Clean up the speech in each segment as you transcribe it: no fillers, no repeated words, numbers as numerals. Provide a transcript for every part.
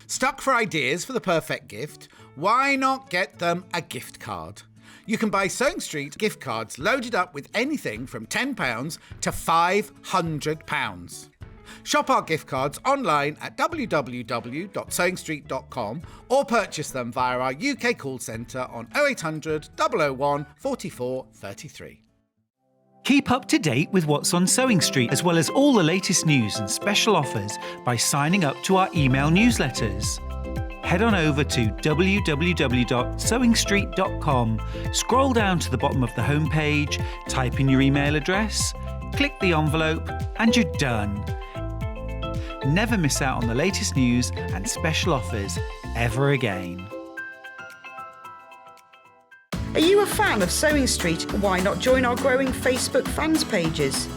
Stuck for ideas for the perfect gift? Why not get them a gift card? You can buy Sewing Street gift cards loaded up with anything from £10 to £500. Shop our gift cards online at www.sewingstreet.com or purchase them via our UK call centre on 0800 001 44 33. Keep up to date with what's on Sewing Street, as well as all the latest news and special offers by signing up to our email newsletters. Head on over to www.sewingstreet.com, scroll down to the bottom of the homepage, type in your email address, click the envelope, and you're done. Never miss out on the latest news and special offers ever again. Are you a fan of Sewing Street? Why not join our growing Facebook fans pages?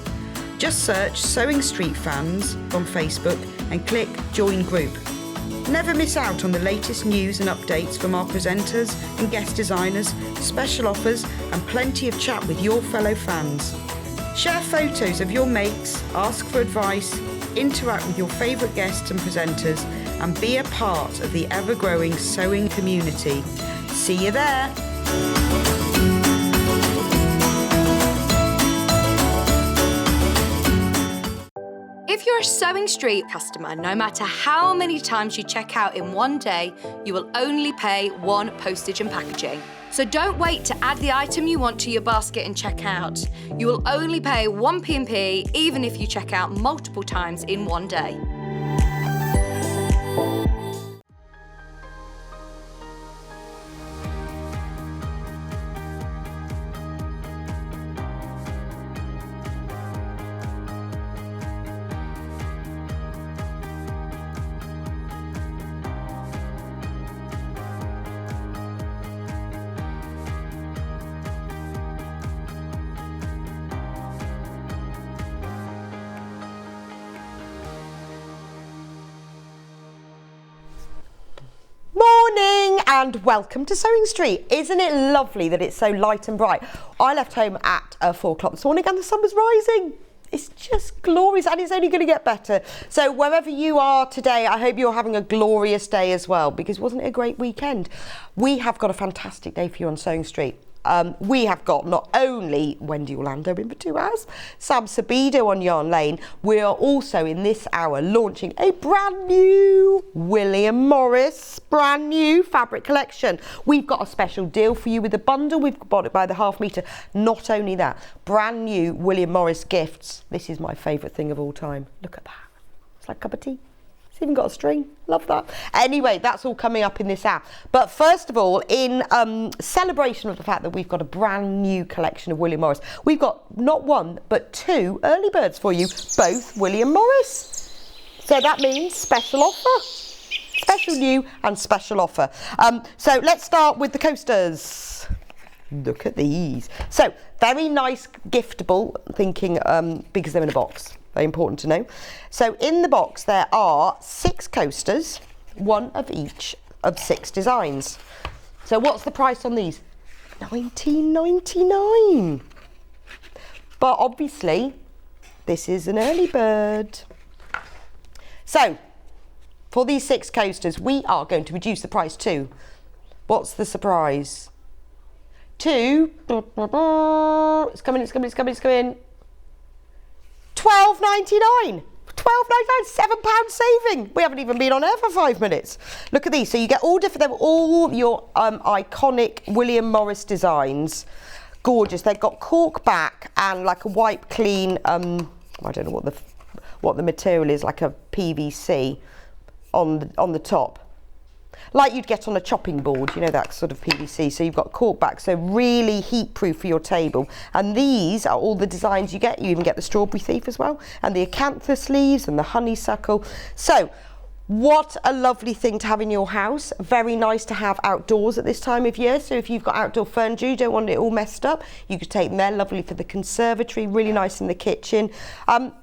Just search Sewing Street Fans on Facebook and click Join Group. Never miss out on the latest news and updates from our presenters and guest designers, special offers and plenty of chat with your fellow fans. Share photos of your makes, ask for advice, interact with your favourite guests and presenters and be a part of the ever-growing sewing community. See you there! If you're a Sewing Street customer, no matter how many times you check out in one day, you will only pay one postage and packaging. So don't wait to add the item you want to your basket and check out. You will only pay one P&P even if you check out multiple times in one day. Morning and welcome to Sewing Street. Isn't it lovely that it's so light and bright? I left home at 4 o'clock this morning and the sun was rising. It's just glorious and it's only going to get better. So wherever you are today, I hope you're having a glorious day as well, because wasn't it a great weekend? We have got a fantastic day for you on Sewing Street. We have got not only Wendy Orlando in for 2 hours, Sam Sabido on Yarn Lane. We are also in this hour launching a brand new William Morris brand new fabric collection. We've got a special deal for you with the bundle. We've bought it by the half metre. Not only that, brand new William Morris gifts. This is my favourite thing of all time. Look at that. It's like a cup of tea. It's even got a string. Love that. Anyway, that's all coming up in this app. But first of all, in celebration of the fact that we've got a brand new collection of William Morris, we've got not one, but 2 early birds for you, both William Morris. So that means special offer. Special new and special offer. So let's start with the coasters. Look at these. So very nice, giftable, thinking because they're in a box. Very important to know. So in the box there are 6 coasters, 1 of each of 6 designs. So what's the price on these? £19.99. But obviously this is an early bird. So for these 6 coasters we are going to reduce the price to, what's the surprise? To, it's coming. £12.99. £12.99, £7 saving. We haven't even been on air for 5 minutes. Look at these. So you get all different, they're all your iconic William Morris designs. Gorgeous. They've got cork back and like a wipe clean. I don't know what the material is, like a PVC on the top. Like you'd get on a chopping board, you know, that sort of PVC. So you've got cork back, so really heat proof for your table. And these are all the designs you get. You even get the strawberry thief as well, and the acanthus leaves and the honeysuckle. So what a lovely thing to have in your house. Very nice to have outdoors at this time of year. So if you've got outdoor furniture, you don't want it all messed up, you could take them there. Lovely for the conservatory, really nice in the kitchen.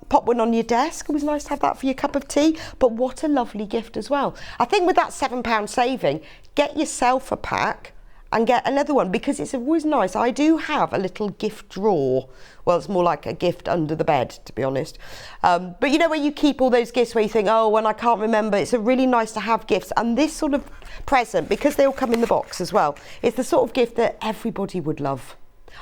Pop one on your desk. It was nice to have that for your cup of tea. But what a lovely gift as well. I think with that £7 saving, get yourself a pack and get another one, because it's always nice. I do have a little gift drawer. Well, it's more like a gift under the bed, to be honest. But you know where you keep all those gifts where you think, oh, when I can't remember, it's a really nice to have gifts. And this sort of present, because they all come in the box as well, it's the sort of gift that everybody would love.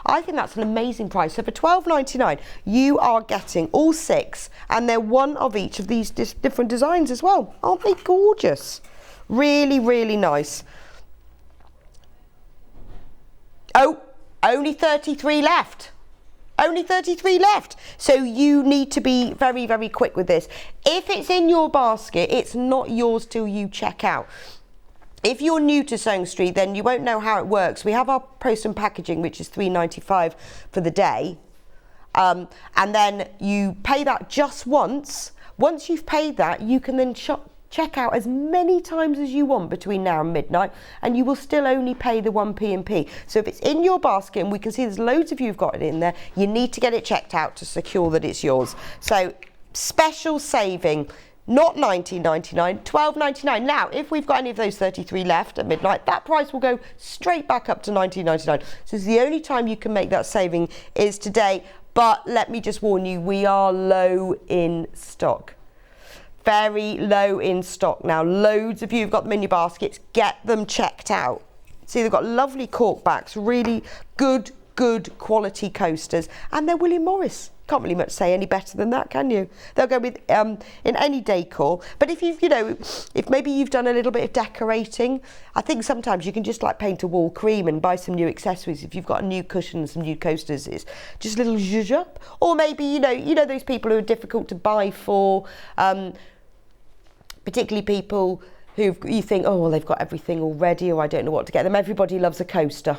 I think that's an amazing price. So for £12.99, you are getting all 6, and they're one of each of these different designs as well. Aren't they gorgeous? Really, really nice. Oh, only 33 left. Only 33 left. So you need to be very, very quick with this. If it's in your basket, it's not yours till you check out. If you're new to Sewing Street, then you won't know how it works. We have our post and packaging, which is £3.95 for the day. And then you pay that just once. Once you've paid that, you can then check out as many times as you want between now and midnight, and you will still only pay the 1p&p. So if it's in your basket, and we can see there's loads of you who've got it in there, you need to get it checked out to secure that it's yours. So special saving, not £19.99, £12.99. Now, if we've got any of those 33 left at midnight, that price will go straight back up to £19.99. So the only time you can make that saving is today. But let me just warn you, we are low in stock. Very low in stock now. Loads of you have got them in your baskets. Get them checked out. See, they've got lovely cork backs, really good quality coasters, and they're William Morris. Can't really much say any better than that, can you? They'll go with in any decor. But if you've, if maybe you've done a little bit of decorating, I think sometimes you can just like paint a wall cream and buy some new accessories. If you've got a new cushion and some new coasters, it's just a little zhuzh up. Or maybe you know those people who are difficult to buy for. Particularly people who you think, oh, well, they've got everything already, or I don't know what to get them. Everybody loves a coaster.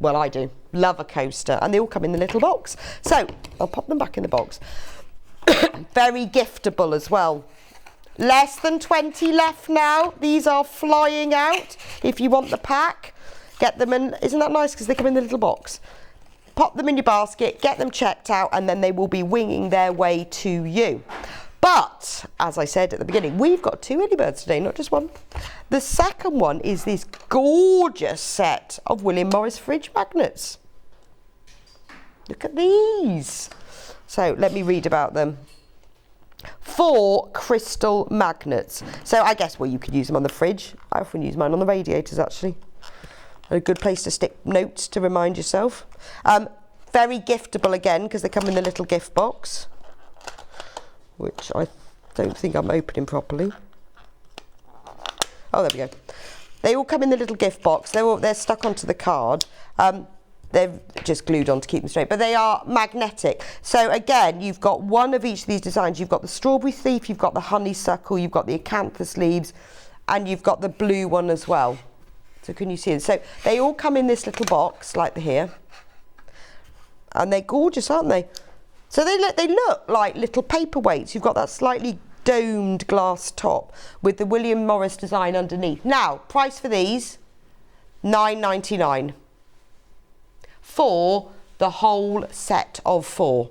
Well, I do. Love a coaster. And they all come in the little box. So I'll pop them back in the box. Very giftable as well. Less than 20 left now. These are flying out. If you want the pack, get them in. Isn't that nice? Because they come in the little box. Pop them in your basket, get them checked out, and then they will be winging their way to you. But, as I said at the beginning, we've got 2 early birds today, not just one. The second one is this gorgeous set of William Morris fridge magnets. Look at these. So, let me read about them. 4 crystal magnets. So, I guess, well, you could use them on the fridge. I often use mine on the radiators, actually. A good place to stick notes to remind yourself. Very giftable again, because they come in the little gift box, which I don't think I'm opening properly. Oh, there we go. They all come in the little gift box. They're stuck onto the card. They're just glued on to keep them straight, but they are magnetic. So again, you've got one of each of these designs. You've got the strawberry thief, you've got the honeysuckle, you've got the acanthus leaves, and you've got the blue one as well. So can you see it? So they all come in this little box, like here. And they're gorgeous, aren't they? So they look like little paperweights. You've got that slightly domed glass top with the William Morris design underneath. Now, price for these, £9.99 for the whole set of 4.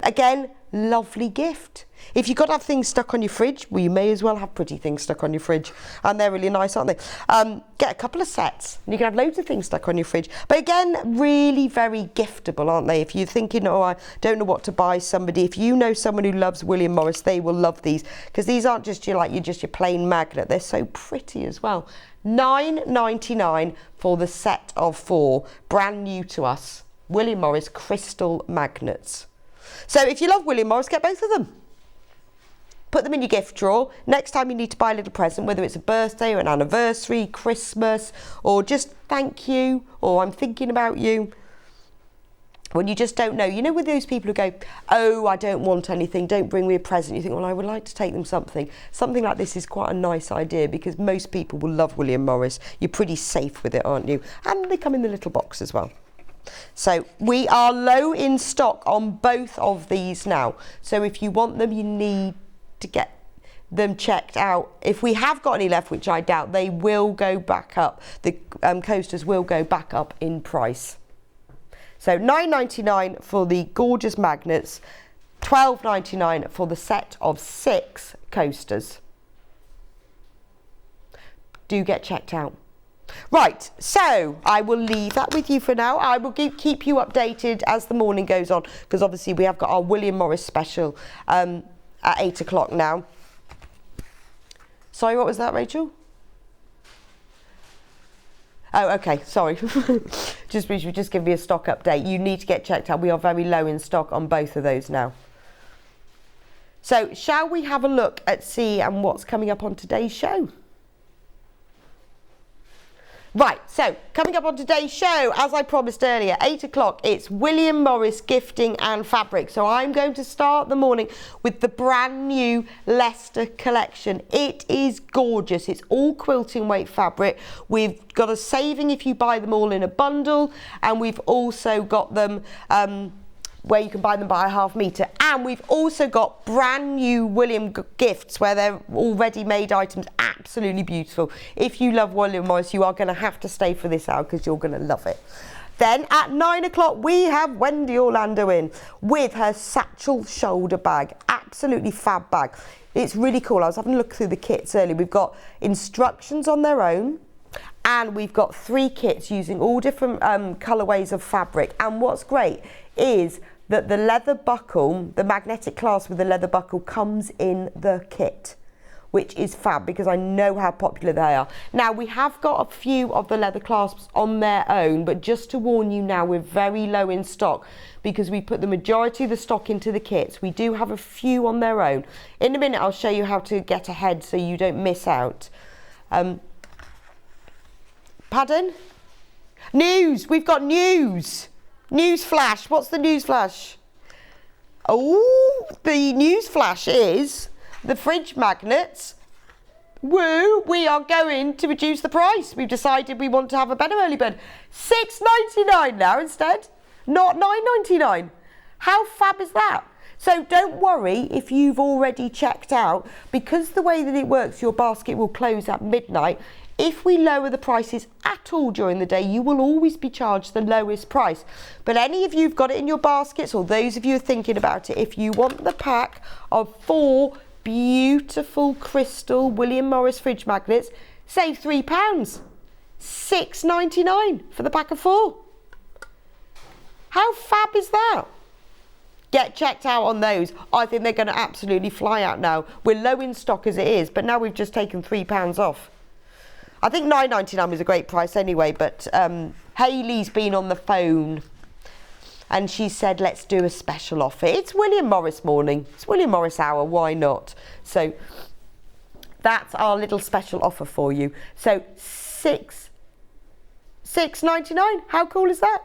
Again, lovely gift. If you've got to have things stuck on your fridge, well, you may as well have pretty things stuck on your fridge. And they're really nice, aren't they? Get a couple of sets, and you can have loads of things stuck on your fridge. But again, really very giftable, aren't they? If you're thinking, oh, I don't know what to buy somebody, if you know someone who loves William Morris, they will love these. Because these aren't just your plain magnet. They're so pretty as well. £9.99 for the set of 4. Brand new to us. William Morris crystal magnets. So if you love William Morris, get both of them. Put them in your gift drawer. Next time you need to buy a little present, whether it's a birthday or an anniversary, Christmas, or just thank you, or I'm thinking about you. When you just don't know. You know, with those people who go, oh, I don't want anything, don't bring me a present. You think, well, I would like to take them something. Something like this is quite a nice idea, because most people will love William Morris. You're pretty safe with it, aren't you? And they come in the little box as well. So we are low in stock on both of these now. So if you want them, you need to get them checked out. If we have got any left, which I doubt, they will go back up. The coasters will go back up in price. So £9.99 for the gorgeous magnets, £12.99 for the set of 6 coasters. Do get checked out. Right, so I will leave that with you for now. I will keep you updated as the morning goes on, because obviously we have got our William Morris special at 8 o'clock now. Sorry, what was that, Rachel? Oh, okay, sorry. just give me a stock update. You need to get checked out. We are very low in stock on both of those now. So, shall we have a look at what's coming up on today's show? Right, so coming up on today's show, as I promised earlier, 8 o'clock, it's William Morris Gifting and Fabric. So I'm going to start the morning with the brand new Leicester collection. It is gorgeous. It's all quilting weight fabric. We've got a saving if you buy them all in a bundle, and we've also got them where you can buy them by a ½ metre. And we've also got brand new William gifts where they're already made items, absolutely beautiful. If you love William Morris, you are going to have to stay for this hour because you're going to love it. Then at 9 o'clock, we have Wendy Orlando in with her Satchel shoulder bag, absolutely fab bag. It's really cool. I was having a look through the kits earlier. We've got instructions on their own, and we've got 3 kits using all different colourways of fabric. And what's great is that the leather buckle, the magnetic clasp with the leather buckle, comes in the kit, which is fab because I know how popular they are. Now, we have got a few of the leather clasps on their own, but just to warn you now, we're very low in stock because we put the majority of the stock into the kits. We do have a few on their own. In a minute, I'll show you how to get ahead so you don't miss out. Pardon? News! We've got news! News flash. What's the news flash? Oh, the news flash is the fridge magnets. Woo! We are going to reduce the price. We've decided we want to have a better early bird. $6.99 now instead, not $9.99. How fab is that? So don't worry if you've already checked out, because the way that it works, your basket will close at midnight. If we lower the prices at all during the day, you will always be charged the lowest price. But any of you who've got it in your baskets, or those of you who are thinking about it, if you want the pack of 4 beautiful crystal William Morris fridge magnets, save £3. $6.99 for the pack of 4. How fab is that? Get checked out on those. I think they're going to absolutely fly out now. We're low in stock as it is, but now we've just taken £3 off. I think $9.99 was a great price anyway, but Hayley's been on the phone and she said, let's do a special offer. It's William Morris morning. It's William Morris hour. Why not? So that's our little special offer for you. So $6.99. How cool is that?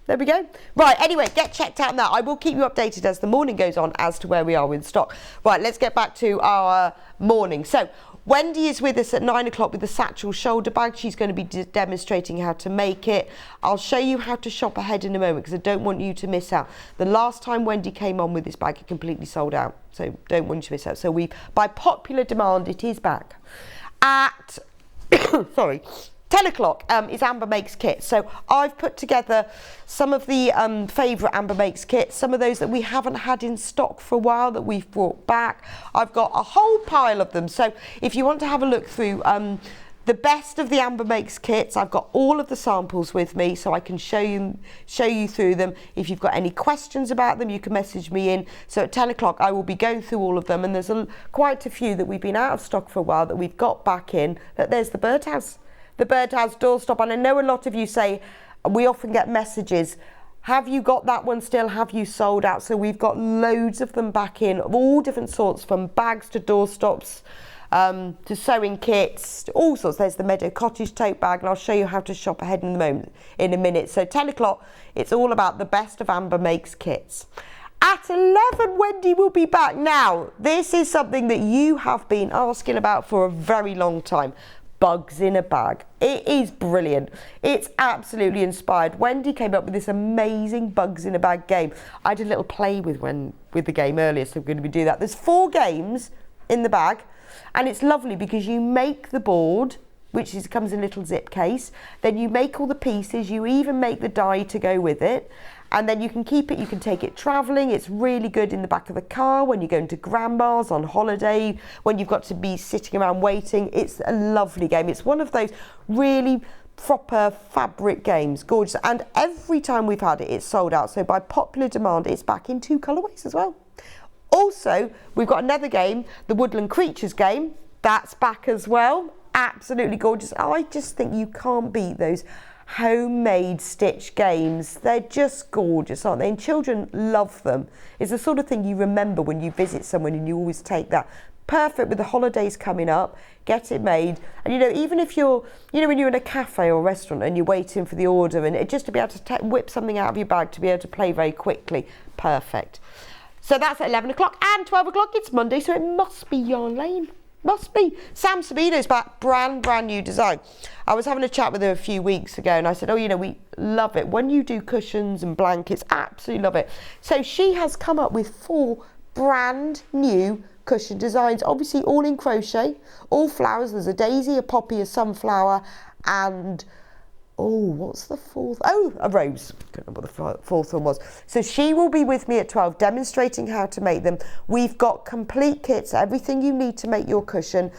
There we go. Right, anyway, get checked out now. I will keep you updated as the morning goes on as to where we are in stock. Right, let's get back to our morning. So Wendy is with us at 9 o'clock with the Satchel shoulder bag. She's going to be demonstrating how to make it. I'll show you how to shop ahead in a moment because I don't want you to miss out. The last time Wendy came on with this bag, it completely sold out. So don't want you to miss out. So by popular demand, it is back. At, sorry, 10 o'clock is Amber Makes kits. So I've put together some of the favourite Amber Makes kits, some of those that we haven't had in stock for a while that we've brought back. I've got a whole pile of them. So if you want to have a look through the best of the Amber Makes kits, I've got all of the samples with me so I can show you through them. If you've got any questions about them, you can message me in. So at 10 o'clock, I will be going through all of them. And there's quite a few that we've been out of stock for a while that we've got back in. There's the birdhouse. The birdhouse doorstop, and I know a lot of you say, we often get messages, have you got that one still, have you sold out? So we've got loads of them back in, of all different sorts, from bags to doorstops, to sewing kits, to all sorts. There's the Meadow Cottage tote bag, and I'll show you how to shop ahead in a minute. So 10 o'clock, it's all about the best of Amber Makes kits. At 11, Wendy will be back. Now, this is something that you have been asking about for a very long time. Bugs in a bag. It is brilliant. It's absolutely inspired. Wendy came up with this amazing bugs in a bag game. I did a little play with the game earlier, so I'm going to be doing that. There's 4 games in the bag, and it's lovely because you make the board, which comes in a little zip case. Then you make all the pieces. You even make the die to go with it. And then you can keep it, you can take it travelling. It's really good in the back of the car when you're going to grandma's on holiday, when you've got to be sitting around waiting. It's a lovely game. It's one of those really proper fabric games, gorgeous. And every time we've had it, it's sold out. So by popular demand, it's back in 2 colourways as well. Also, we've got another game, the Woodland Creatures game. That's back as well. Absolutely gorgeous. I just think you can't beat those homemade stitch games. They're just gorgeous, aren't they? And children love them. It's the sort of thing you remember when you visit someone, and you always take that. Perfect with the holidays coming up, get it made. And you know, even if you're, you know, when you're in a cafe or restaurant and you're waiting for the order, and just to be able to whip something out of your bag to be able to play very quickly, perfect. So that's at 11 o'clock and 12 o'clock. It's Monday, so it must be Yarn Lane. Must be. Sam Sabido's back, brand new design. I was having a chat with her a few weeks ago, and I said, oh, you know, we love it. When you do cushions and blankets, absolutely love it. So she has come up with 4 brand new cushion designs, obviously all in crochet, all flowers. There's a daisy, a poppy, a sunflower, and what's the 4th? Oh, a rose. I don't know what the 4th one was. So she will be with me at 12 demonstrating how to make them. We've got complete kits, everything you need to make your cushion.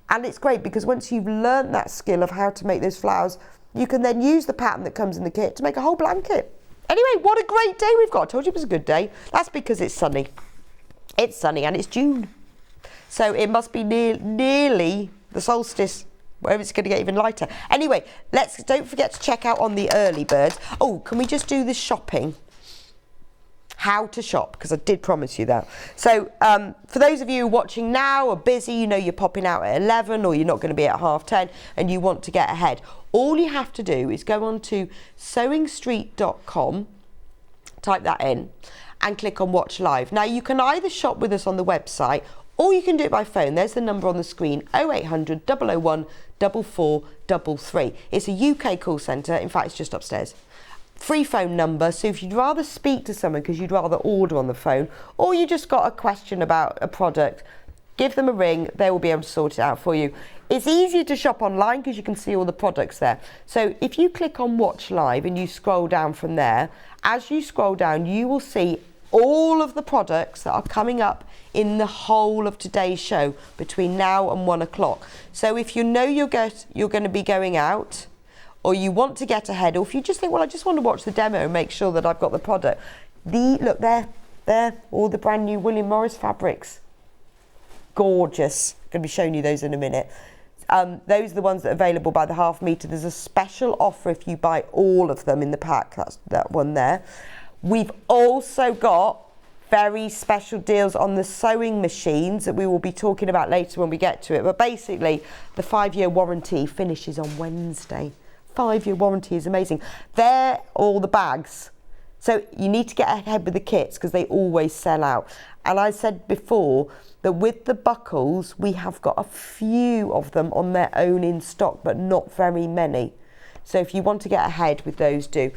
And it's great because once you've learnt that skill of how to make those flowers, you can then use the pattern that comes in the kit to make a whole blanket. Anyway, what a great day we've got. I told you it was a good day. That's because it's sunny. It's sunny and it's June. So it must be nearly the solstice, where it's going to get even lighter. Anyway, don't forget to check out on the early birds. Oh, can we just do the shopping? How to shop, because I did promise you that. So for those of you watching now, are busy, you know you're popping out at 11 or you're not going to be at 10:30 and you want to get ahead. All you have to do is go on to sewingstreet.com, type that in, and click on Watch Live. Now you can either shop with us on the website, or you can do it by phone. There's the number on the screen, 0800 001 4433. It's a UK call centre. In fact, it's just upstairs. Free phone number, so if you'd rather speak to someone because you'd rather order on the phone, or you just got a question about a product, give them a ring. They will be able to sort it out for you. It's easier to shop online because you can see all the products there. So if you click on Watch Live and you scroll down from there, as you scroll down, you will see all of the products that are coming up in the whole of today's show between now and 1 o'clock. So if you know you're going to be going out, or you want to get ahead, or if you just think, well, I just want to watch the demo and make sure that I've got the product. Look there, all the brand new William Morris fabrics. Gorgeous. I'm going to be showing you those in a minute. Those are the ones that are available by the ½ metre. There's a special offer if you buy all of them in the pack. That's that one there. We've also got very special deals on the sewing machines that we will be talking about later when we get to it. But basically, the 5-year warranty finishes on Wednesday. 5-year warranty is amazing. They're all the bags. So you need to get ahead with the kits because they always sell out. And I said before that with the buckles, we have got a few of them on their own in stock, but not very many. So if you want to get ahead with those, do.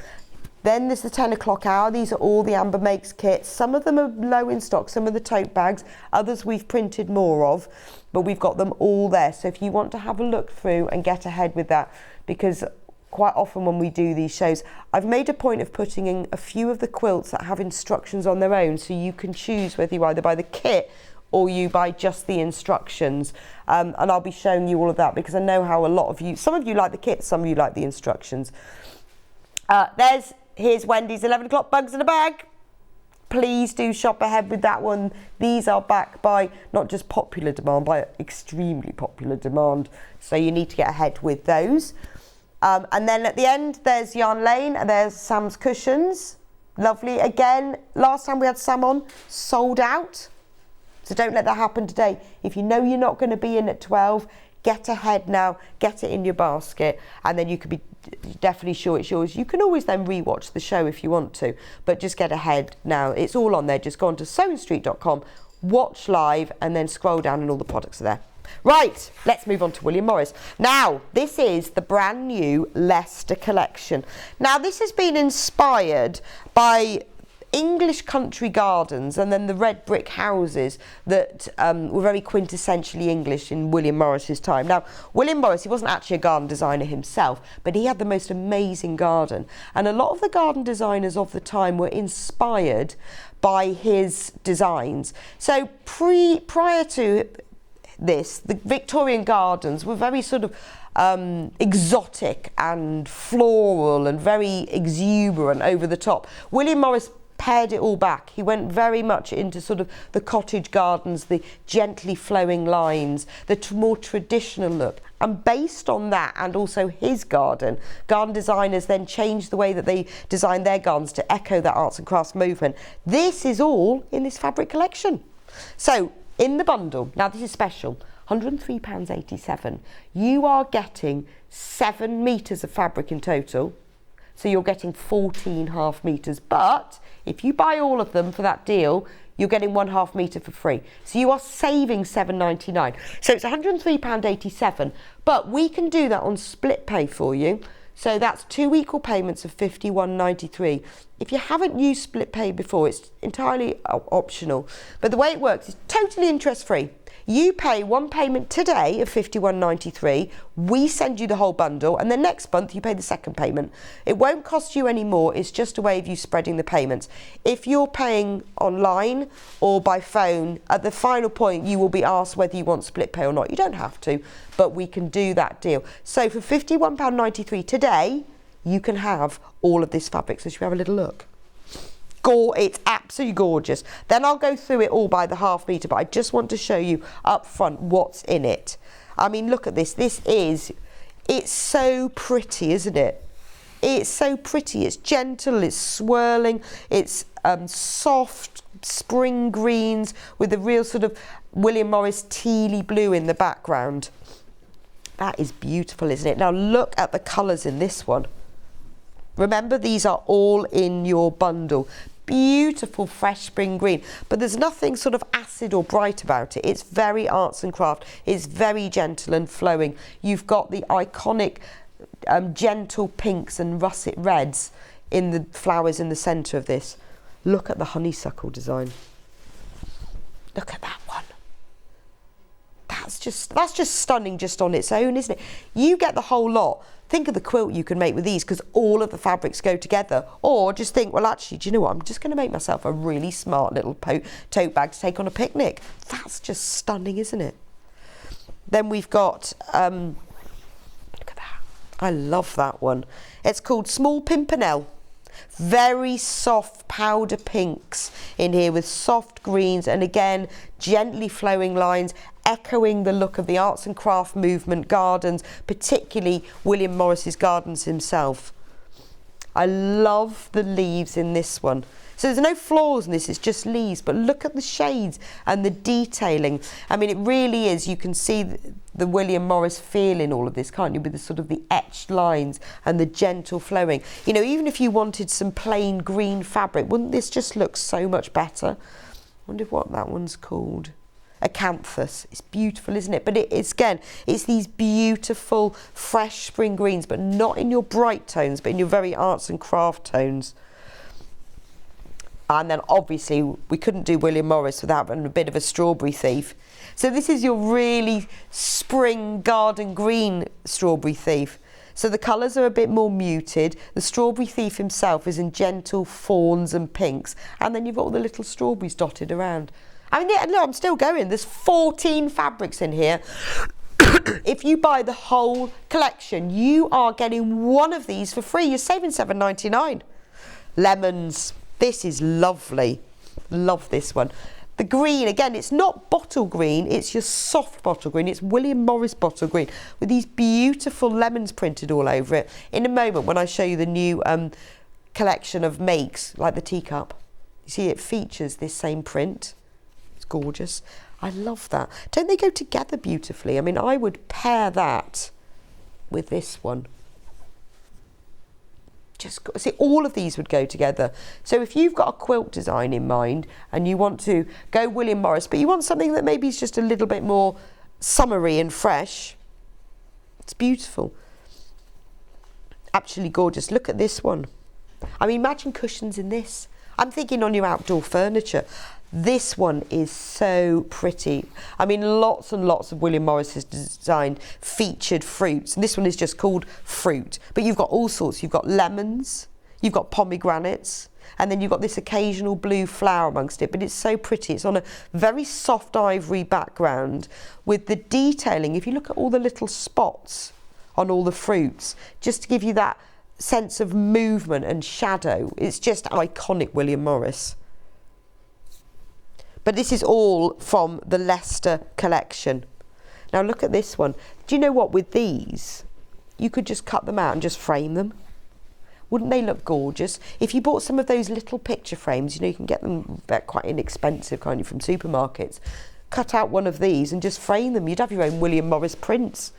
Then there's the 10 o'clock hour. These are all the Amber Makes kits. Some of them are low in stock, some of the tote bags, others we've printed more of, but we've got them all there. So if you want to have a look through and get ahead with that, because quite often when we do these shows, I've made a point of putting in a few of the quilts that have instructions on their own, so you can choose whether you either buy the kit or you buy just the instructions. And I'll be showing you all of that because I know how a lot of you, some of you like the kit, some of you like the instructions. Here's Wendy's 11 o'clock bugs in a bag. Please do shop ahead with that one. These are back by not just popular demand, by extremely popular demand. So you need to get ahead with those. And then at the end, there's Yarn Lane and there's Sam's cushions. Lovely. Again, last time we had Sam on, sold out. So don't let that happen today. If you know you're not going to be in at 12, get ahead now, get it in your basket, and then you could be definitely sure it's yours. You can always then re-watch the show if you want to, but just get ahead now. It's all on there. Just go on to sewingstreet.com, watch live, and then scroll down and all the products are there. Right, let's move on to William Morris. Now, this is the brand new Leicester collection. Now, this has been inspired by English country gardens and then the red brick houses that were very quintessentially English in William Morris's time. Now, William Morris, he wasn't actually a garden designer himself, but he had the most amazing garden. And a lot of the garden designers of the time were inspired by his designs. So prior to this, the Victorian gardens were very sort of exotic and floral and very exuberant, over the top. William Morris pared it all back. He went very much into sort of the cottage gardens, the gently flowing lines, the more traditional look. And based on that, and also his garden designers then changed the way that they designed their gardens to echo that arts and crafts movement. This is all in this fabric collection. So in the bundle, now this is special, £103.87, you are getting 7 metres of fabric in total. So you're getting 14.5 metres, but if you buy all of them for that deal, you're getting 1/2 metre for free. So you are saving £7.99. So it's £103.87, but we can do that on split pay for you. So that's 2 equal payments of £51.93. If you haven't used split pay before, it's entirely optional. But the way it works is totally interest-free. You pay one payment today of £51.93, we send you the whole bundle, and then next month you pay the second payment. It won't cost you any more, it's just a way of you spreading the payments. If you're paying online or by phone, at the final point you will be asked whether you want split pay or not. You don't have to, but we can do that deal. So for £51.93 today, you can have all of this fabric. So should we have a little look? It's absolutely gorgeous. Then I'll go through it all by the 1/2 metre, but I just want to show you up front what's in it. I mean, look at this. It's so pretty, isn't it? It's so pretty. It's gentle, it's swirling, it's soft spring greens with a real sort of William Morris tealy blue in the background. That is beautiful, isn't it? Now look at the colours in this one. Remember, these are all in your bundle. Beautiful fresh spring green, but there's nothing sort of acid or bright about it. It's very arts and craft. It's very gentle and flowing. You've got the iconic gentle pinks and russet reds in the flowers in the centre of this. Look at the honeysuckle design. Look at that one. That's just stunning just on its own, isn't it? You get the whole lot. Think of the quilt you can make with these, because all of the fabrics go together. Or just think, well, actually, do you know what? I'm just going to make myself a really smart little tote bag to take on a picnic. That's just stunning, isn't it? Then we've got, look at that. I love that one. It's called Small Pimpernel. Very soft powder pinks in here with soft greens, and again gently flowing lines echoing the look of the arts and craft movement gardens, particularly William Morris's gardens himself. I love the leaves in this one. So there's no flowers in this, it's just leaves, but look at the shades and the detailing. I mean, it really is, you can see the William Morris feel in all of this, can't you, with the sort of the etched lines and the gentle flowing. You know, even if you wanted some plain green fabric, wouldn't this just look so much better? I wonder what that one's called. Acanthus. It's beautiful, isn't it? But it's these beautiful fresh spring greens, but not in your bright tones, but in your very arts and craft tones. And then obviously we couldn't do William Morris without having a bit of a strawberry thief. So this is your really spring garden green strawberry thief. So the colours are a bit more muted. The strawberry thief himself is in gentle fawns and pinks. And then you've got all the little strawberries dotted around. I mean, yeah, no, I'm still going. There's 14 fabrics in here. If you buy the whole collection, you are getting one of these for free. You're saving £7.99. Lemons. This is lovely. Love this one. The green, again, it's not bottle green, it's your soft bottle green. It's William Morris bottle green with these beautiful lemons printed all over it. In a moment, when I show you the new collection of makes, like the teacup, you see it features this same print. It's gorgeous. I love that. Don't they go together beautifully? I mean, I would pair that with this one. See, all of these would go together. So if you've got a quilt design in mind and you want to go William Morris, but you want something that maybe is just a little bit more summery and fresh, it's beautiful. Absolutely gorgeous. Look at this one. I mean, imagine cushions in this. I'm thinking on your outdoor furniture. This one is so pretty. I mean, lots and lots of William Morris has designed featured fruits. And this one is just called fruit. But you've got all sorts. You've got lemons, you've got pomegranates, and then you've got this occasional blue flower amongst it. But it's so pretty. It's on a very soft ivory background with the detailing. If you look at all the little spots on all the fruits, just to give you that sense of movement and shadow. It's just iconic William Morris. But this is all from the Leicester collection. Now look at this one. Do you know what, with these, you could just cut them out and just frame them. Wouldn't they look gorgeous? If you bought some of those little picture frames, you know, you can get them, they're quite inexpensive, kind of, from supermarkets. Cut out one of these and just frame them. You'd have your own William Morris prints.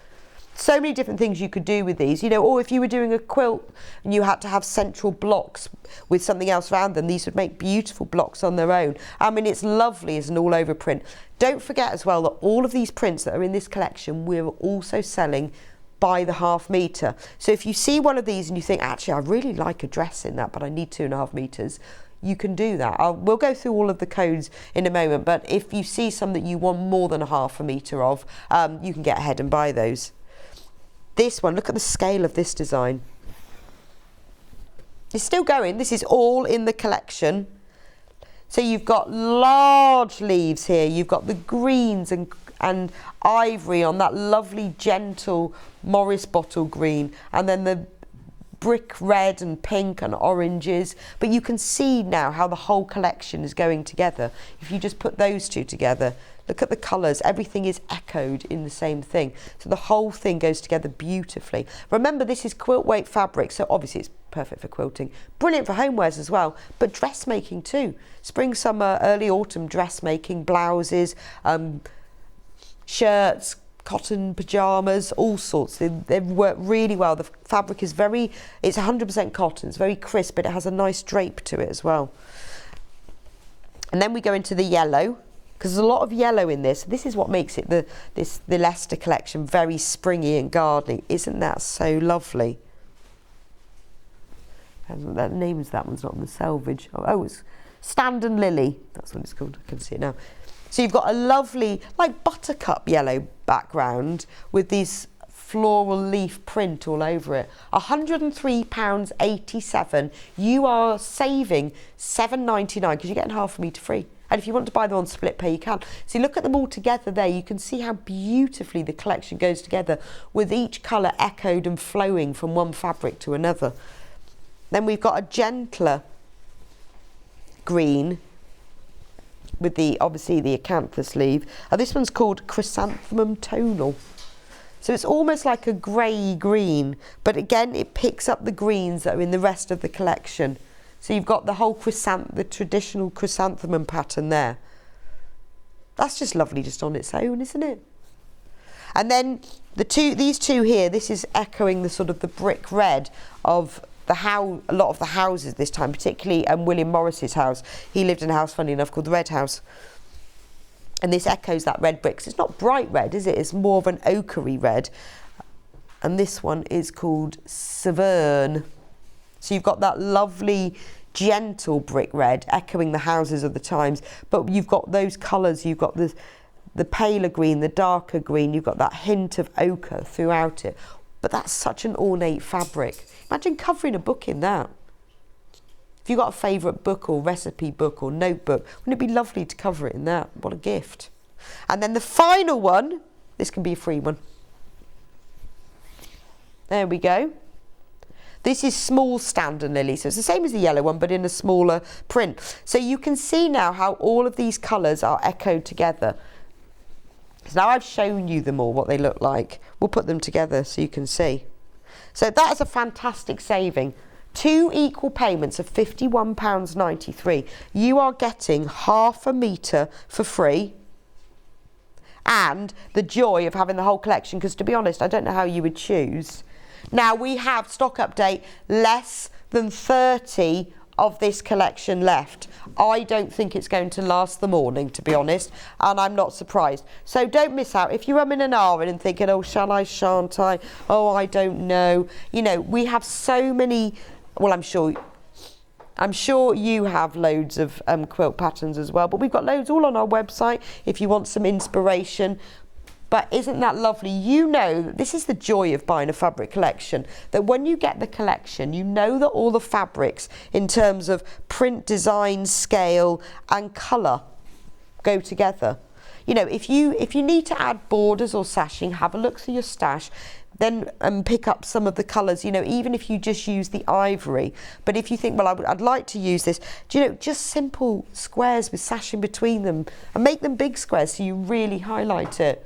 So many different things you could do with these, you know, or if you were doing a quilt and you had to have central blocks with something else around them, these would make beautiful blocks on their own. I mean, it's lovely as an all over print. Don't forget as well that all of these prints that are in this collection, we're also selling by the half metre. So if you see one of these and you think, actually, I really like a dress in that, but I need 2.5 metres, you can do that. We'll go through all of the codes in a moment, but if you see some that you want more than 1/2 metre of, you can get ahead and buy those. This one, look at the scale of this design. It's still going. This is all in the collection. So you've got large leaves here. You've got the greens and ivory on that lovely gentle Morris bottle green, and then the brick red and pink and oranges. But you can see now how the whole collection is going together. If you just put those two together, look at the colours, everything is echoed in the same thing. So the whole thing goes together beautifully. Remember, this is quilt weight fabric, so obviously it's perfect for quilting. Brilliant for homewares as well, but dressmaking too. Spring, summer, early autumn dressmaking, blouses, shirts, cotton pyjamas, all sorts. They work really well. The fabric is it's 100% cotton, it's very crisp, but it has a nice drape to it as well. And then we go into the yellow, because there's a lot of yellow in this. This is what makes it the Leicester collection very springy and gardening. Isn't that so lovely? That name's that one's not on the selvage. Oh, it's Stand and Lily. That's what it's called. I can see it now. So you've got a lovely, like buttercup yellow background with these floral leaf print all over it. £103.87. You are saving £7.99 because you're getting 1/2 metre free. And if you want to buy them on split pay, you can. So you look at them all together there, you can see how beautifully the collection goes together with each colour echoed and flowing from one fabric to another. Then we've got a gentler green with obviously the acanthus leaf. This one's called Chrysanthemum Tonal. So it's almost like a grey green, but again, it picks up the greens that are in the rest of the collection. So you've got the whole the traditional chrysanthemum pattern there. That's just lovely just on its own, isn't it? And then these two here, this is echoing the sort of the brick red of a lot of the houses this time, particularly William Morris's house. He lived in a house, funny enough, called the Red House. And this echoes that red brick. It's not bright red, is it? It's more of an ochre-y red. And this one is called Severn. So you've got that lovely, gentle brick red echoing the houses of the times. But you've got those colours. You've got the paler green, the darker green. You've got that hint of ochre throughout it. But that's such an ornate fabric. Imagine covering a book in that. If you've got a favourite book or recipe book or notebook, wouldn't it be lovely to cover it in that? What a gift. And then the final one, this can be a free one. There we go. This is small Stand and Lily, so it's the same as the yellow one, but in a smaller print. So you can see now how all of these colours are echoed together. So now I've shown you them all, what they look like. We'll put them together so you can see. So that is a fantastic saving. 2 equal payments of £51.93. You are getting 1/2 metre for free. And the joy of having the whole collection, because to be honest, I don't know how you would choose. Now we have, stock update, less than 30 of this collection left. I don't think it's going to last the morning, to be honest, and I'm not surprised. So don't miss out. If you're umming and ahhing and thinking, oh, shall I, shan't I? Oh, I don't know. You know, we have so many, well, I'm sure I'm sure you have loads of quilt patterns as well, but we've got loads all on our website if you want some inspiration. But isn't that lovely? You know, this is the joy of buying a fabric collection, that when you get the collection, you know that all the fabrics in terms of print, design, scale and colour go together. You know, if you need to add borders or sashing, have a look through your stash, then pick up some of the colours, you know, even if you just use the ivory. But if you think, well, I'd like to use this, do you know, just simple squares with sashing between them and make them big squares so you really highlight it.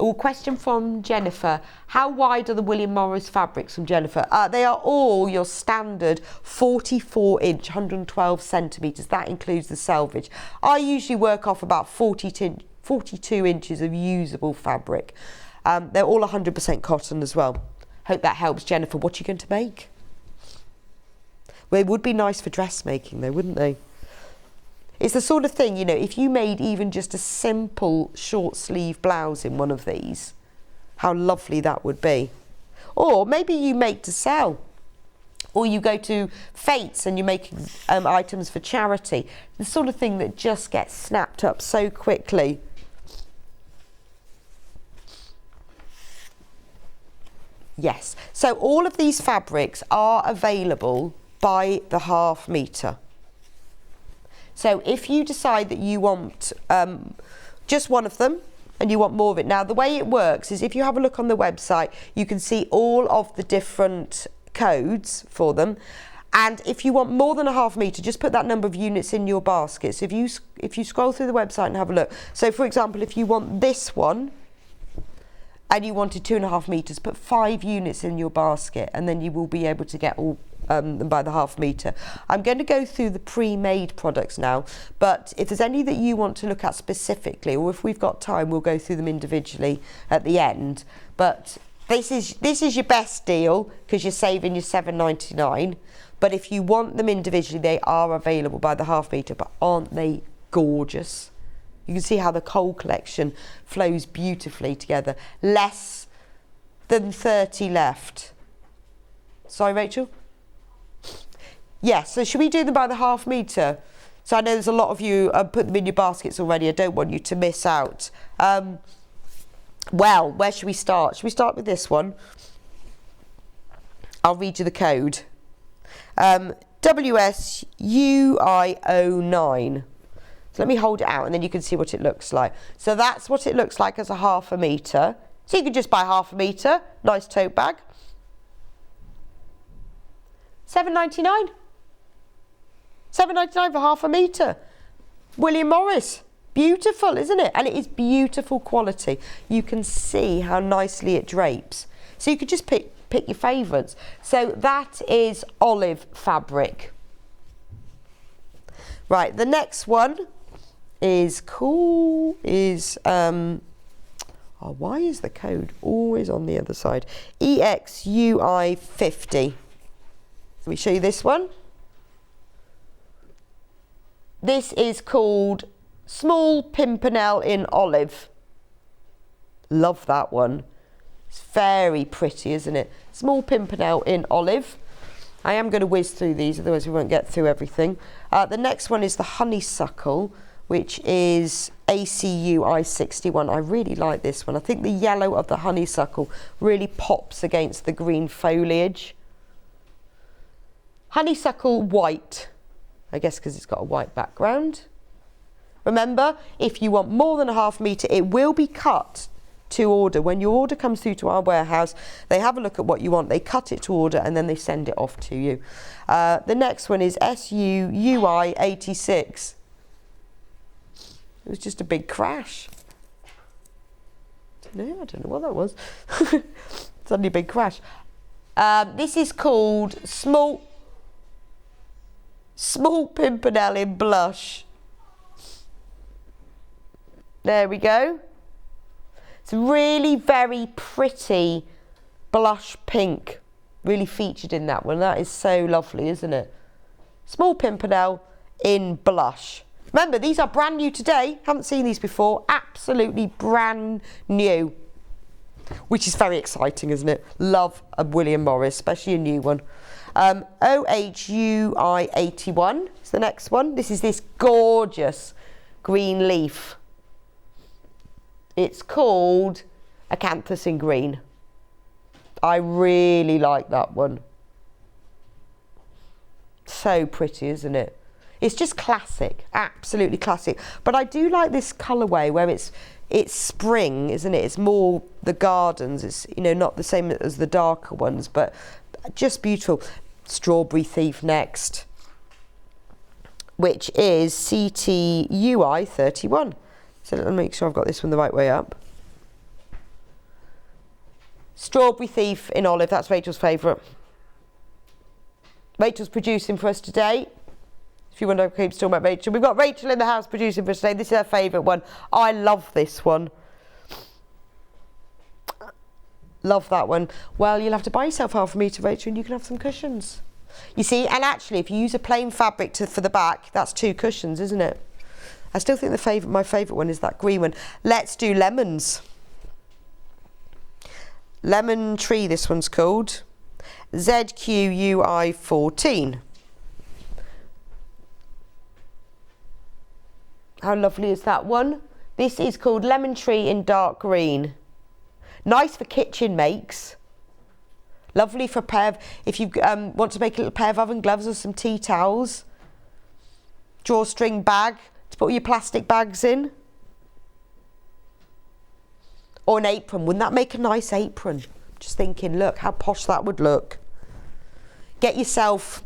Oh, question from Jennifer. How wide are the William Morris fabrics from Jennifer? They are all your standard 44 inch, 112 centimetres. That includes the selvage. I usually work off about 42 inches of usable fabric. They're all 100% cotton as well. Hope that helps, Jennifer. What are you going to make? Well, it would be nice for dressmaking though, wouldn't they? It's the sort of thing, you know, if you made even just a simple short sleeve blouse in one of these, how lovely that would be. Or maybe you make to sell. Or you go to Fates and you make items for charity. The sort of thing that just gets snapped up so quickly. Yes, so all of these fabrics are available by the half metre. So if you decide that you want just one of them and you want more of it, now the way it works is if you have a look on the website, you can see all of the different codes for them. And if you want more than a half metre, just put that number of units in your basket. So if you scroll through the website and have a look. So for example, if you want this one and you wanted 2.5 metres, put 5 units in your basket and then you will be able to get all them by the half metre. I'm going to go through the pre-made products now, but if there's any that you want to look at specifically, or if we've got time, we'll go through them individually at the end. But this is your best deal because you're saving your $7.99. But if you want them individually, they are available by the half metre. But aren't they gorgeous? You can see how the Cole collection flows beautifully together. Less than 30 left. Sorry, Rachel? Yes, so should we do them by the half metre? So I know there's a lot of you put them in your baskets already. I don't want you to miss out. Well, where should we start? Should we start with this one? I'll read you the code. WSUI09. So let me hold it out and then you can see what it looks like. So that's what it looks like as a half a metre. So you can just buy half a metre. Nice tote bag. $7.99. $7.99 for half a metre. William Morris. Beautiful, isn't it? And it is beautiful quality. You can see how nicely it drapes. So you could just pick your favourites. So that is olive fabric. Right, the next one is cool. Why is the code always on the other side? EXUI50. Let me show you this one. This is called Small Pimpernel in Olive. Love that one. It's very pretty, isn't it? Small Pimpernel in Olive. I am going to whiz through these, otherwise we won't get through everything. The next one is the Honeysuckle, which is ACUI61. I really like this one. I think the yellow of the honeysuckle really pops against the green foliage. Honeysuckle white, I guess because it's got a white background. Remember, if you want more than a half metre, it will be cut to order. When your order comes through to our warehouse, they have a look at what you want, they cut it to order, and then they send it off to you. The next one is SUUI86. It was just a big crash. I don't know what that was. Suddenly a big crash. This is called Small Pimpernel in Blush. There we go. It's really very pretty blush pink. Really featured in that one. That is so lovely, isn't it? Small Pimpernel in Blush. Remember, these are brand new today. Haven't seen these before. Absolutely brand new. Which is very exciting, isn't it? Love a William Morris, especially a new one. OHUI 81 is the next one. This is this gorgeous green leaf. It's called Acanthus in Green. I really like that one. So pretty, isn't it? It's just classic, absolutely classic. But I do like this colourway where it's spring, isn't it? It's more the gardens. It's, you know, not the same as the darker ones, but just beautiful. Strawberry Thief next, which is CTUI 31. So let me make sure I've got this one the right way up. Strawberry Thief in olive, that's Rachel's favourite. Rachel's producing for us today. If you want to keep talking about Rachel, we've got Rachel in the house producing for us today. This is her favourite one. I love this one. Love that one. Well, you'll have to buy yourself half a metre, Rachel, and you can have some cushions. You see, and actually, if you use a plain fabric for the back, that's 2 cushions, isn't it? I still think my favourite one is that green one. Let's do lemons. Lemon Tree, this one's called. ZQUI 14. How lovely is that one? This is called Lemon Tree in dark green. Nice for kitchen makes. Lovely for a pair of, if you want to make a little pair of oven gloves or some tea towels. Drawstring bag to put all your plastic bags in. Or an apron. Wouldn't that make a nice apron? Just thinking, look how posh that would look. Get yourself,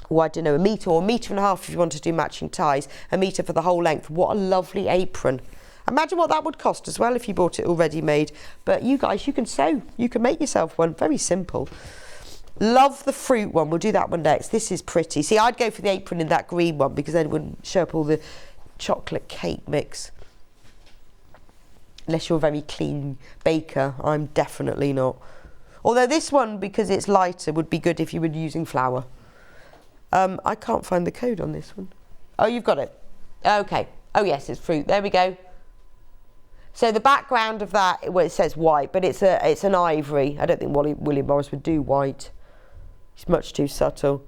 oh, I don't know, a metre or a metre and a half if you want to do matching ties. A metre for the whole length. What a lovely apron. Imagine what that would cost as well if you bought it already made. But you guys, you can sew. You can make yourself one. Very simple. Love the fruit one. We'll do that one next. This is pretty. See, I'd go for the apron in that green one because then it wouldn't show up all the chocolate cake mix. Unless you're a very clean baker. I'm definitely not. Although this one, because it's lighter, would be good if you were using flour. I can't find the code on this one. Oh, you've got it. Okay. Oh, yes, it's fruit. There we go. So the background of that, well, it says white, but it's an ivory. I don't think William Morris would do white. It's much too subtle.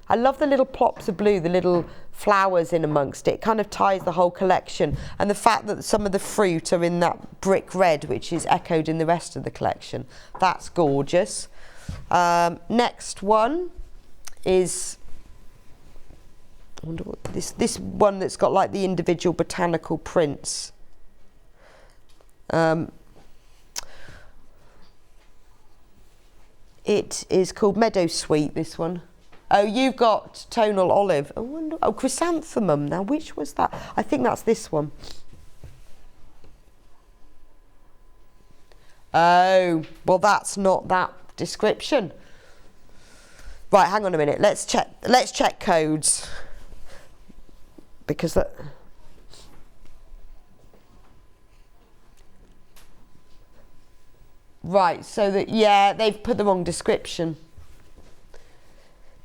I love the little plops of blue, the little flowers in amongst it. It kind of ties the whole collection. And the fact that some of the fruit are in that brick red, which is echoed in the rest of the collection. That's gorgeous. Next one is, I wonder what this one that's got like the individual botanical prints. It is called Meadow Sweet, this one. Oh, you've got tonal olive. I wonder, oh, chrysanthemum. Now, which was that? I think that's this one. Oh, well, that's not that description. Right, hang on a minute. Let's check codes. Because that... Right, so that, yeah, they've put the wrong description.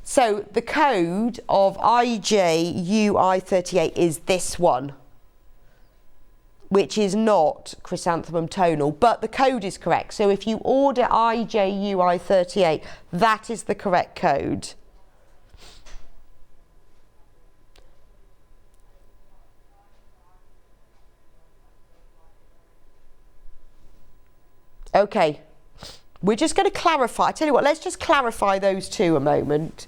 So the code of IJUI38 is this one, which is not chrysanthemum tonal, but the code is correct. So if you order IJUI38, that is the correct code. Okay, we're just going to clarify. I tell you what, let's just clarify those two a moment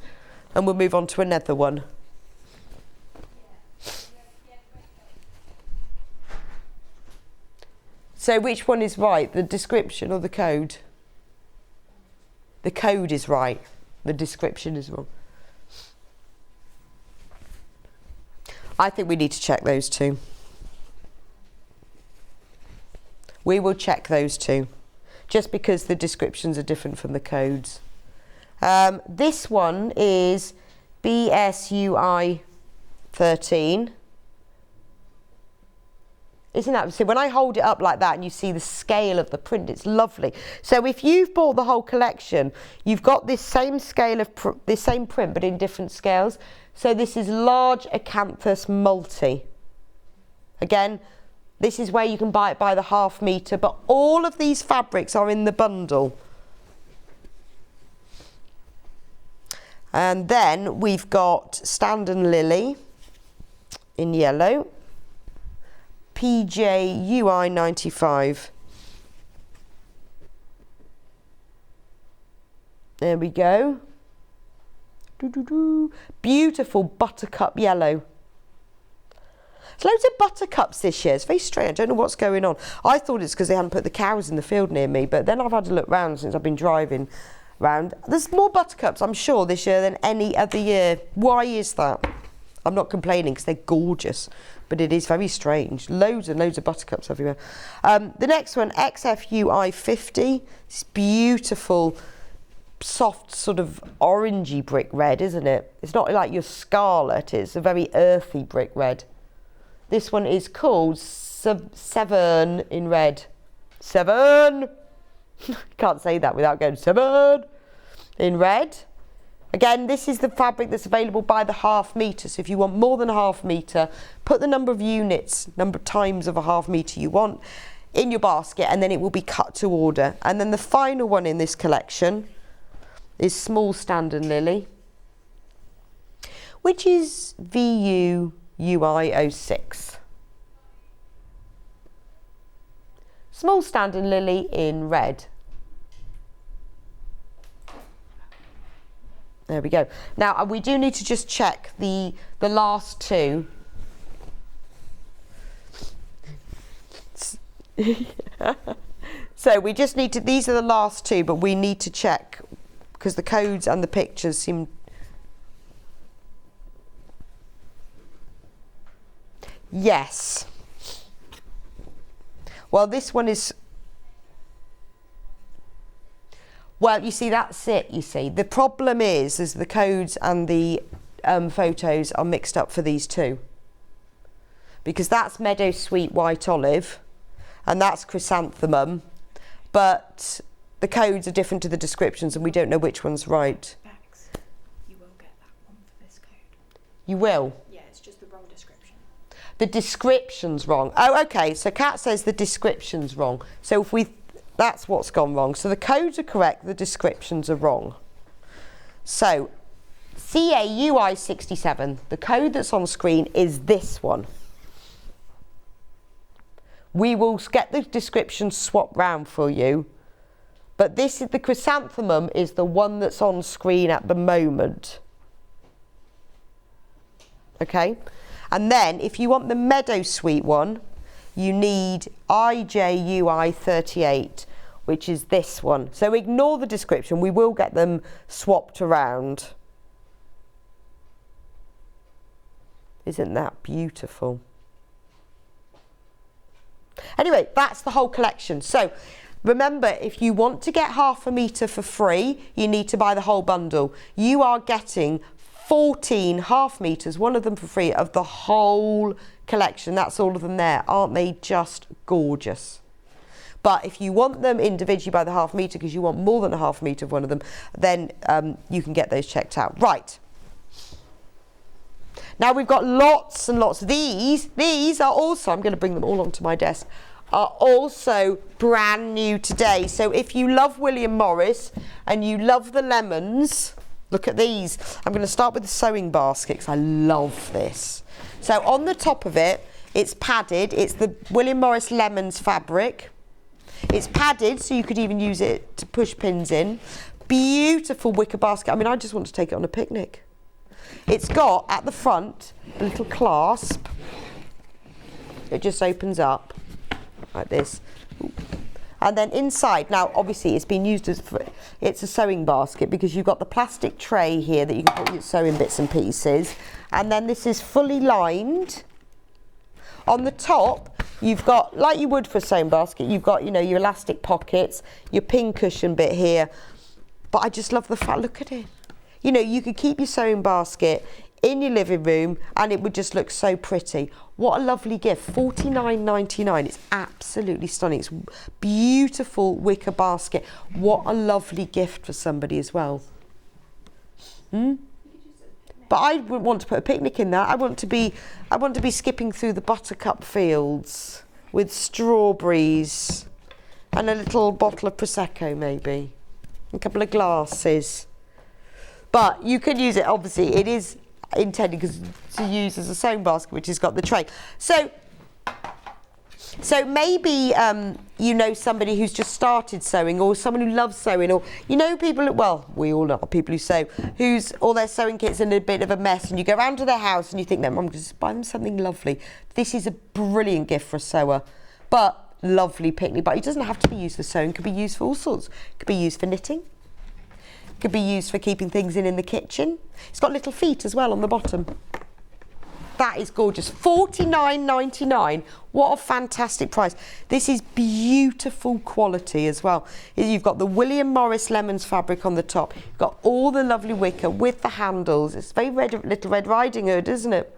and we'll move on to another one. So which one is right, the description or the code? The code is right, the description is wrong. I think we need to check those two. We will check those two, just because the descriptions are different from the codes. This one is BSUI 13. Isn't that, so when I hold it up like that and you see the scale of the print, it's lovely. So if you've bought the whole collection, you've got this same scale of this same print but in different scales. So this is large acanthus multi. Again, this is where you can buy it by the half metre, but all of these fabrics are in the bundle. And then we've got Stand and Lily in yellow. PJ UI 95. There we go. Beautiful buttercup yellow. There's loads of buttercups this year. It's very strange. I don't know what's going on. I thought it's because they hadn't put the cows in the field near me, but then I've had to look round since I've been driving round. There's more buttercups, I'm sure, this year than any other year. Why is that? I'm not complaining because they're gorgeous, but it is very strange. Loads and loads of buttercups everywhere. The next one, XFUI 50. It's beautiful, soft sort of orangey brick red, isn't it? It's not like your scarlet, it's a very earthy brick red. This one is called Severn in red. Severn! Can't say that without going Severn in red. Again, this is the fabric that's available by the ½ metre. So if you want more than a ½ metre, put the number of units, number of times of a ½ metre you want in your basket, and then it will be cut to order. And then the final one in this collection is Small Stand and Lily, which is VU UI 06. Small Stand and Lily in red. There we go. Now we do need to just check the last two. So we just need to, these are the last two, but we need to check because the codes and the pictures seem. Yes. Well, this one is. Well, you see, that's it, you see. The problem is the codes and the photos are mixed up for these two. Because that's Meadow Sweet White Olive and that's Chrysanthemum, but the codes are different to the descriptions and we don't know which one's right. Bex, you will get that one for this code. You will? Yeah, it's just the wrong description. The description's wrong. Oh, okay, so Kat says the description's wrong. So if we, that's what's gone wrong. So the codes are correct, the descriptions are wrong. So CAUI 67, the code that's on screen is this one. We will get the description swapped round for you, but this is the Chrysanthemum is the one that's on screen at the moment. Okay, and then if you want the Meadow Sweet one, you need IJUI 38, which is this one. So ignore the description, we will get them swapped around. Isn't that beautiful? Anyway, that's the whole collection. So remember, if you want to get ½ a metre for free, you need to buy the whole bundle. You are getting 14 ½ metres, one of them for free, of the whole collection. That's all of them there. Aren't they just gorgeous? But if you want them individually by the ½ metre, because you want more than a ½ metre of one of them, then you can get those checked out. Right. Now we've got lots and lots of these. These are also, I'm going to bring them all onto my desk, are also brand new today. So if you love William Morris and you love the lemons, look at these. I'm going to start with the sewing basket because I love this. So on the top of it, it's padded. It's the William Morris lemons fabric. It's padded, so you could even use it to push pins in. Beautiful wicker basket. I mean, I just want to take it on a picnic. It's got at the front a little clasp. It just opens up like this. And then inside, now obviously it's been used as, it's a sewing basket because you've got the plastic tray here that you can put your sewing bits and pieces. And then this is fully lined. On the top, you've got, like you would for a sewing basket, you've got, you know, your elastic pockets, your pin cushion bit here. But I just love the fact, look at it. You know, you could keep your sewing basket in your living room and it would just look so pretty. What a lovely gift. $49.99. It's absolutely stunning. It's beautiful wicker basket. What a lovely gift for somebody as well. But I wouldn't want to put a picnic in that. I want to be skipping through the buttercup fields with strawberries and a little bottle of Prosecco maybe. A couple of glasses. But you can use it, obviously, it is intended to use as a sewing basket, which has got the tray. So maybe you know somebody who's just started sewing, or someone who loves sewing, or you know people, well, we all know people who sew, who's all their sewing kit's in a bit of a mess, and you go round to their house and you think, I'm just buy them something lovely. This is a brilliant gift for a sewer, but lovely picnic. But it doesn't have to be used for sewing, it could be used for all sorts. It could be used for knitting, it could be used for keeping things in the kitchen. It's got little feet as well on the bottom. That is gorgeous. $49.99. What a fantastic price. This is beautiful quality as well. You've got the William Morris Lemons fabric on the top. You've got all the lovely wicker with the handles. It's very Little Red Riding Hood, isn't it?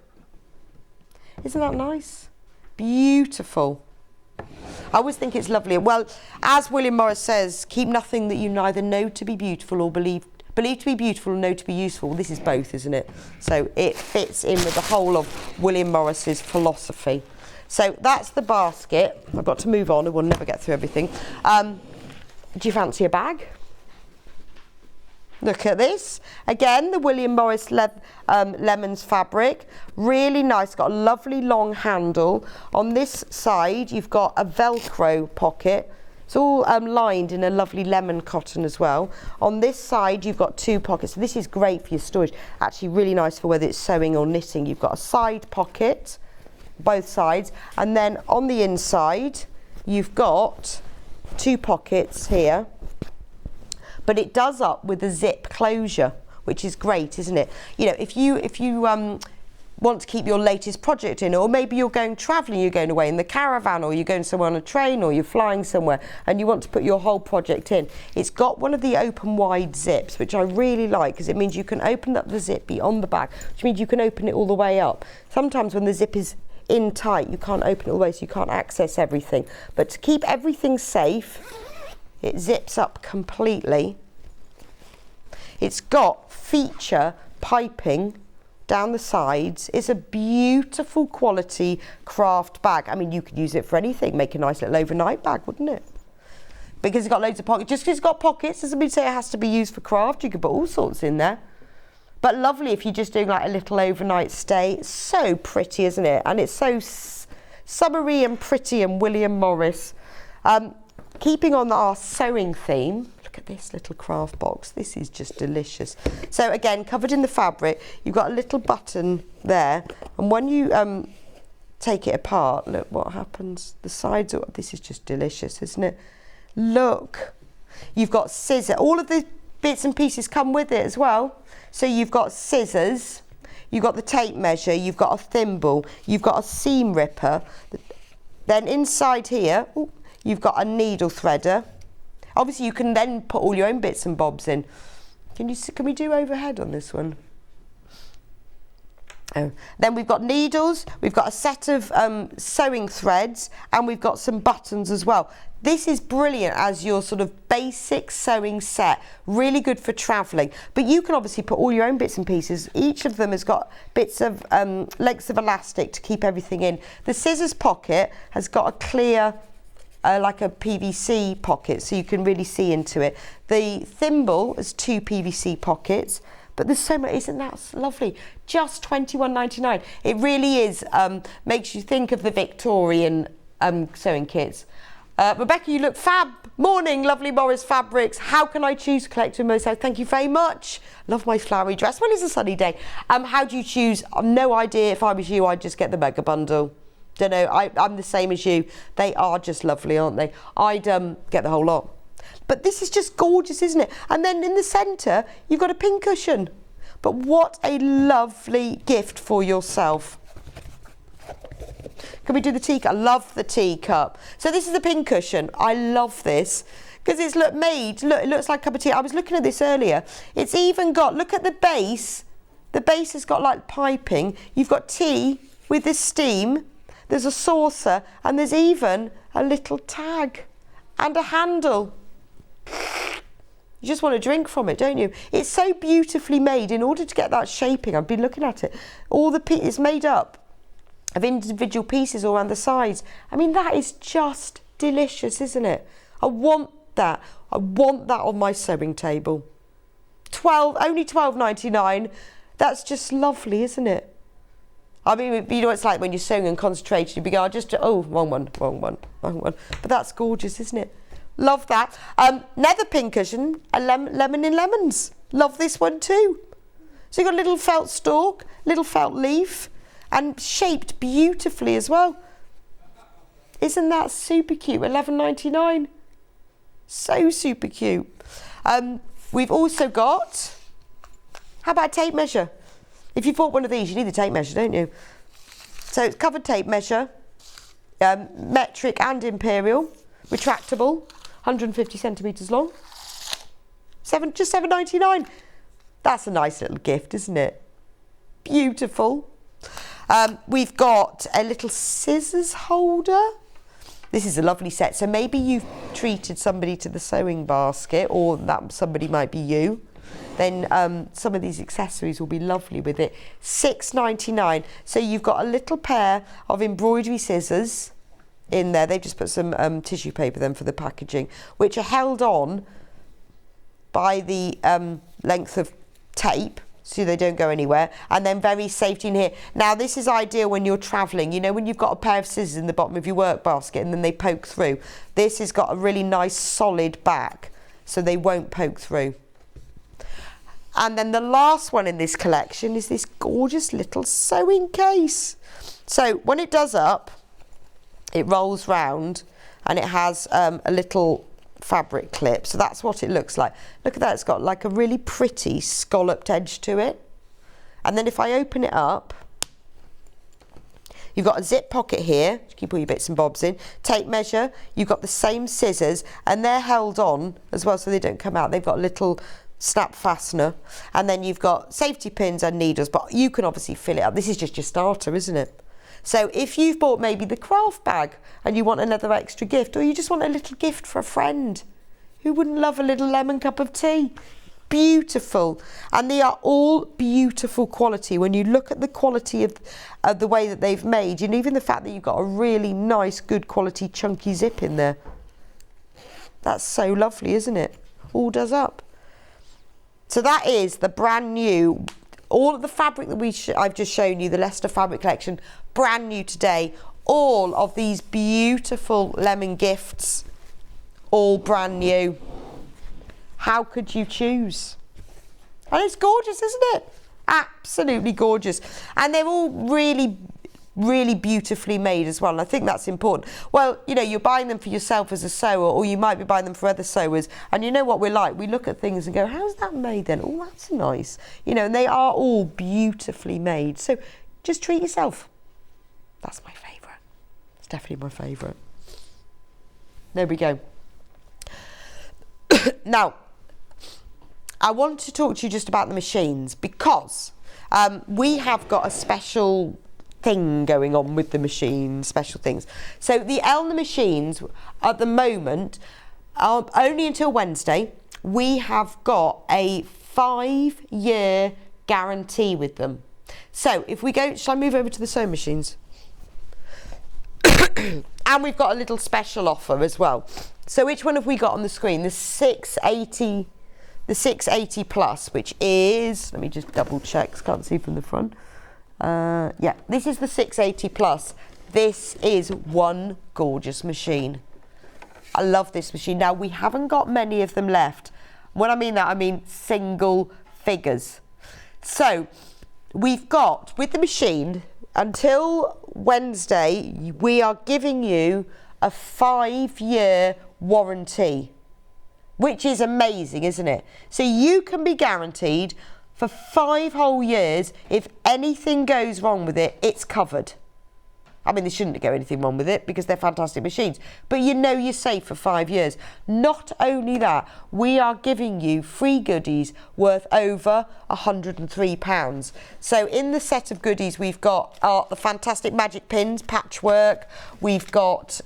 Isn't that nice? Beautiful. I always think it's lovely. Well, as William Morris says, keep nothing that you neither know to be beautiful or believe to be beautiful and know to be useful. This is both, isn't it? So it fits in with the whole of William Morris's philosophy. So that's the basket. I've got to move on, and we'll never get through everything. Do you fancy a bag? Look at this. Again, the William Morris Lemons fabric. Really nice. Got a lovely long handle. On this side, you've got a Velcro pocket. It's all lined in a lovely lemon cotton as well. On this side, you've got 2 pockets. So this is great for your storage. Actually, really nice for whether it's sewing or knitting. You've got a side pocket, both sides. And then on the inside, you've got 2 pockets here. But it does up with a zip closure, which is great, isn't it? You know, if you want to keep your latest project in, or maybe you're going travelling, you're going away in the caravan, or you're going somewhere on a train, or you're flying somewhere, and you want to put your whole project in. It's got one of the open wide zips, which I really like, because it means you can open up the zip beyond the back, which means you can open it all the way up. Sometimes when the zip is in tight, you can't open it all the way, so you can't access everything. But to keep everything safe, it zips up completely. It's got feature piping down the sides. It's a beautiful quality craft bag. I mean, you could use it for anything. Make a nice little overnight bag, wouldn't it? Because it's got loads of pockets. Just because it's got pockets doesn't mean to say it has to be used for craft. You could put all sorts in there. But lovely if you're just doing like a little overnight stay. It's so pretty, isn't it? And it's so summery and pretty and William Morris. Keeping on our sewing theme, look at this little craft box. This is just delicious. So again, covered in the fabric, you've got a little button there, and when you take it apart, look what happens. The sides are, this is just delicious, isn't it? Look, you've got scissors. All of the bits and pieces come with it as well. So you've got scissors, you've got the tape measure, you've got a thimble, you've got a seam ripper. Then inside here, you've got a needle threader. Obviously, you can then put all your own bits and bobs in. Can we do overhead on this one? Oh. Then we've got needles, we've got a set of sewing threads, and we've got some buttons as well. This is brilliant as your sort of basic sewing set, really good for travelling. But you can obviously put all your own bits and pieces. Each of them has got bits of lengths of elastic to keep everything in. The scissors pocket has got a clear like a PVC pocket, so you can really see into it. The thimble has 2 PVC pockets, but there's so much, isn't that lovely? Just $21.99. It really is, makes you think of the Victorian sewing kits. Rebecca, you look fab. Morning, lovely Morris Fabrics. How can I choose to collect in most? Thank you very much. Love my flowery dress. Well, it's a sunny day. How do you choose? I've no idea. If I was you, I'd just get the mega bundle. Don't know, I'm the same as you. They are just lovely, aren't they? I'd get the whole lot. But this is just gorgeous, isn't it? And then in the centre, you've got a pincushion. But what a lovely gift for yourself. Can we do the teacup? I love the teacup. So this is the pincushion. I love this because it's made, it looks like a cup of tea. I was looking at this earlier. It's even got, look at the base. The base has got like piping. You've got tea with this steam. There's a saucer, and there's even a little tag and a handle. You just want to drink from it, don't you? It's so beautifully made. In order to get that shaping, I've been looking at it. It's made up of individual pieces all around the sides. I mean, that is just delicious, isn't it? I want that. I want that on my sewing table. only $12.99. That's just lovely, isn't it? I mean, you know what it's like when you're sewing and concentrating, you begin, wrong one. But that's gorgeous, isn't it? Love that. Nether pincushion, lemon in lemons. Love this one too. So you've got a little felt stalk, little felt leaf, and shaped beautifully as well. Isn't that super cute? $11.99. So super cute. We've also got, how about a tape measure? If you bought one of these, you need a tape measure, don't you? So it's covered tape measure, metric and imperial, retractable, 150 centimetres long. Just $7.99. That's a nice little gift, isn't it? Beautiful. We've got a little scissors holder. This is a lovely set. So maybe you've treated somebody to the sewing basket, or that somebody might be you. Then some of these accessories will be lovely with it. $6.99. So you've got a little pair of embroidery scissors in there. They've just put some tissue paper then for the packaging, which are held on by the length of tape, so they don't go anywhere, and then very safety in here. Now this is ideal when you're travelling, you know, when you've got a pair of scissors in the bottom of your work basket and then they poke through. This has got a really nice solid back, so they won't poke through. And then the last one in this collection is this gorgeous little sewing case. So when it does up, it rolls round and it has a little fabric clip, so that's what it looks like. Look at that, it's got like a really pretty scalloped edge to it. And then if I open it up, you've got a zip pocket here to keep all your bits and bobs in, tape measure, you've got the same scissors, and they're held on as well so they don't come out. They've got a little snap fastener, and then you've got safety pins and needles, but you can obviously fill it up. This is just your starter, isn't it? So if you've bought maybe the craft bag and you want another extra gift, or you just want a little gift for a friend, who wouldn't love a little lemon cup of tea? Beautiful. And they are all beautiful quality. When you look at the quality of the way that they've made, and even the fact that you've got a really nice, good quality chunky zip in there. That's so lovely, isn't it? All does up. So that is the brand new, all of the fabric that I've just shown you, the Leicester Fabric Collection, brand new today. All of these beautiful lemon gifts, all brand new. How could you choose? And it's gorgeous, isn't it? Absolutely gorgeous. And they're all really, really beautifully made as well. And I think that's important. Well, you know, you're buying them for yourself as a sewer, or you might be buying them for other sewers. And you know what we're like? We look at things and go, how's that made then? Oh, that's nice. You know, and they are all beautifully made. So just treat yourself. That's my favourite. It's definitely my favourite. There we go. Now, I want to talk to you just about the machines, because we have got a special thing going on with the machines, special things. So the Elna machines at the moment, only until Wednesday, we have got a 5-year guarantee with them. So if we go, shall I move over to the sewing machines? And we've got a little special offer as well. So which one have we got on the screen? The 680 plus, which is, let me just double check, 'cause I can't see from the front. Yeah, this is the 680 plus. This is one gorgeous machine. I love this machine. Now, we haven't got many of them left. When I mean that, I mean single figures. So we've got, with the machine, until Wednesday, we are giving you a 5-year warranty, which is amazing, isn't it? So you can be guaranteed for 5 whole years. If anything goes wrong with it, it's covered. I mean, there shouldn't go anything wrong with it because they're fantastic machines, but you know you're safe for 5 years. Not only that, we are giving you free goodies worth over £103. So in the set of goodies, we've got the fantastic magic pins, patchwork. We've got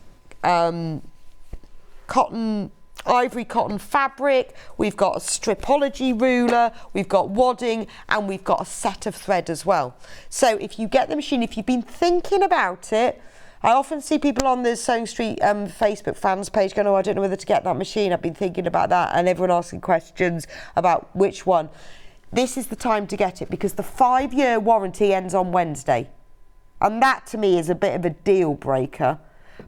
ivory cotton fabric, we've got a stripology ruler, we've got wadding, and we've got a set of thread as well. So if you get the machine, if you've been thinking about it I often see people on the Sewing Street Facebook fans page going, oh, I don't know whether to get that machine. I've been thinking about that, and everyone asking questions about which one. This is the time to get it because the 5-year warranty ends on Wednesday. And that to me is a bit of a deal breaker.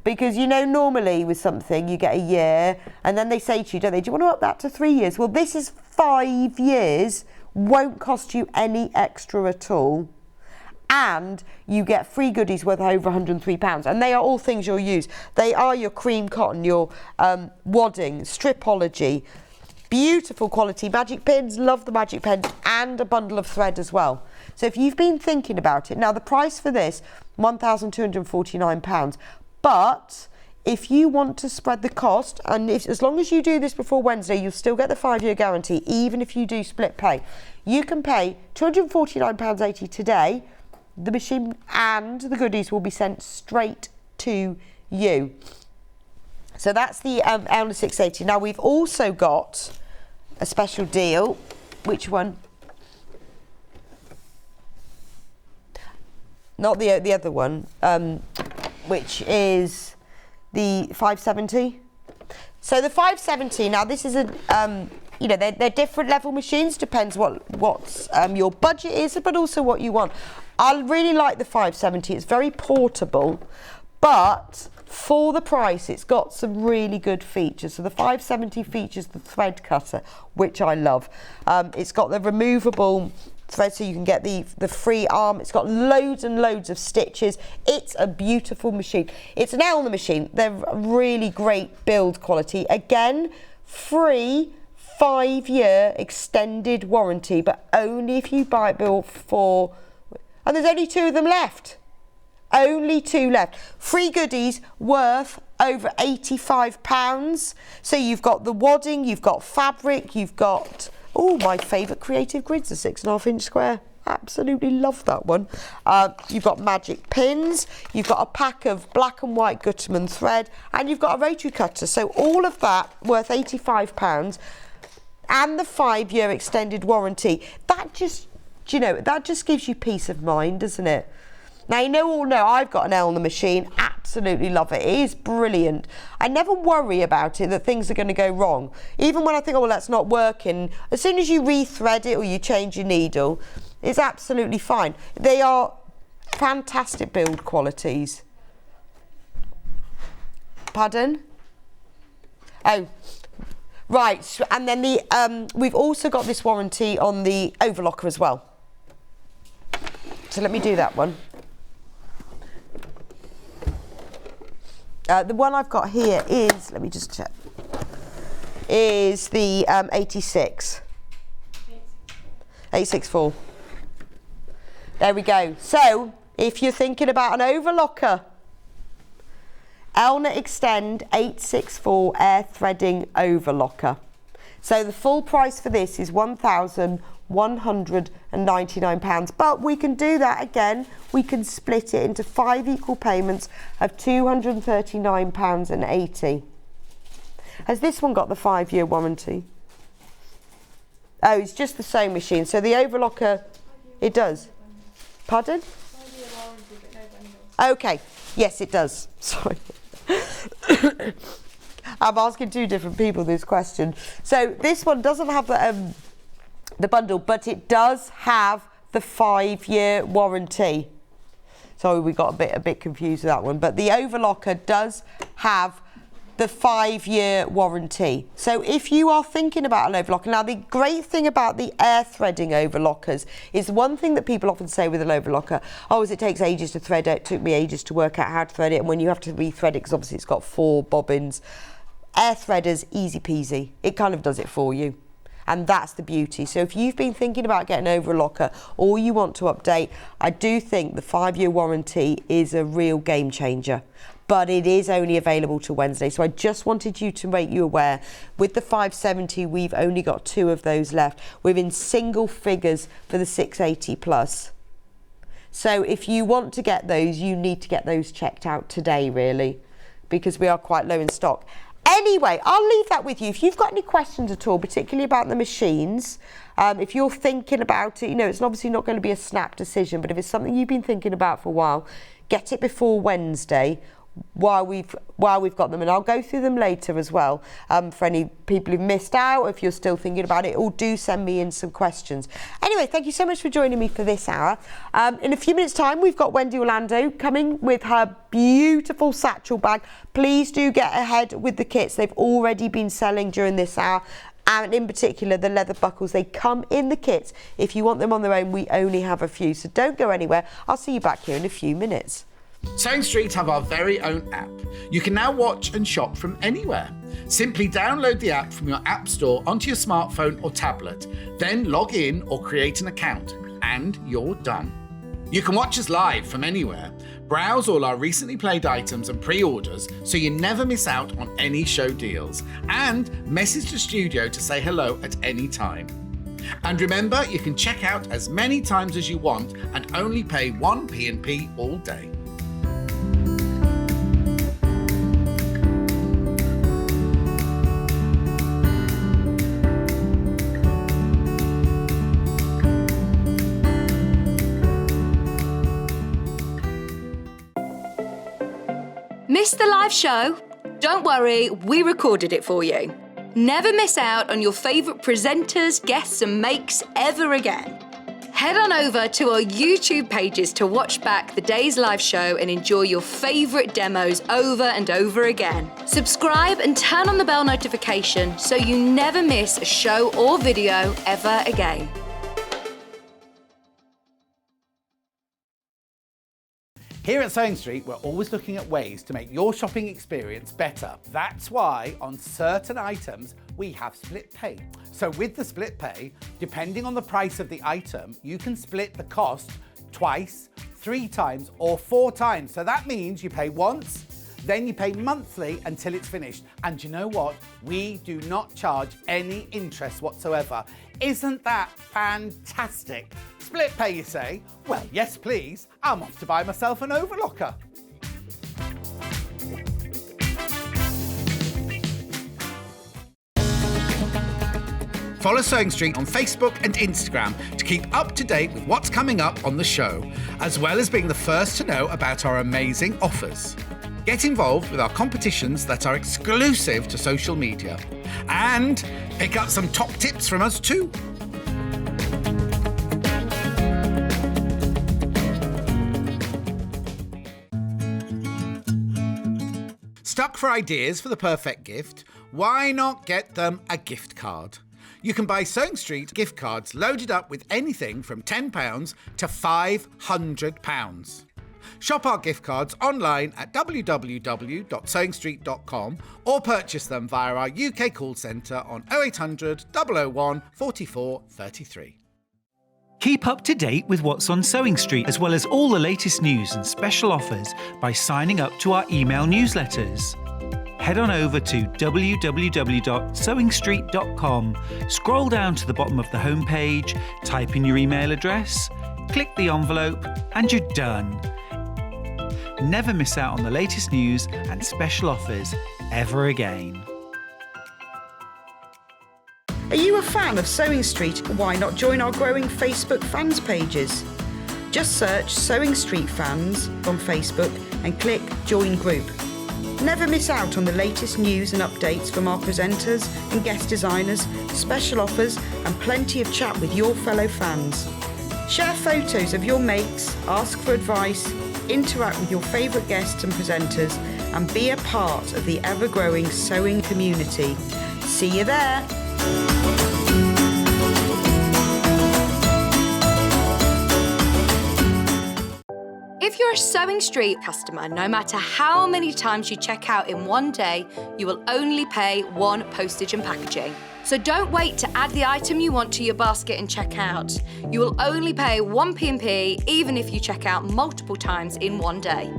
Because, you know, normally with something you get a year and then they say to you, don't they, do you want to up that to 3 years? Well, this is 5 years, won't cost you any extra at all. And you get free goodies worth over £103. And they are all things you'll use. They are your cream cotton, your wadding, Stripology, beautiful quality magic pins, love the magic pens, and a bundle of thread as well. So if you've been thinking about it, now the price for this, £1,249. But if you want to spread the cost, and as long as you do this before Wednesday, you'll still get the 5-year guarantee, even if you do split pay. You can pay £249.80 today. The machine and the goodies will be sent straight to you. So that's the Elna 680. Now we've also got a special deal. Which one? Not the other one, which is the 570. So the 570, now this is a, you know, they're different level machines, depends what your budget is, but also what you want. I really like the 570, it's very portable, but for the price, it's got some really good features. So the 570 features the thread cutter, which I love. It's got the removable thread so you can get the free arm. It's got loads and loads of stitches. It's a beautiful machine. It's an Elna machine. They're really great build quality. Again, free 5-year extended warranty, but only if you buy it built for, and there's only 2 of them left. Only 2 left. Free goodies worth over £85. So you've got the wadding, you've got fabric, you've got, oh, my favourite creative grids, the 6.5-inch square. Absolutely love that one. You've got magic pins, you've got a pack of black and white Gutermann thread, and you've got a rotary cutter. So all of that worth £85, and the 5-year extended warranty. That just, you know, that just gives you peace of mind, doesn't it? Now, you all know I've got an Elna machine, absolutely love it. It is brilliant. I never worry about it that things are going to go wrong. Even when I think, oh, well, that's not working, as soon as you rethread it or you change your needle, it's absolutely fine. They are fantastic build qualities. Pardon? Oh, right. And then the we've also got this warranty on the overlocker as well. So let me do that one. The one I've got here is, let me just check, is the 86. 864. There we go. So, if you're thinking about an overlocker, Elna Extend 864 air threading overlocker. So the full price for this is £1,199, but we can do that again. We can split it into 5 equal payments of £239.80. Has this one got the 5-year warranty? Oh, it's just the sewing machine. So the overlocker, it does. Pardon? 5-year warranty, but no bundles. Okay, yes it does. Sorry. I'm asking 2 different people this question. So this one doesn't have the bundle, but it does have the 5-year warranty. Sorry, we got a bit confused with that one. But the overlocker does have the 5-year warranty. So if you are thinking about an overlocker, now the great thing about the air threading overlockers is one thing that people often say with an overlocker, oh, is it takes ages to thread it. It took me ages to work out how to thread it, and when you have to rethread it, because obviously it's got 4 bobbins. Air threaders, easy peasy. It kind of does it for you. And that's the beauty. So if you've been thinking about getting over a locker or you want to update, I do think the 5-year warranty is a real game changer. But it is only available till Wednesday. So I just wanted you to make you aware. With the 570, we've only got 2 of those left. We're in single figures for the 680 plus. So if you want to get those, you need to get those checked out today, really, because we are quite low in stock. Anyway, I'll leave that with you. If you've got any questions at all, particularly about the machines, if you're thinking about it, you know, it's obviously not going to be a snap decision, but if it's something you've been thinking about for a while, Get it before Wednesday while we've got them, and I'll go through them later as well, for any people who've missed out. If you're still thinking about it, or do send me in some questions. Anyway, thank you so much for joining me for this hour. In a few minutes time, we've got Wendy Orlando coming with her beautiful satchel bag. Please do get ahead with the kits. They've already been selling during this hour, and in particular the leather buckles. They come in the kits. If you want them on their own, we only have a few, so don't go anywhere. I'll see you back here in a few minutes. Sewing Street have our very own app. You can now watch and shop from anywhere. Simply download the app from your app store onto your smartphone or tablet, then log in or create an account, and you're done. You can watch us live from anywhere, browse all our recently played items and pre-orders so you never miss out on any show deals, and message the studio to say hello at any time. And remember, you can check out as many times as you want and only pay 1 P&P all day. Missed the live show? Don't worry, we recorded it for you. Never miss out on your favourite presenters, guests and makes ever again. Head on over to our YouTube pages to watch back the day's live show and enjoy your favourite demos over and over again. Subscribe and turn on the bell notification so you never miss a show or video ever again. Here at Sewing Street, we're always looking at ways to make your shopping experience better. That's why on certain items, we have split pay. So with the split pay, depending on the price of the item, you can split the cost twice, 3 times, or 4 times. So that means you pay once, then you pay monthly until it's finished. And you know what? We do not charge any interest whatsoever. Isn't that fantastic? Split pay, you say? Well, yes, please. I'm off to buy myself an overlocker. Follow Sewing Street on Facebook and Instagram to keep up to date with what's coming up on the show, as well as being the first to know about our amazing offers. Get involved with our competitions that are exclusive to social media, and pick up some top tips from us too. Stuck for ideas for the perfect gift? Why not get them a gift card? You can buy Sewing Street gift cards loaded up with anything from £10 to £500. Shop our gift cards online at www.sewingstreet.com or purchase them via our UK call centre on 0800 001 44 33. Keep up to date with what's on Sewing Street, as well as all the latest news and special offers by signing up to our email newsletters. Head on over to www.sewingstreet.com, scroll down to the bottom of the homepage, type in your email address, click the envelope, and you're done. Never miss out on the latest news and special offers ever again. Are you a fan of Sewing Street? Why not join our growing Facebook fans pages? Just search Sewing Street Fans on Facebook and click Join Group. Never miss out on the latest news and updates from our presenters and guest designers, special offers and plenty of chat with your fellow fans. Share photos of your makes, ask for advice, interact with your favourite guests and presenters, and be a part of the ever-growing sewing community. See you there! If you're a Sewing Street customer, no matter how many times you check out in one day, you will only pay 1 postage and packaging. So don't wait to add the item you want to your basket and check out. You will only pay 1 P&P even if you check out multiple times in one day.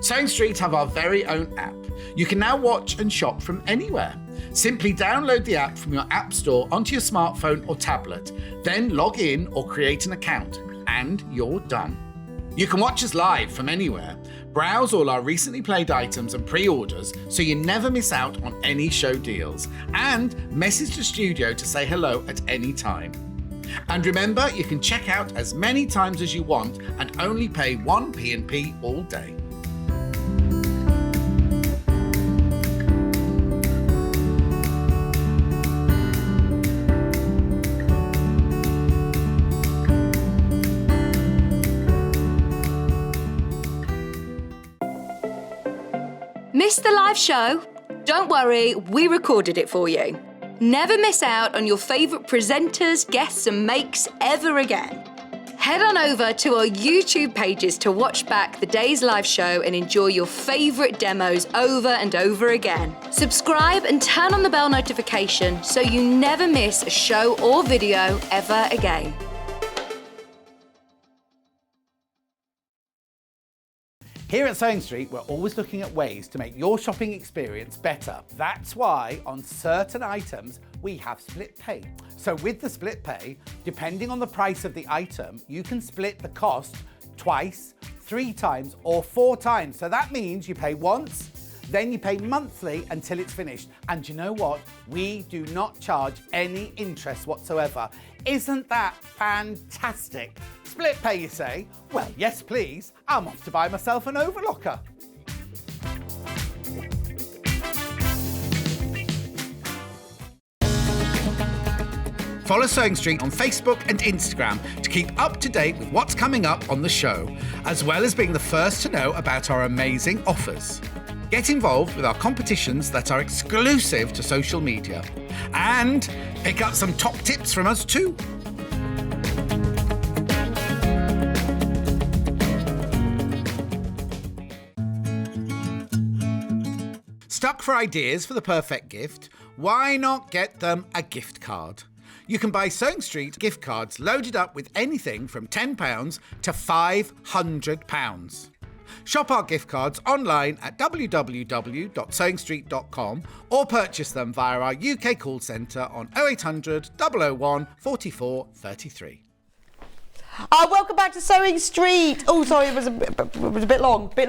Sewing Street have our very own app. You can now watch and shop from anywhere. Simply download the app from your app store onto your smartphone or tablet, then log in or create an account, and you're done. You can watch us live from anywhere, browse all our recently played items and pre-orders so you never miss out on any show deals, and message the studio to say hello at any time. And remember, you can check out as many times as you want and only pay 1 P&P all day. Missed the live show? Don't worry, we recorded it for you. Never miss out on your favourite presenters, guests and makes ever again. Head on over to our YouTube pages to watch back the day's live show and enjoy your favourite demos over and over again. Subscribe and turn on the bell notification so you never miss a show or video ever again. Here at Sewing Street, we're always looking at ways to make your shopping experience better. That's why on certain items, we have split pay. So with the split pay, depending on the price of the item, you can split the cost twice, 3 times, or 4 times. So that means you pay once, then you pay monthly until it's finished. And you know what? We do not charge any interest whatsoever. Isn't that fantastic? Split pay, you say? Well, yes, please. I'm off to buy myself an overlocker. Follow Sewing Street on Facebook and Instagram to keep up to date with what's coming up on the show, as well as being the first to know about our amazing offers. Get involved with our competitions that are exclusive to social media. And pick up some top tips from us too. Stuck for ideas for the perfect gift? Why not get them a gift card? You can buy Sewing Street gift cards loaded up with anything from £10 to £500. Shop our gift cards online at www.sewingstreet.com or purchase them via our UK call centre on 0800 001 44 33. Welcome back to Sewing Street. Oh, sorry, it was a bit long. It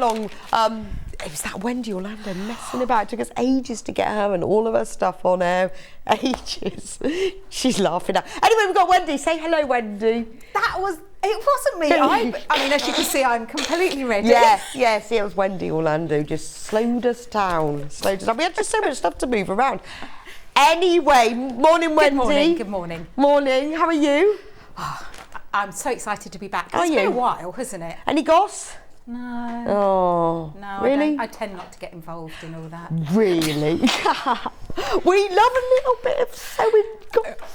was that Wendy Orlando messing about. It took us ages to get her and all of her stuff on air. Ages. She's laughing now. Anyway, we've got Wendy. Say hello, Wendy. It wasn't me. I mean, as you can see, I'm completely ready. Yes, it was Wendy Orlando. Just slowed us down. We had just so much stuff to move around. Anyway, morning, Wendy. Good morning. Morning. How are you? Oh, I'm so excited to be back. It's been a while, hasn't it? Any goss? No. Oh, no. Really? I tend not to get involved in all that. Really? We love a little bit of sewing.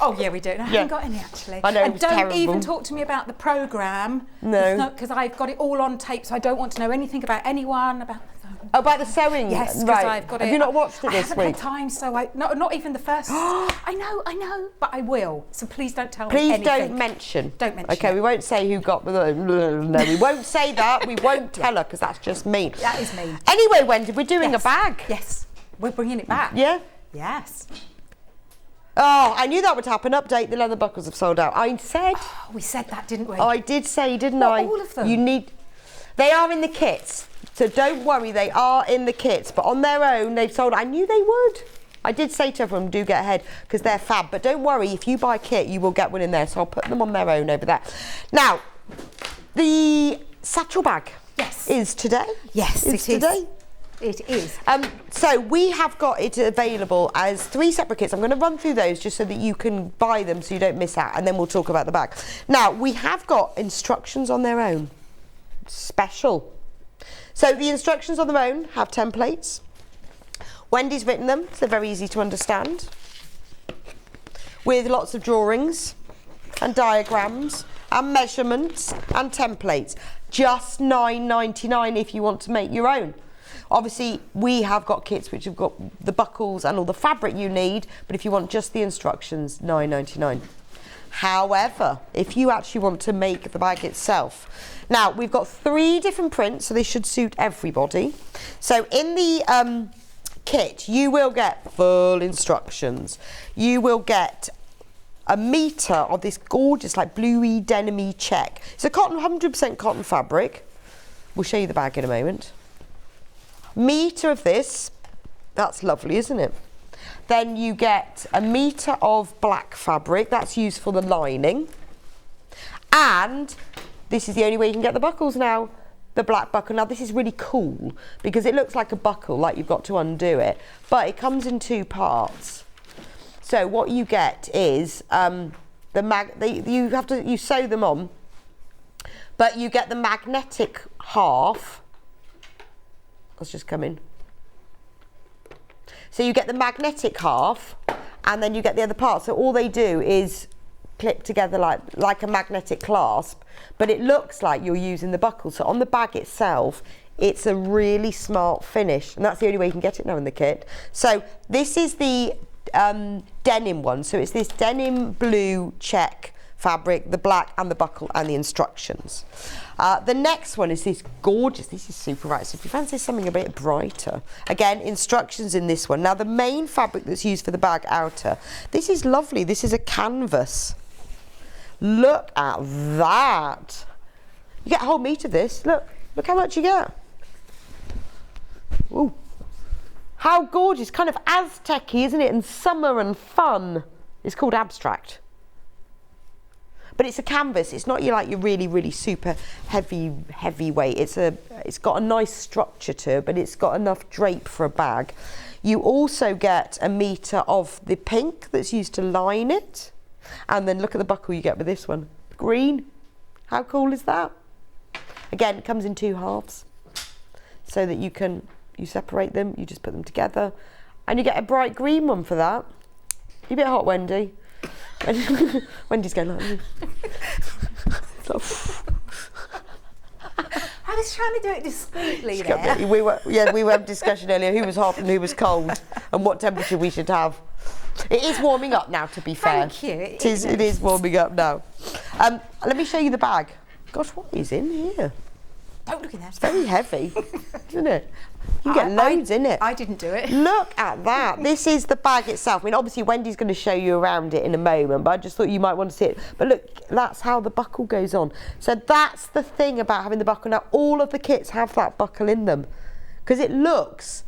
Oh yeah, we do. I haven't got any actually. I know. And don't even talk to me about the programme. No. Because I've got it all on tape, so I don't want to know anything about anyone about the sewing. Oh, about the sewing. Yes, right. I've got it. Have you not watched it this week? I haven't had time, so not even the first. I know, but I will. So please don't tell me anything. Please don't mention. Don't mention. Okay, we won't say who got the. No, we won't say that. We won't tell her because that's just mean. That is mean. Anyway, Wendy, we're doing a bag. Yes, we're bringing it back. Yeah. Yes. Oh, I knew that would happen. Update, the leather buckles have sold out. I said. Oh, we said that, didn't we? Oh, I did say, didn't I? All of them. They are in the kits. So don't worry, they are in the kits. But on their own, they've sold. I knew they would. I did say to everyone, do get ahead because they're fab. But don't worry, if you buy a kit, you will get one in there. So I'll put them on their own over there. Now, the satchel bag is today. Yes, it is today. It is. So we have got it available as 3 separate kits. I'm going to run through those just so that you can buy them so you don't miss out, and then we'll talk about the bag. Now, we have got instructions on their own. Special. So the instructions on their own have templates. Wendy's written them, so they're very easy to understand. With lots of drawings and diagrams and measurements and templates. Just $9.99 if you want to make your own. Obviously, we have got kits which have got the buckles and all the fabric you need, but if you want just the instructions, $9.99. However, if you actually want to make the bag itself, now we've got 3 different prints, so they should suit everybody. So in the kit, you will get full instructions. You will get a metre of this gorgeous, like bluey, denim-y check. It's a cotton, 100% cotton fabric. We'll show you the bag in a moment. Metre of this, that's lovely, isn't it? Then you get a metre of black fabric, that's used for the lining. And this is the only way you can get the buckles now. The black buckle. Now this is really cool because it looks like a buckle, like you've got to undo it, but it comes in 2 parts. So what you get is you sew them on, but you get the magnetic half. Let's just come in. So you get the magnetic half, and then you get the other part. So all they do is clip together like a magnetic clasp, but it looks like you're using the buckle. So on the bag itself, it's a really smart finish, and that's the only way you can get it now in the kit. So this is the denim one. So it's this denim blue check fabric, the black and the buckle and the instructions. The next one is this gorgeous, this is super bright. So if you fancy something a bit brighter, again, instructions in this one. Now the main fabric that's used for the bag outer, this is lovely. This is a canvas. Look at that. You get a whole metre of this. Look how much you get. Ooh. How gorgeous, kind of Aztec-y, isn't it? And summer and fun. It's called Abstract. But it's a canvas. It's not your really, really super heavy weight. It's got a nice structure to it, but it's got enough drape for a bag. You also get a metre of the pink that's used to line it. And then look at the buckle you get with this one. Green. How cool is that? Again, it comes in 2 halves so that you separate them, you just put them together, and you get a bright green one for that. You a bit hot, Wendy? Wendy's going like this. I was trying to do it discreetly there. We were having a discussion earlier who was hot and who was cold and what temperature we should have. It is warming up now, to be fair. Thank you. It is warming up now. Let me show you the bag. Gosh, what is in here? Don't look in there. It's very heavy, isn't it? You get loads in it. I didn't do it. Look at that. This is the bag itself. I mean, obviously, Wendy's going to show you around it in a moment, but I just thought you might want to see it. But look, that's how the buckle goes on. So that's the thing about having the buckle. Now, all of the kits have that buckle in them because it looks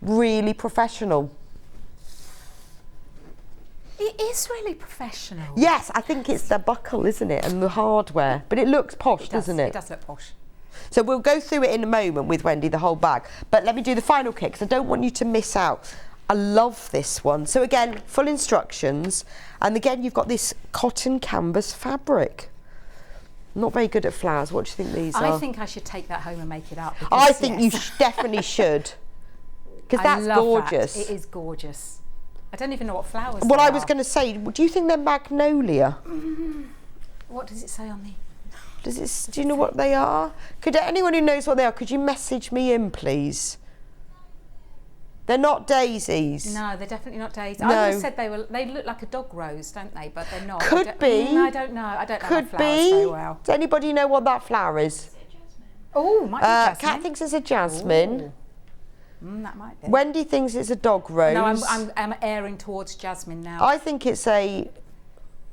really professional. It is really professional. Yes, I think it's the buckle, isn't it, and the hardware. But it looks posh, doesn't it? It does look posh. So we'll go through it in a moment with Wendy, the whole bag. But let me do the final kit because I don't want you to miss out. I love this one. So again, full instructions. And again, you've got this cotton canvas fabric. I'm not very good at flowers. What do you think these are? I think I should take that home and make it up. I think you definitely should. Because that's gorgeous. It is gorgeous. I don't even know what flowers Well, they I was are. going to say, do you think they're magnolia? What does it say on the... Do you know what they are? Could anyone who knows what they are, could you message me in, please? They're not daisies. No, they're definitely not daisies. No. I would have said they look like a dog rose, don't they? But they're not. Could be. I don't know. I don't know Could flowers be. very well. Does anybody know what that flower is? Oh, might be jasmine. Kat thinks it's a jasmine. That might be. Wendy thinks it's a dog rose. No, I'm erring towards jasmine now. I think it's a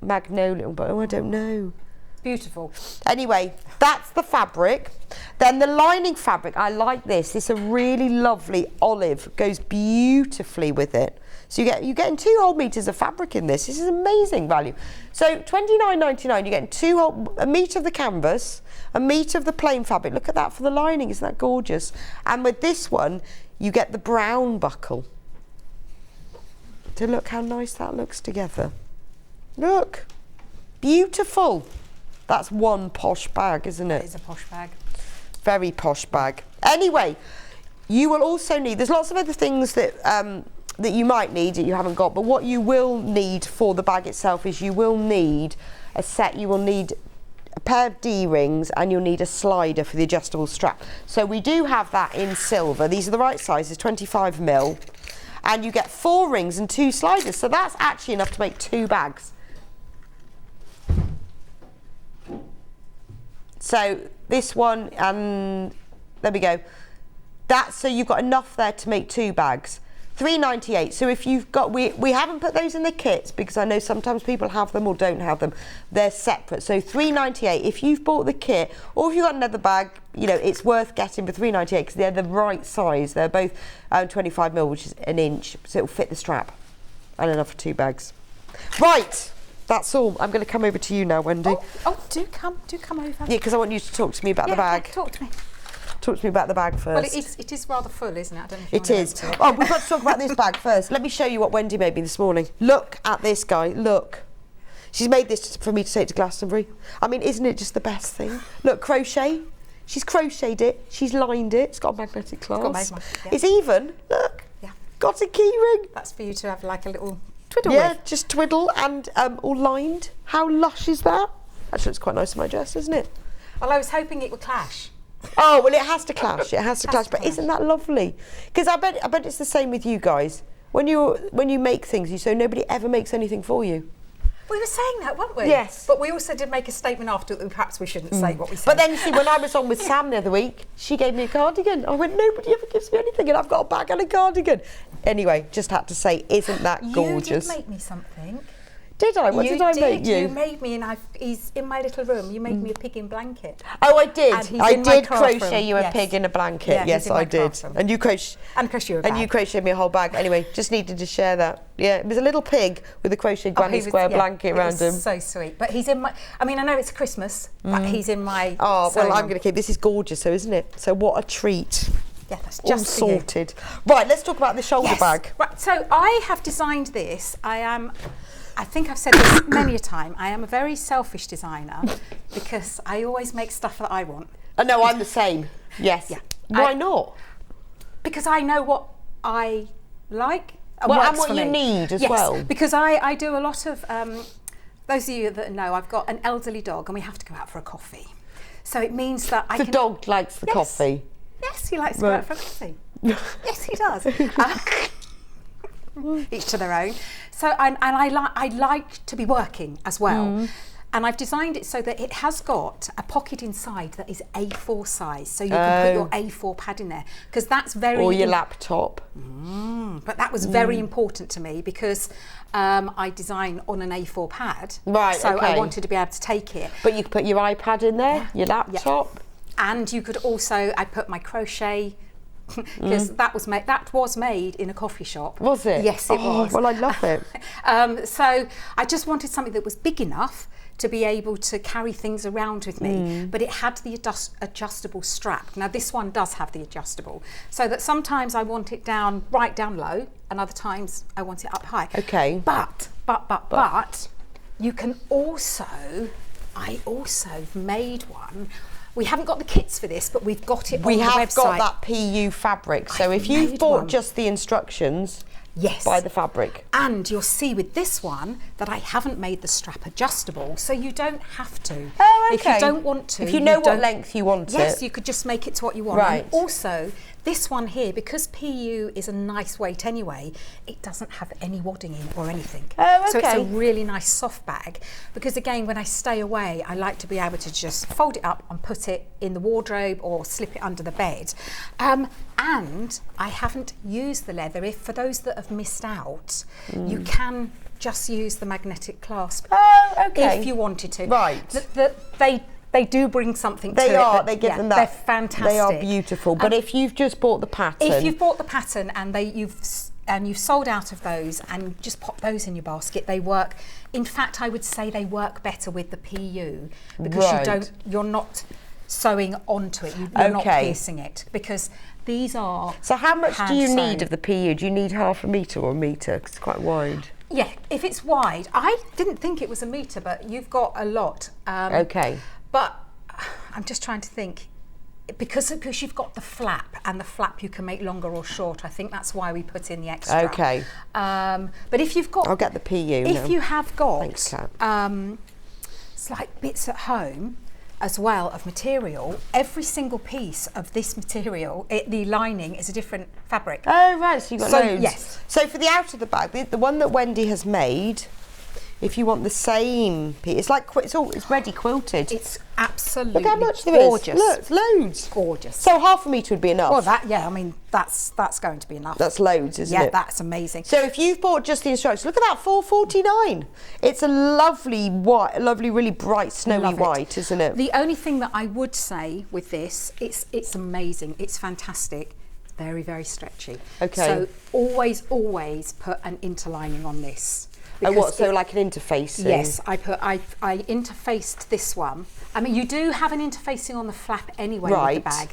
magnolia, but I don't know. Beautiful. Anyway, that's the fabric. Then the lining fabric, I like this. It's a really lovely olive. Goes beautifully with it. So you're getting 2 whole meters of fabric in this. This is amazing value. So $29.99, you're getting a metre of the canvas, a metre of the plain fabric. Look at that for the lining. Isn't that gorgeous? And with this one, you get the brown buckle. So look how nice that looks together. Look, beautiful. That's one posh bag, isn't it? It is a posh bag. Very posh bag. Anyway, you will also need, there's lots of other things that that you might need that you haven't got, but what you will need for the bag itself is you will need a set, you will need a pair of D-rings, and you'll need a slider for the adjustable strap. So we do have that in silver. These are the right sizes, 25mm, and you get 4 rings and 2 sliders. So that's actually enough to make 2 bags. So this one, and there we go. So you've got enough there to make 2 bags. $3.98. So if you've got, we haven't put those in the kits because I know sometimes people have them or don't have them. They're separate. So $3.98. If you've bought the kit, or if you've got another bag, you know, it's worth getting for $3.98 because they're the right size. They're both 25mm, which is an inch, so it'll fit the strap, and enough for 2 bags. Right. That's all. I'm going to come over to you now, Wendy. Do come over. Yeah, because I want you to talk to me about the bag. Yeah, talk to me. Talk to me about the bag first. Well, it is rather full, isn't it? I don't know if you It want is. to Oh, we've got to talk about this bag first. Let me show you what Wendy made me this morning. Look at this, guy. Look. She's made this for me to take to Glastonbury. I mean, isn't it just the best thing? Look, crochet. She's crocheted it. She's lined it. It's got a magnetic clasp. It's even. Look. Yeah. Got a key ring. That's for you to have like a little twiddle Yeah, with. just twiddle and all lined. How lush is that? Actually, it's quite nice on my dress, isn't it? Well, I was hoping it would clash. Oh, well, it has to clash. It has to clash. to But clash. isn't that lovely? Because I bet it's the same with you guys. When you make things, you say nobody ever makes anything for you. We were saying that, weren't we? Yes. But we also did make a statement after that perhaps we shouldn't say what we said. But then, you see, when I was on with Sam the other week, she gave me a cardigan. I went, nobody ever gives me anything, and I've got a bag and a cardigan. Anyway, just had to say, isn't that gorgeous? You did make me something. Did I? What did I make you? You made me, and he's in my little room. You made me a pig in blanket. Oh, I did. And he's I in my did craft crochet room. you a Yes. pig in a blanket. Yeah, yes, he's in my I did. craft room. And you crochet. And crochet you a bag. And you crocheted me a whole bag. Anyway, just needed to share that. Yeah, it was a little pig with a crocheted granny square blanket around him. So sweet. But he's in my. I mean, I know it's Christmas, but he's in my. Oh, sewing well, I'm room. going to keep. This is gorgeous, so isn't it? So what a treat. Yeah, that's All just for you. sorted. Right, let's talk about the shoulder Yes. bag. Right, so I have designed this. I think I've said this many a time. I am a very selfish designer because I always make stuff that I want. Oh, no, I'm the same. Yes. Yeah. Why not? Because I know what I like and Well, works and what for you me. need as Yes, well. because I do a lot of, those of you that know, I've got an elderly dog and we have to go out for a coffee. So it means that I The can... dog likes the Yes. coffee. Yes, he likes to go out for a coffee. Yes, he does. Each to their own. So, and I like to be working as well. And I've designed it so that it has got a pocket inside that is A4 size. So you can put your A4 pad in there. Because that's very... Or your laptop. But that was very important to me because I design on an A4 pad. Right, So I okay. wanted to be able to take it. But you could put your iPad in there, your laptop. And you could also, I put my crochet, because that was made in a coffee shop. Was it? Yes, it was. Well, I love it. So I just wanted something that was big enough to be able to carry things around with me, but it had the adjustable strap. Now this one does have the adjustable, so that sometimes I want it right down low, and other times I want it up high. Okay. But you can also, I also made one. We haven't got the kits for this, but we've got it on the website. We have got that PU fabric. So if you've made bought one. just the instructions, Yes. buy the fabric. And you'll see with this one that I haven't made the strap adjustable, so you don't have to. Oh, If okay. you don't want to. If you know what don't- length you want Yes, it. you could just make it to what you want. Right. And also, this one here, because PU is a nice weight anyway, it doesn't have any wadding in or anything. Oh, So it's a okay. really nice soft bag, because again, when I stay away, I like to be able to just fold it up and put it in the wardrobe or slip it under the bed. And I haven't used the leather. If for those that have missed out, you can just use the magnetic clasp. Oh, okay. If you wanted to. Right. They do bring something to They it. are. that- They give yeah, them that. They're fantastic. They are beautiful. But if you've just bought the pattern, If you've bought the pattern and you've sold out of those and just pop those in your basket, they work. In fact, I would say they work better with the PU because Right. you're not sewing onto it. You're not Okay. piercing it, because these are. So how much do you hand need sewn. of the PU? Do you need half a metre or a metre? 'Cause it's quite wide. Yeah, if it's wide. I didn't think it was a metre, but you've got a lot. Okay. But I'm just trying to think. Because you've got the flap, and the flap you can make longer or short. I think that's why we put in the extra. Okay. But if you've got... I'll get the PU now. If you have got Thanks, Kat. it's like bits at home as well of material, every single piece of this material, the lining is a different fabric. Oh, right, so you've got So, loads. yes. So for the outer of the bag, the one that Wendy has made, if you want the same piece, it's like it's ready quilted. It's absolutely Look how much there gorgeous. is. Look, it's loads. Gorgeous. So half a metre would be enough. Well, I mean, that's going to be enough. That's loads, isn't yeah, it? that's amazing. So if you've bought just the instructions, look at that, $4.49. It's a lovely white, really bright snowy Love it. white, isn't it? The only thing that I would say with this, it's amazing. It's fantastic. Very, very stretchy. Okay. So always put an interlining on this. Oh, what? So it- like an interfacing? Yes, I interfaced this one. I mean, you do have an interfacing on the flap anyway with the bag,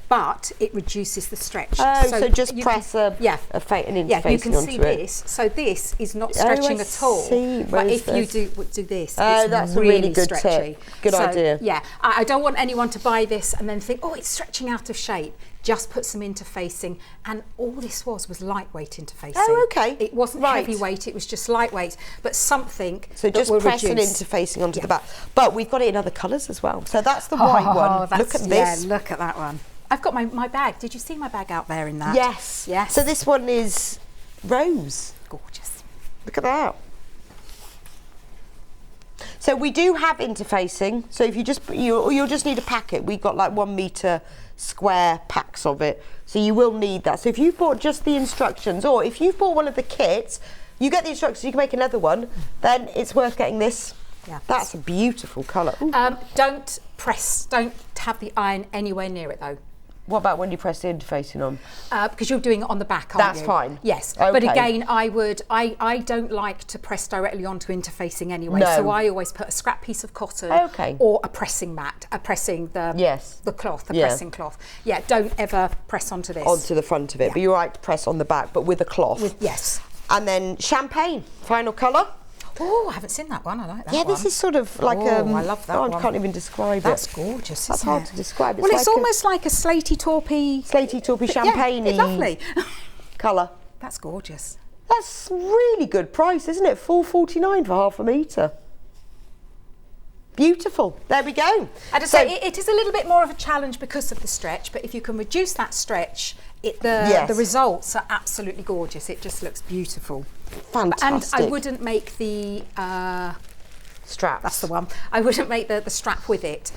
but it reduces the stretch. Oh, so just you press can, an interfacing yeah, you can onto see it. this. So this is not stretching at all. See. But Where's if you this? do this, Oh, it's that's really a really good stretchy. tip. Good idea. Yeah, I don't want anyone to buy this and then think, oh, it's stretching out of shape. Just put some interfacing, and all this was lightweight interfacing. Oh, okay. It wasn't Right. heavyweight, it was just lightweight, but something So that just will press an reduce. interfacing onto the back. But we've got it in other colours as well. So that's the white one. Look at this. Yeah, look at that one. I've got my bag. Did you see my bag out there in that? Yes. Yes. So this one is rose. Gorgeous. Look at that. So we do have interfacing. So if you just you'll just need a packet. We've got like 1 metre square packs of it. So you will need that. So if you've bought just the instructions, or if you've bought one of the kits, you get the instructions, you can make another one, then it's worth getting this. Yeah. That's a beautiful colour. Don't have the iron anywhere near it though. What about when you press the interfacing on? Because you're doing it on the back, aren't That's you? fine. Yes, Okay. but again, I don't like to press directly onto interfacing anyway. No. So I always put a scrap piece of cotton Okay. or a pressing mat, pressing the cloth, the pressing cloth. Yeah, don't ever press onto this. Onto the front of it, Yeah. but you're right to press on the back, but with a cloth. Yes. And then champagne, final colour. Oh, I haven't seen that one. I like that one. Yeah, this is sort of like I love that I one. can't even describe That's it. gorgeous, That's isn't hard it? to describe. Well, it's like almost like a slatey taupey champagne-y Yeah, it's lovely. colour. That's gorgeous. That's really good price, isn't it? $4.49 for half a metre. Beautiful. There we go. I just say it is a little bit more of a challenge because of the stretch, but if you can reduce that stretch, the results are absolutely gorgeous. It just looks beautiful. Fantastic. And I wouldn't make the straps. That's the one. I wouldn't make the strap with it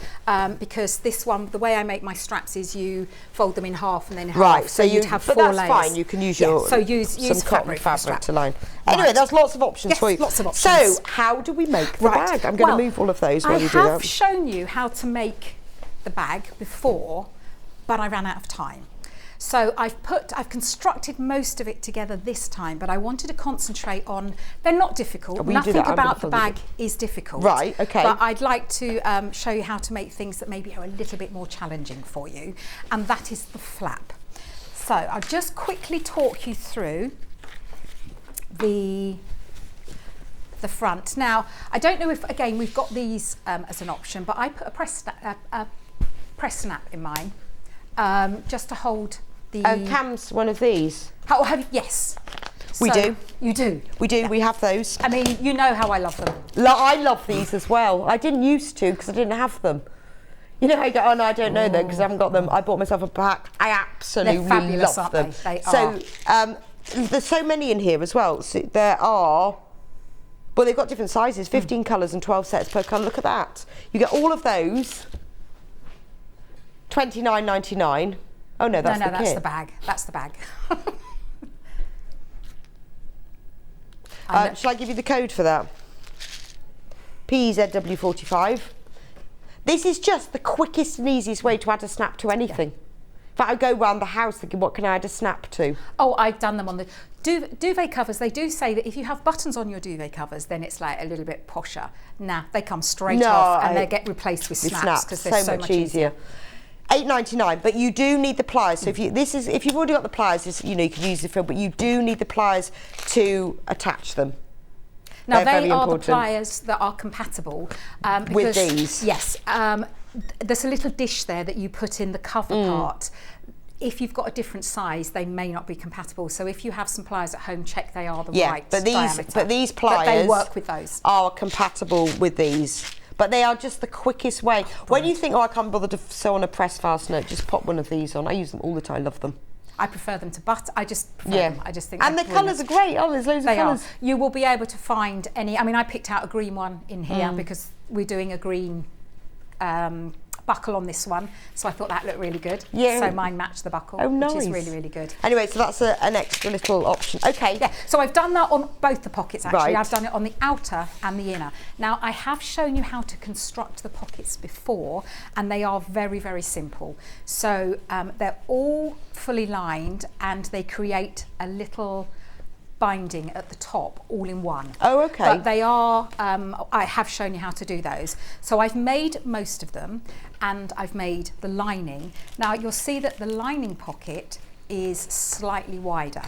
because this one, the way I make my straps is you fold them in half and then half. Right, so you'd have but 4 that's layers. fine. You can use your use cotton fabric to line. Anyway, Right. there's lots of options Yes, for you. lots of options. So, how do we make the Right. bag? I'm going Well, to move all of those while I you do have that. shown you how to make the bag before, but I ran out of time. So I've constructed most of it together this time, but I wanted to concentrate on, they're not difficult. Will you do Nothing that? I'm gonna about the follow bag is difficult. Right, okay. But I'd like to show you how to make things that maybe are a little bit more challenging for you, and that is the flap. So I'll just quickly talk you through the front. Now, I don't know if, again, we've got these as an option, but I put a press snap in mine just to hold the... Cam's one of these. Yes. We do. You do? We do, we have those. I mean, you know how I love them. I love these as well. I didn't used to because I didn't have them. You know, I go, oh no, I don't know them because I haven't got them. I bought myself a pack. I absolutely They're fabulous, love aren't them. they? They are. So there's so many in here as well. So there are, well, they've got different sizes, 15 colours and 12 sets per colour. Look at that. You get all of those, $29.99. Oh no, that's the kit. that's the bag. That's the bag. Shall I give you the code for that? PZW45. This is just the quickest and easiest way to add a snap to anything. In fact, I go around the house thinking, what can I add a snap to? Oh, I've done them on the duvet covers. They do say that if you have buttons on your duvet covers, then it's like a little bit posher. Nah, they come straight off and they get replaced with snaps because they're so much easier. $8.99, but you do need the pliers. So if you've already got the pliers, you know, you can use the fill, but you do need the pliers to attach them. Now They're they very are important. the pliers that are compatible With because, these? Yes. There's a little dish there that you put in the cover part. If you've got a different size, they may not be compatible. So if you have some pliers at home, check they are the right diameter. But these pliers they work with those. Are compatible with these. But they are just the quickest way. When you think, oh, I can't bother to sew on a press fastener, just pop one of these on. I use them all the time. I love them. I prefer them to butter. I just prefer them. I just think and the colours are great. Oh, there's loads of colours. You will be able to find any. I mean, I picked out a green one in here because we're doing a green buckle on this one, so I thought that looked really good. Yeah. So mine matched the buckle, nice. which is really, really good. Anyway, so that's an extra little option. Okay. Yeah. So I've done that on both the pockets actually. Right. I've done it on the outer and the inner. Now I have shown you how to construct the pockets before, and they are very, very simple. So they're all fully lined, and they create a little binding at the top all in one. Oh, okay. But they are, I have shown you how to do those. So I've made most of them, and I've made the lining. Now you'll see that the lining pocket is slightly wider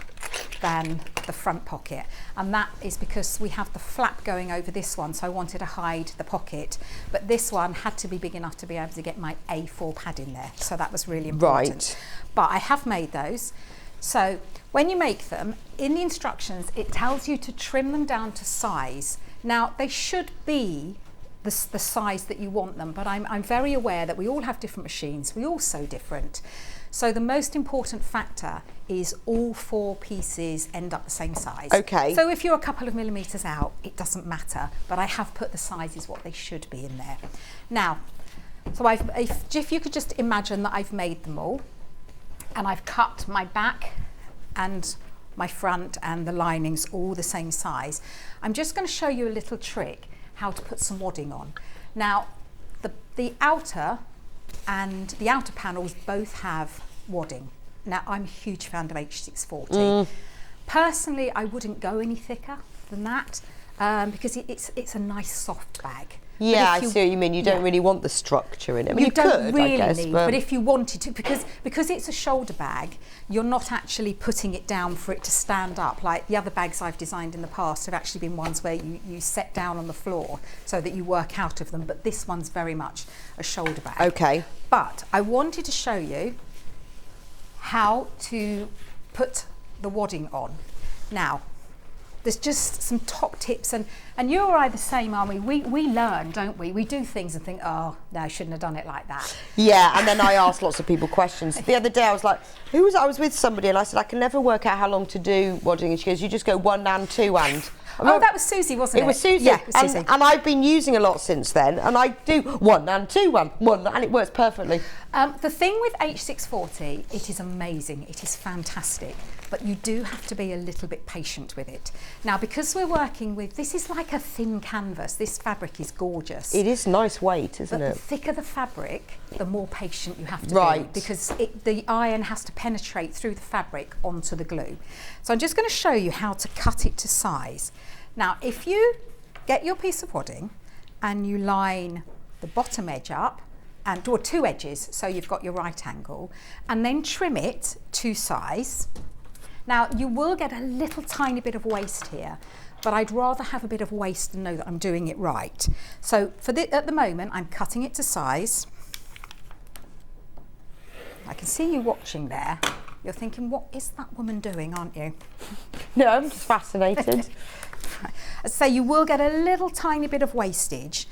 than the front pocket, and that is because we have the flap going over this one, so I wanted to hide the pocket, but this one had to be big enough to be able to get my A4 pad in there, so that was really important. Right. But I have made those. So when you make them, in the instructions it tells you to trim them down to size. Now they should be the size that you want them, but I'm very aware that we all have different machines, we all sew different. So the most important factor is all 4 pieces end up the same size. Okay. So if you're a couple of millimetres out, it doesn't matter, but I have put the sizes what they should be in there. Now, so if you could just imagine that I've made them all, and I've cut my back and my front and the linings all the same size. I'm just going to show you a little trick how to put some wadding on. Now, the outer and the outer panels both have wadding. Now, I'm a huge fan of H640. Personally, I wouldn't go any thicker than that because it's a nice soft bag. Yeah, I see what you mean. You don't really want the structure in it. I mean, you don't could, really I guess, need, but if you wanted to, because it's a shoulder bag, you're not actually putting it down for it to stand up. Like the other bags I've designed in the past have actually been ones where you set down on the floor so that you work out of them, but this one's very much a shoulder bag. Okay. But I wanted to show you how to put the wadding on. Now, there's just some top tips, and you and I are the same, aren't we? We learn, don't we? We do things and think, oh, no, I shouldn't have done it like that. Yeah, and then I ask lots of people questions. The other day I was like, I was with somebody and I said, I can never work out how long to do wadding, and she goes, you just go 1 and 2 and. Oh, that was Susie, wasn't it? It was Susie. Yeah, it was Susie. And I've been using a lot since then, and I do 1 and 2 and 1, and it works perfectly. The thing with H640, it is amazing, it is fantastic, but you do have to be a little bit patient with it. Now, because we're working with, this is like a thin canvas, this fabric is gorgeous. It is nice weight, isn't but it? The thicker the fabric, the more patient you have to Right. be, because the iron has to penetrate through the fabric onto the glue. So I'm just going to show you how to cut it to size. Now, if you get your piece of wadding and you line the bottom edge up, and or 2 edges, so you've got your right angle, and then trim it to size. Now, you will get a little tiny bit of waste here, but I'd rather have a bit of waste and know that I'm doing it right. So at the moment, I'm cutting it to size. I can see you watching there. You're thinking, what is that woman doing, aren't you? No, I'm just fascinated. So you will get a little tiny bit of wastage,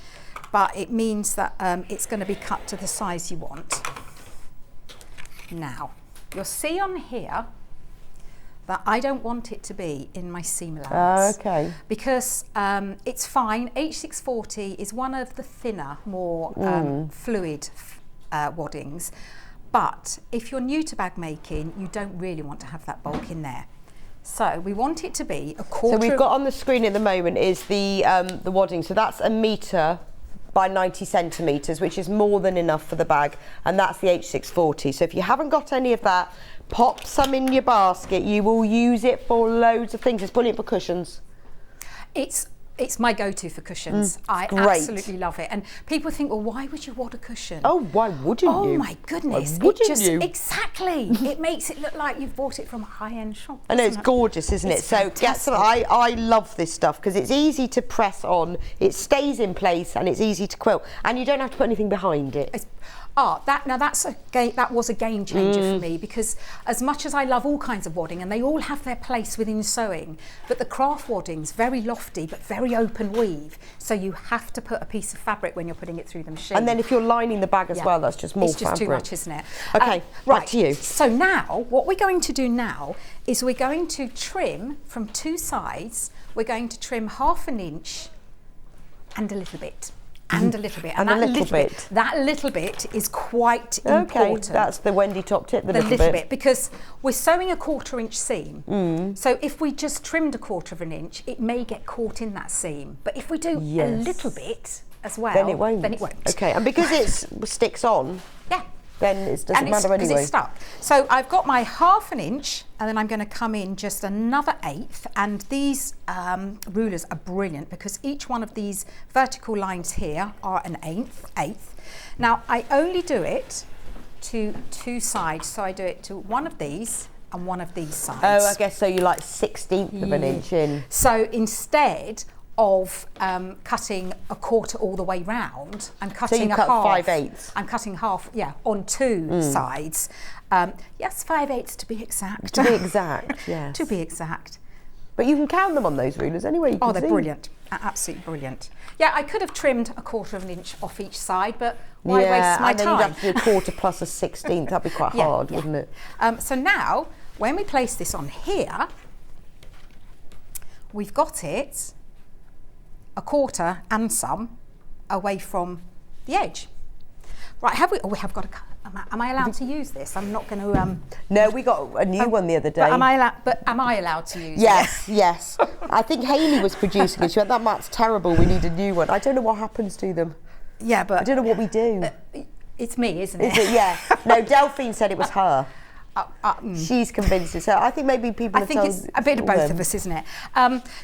but it means that it's going to be cut to the size you want. Now, you'll see on here that I don't want it to be in my seam allowance. Okay. Because it's fine. H640 is one of the thinner, more fluid waddings. But if you're new to bag making, you don't really want to have that bulk in there. So we want it to be a quarter. So we've got on the screen at the moment is the wadding. So that's 1 metre by 90 centimetres, which is more than enough for the bag, and that's the H640. So if you haven't got any of that, pop some in your basket. You will use it for loads of things. It's brilliant for cushions. It's my go-to for cushions. I absolutely love it. And people think, well, why would you wad a cushion? Oh, why wouldn't you? Oh my goodness! Why wouldn't you? Exactly. It makes it look like you've bought it from a high-end shop. I know, it's gorgeous, isn't it? So get some. I love this stuff because it's easy to press on. It stays in place and it's easy to quilt, and you don't have to put anything behind it. That was a game changer for me, because as much as I love all kinds of wadding and they all have their place within sewing, but the craft wadding's very lofty but very open weave, so you have to put a piece of fabric when you're putting it through the machine. And then if you're lining the bag as well, that's just more fabric. It's just too much, isn't it? Okay, right back to you. So now what we're going to do now is we're going to trim from 2 sides. We're going to trim 1/2 inch and a little bit. And a little bit. And that little bit is quite important. Okay, that's the Wendy top tip, the little bit. Because we're sewing a 1/4 inch seam. So if we just trimmed a 1/4 inch, it may get caught in that seam. But if we do a little bit as well, then it won't. Then it won't. Okay, and because it sticks on. Yeah. then it doesn't matter anyway. Because it's stuck. So I've got my 1/2 inch, and then I'm going to come in just another 1/8, and these rulers are brilliant because each one of these vertical lines here are an eighth. Now I only do it to 2 sides, so I do it to one of these and one of these sides. Oh, I guess so you like 1/16 of an inch in. So instead of cutting a 1/4 all the way round, I'm cutting you cut half. 5/8. I'm cutting half, on 2 sides. Yes, 5/8 to be exact. To be exact, yes. To be exact. But you can count them on those rulers anyway. You can They're see. brilliant. Absolutely brilliant. Yeah, I could have trimmed a 1/4 of an inch off each side, but why waste my and then time? you'd have to do a 1/4 plus a 1/16. That'd be quite hard, wouldn't it? So now, when we place this on here, we've got it a 1/4 and some away from the edge. Right, have we? Oh, we have got a. Am I allowed to use this? I'm not going to. No, we got a new one the other day. But am I allowed to use it? Yes. I think Hayley was producing it. She went, that mat's terrible. We need a new one. I don't know what happens to them. Yeah, but I don't know what we do. It's me, isn't it? Is it? Yeah. No, Delphine said it was her. She's convinced it's her. I think maybe people. I think it's a bit of both of us, isn't it?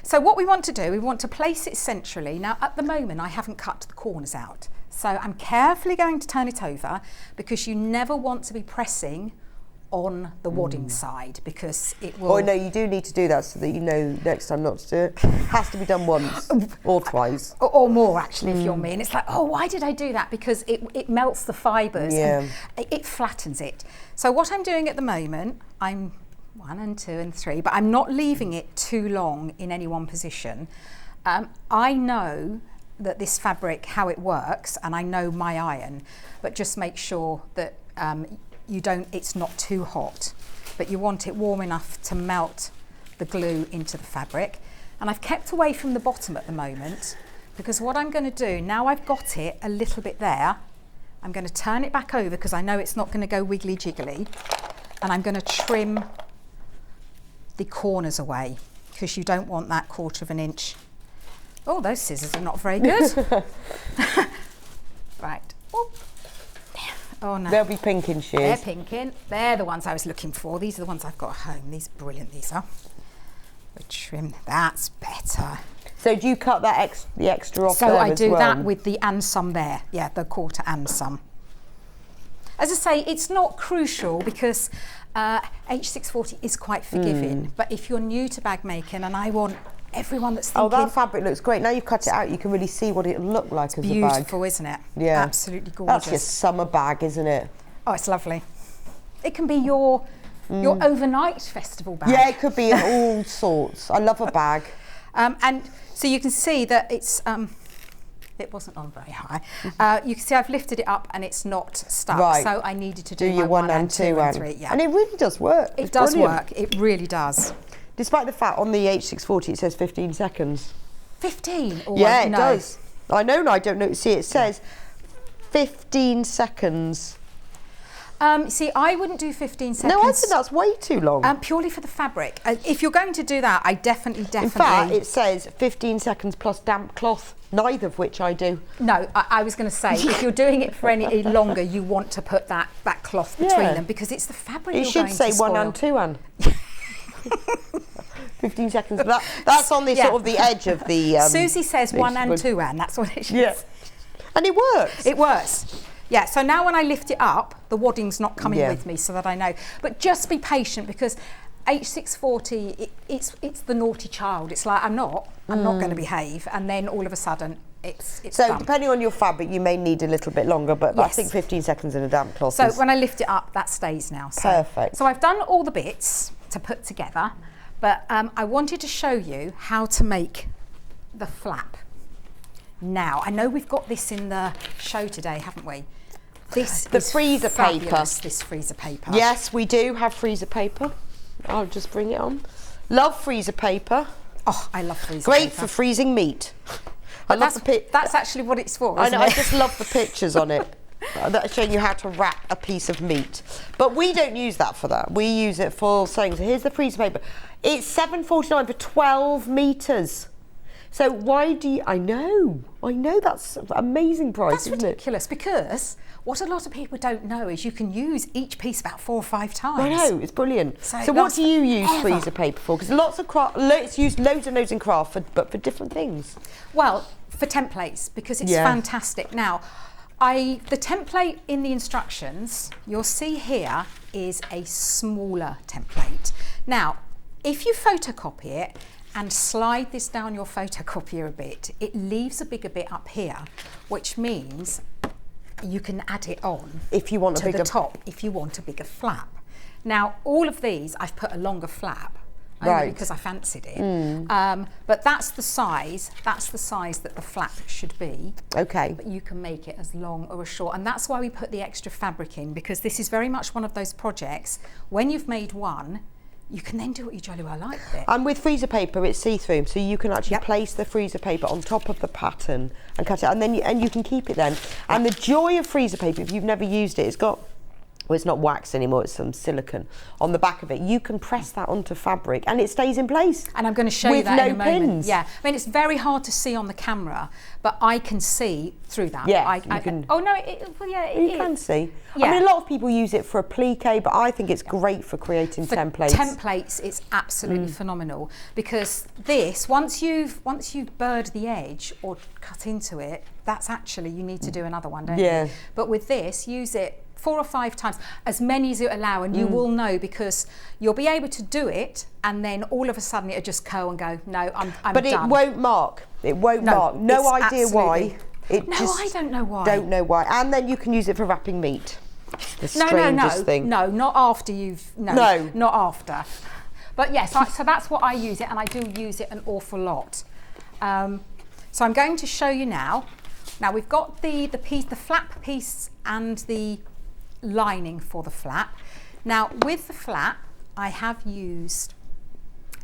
So what we want to do, we want to place it centrally. Now, at the moment, I haven't cut the corners out. So I'm carefully going to turn it over because you never want to be pressing on the wadding side because it will... Oh, no, you do need to do that so that you know next time not to do it. Has to be done once or twice. Or more, actually, if you're me. And it's like, oh, why did I do that? Because it melts the fibres and it flattens it. So what I'm doing at the moment, I'm 1 and 2 and 3, but I'm not leaving it too long in any one position. I know that this fabric, how it works, and I know my iron, but just make sure that it's not too hot, but you want it warm enough to melt the glue into the fabric. And I've kept away from the bottom at the moment because what I'm going to do, now I've got it a little bit there, I'm going to turn it back over because I know it's not going to go wiggly jiggly, and I'm going to trim the corners away because you don't want that 1/4 inch. Oh, those scissors are not very good. Right. Oh. Oh no. They'll be pink in shears. They're pinking. They're the ones I was looking for. These are the ones I've got at home. These are brilliant, these are. We trim. That's better. So do you cut that the extra off so there I as do well? that with the and some there. Yeah, the 1/4 and some. As I say, it's not crucial because H640 is quite forgiving. But if you're new to bag making, and I want everyone that's thinking... Oh, that fabric looks great. Now you've cut it out, you can really see what it'll look like as a bag. Beautiful, isn't it? Yeah. Absolutely gorgeous. That's your summer bag, isn't it? Oh, it's lovely. It can be your overnight festival bag. Yeah, it could be all sorts. I love a bag. And so you can see that it's... it wasn't on very high. You can see I've lifted it up and it's not stuck. Right. So I needed to do your my 1 and 2 and 3. Yeah. And it really does work. It It's does brilliant. work. It really does. Despite the fact on the H640 it says 15 seconds. 15? Or Yeah, it no. does. I know, and I don't know. See, it says 15 seconds. See, I wouldn't do 15 seconds. No, I think that's way too long. Purely for the fabric. If you're going to do that, I definitely... In fact, it says 15 seconds plus damp cloth, neither of which I do. No, I was going to say, if you're doing it for any longer, you want to put that cloth between them because it's the fabric It you're should going say to spoil. 1 and 2 and. 15 seconds. That's on the sort of the edge of the... Susie says 1 and 2 and, that's what it should Yeah. say. And it works. It works. Yeah, so now when I lift it up, the wadding's not coming Yeah. with me so that I know. But just be patient because H640, it's the naughty child. It's like, I'm not going to behave. And then all of a sudden, it's So done. depending on your fabric, you may need a little bit longer, but I Yes. think 15 seconds in a damp cloth So is... when I lift it up, that stays now. So, Perfect. So I've done all the bits to put together, but I wanted to show you how to make the flap. Now, I know we've got this in the show today, haven't we? This The is freezer paper. fabulous, this freezer paper. Yes, we do have freezer paper. I'll just bring it on. Love freezer paper. Oh, I love freezer Great paper. for freezing meat. I love That's actually what it's for, I isn't know, I it? just love the pictures on it. That are showing you how to wrap a piece of meat. But we don't use that for that. We use it for sewing. So here's the freezer paper. It's £7.49 for 12 metres. So why do you, I know that's an amazing price, That's isn't ridiculous because what a lot of people don't know is you can use each piece about 4 or 5 times. I know, it's brilliant. So So it what lasts do you use forever. freezer paper for? Because lots of craft, it's used loads and loads in craft, but for different things. Well, for templates, because it's Yeah. fantastic. Now, the template in the instructions, you'll see here, is a smaller template. Now, if you photocopy it and slide this down your photocopier a bit, it leaves a bigger bit up here, which means you can add it on If you want a to bigger the top if you want a bigger flap. Now, all of these, I've put a longer flap. Only Right. because I fancied it. But that's the size that the flap should be. Okay. But you can make it as long or as short. And that's why we put the extra fabric in, because this is very much one of those projects, when you've made one, you can then do what you jolly well like with it. And with freezer paper, it's see-through, so you can actually place the freezer paper on top of the pattern and cut it, and then you can keep it then. And the joy of freezer paper, if you've never used it, it's got, well, it's not wax anymore, it's some silicone on the back of it. You can press that onto fabric and it stays in place. And I'm going to show you with that no in a moment. pins. Yeah, I mean, it's very hard to see on the camera, but I can see through that. Yeah, you can. Oh no, it You can see. Yeah. I mean, a lot of people use it for applique, but I think it's great for creating For templates. templates, it's absolutely phenomenal, because this, once you've burred the edge or cut into it, that's actually, you need to do another one, don't Yeah. you? But with this, use it 4 or 5 times, as many as you allow, and you will know, because you'll be able to do it, and then all of a sudden it'll just go and go, no, I'm But done. it won't mark. It won't mark. No it's idea why. absolutely- It No, just I don't know why. Don't know why. And then you can use it for wrapping meat. The No, strangest thing. no, not after you've, No. not after. But yes, so that's what I use it, and I do use it an awful lot. So I'm going to show you now. Now we've got the flap piece and the lining for the flap. Now with the flap, I have used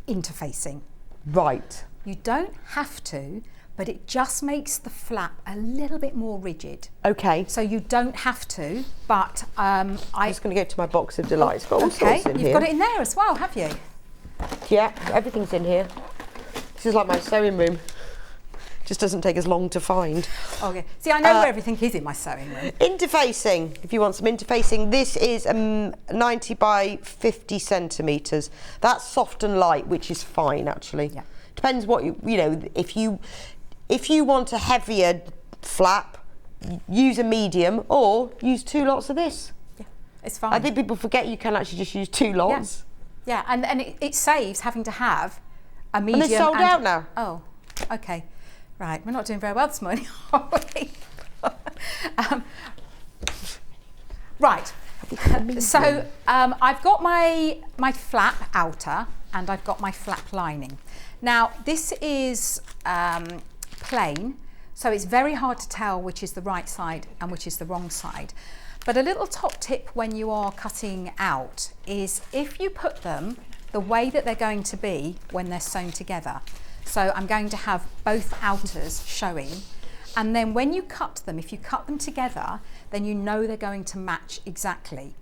interfacing. Right. You don't have to, but it just makes the flap a little bit more rigid. Okay. So you don't have to, but I'm just going to go to my box of delights. Got all okay, sorts in you've here. got it in there as well, have you? Yeah, everything's in here. This is like my sewing room. Just doesn't take as long to find. Okay. See, I know where everything is in my sewing room. Interfacing, if you want some interfacing, this is 90 by 50 centimetres. That's soft and light, which is fine actually. Yeah. Depends what you know, if you want a heavier flap, use a medium or use 2 lots of this. Yeah, it's fine. I think people forget you can actually just use 2 lots. Yeah, and it saves having to have a medium. And they're sold out now. Oh, okay. Right, we're not doing very well this morning, are we? Right, so I've got my flap outer and I've got my flap lining. Now this is plain, so it's very hard to tell which is the right side and which is the wrong side. But a little top tip when you are cutting out is if you put them the way that they're going to be when they're sewn together. So I'm going to have both outers showing, and then when you cut them, if you cut them together, then you know they're going to match exactly.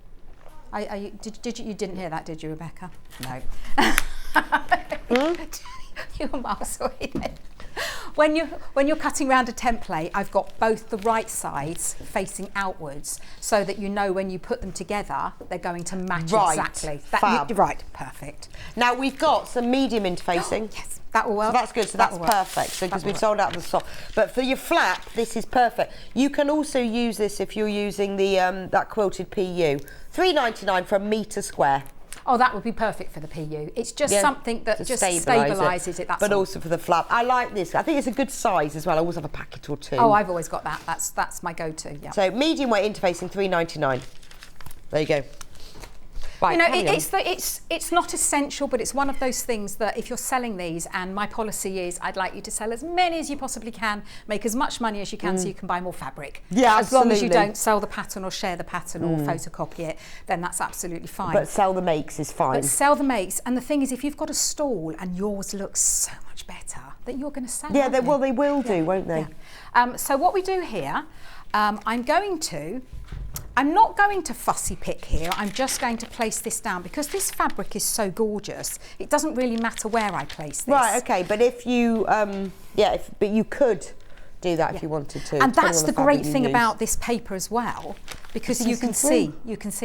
You didn't hear that, did you, Rebecca? No. You were miles away then. When you're cutting around a template, I've got both the right sides facing outwards, so that you know when you put them together, they're going to match exactly. Fab. Right, perfect. Now we've got some medium interfacing. Yes, that will work. So that's good, so that's perfect, so because we've sold out the soft. But for your flap, this is perfect. You can also use this if you're using the that quilted PU. $3.99 for a metre square. Oh, that would be perfect for the PU. It's just something that just stabilises it. That's but all. also for the flap. I like this. I think it's a good size as well. I always have a packet or 2. Oh, I've always got that. That's my go-to. Yeah. So medium weight interfacing, $3.99. There you go. Right, You know, carry on. it's not essential, but it's one of those things that if you're selling these, and my policy is I'd like you to sell as many as you possibly can, make as much money as you can so you can buy more fabric. Yeah, as long as you absolutely. don't sell the pattern or share the pattern or photocopy it, then that's absolutely fine. But sell the makes is fine. But sell the makes, and the thing is, if you've got a stall and yours looks so much better, that you're going to sell. Yeah, aren't they, you? well, they will do, won't they? Yeah. So what we do here, I'm going to I'm not going to fussy pick here. I'm just going to place this down because this fabric is so gorgeous. It doesn't really matter where I place this. Right, okay, but if you, but you could do that if you wanted to. And that's the great thing about this paper as well, because you can see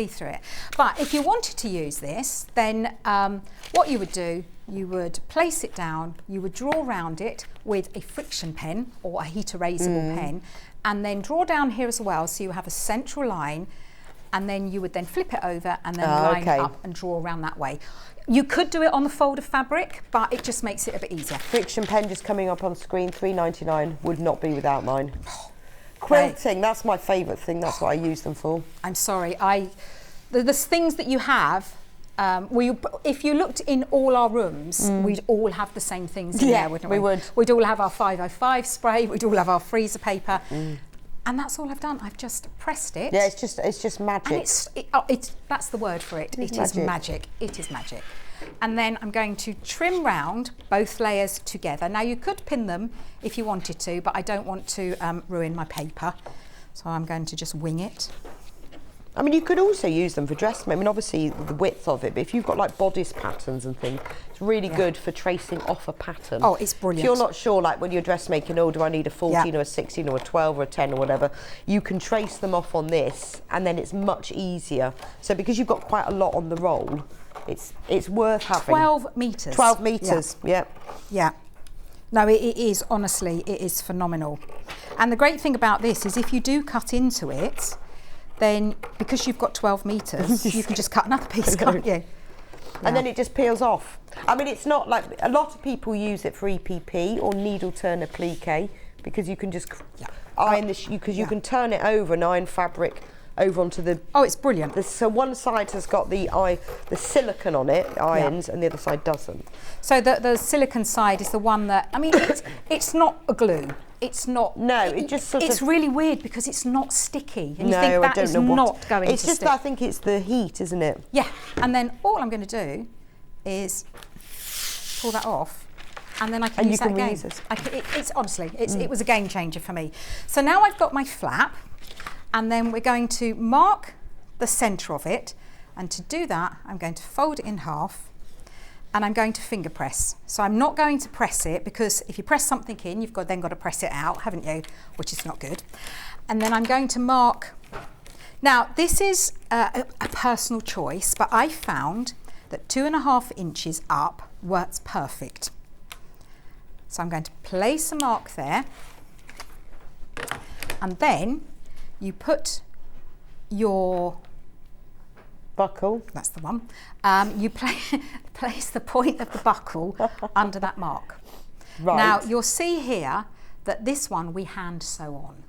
through it. But if you wanted to use this, then what you would do, you would place it down, you would draw around it with a friction pen or a heat erasable pen, and then draw down here as well, so you have a central line, and then you would then flip it over and then line it up and draw around that way. You could do it on the fold of fabric, but it just makes it a bit easier. Friction pen just coming up on screen, £3.99, would not be without mine. Quilting, that's my favourite thing, that's what I use them for. I'm sorry, the things that you have, if you looked in all our rooms, we'd all have the same things in there, wouldn't we? We would. We'd all have our 505 spray, we'd all have our freezer paper. And that's all I've done. I've just pressed it. Yeah, it's just magic. And that's the word for it. It is magic. It is magic. And then I'm going to trim round both layers together. Now you could pin them if you wanted to, but I don't want to ruin my paper. So I'm going to just wing it. I mean, you could also use them for dressmaking. I mean, obviously the width of it, but if you've got like bodice patterns and things, it's really good for tracing off a pattern. Oh, it's brilliant. If you're not sure, like when you're dressmaking, do I need a 14 or a 16 or a 12 or a 10 or whatever, you can trace them off on this, and then it's much easier. So because you've got quite a lot on the roll, it's worth having. 12 metres. 12 metres, yeah. No, it is, honestly, it is phenomenal. And the great thing about this is if you do cut into it, then because you've got 12 metres, you can just cut another piece, can't you? And then it just peels off. I mean, it's not like, a lot of people use it for EPP or needle turn applique, because you can just iron this, because you can turn it over and iron fabric over onto the... Oh, it's brilliant. So one side has got the silicone on it, irons, and the other side doesn't. So the silicone side is the one that, I mean, it's not a glue. It's not. No, it just sort of... It's really weird because it's not sticky. And you think that is not going to stick. It's just that I think it's the heat, isn't it? Yeah, and then all I'm going to do is pull that off, and then I can use that again. It's honestly, it was a game changer for me. So now I've got my flap, and then we're going to mark the centre of it, and to do that, I'm going to fold it in half, and I'm going to finger press. So I'm not going to press it, because if you press something in, you've then got to press it out, haven't you? Which is not good. And then I'm going to mark. Now, this is a personal choice, but I found that 2.5 inches up works perfect. So I'm going to place a mark there, and then you put your buckle. That's the one. You place the point of the buckle under that mark. Right. Now you'll see here that this one we hand sew on.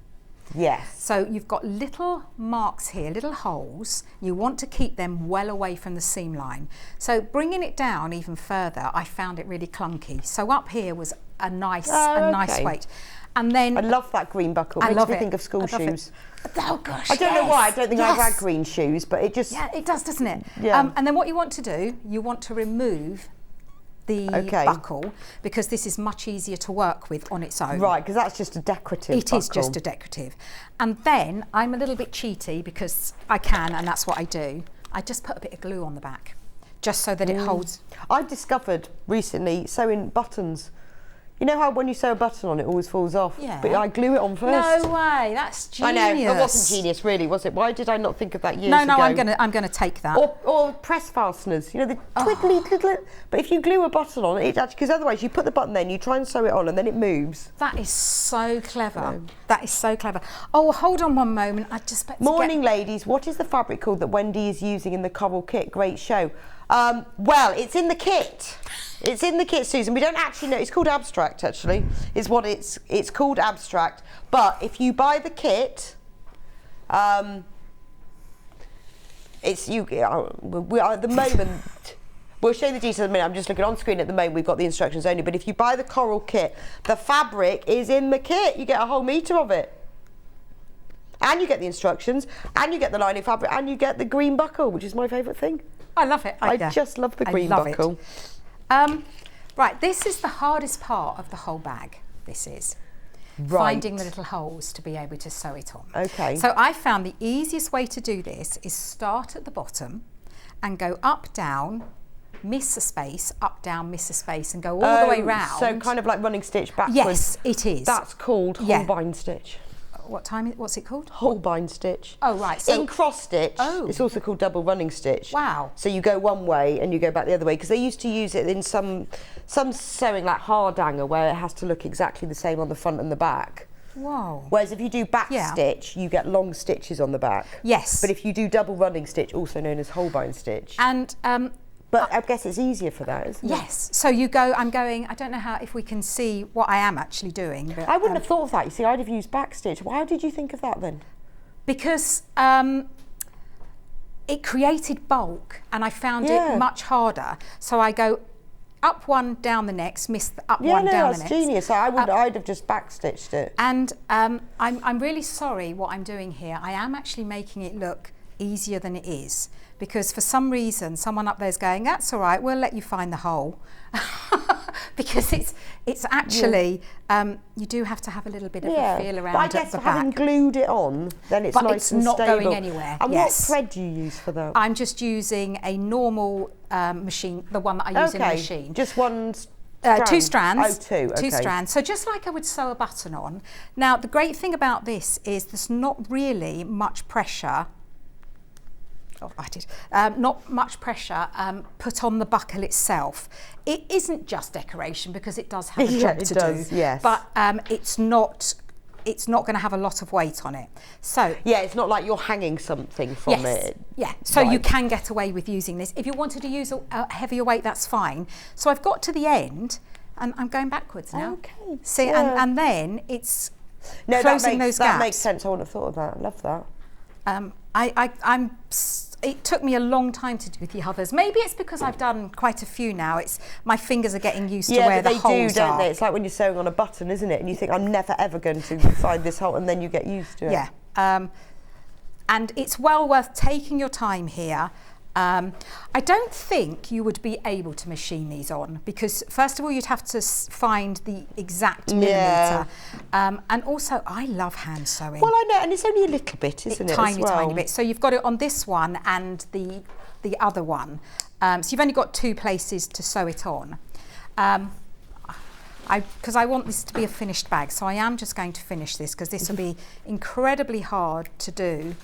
Yes. So you've got little marks here, little holes. You want to keep them well away from the seam line. So bringing it down even further, I found it really clunky. So up here was a nice weight. And then I love that green buckle. It makes me think of school shoes. Oh gosh! I don't know why. I don't think I've had green shoes, but it just... Yeah, it does, doesn't it? Yeah. And then what you want to do, you want to remove the buckle, because this is much easier to work with on its own. Right, because that's just a decorative buckle. It is just a decorative. And then I'm a little bit cheaty, because I can, and that's what I do. I just put a bit of glue on the back, just so that it holds. I discovered recently sewing buttons. You know how when you sew a button on, it always falls off? Yeah. But I glue it on first. No way, that's genius. I know, it wasn't genius really, was it? Why did I not think of that years ago? No, I'm gonna take that. Or press fasteners, you know, the twiddly, little. But if you glue a button on it actually, because otherwise you put the button there and you try and sew it on and then it moves. That is so clever. That is so clever. Oh, hold on one moment. I just Morning, ladies. What is the fabric called that Wendy is using in the coral kit? Great show. Well, it's in the kit. It's in the kit, Susan. We don't actually know. It's called Abstract, actually, is what it's called, Abstract. But if you buy the kit, it's you. We are at the moment. We'll show you the details in a minute. I'm just looking on screen at the moment. We've got the instructions only. But if you buy the coral kit, the fabric is in the kit. You get a whole metre of it. And you get the instructions, and you get the lining fabric, and you get the green buckle, which is my favourite thing. I love it. I just love the green buckle. Right, this is the hardest part of the whole bag. This is. finding the little holes to be able to sew it on. Okay. So I found the easiest way to do this is start at the bottom and go up, down, miss a space, up, down, miss a space, and go all the way round. So kind of like running stitch backwards. Yes, it is. That's called Holbein stitch. What's it called? Holbein stitch. Oh, right. So in cross stitch, it's also called double running stitch. Wow. So you go one way and you go back the other way, because they used to use it in some sewing like hardanger, where it has to look exactly the same on the front and the back. Whoa. Whereas if you do back stitch, you get long stitches on the back. Yes. But if you do double running stitch, also known as Holbein stitch. And but I guess it's easier for that, isn't it? yes. So you go, I don't know if we can see what I am actually doing. But, I wouldn't have thought of that. You see, I'd have used back stitch. Why did you think of that then? Because it created bulk and I found it much harder. So I go up one, down the next, miss the up one, down the next. That's genius. I'd have just back stitched it. And I'm really sorry what I'm doing here. I am actually making it look easier than it is, because for some reason someone up there's going, that's all right, we'll let you find the hole. Because it's actually you do have to have a little bit of a feel around. But I guess the having back. glued it on, then it's But nice it's and not stable. going anywhere. And yes. what thread do you use for that? I'm just using a normal machine, the one that I use in the machine. Just one strand? 2 strands. Oh, two. Okay. 2 strands. So just like I would sew a button on. Now the great thing about this is there's not really much pressure. Oh, I did. Not much pressure put on the buckle itself. It isn't just decoration, because it does have a job to do. Yes. But it's not going to have a lot of weight on it. So yeah, it's not like you're hanging something from it. Yeah. So you can get away with using this. If you wanted to use a heavier weight, that's fine. So I've got to the end, and I'm going backwards now. Okay. See, and then it's closing those gaps. That makes sense. I wouldn't have thought of that. I love that. It took me a long time to do with the others. Maybe it's because I've done quite a few now. My fingers are getting used to where the holes are. Yeah, they do, don't they? It's like when you're sewing on a button, isn't it? And you think, I'm never ever going to find this hole, and then you get used to it. Yeah. And it's well worth taking your time here. I don't think you would be able to machine these on, because first of all you'd have to find the exact millimetre, and also I love hand sewing. Well, I know, and it's only a little bit, isn't it? Tiny bit. So you've got it on this one and the other one. So you've only got 2 places to sew it on. Because I want this to be a finished bag, so I am just going to finish this, because this will be incredibly hard to do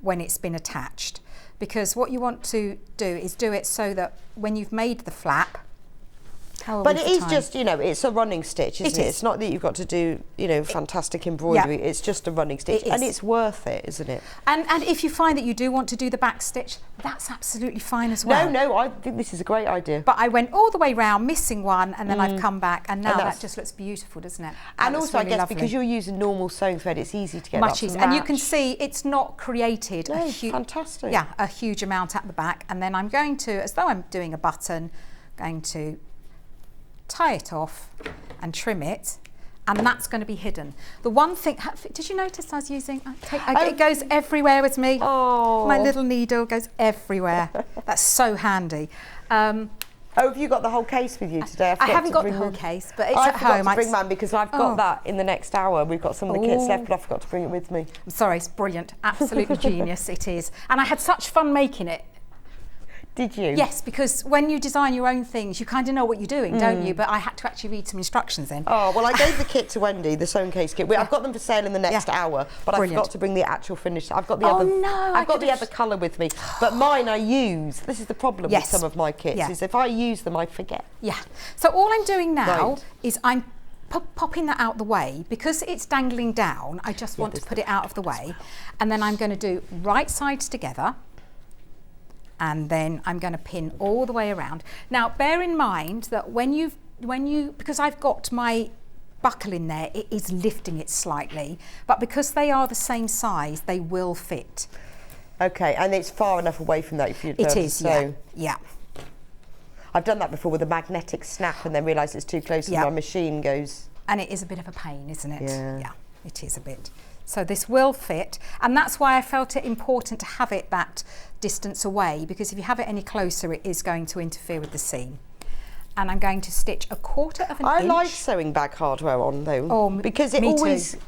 when it's been attached. Because what you want to do is do it so that when you've made the flap, but it is just, it's a running stitch, isn't it? It's not that you've got to do, fantastic embroidery. Yeah. It's just a running stitch, and it's worth it, isn't it? And if you find that you do want to do the back stitch, that's absolutely fine as well. No, I think this is a great idea. But I went all the way round, missing one, and then I've come back, and now that just looks beautiful, doesn't it? And also, really I guess, lovely. Because you're using normal sewing thread, it's easy to get much easier. And you can see it's not created a huge amount at the back. And then I'm going to, as though I'm doing a button, going to tie it off and trim it, and that's going to be hidden. The one thing, did you notice I was using, it goes everywhere with me. Oh. My little needle goes everywhere. That's so handy. Have you got the whole case with you today? I haven't got the whole case, but it's at home. I forgot to bring mine, because I've got that in the next hour. We've got some of the kits left, but I forgot to bring it with me. I'm sorry, it's brilliant. Absolutely genius it is. And I had such fun making it. Did you? Yes, because when you design your own things, you kind of know what you're doing, don't you? But I had to actually read some instructions in. Oh, well, I gave the kit to Wendy, the sewing case kit. I've got them for sale in the next hour, but I forgot to bring the actual finish. I've got the I've got the other colour with me. But mine I use. This is the problem with some of my kits, is if I use them, I forget. Yeah. So all I'm doing now is I'm popping that out the way. Because it's dangling down, I just want to put it out of the way. And then I'm going to do right sides together. And then I'm going to pin all the way around. Now, bear in mind that because I've got my buckle in there, it is lifting it slightly, but because they are the same size, they will fit. Okay, and it's far enough away from that if you'd It is, yeah. I've done that before with a magnetic snap and then realised it's too close and my machine goes. And it is a bit of a pain, isn't it? Yeah, it is a bit. So this will fit, and that's why I felt it important to have it that distance away, because if you have it any closer, it is going to interfere with the seam. and I'm going to stitch 1/4 of an I inch. like sewing bag hardware on though, Oh, because it me always, too.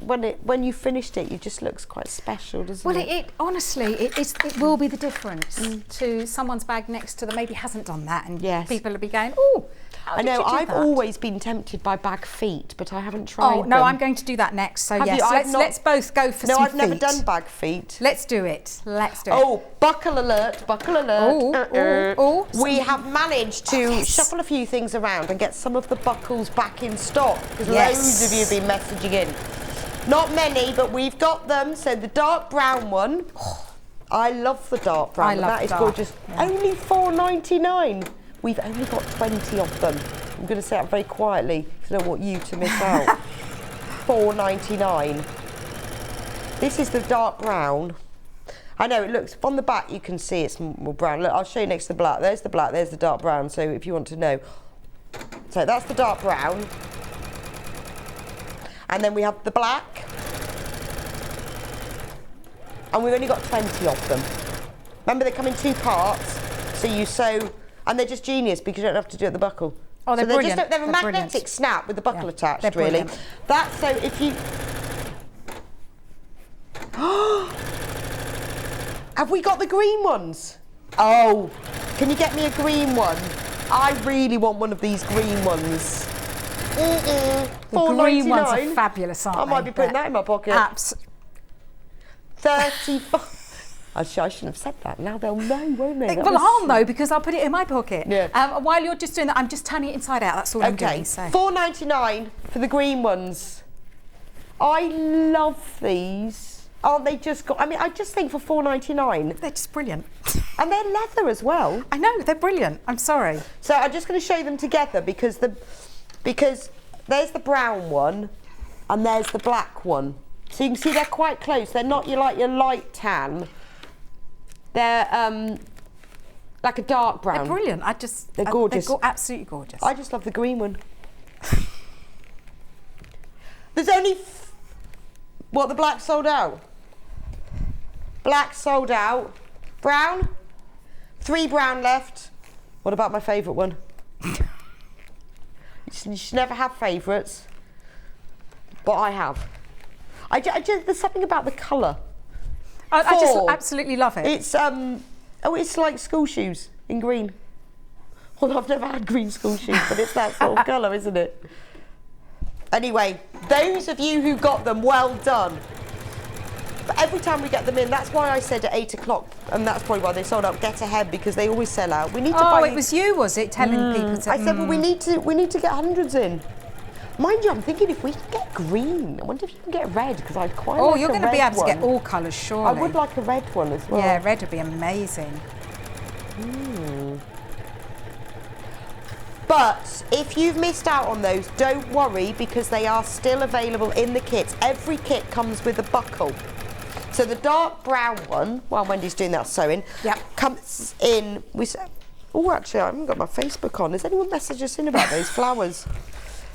when you finished it, it just looks quite special, doesn't Well, it? it honestly, it will be the difference to someone's bag next to them. Maybe hasn't done that, and Yes. people will be going, "Oh, how I did know. you do I've that?" always been tempted by bag feet, but I haven't tried. Oh no, them. I'm going to do that next. So Have yes, you? I've not- let's both go for No, some I've never feet. done bag feet. Let's do it. Let's do it. Oh, buckle alert, buckle alert. Oh, We have managed to shuffle a few things around and get some of the buckles back in stock, because loads of you have been messaging in. Not many, but we've got them. So the dark brown one, I love the dark brown. I love that is dark, gorgeous. yeah. Only £4.99. We've only got 20 of them. I'm going to say that very quietly because I don't want you to miss out. £4.99. This is the dark brown. I know it looks, on the back you can see it's more brown. Look, I'll show you next to the black. There's the black, there's the dark brown. So if you want to know. So that's the dark brown. And then we have the black. And we've only got 20 of them. Remember, they come in 2 parts. So you sew, and they're just genius because you don't have to do it at the buckle. Oh, they're so brilliant. They're a They're magnetic brilliant. snap with the buckle Yeah, attached, they're really. brilliant. That's so if you... Have we got the green ones? Oh, can you get me a green one? I really want one of these green ones. The green ones are £4.99. fabulous, aren't I they? might be putting that in my pocket. 35. I shouldn't have said that. Now they'll know, won't they? That Well, was- I'll know because I'll put it in my pocket. Yeah. While you're just doing that, I'm just turning it inside out. That's all I'm Okay, doing. So. £4.99 for the green ones. I love these. Aren't they just got? I mean, I just think for £4.99, They're just brilliant. and they're leather as well. I know, they're brilliant. I'm sorry. So I'm just going to show them together because there's the brown one, and there's the black one. So you can see they're quite close. They're not your light tan. They're like a dark brown. They're brilliant. They're gorgeous. They're absolutely gorgeous. I just love the green one. There's only what, the black sold out. Black sold out. Brown, 3 brown left. What about my favourite one? You should never have favourites, but I have. I just there's something about the colour. I just 4. absolutely love it. It's it's like school shoes in green. Well, I've never had green school shoes, but it's that sort of colour, isn't it? Anyway, those of you who got them, well done. But every time we get them in, that's why I said at 8 o'clock, and that's probably why they sold out, get ahead, because they always sell out. We need to buy. Oh, it was you, was it, telling people to... I said, well, we need to get hundreds in. Mind you, I'm thinking if we can get green, I wonder if you can get red, because I'd quite like a red one. Oh, you're going to be able to get all colours, surely. I would like a red one as well. Yeah, red would be amazing. But if you've missed out on those, don't worry, because they are still available in the kits. Every kit comes with a buckle. So the dark brown one, while Wendy's doing that sewing, comes in. Oh, actually, I haven't got my Facebook on. Has anyone messaged us in about those flowers?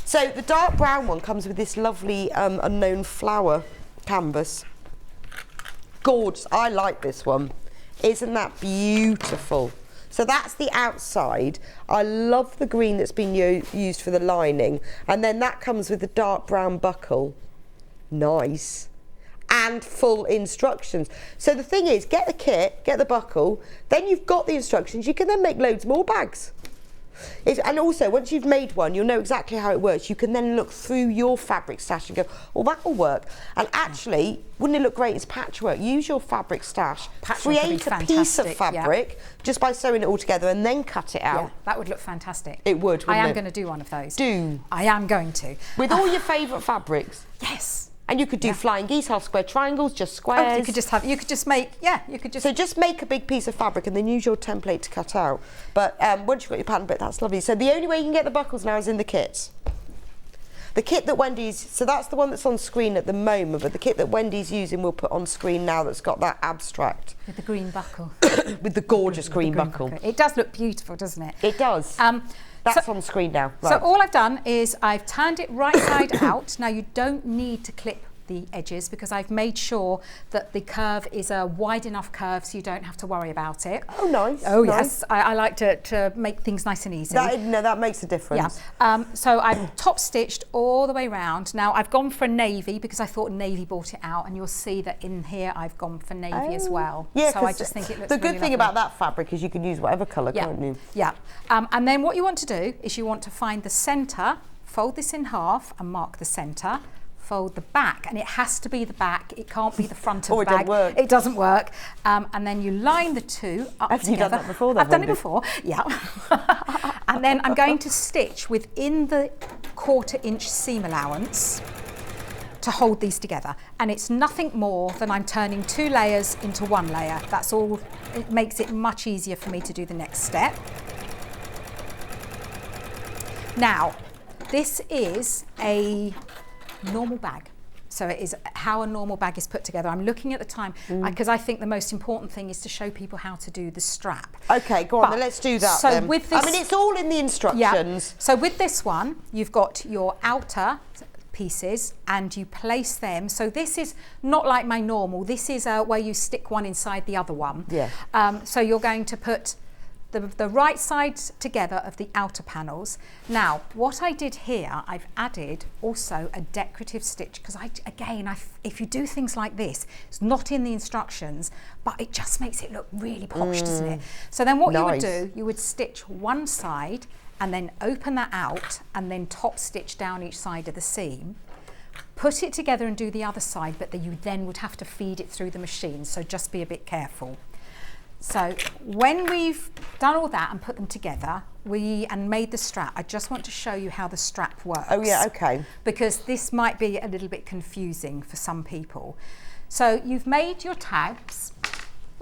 So the dark brown one comes with this lovely unknown flower canvas. Gorgeous. I like this one. Isn't that beautiful? So that's the outside. I love the green that's been used for the lining. And then that comes with the dark brown buckle. Nice. And full instructions. So the thing is, get the kit, get the buckle, then you've got the instructions. You can then make loads more bags. And also, once you've made one, you'll know exactly how it works. You can then look through your fabric stash and go, well, that'll work. And actually, wouldn't it look great as patchwork? Use your fabric stash, create a piece of fabric just by sewing it all together and then cut it out. Yeah, that would look fantastic. It would, wouldn't I am it? going to do one of those. Do. I am going to. With all your favourite fabrics. Yes. And you could do flying geese, half square triangles, just squares. Oh, you could just make. So just make a big piece of fabric and then use your template to cut out. But once you've got your pattern bit, that's lovely. So the only way you can get the buckles now is in the kits. The kit that Wendy's, so that's the one that's on screen at the moment, but the kit that Wendy's using we'll put on screen now that's got that abstract. With the green buckle. With the gorgeous green buckle. It does look beautiful, doesn't it? It does. That's on screen now. Right. So all I've done is I've turned it right side out. Now you don't need to clip the edges because I've made sure that the curve is a wide enough curve so you don't have to worry about it. Oh, nice. Oh, nice. yes. I like to make things nice and easy. That makes a difference. Yeah. So I've top stitched all the way round. Now I've gone for navy because I thought navy brought it out, and you'll see that in here I've gone for navy as well. Yeah, so I just think it looks the good really thing lovely. about that fabric is you can use whatever colour, can't you? Yeah. And then what you want to do is you want to find the centre, fold this in half and mark the centre. Fold the back, and it has to be the back. It can't be the front of the bag. It doesn't work. It doesn't work. And then you line the two up Have together. you done that before? Then, I've done it Wendy? before. Yeah. And then I'm going to stitch within the 1/4 inch seam allowance to hold these together. And it's nothing more than I'm turning 2 layers into 1 layer. That's all. It makes it much easier for me to do the next step. Now, this is a normal bag. So it is how a normal bag is put together. I'm looking at the time because I think the most important thing is to show people how to do the strap. Okay, go on, then let's do that. So then. with this, I mean, it's all in the instructions. yeah. So with this one, you've got your outer pieces and you place them. So this is not like my normal. This is where you stick one inside the other one. Yeah. So you're going to put the right sides together of the outer panels. Now, what I did here, I've added also a decorative stitch because if you do things like this, it's not in the instructions, but it just makes it look really posh, doesn't it? So then what you would do, you would stitch one side and then open that out and then top stitch down each side of the seam. Put it together and do the other side, but you then would have to feed it through the machine, so just be a bit careful. So when we've done all that and put them together, and made the strap, I just want to show you how the strap works. Oh yeah, okay. Because this might be a little bit confusing for some people. So you've made your tabs.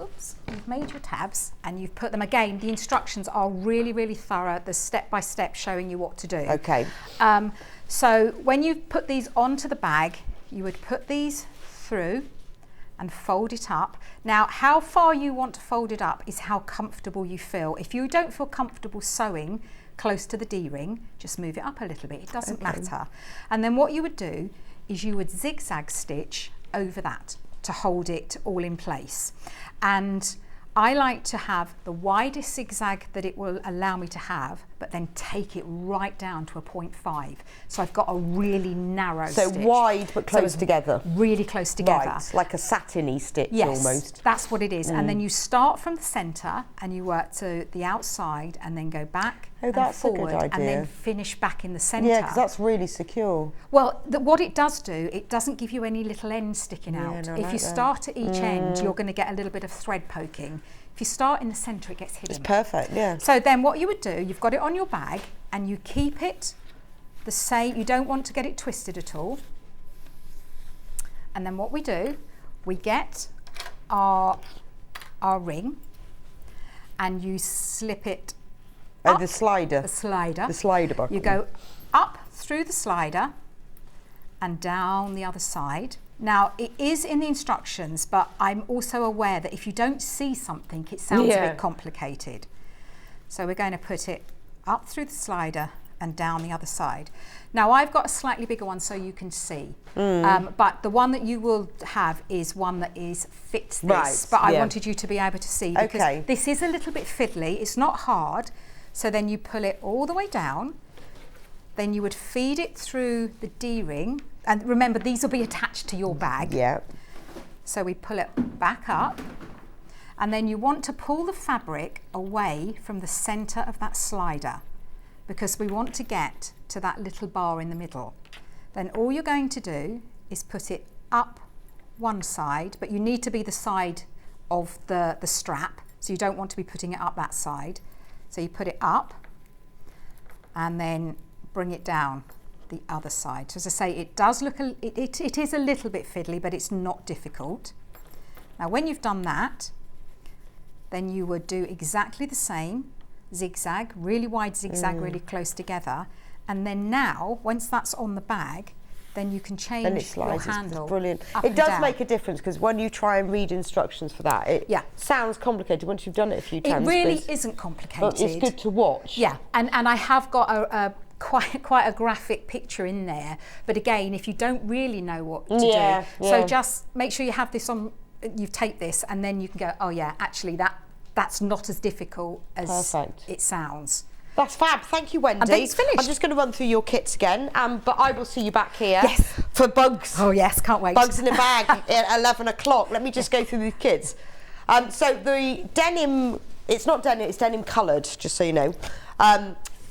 Oops, you've made your tabs and you've put them, again, the instructions are really, really thorough. There's step by step showing you what to do. Okay. So when you put these onto the bag, you would put these through and fold it up. Now, how far you want to fold it up is how comfortable you feel. If you don't feel comfortable sewing close to the D-ring, just move it up a little bit. It doesn't matter. And then what you would do is you would zigzag stitch over that to hold it all in place. And I like to have the widest zigzag that it will allow me to have, but then take it right down to a 0.5. So I've got a really narrow stitch. So wide but close together. Really close together. Right, like a satiny stitch almost. That's what it is. And then you start from the centre and you work to the outside and then go back and forward and then finish back in the centre. Yeah, because that's really secure. Well, what it does do, it doesn't give you any little ends sticking out. No, if you start at each end, you're going to get a little bit of thread poking. If you start in the centre, it gets hidden. It's perfect, yeah. So then what you would do, you've got it on your bag and you keep it the same. You don't want to get it twisted at all. And then what we do, we get our ring and you slip it up. The slider. The slider. The slider buckle. You go up through the slider and down the other side. Now, it is in the instructions, but I'm also aware that if you don't see something, it sounds a bit complicated. So we're going to put it up through the slider and down the other side. Now, I've got a slightly bigger one so you can see, but the one that you will have is one that fits this, right, but I wanted you to be able to see because this is a little bit fiddly. It's not hard. So then you pull it all the way down. Then you would feed it through the D-ring. And remember, these will be attached to your bag. Yeah. So we pull it back up. And then you want to pull the fabric away from the centre of that slider because we want to get to that little bar in the middle. Then all you're going to do is put it up one side, but you need to be the side of the strap. So you don't want to be putting it up that side. So you put it up and then bring it down the other side. So as I say, it does look, it is a little bit fiddly, but it's not difficult. Now when you've done that, then you would do exactly the same, zigzag, really wide zigzag, really close together. And then now, once that's on the bag, then you can change your handle. It's brilliant. Up It and does down. make a difference because when you try and read instructions for that, it sounds complicated once you've done it a few times. It really isn't complicated. But it's good to watch. Yeah, and I have got quite a graphic picture in there. But again, if you don't really know what to do, so just make sure you have this on, you've taped this, and then you can go, oh yeah, actually that's not as difficult as it sounds. That's fab. Thank you, Wendy. And then it's finished. I'm just going to run through your kits again, but I will see you back here for bugs. Oh yes, can't wait. Bugs in a bag at 11 o'clock. Let me just go through the kits. So the denim, it's not denim, it's denim coloured, just so you know.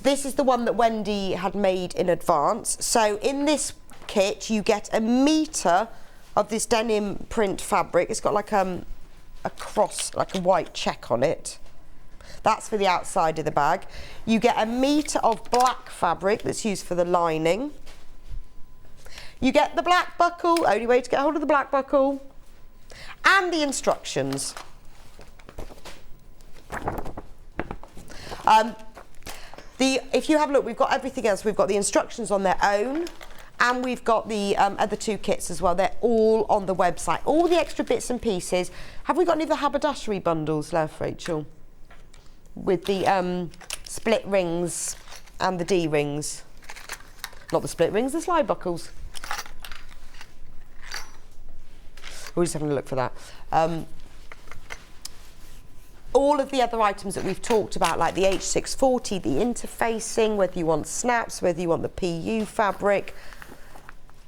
This is the one that Wendy had made in advance. So in this kit, you get 1 metre of this denim print fabric. It's got like a cross, like a white check on it. That's for the outside of the bag. You get 1 metre of black fabric that's used for the lining. You get the black buckle, only way to get hold of the black buckle, and the instructions. If you have a look, we've got everything else. We've got the instructions on their own, and we've got the other 2 kits as well. They're all on the website. All the extra bits and pieces. Have we got any of the haberdashery bundles left, Rachel? With the split rings and the D rings. Not the split rings, the slide buckles. We're just having a look for that. All of the other items that we've talked about, like the H640, the interfacing, whether you want snaps, whether you want the PU fabric,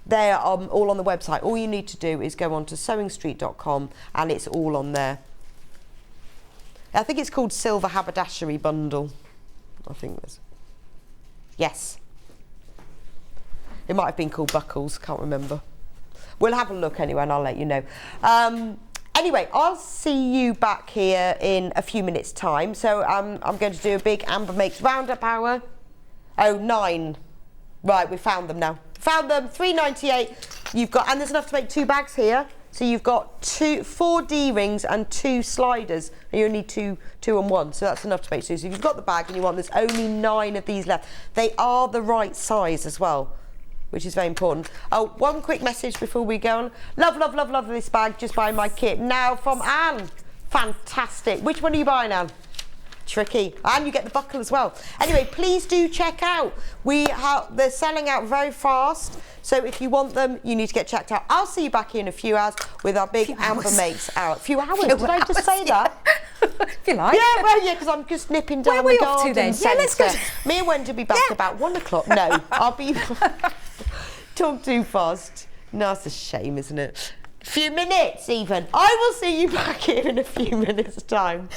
they are all on the website. All you need to do is go on to sewingstreet.com and it's all on there. I think it's called Silver Haberdashery Bundle. I think there's... Yes. It might have been called Buckles, can't remember. We'll have a look anyway and I'll let you know. Anyway, I'll see you back here in a few minutes' time. So I'm going to do a big Amber Makes Roundup hour. Oh, 9. Right, we found them now. Found them, £3.98. You've got, and there's enough to make 2 bags here. So you've got 4 D rings and 2 sliders, and you only need 2 and 1. So that's enough to make 2. So if you've got the bag and you want, there's only 9 of these left. They are the right size as well, which is very important. Oh, one quick message before we go on. Love, love, love, love this bag. Just buying my kit now from Anne. Fantastic. Which one are you buying, Anne? Tricky. And you get the buckle as well. Anyway, please do check out. They're selling out very fast. So if you want them, you need to get checked out. I'll see you back here in a few hours with our big Amber Makes hour. Few hours. Did I just say that? If you like. Yeah, well, yeah, because I'm just nipping down the garden then? centre. Yeah, let's go. Me and Wendy will be back about 1 o'clock. No, I'll be... Talk too fast. No, it's a shame, isn't it? Few minutes even. I will see you back here in a few minutes' time.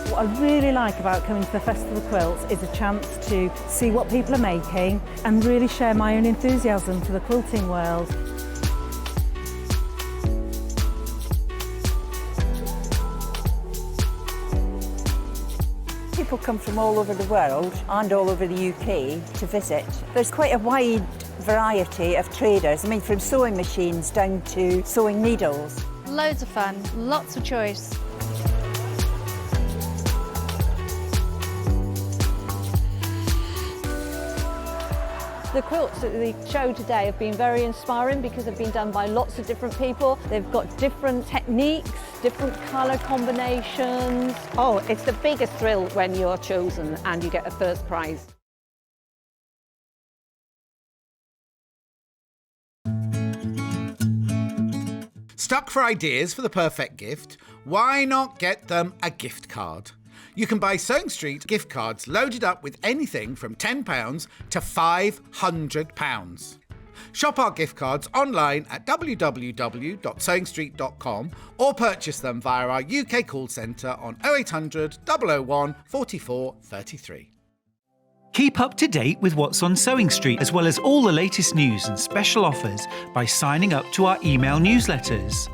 What I really like about coming to the Festival of Quilts is a chance to see what people are making and really share my own enthusiasm for the quilting world. People come from all over the world and all over the UK to visit. There's quite a wide variety of traders, I mean from sewing machines down to sewing needles. Loads of fun, lots of choice. The quilts at the show today have been very inspiring because they've been done by lots of different people. They've got different techniques, different colour combinations. Oh, it's the biggest thrill when you're chosen and you get a first prize. Stuck for ideas for the perfect gift? Why not get them a gift card? You can buy Sewing Street gift cards loaded up with anything from £10 to £500. Shop our gift cards online at www.sewingstreet.com or purchase them via our UK call centre on 0800 001 44 33. Keep up to date with what's on Sewing Street, as well as all the latest news and special offers by signing up to our email newsletters.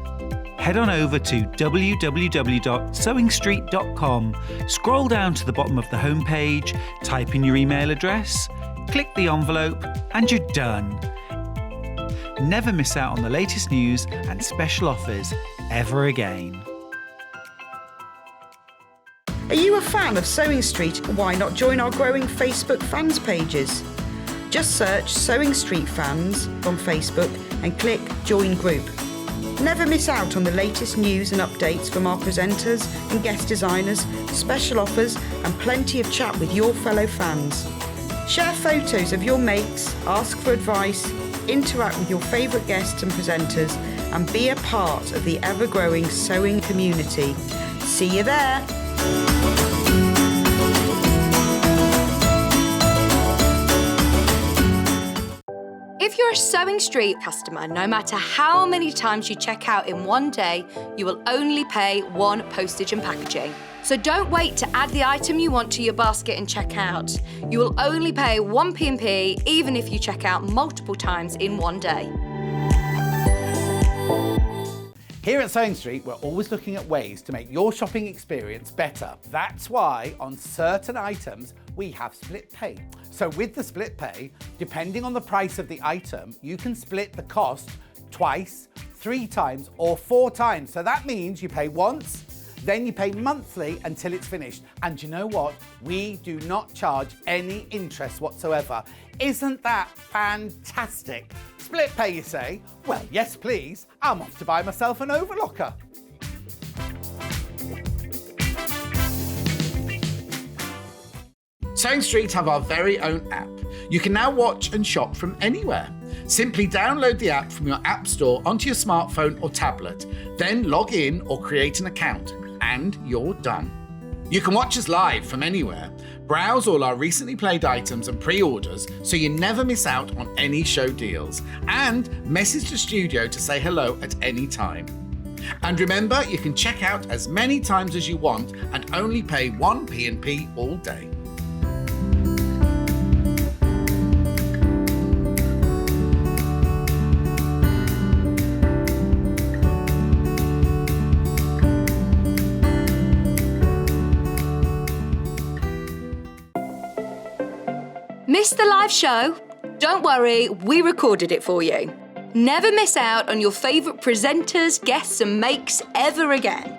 Head on over to www.sewingstreet.com, scroll down to the bottom of the homepage, type in your email address, click the envelope, and you're done. Never miss out on the latest news and special offers ever again. Are you a fan of Sewing Street? Why not join our growing Facebook fans pages? Just search Sewing Street Fans on Facebook and click Join Group. Never miss out on the latest news and updates from our presenters and guest designers, special offers and plenty of chat with your fellow fans. Share photos of your makes, ask for advice, interact with your favourite guests and presenters and be a part of the ever-growing sewing community. See you there! If you're a Sewing Street customer, no matter how many times you check out in one day, you will only pay one postage and packaging. So don't wait to add the item you want to your basket and check out. You will only pay one P&P even if you check out multiple times in one day. Here at Sewing Street, we're always looking at ways to make your shopping experience better. That's why on certain items, we have split pay. So with the split pay, depending on the price of the item, you can split the cost twice, 3 times, or 4 times. So that means you pay once, then you pay monthly until it's finished. And you know what? We do not charge any interest whatsoever. Isn't that fantastic? Split pay, you say? Well, yes, please. I'm off to buy myself an overlocker. Sewing Street have our very own app. You can now watch and shop from anywhere. Simply download the app from your app store onto your smartphone or tablet, then log in or create an account, and you're done. You can watch us live from anywhere, browse all our recently played items and pre-orders so you never miss out on any show deals, and message the studio to say hello at any time. And remember, you can check out as many times as you want and only pay one P&P all day. Missed the live show? Don't worry, we recorded it for you. Never miss out on your favourite presenters, guests and makes ever again.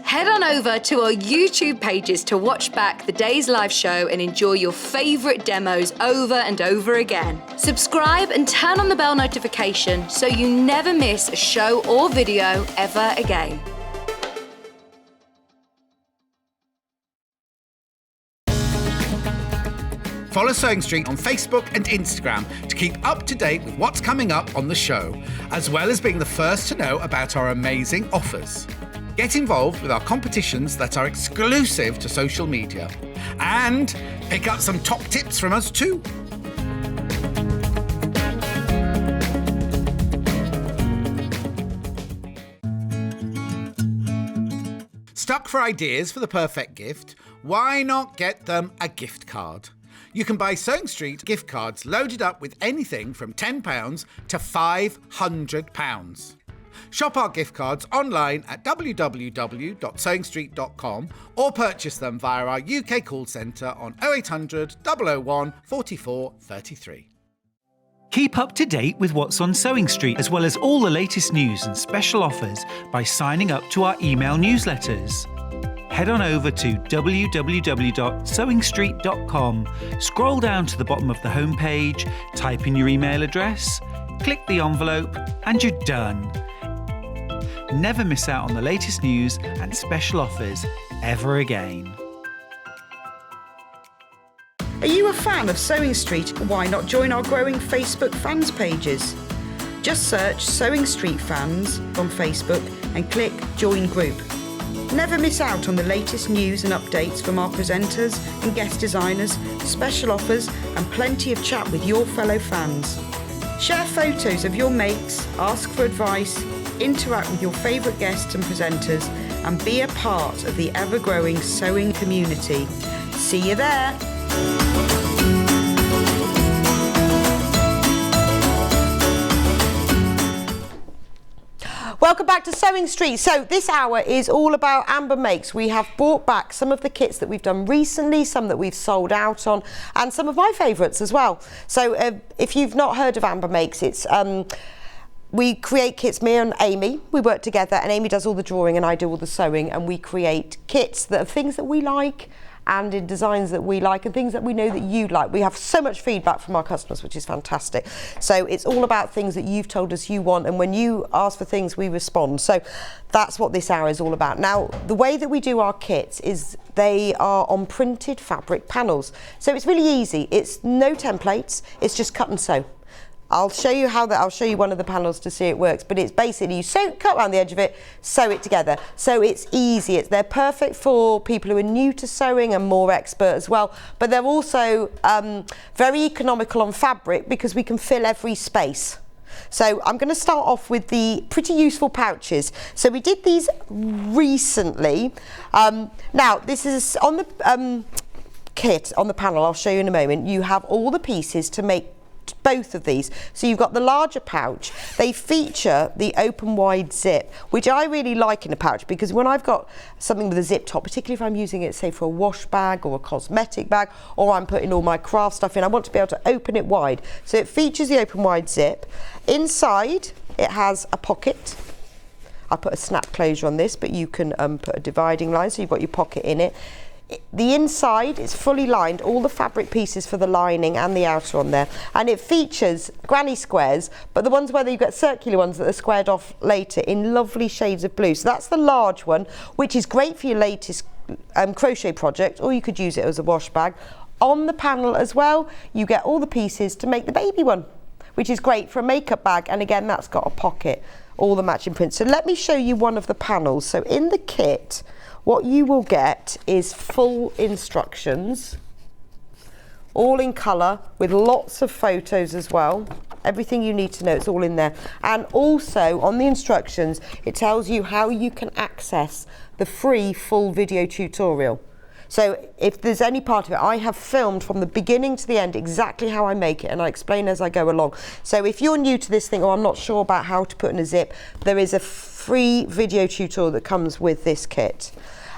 Head on over to our YouTube pages to watch back the day's live show and enjoy your favourite demos over and over again. Subscribe and turn on the bell notification so you never miss a show or video ever again. Follow Sewing Street on Facebook and Instagram to keep up to date with what's coming up on the show, as well as being the first to know about our amazing offers. Get involved with our competitions that are exclusive to social media. And pick up some top tips from us too. Stuck for ideas for the perfect gift? Why not get them a gift card? You can buy Sewing Street gift cards loaded up with anything from £10 to £500. Shop our gift cards online at www.sewingstreet.com or purchase them via our UK call centre on 0800 001 44 33. Keep up to date with what's on Sewing Street, as well as all the latest news and special offers by signing up to our email newsletters. Head on over to www.sewingstreet.com, scroll down to the bottom of the homepage, type in your email address, click the envelope, and you're done. Never miss out on the latest news and special offers ever again. Are you a fan of Sewing Street? Why not join our growing Facebook fans pages? Just search Sewing Street Fans on Facebook and click Join Group. Never miss out on the latest news and updates from our presenters and guest designers, special offers and plenty of chat with your fellow fans. Share photos of your makes, ask for advice, interact with your favourite guests and presenters and be a part of the ever-growing sewing community. See you there! Welcome back to Sewing Street. So this hour is all about Amber Makes. We have brought back some of the kits that we've done recently, some that we've sold out on, and some of my favourites as well. So if you've not heard of Amber Makes, it's we create kits, me and Amy. We work together and Amy does all the drawing and I do all the sewing, and we create kits that are things that we like and in designs that we like and things that we know that you like. We have so much feedback from our customers, which is fantastic. So it's all about things that you've told us you want, and when you ask for things, we respond. So that's what this hour is all about. Now, the way that we do our kits is they are on printed fabric panels. So it's really easy. It's no templates, it's just cut and sew. I'll show you I'll show you one of the panels to see it works, but it's basically you cut around the edge of it, sew it together. So it's easy. They're perfect for people who are new to sewing and more expert as well, but they're also very economical on fabric because we can fill every space. So I'm going to start off with the pretty useful pouches. So we did these recently. Now this is on the kit, on the panel, I'll show you in a moment. You have all the pieces to make both of these. So you've got the larger pouch. They feature the open wide zip, which I really like in a pouch, because when I've got something with a zip top, particularly if I'm using it, say, for a wash bag or a cosmetic bag, or I'm putting all my craft stuff in, I want to be able to open it wide. So it features the open wide zip. Inside it has a pocket. I put a snap closure on this, but you can put a dividing line, so you've got your pocket in it. The inside is fully lined, all the fabric pieces for the lining and the outer on there, and it features granny squares, but the ones where you get circular ones that are squared off later in lovely shades of blue. So that's the large one, which is great for your latest crochet project, or you could use it as a wash bag. On the panel as well, you get all the pieces to make the baby one, which is great for a makeup bag, and again that's got a pocket, all the matching prints. So let me show you one of the panels. So in the kit, what you will get is full instructions, all in colour, with lots of photos as well. Everything you need to know, it's all in there. And also on the instructions, it tells you how you can access the free full video tutorial. So if there's any part of it, I have filmed from the beginning to the end exactly how I make it, and I explain as I go along. So if you're new to this thing, or I'm not sure about how to put in a zip, there is a free video tutorial that comes with this kit.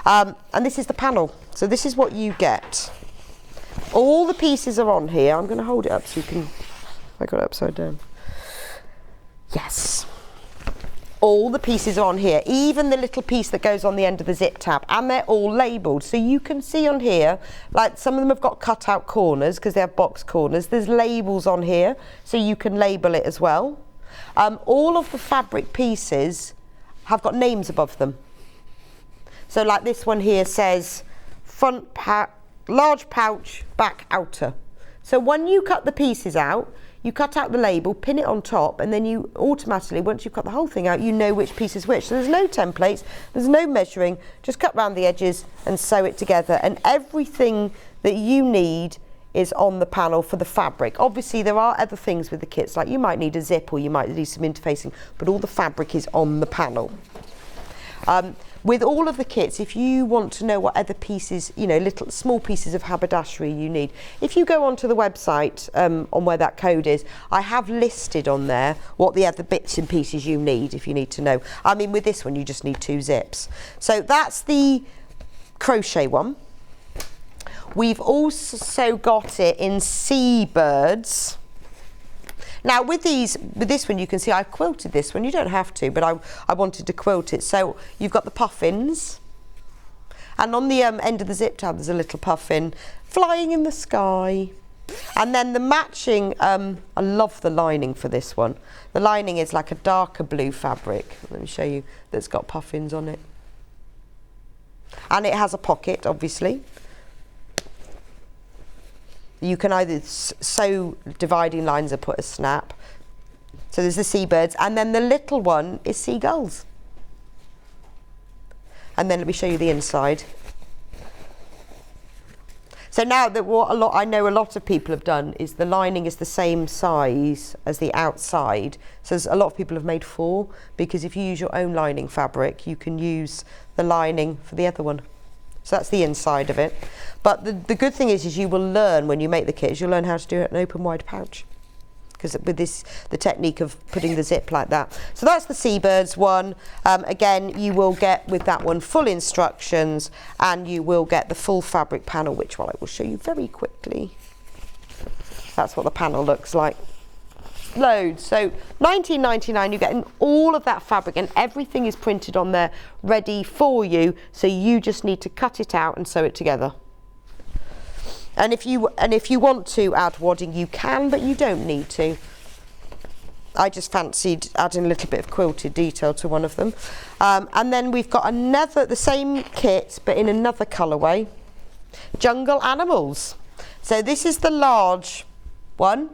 And this is the panel. So this is what you get. All the pieces are on here. I'm going to hold it up so you can, I got it upside down. Yes. All the pieces are on here, even the little piece that goes on the end of the zip tab, and they're all labelled. So you can see on here, like some of them have got cut out corners because they have box corners. There's labels on here, so you can label it as well. All of the fabric pieces have got names above them. So like this one here says front large pouch, back outer. So when you cut the pieces out, you cut out the label, pin it on top, and then you automatically, once you've cut the whole thing out, you know which piece is which. So there's no templates, there's no measuring, just cut around the edges and sew it together. And everything that you need is on the panel for the fabric. Obviously there are other things with the kits, like you might need a zip or you might need some interfacing, but all the fabric is on the panel. With all of the kits, if you want to know what other pieces, you know, little small pieces of haberdashery you need, if you go onto the website on where that code is, I have listed on there what the other bits and pieces you need if you need to know. I mean, with this one you just need 2 zips. So that's the crochet one. We've also got it in seabirds. Now with this one, you can see I quilted this one. You don't have to, but I wanted to quilt it. So you've got the puffins, and on the end of the zip tab there's a little puffin flying in the sky. And then the matching, I love the lining for this one. The lining is like a darker blue fabric. Let me show you, that's got puffins on it. And it has a pocket, obviously. You can either sew dividing lines or put a snap. So there's the seabirds, and then the little one is seagulls. And then let me show you the inside. So now that I know a lot of people have done is the lining is the same size as the outside. So a lot of people have made 4, because if you use your own lining fabric, you can use the lining for the other one. So that's the inside of it. But the good thing is you will learn when you make the kits, you'll learn how to do it in an open wide pouch. Because with this, the technique of putting the zip like that. So that's the seabirds one. Again, you will get with that one full instructions, and you will get the full fabric panel, which I will show you very quickly. That's what the panel looks like. Loads. So $19.99, you're getting all of that fabric, and everything is printed on there ready for you, so you just need to cut it out and sew it together. And if you want to add wadding, you can, but you don't need to. I just fancied adding a little bit of quilted detail to one of them. And then we've got the same kit, but in another colourway. Jungle Animals. So this is the large one.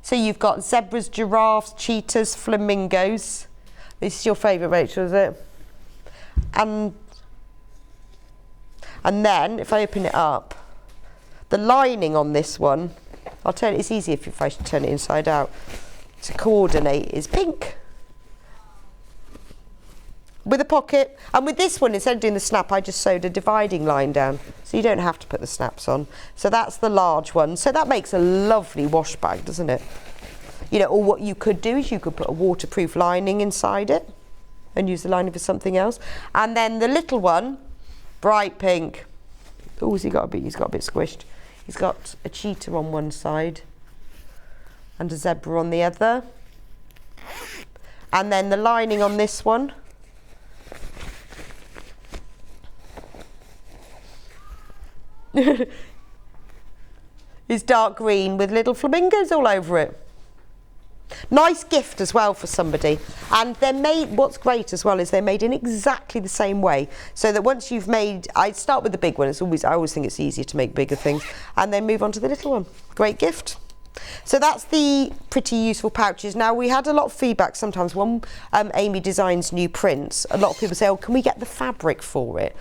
So you've got zebras, giraffes, cheetahs, flamingos. This is your favourite, Rachel, is it? And then, if I open it up, the lining on this one, it's easier if I turn it inside out, to coordinate is pink. With a pocket. And with this one, instead of doing the snap, I just sewed a dividing line down. So you don't have to put the snaps on. So that's the large one. So that makes a lovely wash bag, doesn't it? You know, or what you could do is you could put a waterproof lining inside it and use the lining for something else. And then the little one, bright pink. Oh, he's got a bit squished. He's got a cheetah on one side and a zebra on the other. And then the lining on this one is dark green with little flamingos all over it. Nice gift as well for somebody. And they're made, what's great as well is they're made in exactly the same way. So that once you've made, I start with the big one, I always think it's easier to make bigger things, and then move on to the little one. Great gift. So that's the pretty useful pouches. Now we had a lot of feedback sometimes when Amy designs new prints. A lot of people say, oh, can we get the fabric for it?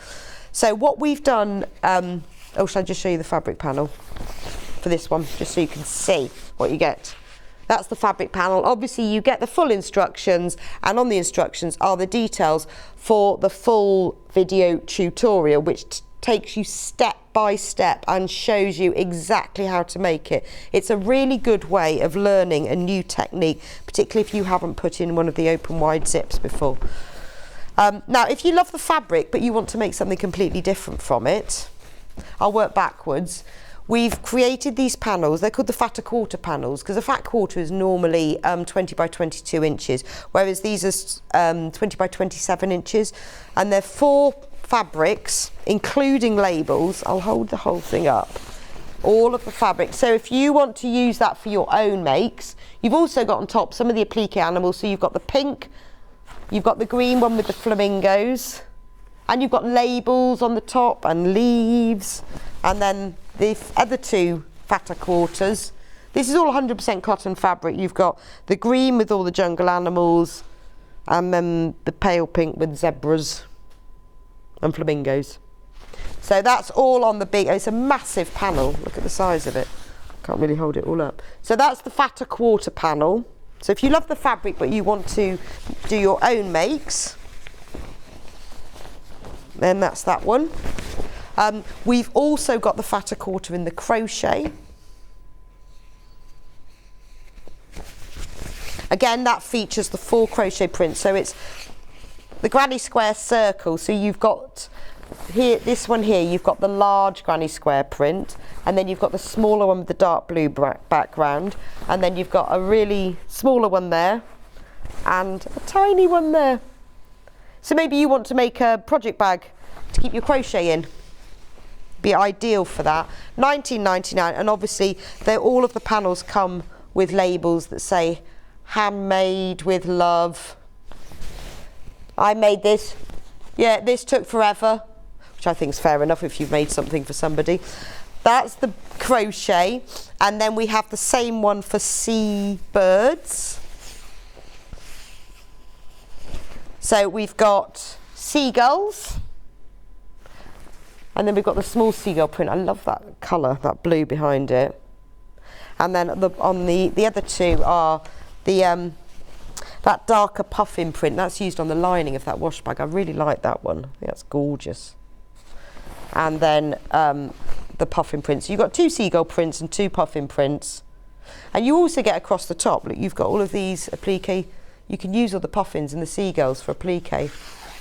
So what we've done, should I just show you the fabric panel for this one, just so you can see what you get. That's the fabric panel. Obviously you get the full instructions, and on the instructions are the details for the full video tutorial, which takes you step by step and shows you exactly how to make it. It's a really good way of learning a new technique, particularly if you haven't put in one of the open wide zips before. Now if you love the fabric but you want to make something completely different from it, I'll work backwards. We've created these panels. They're called the fatter quarter panels because a fat quarter is normally 20 by 22 inches, whereas these are 20 by 27 inches. And they're 4 fabrics, including labels. I'll hold the whole thing up. All of the fabric. So if you want to use that for your own makes, you've also got on top some of the applique animals. So you've got the pink, you've got the green one with the flamingos, and you've got labels on the top and leaves, and then the other 2 fatter quarters. This is all 100% cotton fabric. You've got the green with all the jungle animals, and then the pale pink with zebras and flamingos. So that's all on the big, it's a massive panel. Look at the size of it. Can't really hold it all up. So that's the fatter quarter panel. So if you love the fabric but you want to do your own makes, then that's that one. We've also got the fatter quarter in the crochet. Again, that features the 4 crochet prints. So it's the granny square circle. So you've got here, this one here, you've got the large granny square print, and then you've got the smaller one with the dark blue background, and then you've got a really smaller one there and a tiny one there. So maybe you want to make a project bag to keep your crochet in. Be ideal for that. $19.99, and obviously all of the panels come with labels that say handmade with love. I made this. Yeah, this took forever, which I think is fair enough if you've made something for somebody. That's the crochet, and then we have the same one for seabirds. So we've got seagulls. And then we've got the small seagull print. I love that colour, that blue behind it. And then on the other 2 are the that darker puffin print. That's used on the lining of that wash bag. I really like that one. I think that's gorgeous. And then the puffin prints. So you've got 2 seagull prints and 2 puffin prints. And you also get across the top, look, you've got all of these applique. You can use all the puffins and the seagulls for applique,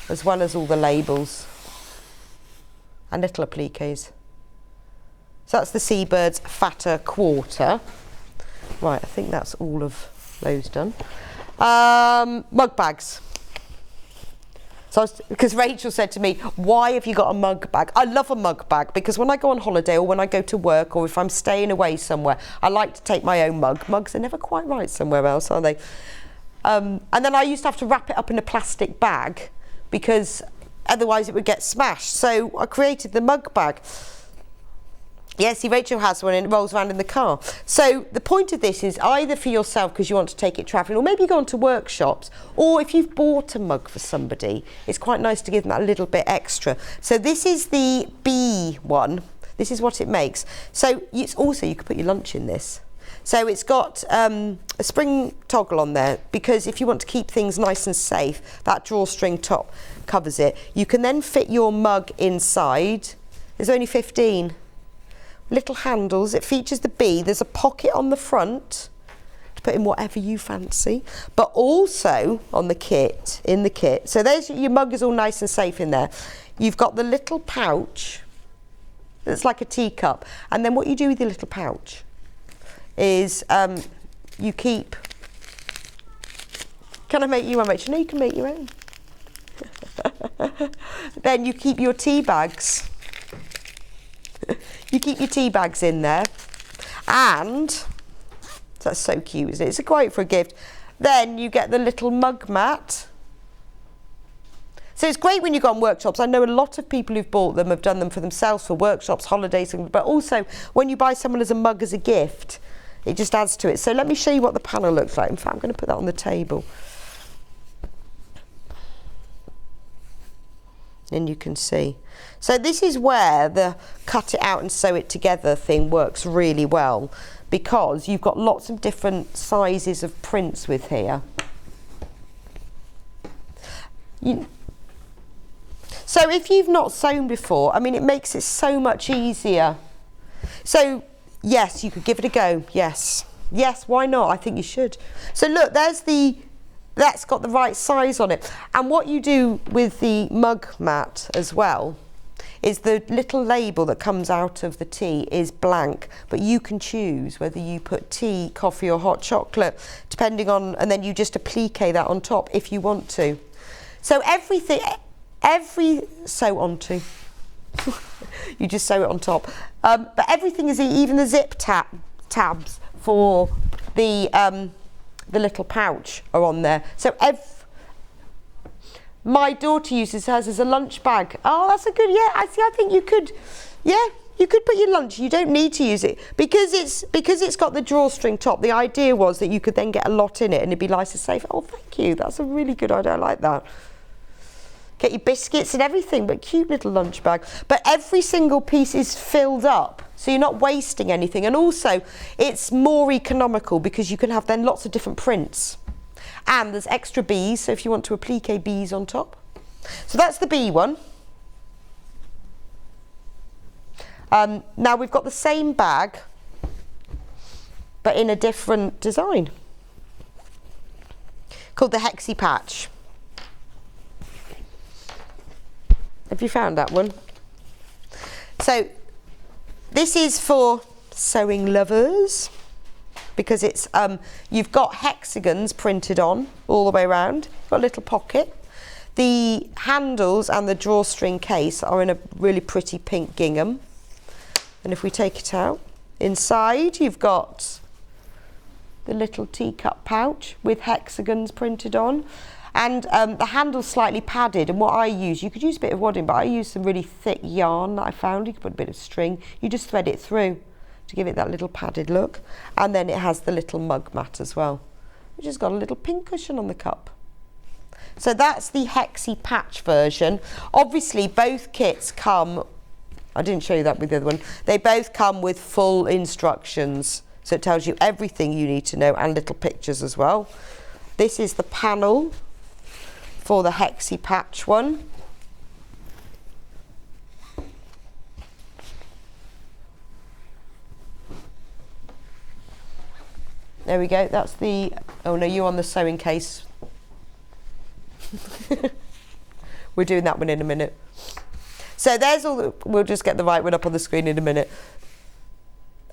as well as all the labels and little appliques. So that's the seabird's fatter quarter. Right, I think that's all of those done. Mug bags. So because Rachel said to me, why have you got a mug bag? I love a mug bag because when I go on holiday or when I go to work or if I'm staying away somewhere, I like to take my own mug. Mugs are never quite right somewhere else, are they? And then I used to have to wrap it up in a plastic bag because otherwise it would get smashed. So I created the mug bag. Yeah, see, Rachel has one and it rolls around in the car. So the point of this is either for yourself because you want to take it travelling, or maybe you go on to workshops, or if you've bought a mug for somebody, it's quite nice to give them that little bit extra. So this is the B one. This is what it makes. So it's also, you could put your lunch in this. So it's got a spring toggle on there because if you want to keep things nice and safe, that drawstring top covers it. You can then fit your mug inside. There's only 15 little handles. It features the B. There's a pocket on the front to put in whatever you fancy, but also on the kit, in the kit. So there's your mug is all nice and safe in there. You've got the little pouch that's like a teacup, and then what you do with your little pouch is you keep. Can I make you one, Rachel? No, you can make your own. Then you keep your tea bags. You keep your tea bags in there, and that's so cute, isn't it? It's great for a gift. Then you get the little mug mat. So it's great when you go on workshops. I know a lot of people who've bought them have done them for themselves, for workshops, holidays, but also when you buy someone as a mug as a gift, it just adds to it. So let me show you what the panel looks like. In fact, I'm going to put that on the table. And you can see. So this is where the cut it out and sew it together thing works really well, because you've got lots of different sizes of prints with here. So if you've not sewn before, I mean, it makes it so much easier. So yes, you could give it a go. Yes, why not? I think you should. So look, there's that's got the right size on it. And what you do with the mug mat as well is the little label that comes out of the tea is blank, but you can choose whether you put tea, coffee or hot chocolate, depending on, and then you just applique that on top if you want to. So sew onto. You just sew it on top. But everything is, even the zip tabs for the little pouch are on there. So my daughter uses hers as a lunch bag. Oh, that's a good, yeah, I think you could, yeah, you could put your lunch, you don't need to use it. Because it's got the drawstring top, the idea was that you could then get a lot in it and it'd be nice and safe. Oh, thank you, that's a really good idea, I like that. Get your biscuits and everything, but cute little lunch bag. But every single piece is filled up, so you're not wasting anything. And also, it's more economical because you can have then lots of different prints. And there's extra bees, so if you want to applique bees on top. So that's the bee one. Now we've got the same bag, but in a different design, called the Hexie Patch. Have you found that one? So this is for sewing lovers because it's you've got hexagons printed on all the way around. You've got a little pocket. The handles and the drawstring case are in a really pretty pink gingham. And if we take it out, inside you've got the little teacup pouch with hexagons printed on. And the handle's slightly padded, and what I use, you could use a bit of wadding, but I use some really thick yarn that I found. You could put a bit of string. You just thread it through to give it that little padded look. And then it has the little mug mat as well, which has got a little pink cushion on the cup. So that's the Hexie Patch version. Obviously, both kits come, I didn't show you that with the other one, they both come with full instructions. So it tells you everything you need to know and little pictures as well. This is the panel for the Hexie Patch one. There we go, that's the, oh no, you're on the sewing case. We're doing that one in a minute. So there's all the, we'll just get the right one up on the screen in a minute.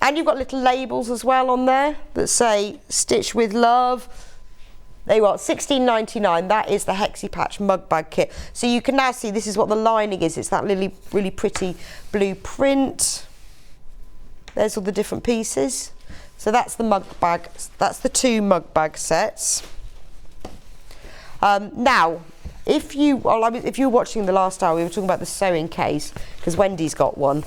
And you've got little labels as well on there that say Stitch with Love. They were £16.99. That is the Hexi Patch mug bag kit. So you can now see this is what the lining is. It's that really pretty blue print. There's all the different pieces. So that's the mug bag. That's the 2 mug bag sets. Now, if you were watching the last hour, we were talking about the sewing case because Wendy's got one.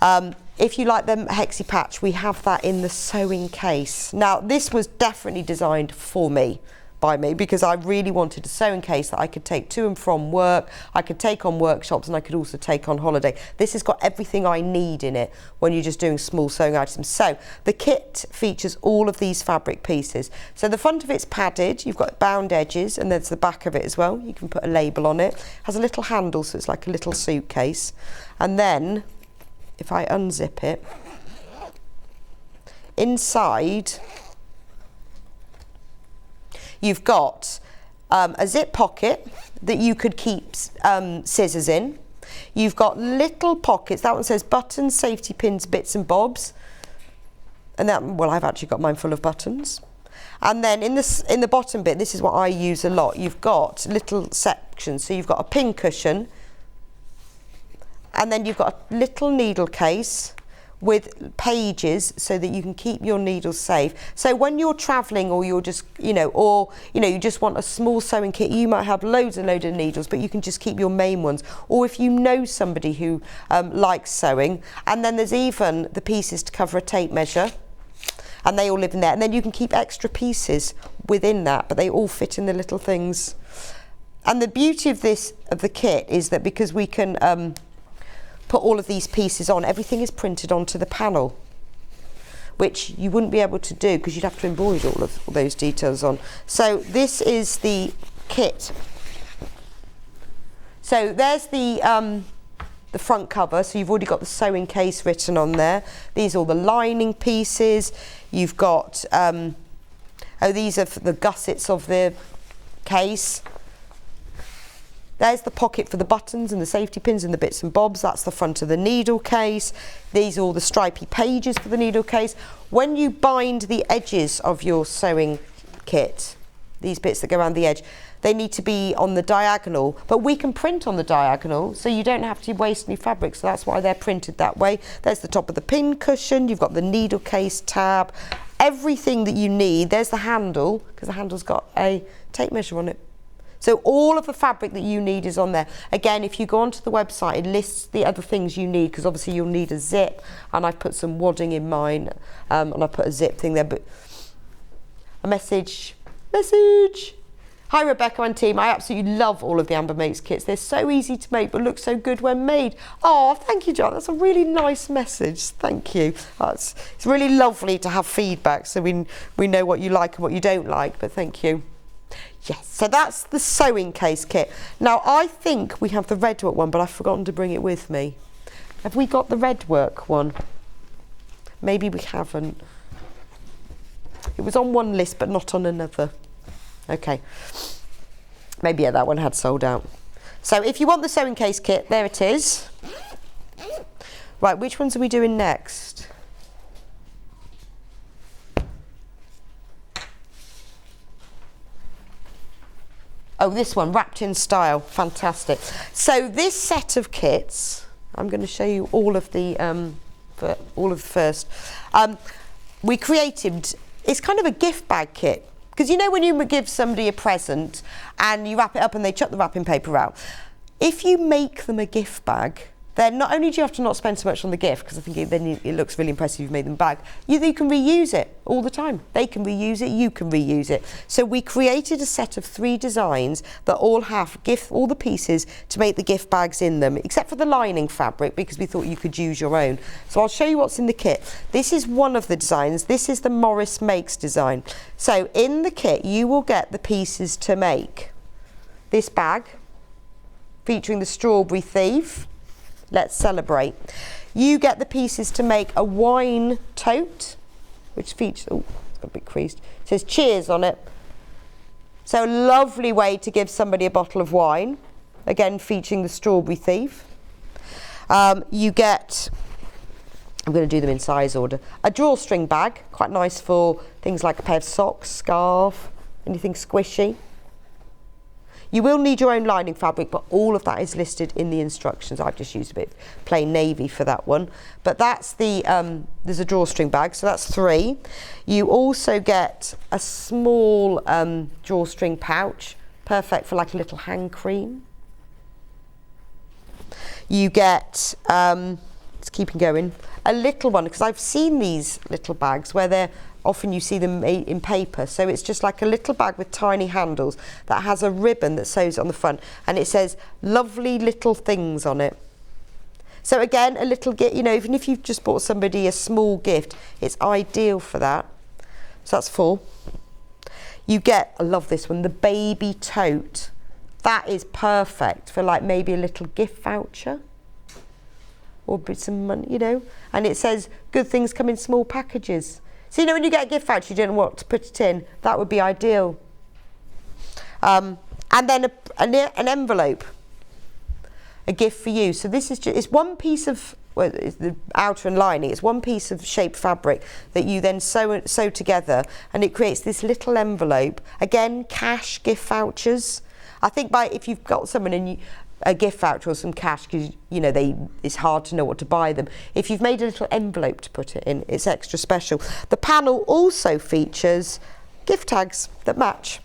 If you like the Hexi Patch, we have that in the sewing case. Now, this was definitely designed by me, because I really wanted a sewing case that I could take to and from work, I could take on workshops, and I could also take on holiday. This has got everything I need in it when you're just doing small sewing items. So the kit features all of these fabric pieces. So the front of it's padded, you've got bound edges, and there's the back of it as well. You can put a label on it. It has a little handle, so it's like a little suitcase. And then, if I unzip it, inside you've got a zip pocket that you could keep scissors in. You've got little pockets. That one says buttons, safety pins, bits and bobs. And that, well, I've actually got mine full of buttons. And then in the bottom bit, this is what I use a lot. You've got little sections. So you've got a pin cushion, and then you've got a little needle case with pages so that you can keep your needles safe. So when you're traveling, or you're just, you just want a small sewing kit, you might have loads and loads of needles, but you can just keep your main ones. Or if you know somebody who likes sewing, and then there's even the pieces to cover a tape measure, and they all live in there. And then you can keep extra pieces within that, but they all fit in the little things. And the beauty of the kit is that because we can put all of these pieces on, everything is printed onto the panel, which you wouldn't be able to do because you'd have to embroider all those details on. So this is the kit. So there's the front cover, so you've already got the sewing case written on there. These are all the lining pieces. You've got, these are the gussets of the case. There's the pocket for the buttons and the safety pins and the bits and bobs. That's the front of the needle case. These are all the stripy pages for the needle case. When you bind the edges of your sewing kit, these bits that go around the edge, they need to be on the diagonal, but we can print on the diagonal, so you don't have to waste any fabric, so that's why they're printed that way. There's the top of the pin cushion, you've got the needle case tab, everything that you need. There's the handle, because the handle's got a tape measure on it. So all of the fabric that you need is on there. Again, if you go onto the website, it lists the other things you need, because obviously you'll need a zip, and I've put some wadding in mine, and I put a zip thing there. But a message. Hi Rebecca and team, I absolutely love all of the Amber Makes kits. They're so easy to make but look so good when made. Oh, thank you, John. That's a really nice message. Thank you. It's really lovely to have feedback, so we know what you like and what you don't like, but thank you. Yes, so that's the sewing case kit. Now, I think we have the red work one, but I've forgotten to bring it with me. Have we got the red work one? Maybe we haven't. It was on one list, but not on another. Okay. Maybe, yeah, that one had sold out. So if you want the sewing case kit, there it is. Right, which ones are we doing next? Oh, this one, Wrapped in Style, fantastic. So this set of kits, I'm going to show you all of the first. We created, it's kind of a gift bag kit, because you know when you give somebody a present and you wrap it up and they chuck the wrapping paper out, if you make them a gift bag, then not only do you have to not spend so much on the gift, because I think then it looks really impressive you've made them a bag, you can reuse it all the time. They can reuse it, you can reuse it. So we created a set of 3 designs that all have all the pieces to make the gift bags in them, except for the lining fabric, because we thought you could use your own. So I'll show you what's in the kit. This is one of the designs. This is the Morris Makes design. So in the kit, you will get the pieces to make this bag, featuring the strawberry thief. Let's celebrate. You get the pieces to make a wine tote, which features, oh, it's got a bit creased. It says cheers on it. So a lovely way to give somebody a bottle of wine, again featuring the strawberry thief. You get, I'm going to do them in size order, a drawstring bag, quite nice for things like a pair of socks, scarf, anything squishy. You will need your own lining fabric, but all of that is listed in the instructions. I've just used a bit of plain navy for that one. But that's the, there's a drawstring bag, so that's 3. You also get a small drawstring pouch, perfect for like a little hand cream. You get, it's keeping going, a little one, because I've seen these little bags where they're, often you see them in paper, so it's just like a little bag with tiny handles that has a ribbon that sews on the front, and it says lovely little things on it. So again, a little gift, you know, even if you've just bought somebody a small gift, it's ideal for that. So that's 4. You get, I love this one, the baby tote. That is perfect for like maybe a little gift voucher or some money, you know, and it says good things come in small packages. So, you know, when you get a gift voucher, you don't know what to put it in. That would be ideal. And then an envelope, a gift for you. So this is just, it's one piece of, well, it's the outer and lining. It's one piece of shaped fabric that you then sew together, and it creates this little envelope. Again, cash, gift vouchers. I think if you've got someone and a gift voucher or some cash, because you know it's hard to know what to buy them. If you've made a little envelope to put it in, it's extra special. The panel also features gift tags that match,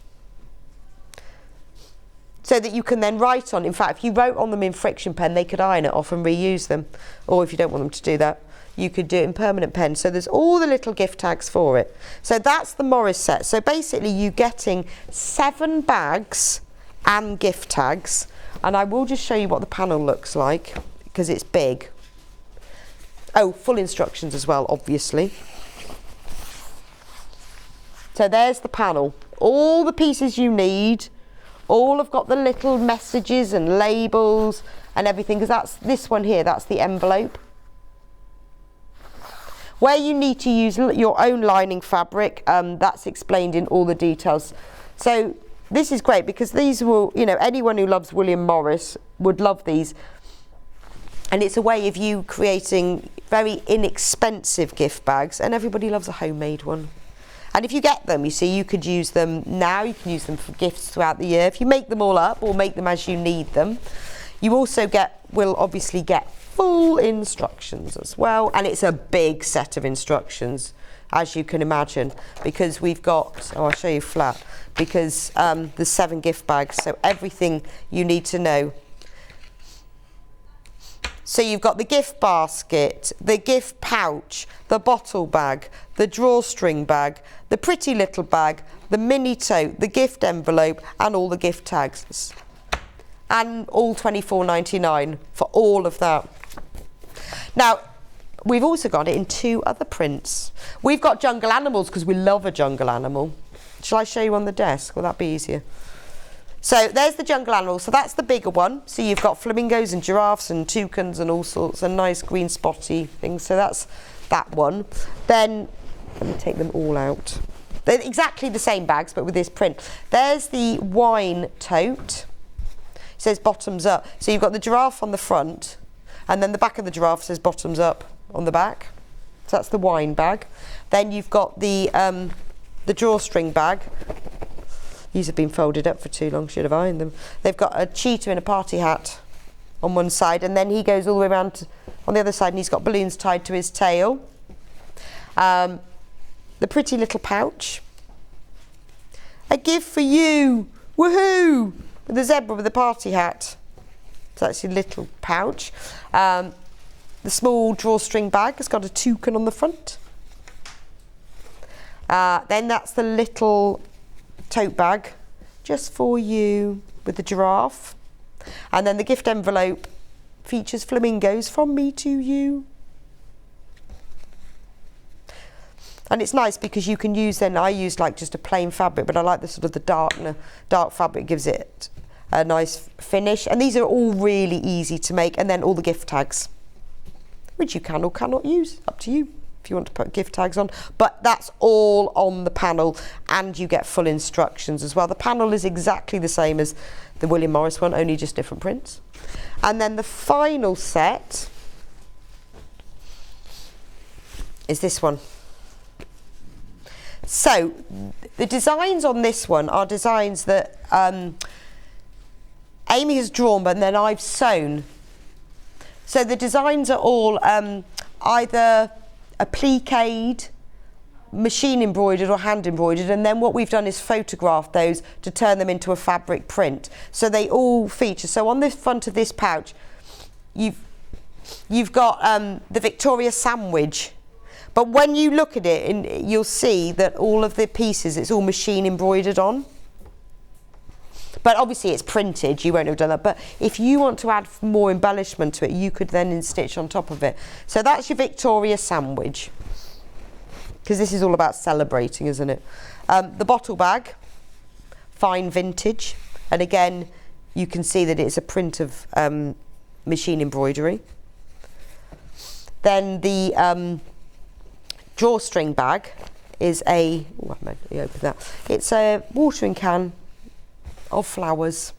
so that you can then write on. In fact, if you wrote on them in friction pen, they could iron it off and reuse them. Or if you don't want them to do that, you could do it in permanent pen. So there's all the little gift tags for it. So that's the Morris set. So basically you're getting 7 bags and gift tags. And I will just show you what the panel looks like, because it's big. Oh, full instructions as well, obviously. So there's the panel. All the pieces you need. All have got the little messages and labels and everything, because that's this one here, that's the envelope. Where you need to use your own lining fabric, that's explained in all the details. So this is great, because these will, you know, anyone who loves William Morris would love these. And it's a way of you creating very inexpensive gift bags, and everybody loves a homemade one. And if you get them, you see, you could use them now, you can use them for gifts throughout the year. If you make them all up or make them as you need them, you also will obviously get full instructions as well. And it's a big set of instructions, as you can imagine, because we've got, oh, I'll show you flat, because there's 7 gift bags, so everything you need to know. So you've got the gift basket, the gift pouch, the bottle bag, the drawstring bag, the pretty little bag, the mini tote, the gift envelope, and all the gift tags. And all £24.99 for all of that. Now, we've also got it in 2 other prints. We've got jungle animals, because we love a jungle animal. Shall I show you on the desk? Will that be easier? So there's the jungle animal. So that's the bigger one. So you've got flamingos and giraffes and toucans and all sorts of nice green spotty things. So that's that one. Then, let me take them all out. They're exactly the same bags, but with this print. There's the wine tote. It says bottoms up. So you've got the giraffe on the front, and then the back of the giraffe says bottoms up on the back. So that's the wine bag. Then you've got the drawstring bag. These have been folded up for too long, should have ironed them. They've got a cheetah in a party hat on one side, and then he goes all the way around on the other side, and he's got balloons tied to his tail. The pretty little pouch. A gift for you, woohoo! With the zebra with the party hat. So that's your little pouch. The small drawstring bag has got a toucan on the front. Then that's the little tote bag just for you with the giraffe, and then the gift envelope features flamingos from me to you. And it's nice because you can use, then I use like just a plain fabric, but I like the sort of the dark fabric, gives it a nice finish. And these are all really easy to make. And then all the gift tags, which you can or cannot use, up to you if you want to put gift tags on, but that's all on the panel, and you get full instructions as well. The panel is exactly the same as the William Morris one, only just different prints. And then the final set is this one. So the designs on this one are designs that Amy has drawn, but then I've sewn. So the designs are all either appliqued, machine embroidered or hand embroidered, and then what we've done is photograph those to turn them into a fabric print. So they all feature. So on the front of this pouch, you've got the Victoria sandwich, but when you look at it, you'll see that all of the pieces, it's all machine embroidered on. But obviously it's printed, you won't have done that. But if you want to add more embellishment to it, you could then stitch on top of it. So that's your Victoria sandwich, because this is all about celebrating, isn't it? The bottle bag, fine vintage. And again, you can see that it's a print of machine embroidery. Then the drawstring bag is it's a watering can of flowers.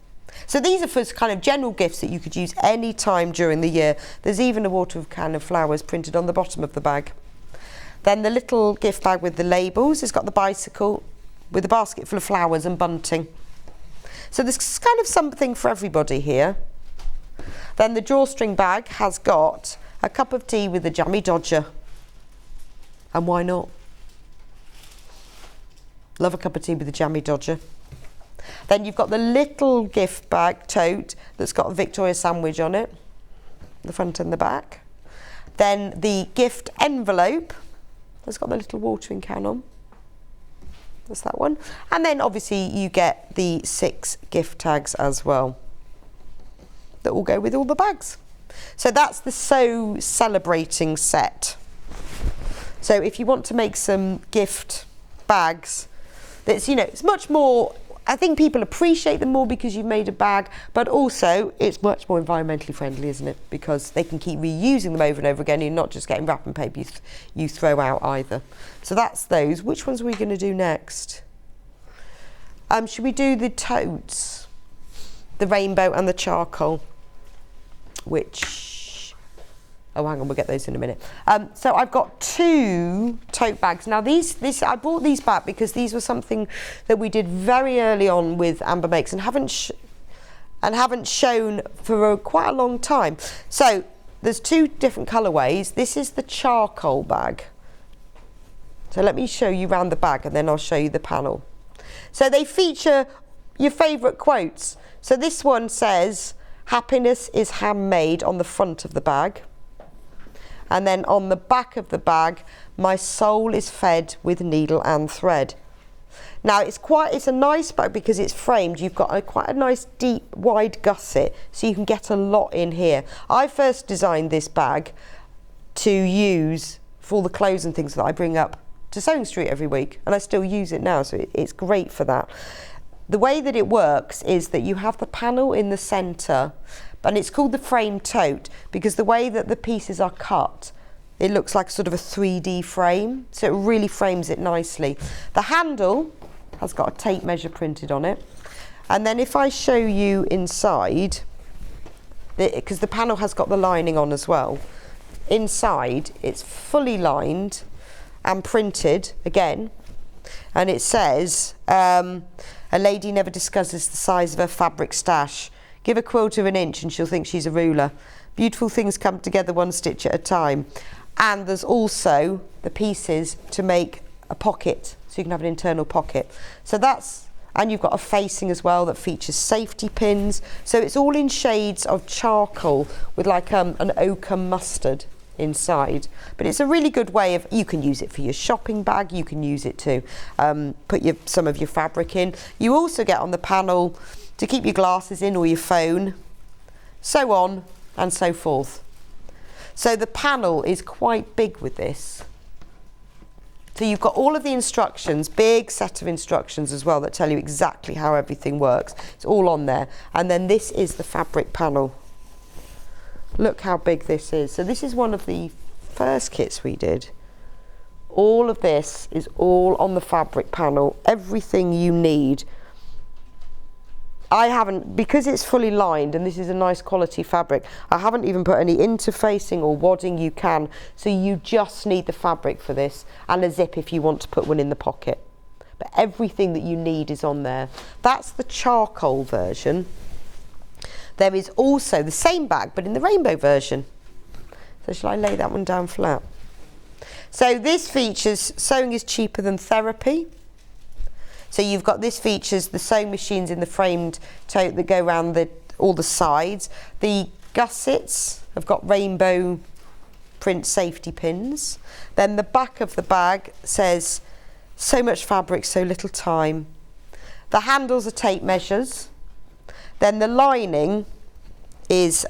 So these are for kind of general gifts that you could use any time during the year. There's even a watering can of flowers printed on the bottom of the bag. Then the little gift bag with the labels has got the bicycle with a basket full of flowers and bunting. So there's kind of something for everybody here. Then the drawstring bag has got a cup of tea with a jammy dodger. And why not? Love a cup of tea with a jammy dodger. Then you've got the little gift bag tote that's got a Victoria sandwich on it, the front and the back. Then the gift envelope that's got the little watering can on. That's that one. And then obviously you get the 6 gift tags as well that will go with all the bags. So that's the Sew Celebrating set. So if you want to make some gift bags, that's, you know, it's much more, I think people appreciate them more because you've made a bag, but also it's much more environmentally friendly, isn't it? Because they can keep reusing them over and over again. You're not just getting wrapping paper you throw out either. So that's those. Which ones are we going to do next? Should we do the totes? The rainbow and the charcoal, which, oh, hang on, we'll get those in a minute. So I've got 2 tote bags. Now I brought these back because these were something that we did very early on with Amber Makes and haven't shown for quite a long time. So there's 2 different colourways. This is the charcoal bag. So let me show you around the bag and then I'll show you the panel. So they feature your favourite quotes. So this one says, "Happiness is handmade," on the front of the bag. And then on the back of the bag, "My soul is fed with needle and thread." Now it's a nice bag because it's framed. You've got quite a nice deep wide gusset, so you can get a lot in here. I first designed this bag to use for all the clothes and things that I bring up to Sewing Street every week, and I still use it now, so it's great for that. The way that it works is that you have the panel in the centre, and it's called the frame tote because the way that the pieces are cut, it looks like sort of a 3D frame, so it really frames it nicely. The handle has got a tape measure printed on it, and then if I show you inside, because the panel has got the lining on as well, inside it's fully lined and printed again, and it says, "A lady never discusses the size of her fabric stash. Give a quilter an inch and she'll think she's a ruler. Beautiful things come together one stitch at a time." And there's also the pieces to make a pocket, so you can have an internal pocket. So that's, and you've got a facing as well that features safety pins. So it's all in shades of charcoal with like an ochre mustard inside. But it's a really good way of, you can use it for your shopping bag, you can use it to put some of your fabric in. You also get on the panel to keep your glasses in or your phone, so on and so forth. So the panel is quite big with this. So you've got all of the instructions, big set of instructions as well that tell you exactly how everything works. It's all on there. And then this is the fabric panel. Look how big this is. So this is one of the first kits we did. All of this is all on the fabric panel. Everything you need. I haven't, because it's fully lined and this is a nice quality fabric, I haven't even put any interfacing or wadding. You can, so you just need the fabric for this and a zip if you want to put one in the pocket. But everything that you need is on there. That's the charcoal version. There is also the same bag but in the rainbow version. So shall I lay that one down flat? So this features sewing is cheaper than therapy. So you've got this features the sewing machines in the framed tote that go around all the sides. The gussets have got rainbow print safety pins. Then the back of the bag says so much fabric, so little time. The handles are tape measures. Then the lining is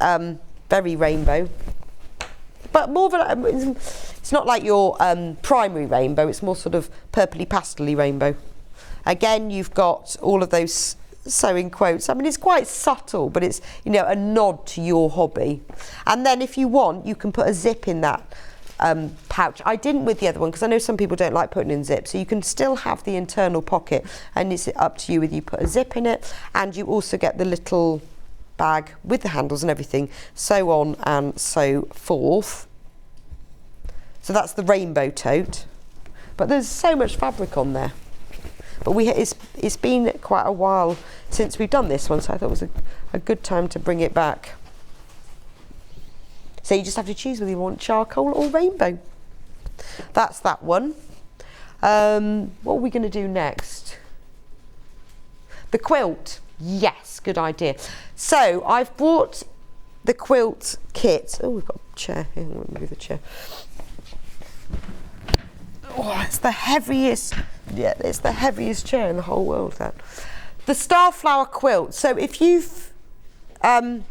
very rainbow, but more of a, it's not like your primary rainbow, it's more sort of purpley pastely rainbow. Again, you've got all of those sewing quotes. I mean, it's quite subtle, but it's, you know, a nod to your hobby. And then if you want, you can put a zip in that pouch. I didn't with the other one because I know some people don't like putting in zips, so you can still have the internal pocket, and it's up to you whether you put a zip in it, and you also get the little bag with the handles and everything, so on and so forth. So that's the rainbow tote, but there's so much fabric on there. But it's been quite a while since we've done this one, so I thought it was a good time to bring it back. So you just have to choose whether you want charcoal or rainbow. That's that one. What are we going to do next? The quilt. Yes, good idea. So I've bought the quilt kit. Oh, we've got a chair here. Let me move the chair. Oh, it's the heaviest. Yeah, it's the heaviest chair in the whole world. That. The Starflower quilt. So if you've can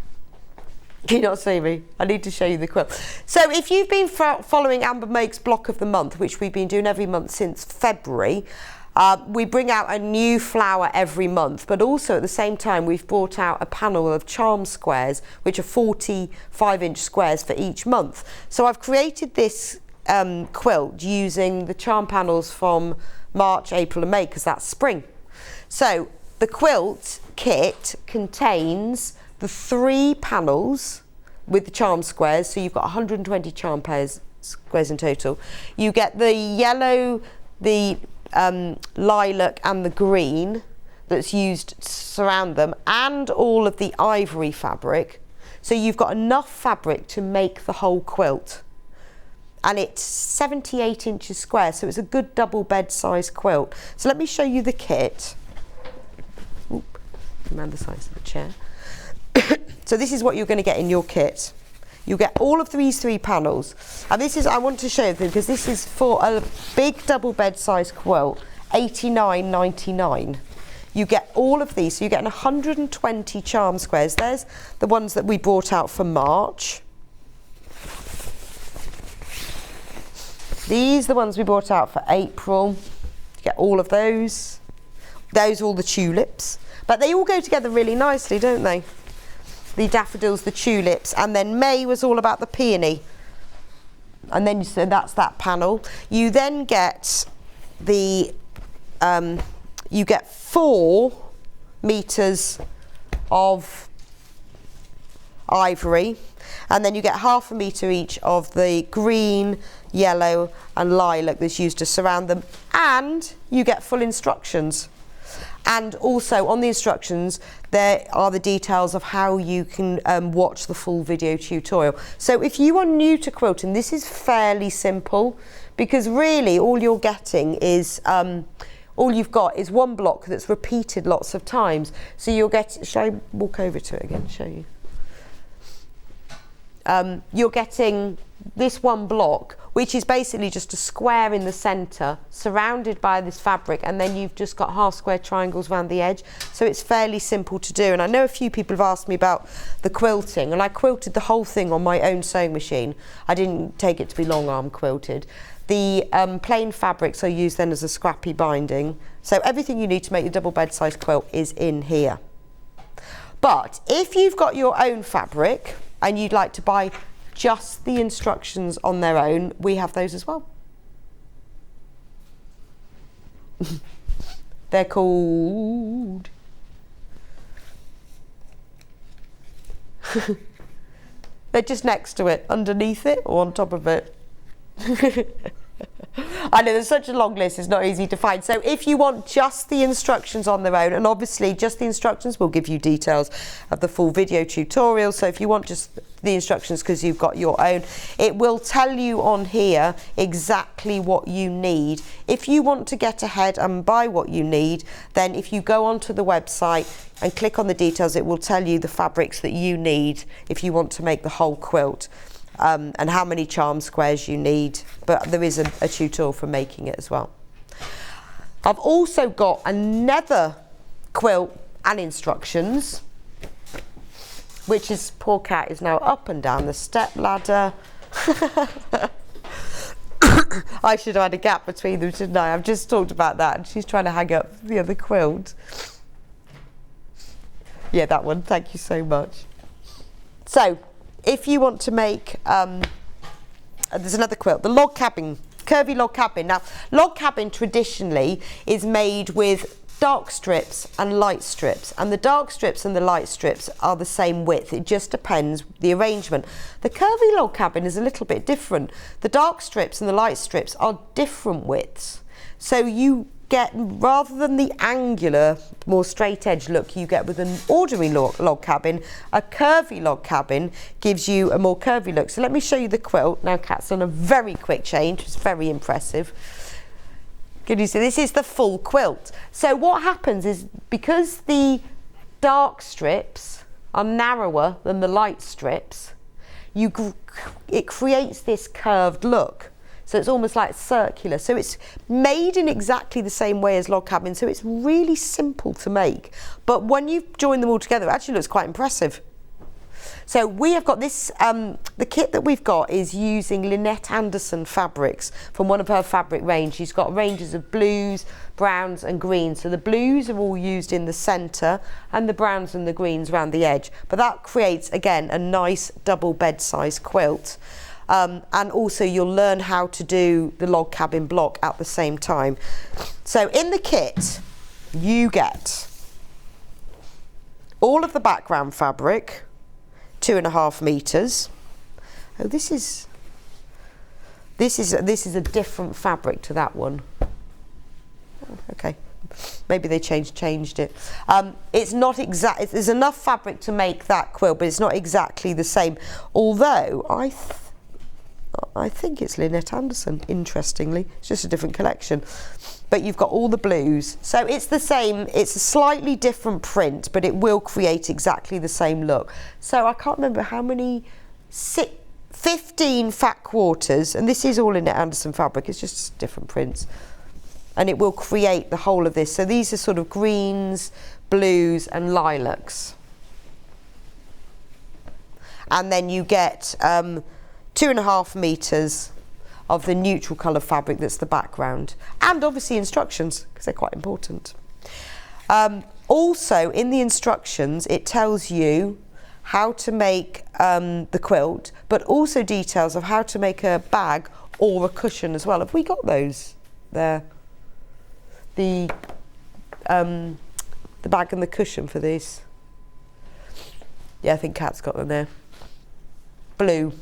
you not see me? I need to show you the quilt. So if you've been following Amber Makes Block of the Month, which we've been doing every month since February, we bring out a new flower every month, but also at the same time we've brought out a panel of charm squares, which are 45-inch squares for each month. So I've created this quilt using the charm panels from March, April and May, because that's spring. So the quilt kit contains the 3 panels with the charm squares, so you've got 120 charm squares in total. You get the yellow, the lilac and the green that's used to surround them, and all of the ivory fabric. So you've got enough fabric to make the whole quilt. And it's 78 inches square, so it's a good double bed size quilt. So let me show you the kit. Oop, around the size of the chair. So this is what you're going to get in your kit. You get all of these 3 panels, and this is, I want to show you because this is for a big double bed size quilt, $89.99. You get all of these, so you get 120 charm squares. There's the ones that we brought out for March. These are the ones we brought out for April. You get all of those. Those are all the tulips, but they all go together really nicely, don't they? The daffodils, the tulips, and then May was all about the peony. And then so that's that panel. You then get the you get 4 meters of ivory, and then you get half a metre each of the green, yellow and lilac that's used to surround them, and you get full instructions. And also on the instructions there are the details of how you can watch the full video tutorial. So if you are new to quilting, this is fairly simple, because really all you're getting is all you've got is one block that's repeated lots of times. So you'll get, shall I walk over to it again, show you? You're getting this one block, which is basically just a square in the centre surrounded by this fabric, and then you've just got half square triangles around the edge. So it's fairly simple to do. And I know a few people have asked me about the quilting, and I quilted the whole thing on my own sewing machine. I didn't take it to be long arm quilted. The plain fabrics I use then as a scrappy binding. So everything you need to make the double bed size quilt is in here. But if you've got your own fabric and you'd like to buy just the instructions on their own, we have those as well. They're called They're just next to it, underneath it or on top of it. I know there's such a long list, it's not easy to find. So if you want just the instructions on their own, and obviously just the instructions will give you details of the full video tutorial. So if you want just the instructions because you've got your own, it will tell you on here exactly what you need. If you want to get ahead and buy what you need, then if you go onto the website and click on the details, it will tell you the fabrics that you need if you want to make the whole quilt. And how many charm squares you need, but there is a tutorial for making it as well. I've also got another quilt and instructions, which is, poor cat is now up and down the step ladder. I should have had a gap between them, shouldn't I? I've just talked about that, and she's trying to hang up the other quilt. Yeah, that one, thank you so much. So, if you want to make, there's another quilt, the log cabin, curvy log cabin. Now, log cabin traditionally is made with dark strips and light strips, and the dark strips and the light strips are the same width. It just depends the arrangement. The curvy log cabin is a little bit different. The dark strips and the light strips are different widths. So you get, rather than the angular, more straight edge look you get with an ordinary log cabin, a curvy log cabin gives you a more curvy look. So let me show you the quilt. Now Kat's done a very quick change, it's very impressive. Can you see, this is the full quilt. So what happens is, because the dark strips are narrower than the light strips, it creates this curved look. So it's almost like circular. So it's made in exactly the same way as log cabin. So it's really simple to make. But when you join them all together, it actually looks quite impressive. So we have got this, the kit that we've got is using Lynette Anderson fabrics from one of her fabric range. She's got ranges of blues, browns and greens. So the blues are all used in the centre and the browns and the greens around the edge. But that creates, again, a nice double bed size quilt. And also you'll learn how to do the log cabin block at the same time. So in the kit you get all of the background fabric, 2.5 meters. Oh, this is a different fabric to that one. Oh, okay, maybe they changed it. It's not exact. There's enough fabric to make that quilt, but it's not exactly the same. Although I think it's Lynette Anderson, interestingly. It's just a different collection. But you've got all the blues. So it's the same, it's a slightly different print, but it will create exactly the same look. So I can't remember how many, 15 fat quarters, and this is all Lynette Anderson fabric, it's just different prints. And it will create the whole of this. So these are sort of greens, blues and lilacs. And then you get 2.5 meters of the neutral colour fabric that's the background, and obviously instructions, because they're quite important. Also in the instructions it tells you how to make the quilt, but also details of how to make a bag or a cushion as well. Have we got those there? The bag and the cushion for these? Yeah, I think Kat's got them there. Blue.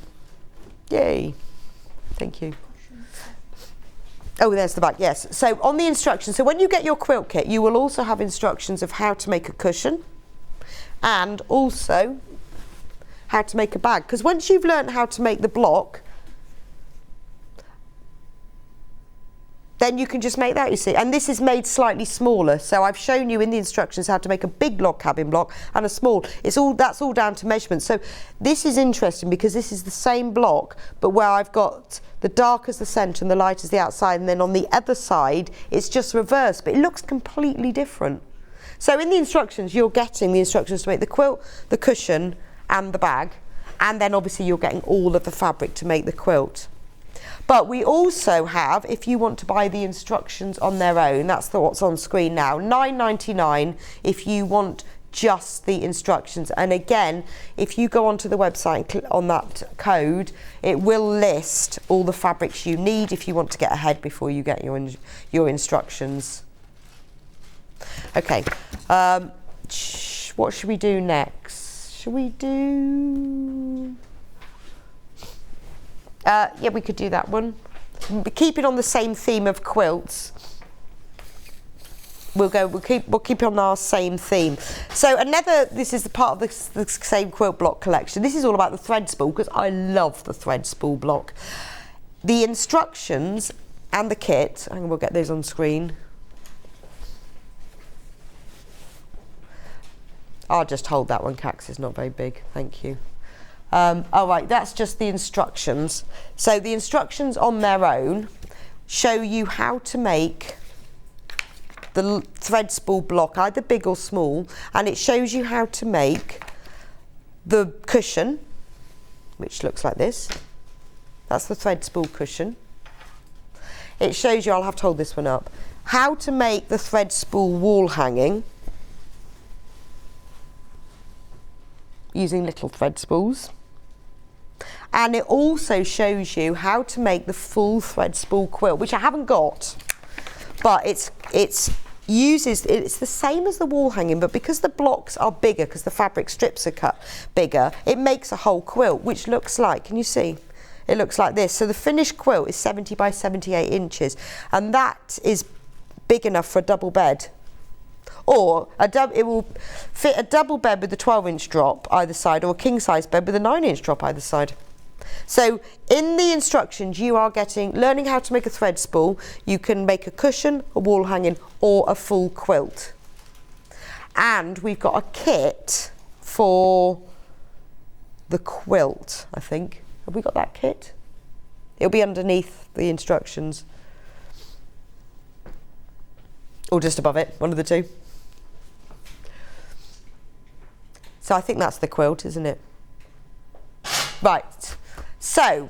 Yay, thank you. Oh, there's the back, yes. So on the instructions, so when you get your quilt kit, you will also have instructions of how to make a cushion and also how to make a bag. Because once you've learned how to make the block, then you can just make that, you see. And this is made slightly smaller. So I've shown you in the instructions how to make a big log cabin block and a small. That's all down to measurement. So this is interesting because this is the same block, but where I've got the dark as the centre and the light as the outside, and then on the other side, it's just reversed, but it looks completely different. So in the instructions, you're getting the instructions to make the quilt, the cushion, and the bag. And then obviously you're getting all of the fabric to make the quilt. But we also have, if you want to buy the instructions on their own, that's what's on screen now, £9.99 if you want just the instructions. And again, if you go onto the website and click on that code, it will list all the fabrics you need if you want to get ahead before you get your instructions. Okay, what should we do next? Shall we do... yeah, we could do that one. Keeping on the same theme of quilts. We'll keep on our same theme. So this is the part of the same quilt block collection. This is all about the thread spool, because I love the thread spool block. The instructions and the kit, and we'll get those on screen. I'll just hold that one, Cax, it's not very big, thank you. All right, that's just the instructions. So the instructions on their own show you how to make the thread spool block, either big or small, and it shows you how to make the cushion, which looks like this. That's the thread spool cushion. It shows you, I'll have to hold this one up, how to make the thread spool wall hanging using little thread spools. And it also shows you how to make the full thread spool quilt, which I haven't got, but it's the same as the wall hanging, but because the blocks are bigger, because the fabric strips are cut bigger, it makes a whole quilt, which looks like, can you see? It looks like this. So the finished quilt is 70 by 78 inches, and that is big enough for a double bed. Or it will fit a double bed with a 12-inch drop either side, or a king-size bed with a 9-inch drop either side. So in the instructions you are learning how to make a thread spool. You can make a cushion, a wall hanging, or a full quilt. And we've got a kit for the quilt, I think. Have we got that kit? It'll be underneath the instructions. Or just above it, one of the two. So I think that's the quilt, isn't it? Right, so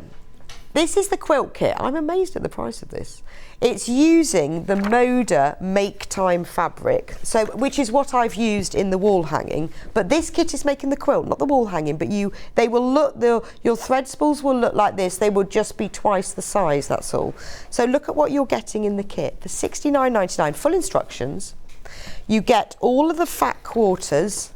this is the quilt kit. I'm amazed at the price of this. It's using the Moda Make Time fabric, which is what I've used in the wall hanging. But this kit is making the quilt, not the wall hanging. But your thread spools will look like this. They will just be twice the size. That's all. So look at what you're getting in the kit. For £69.99, full instructions. You get all of the fat quarters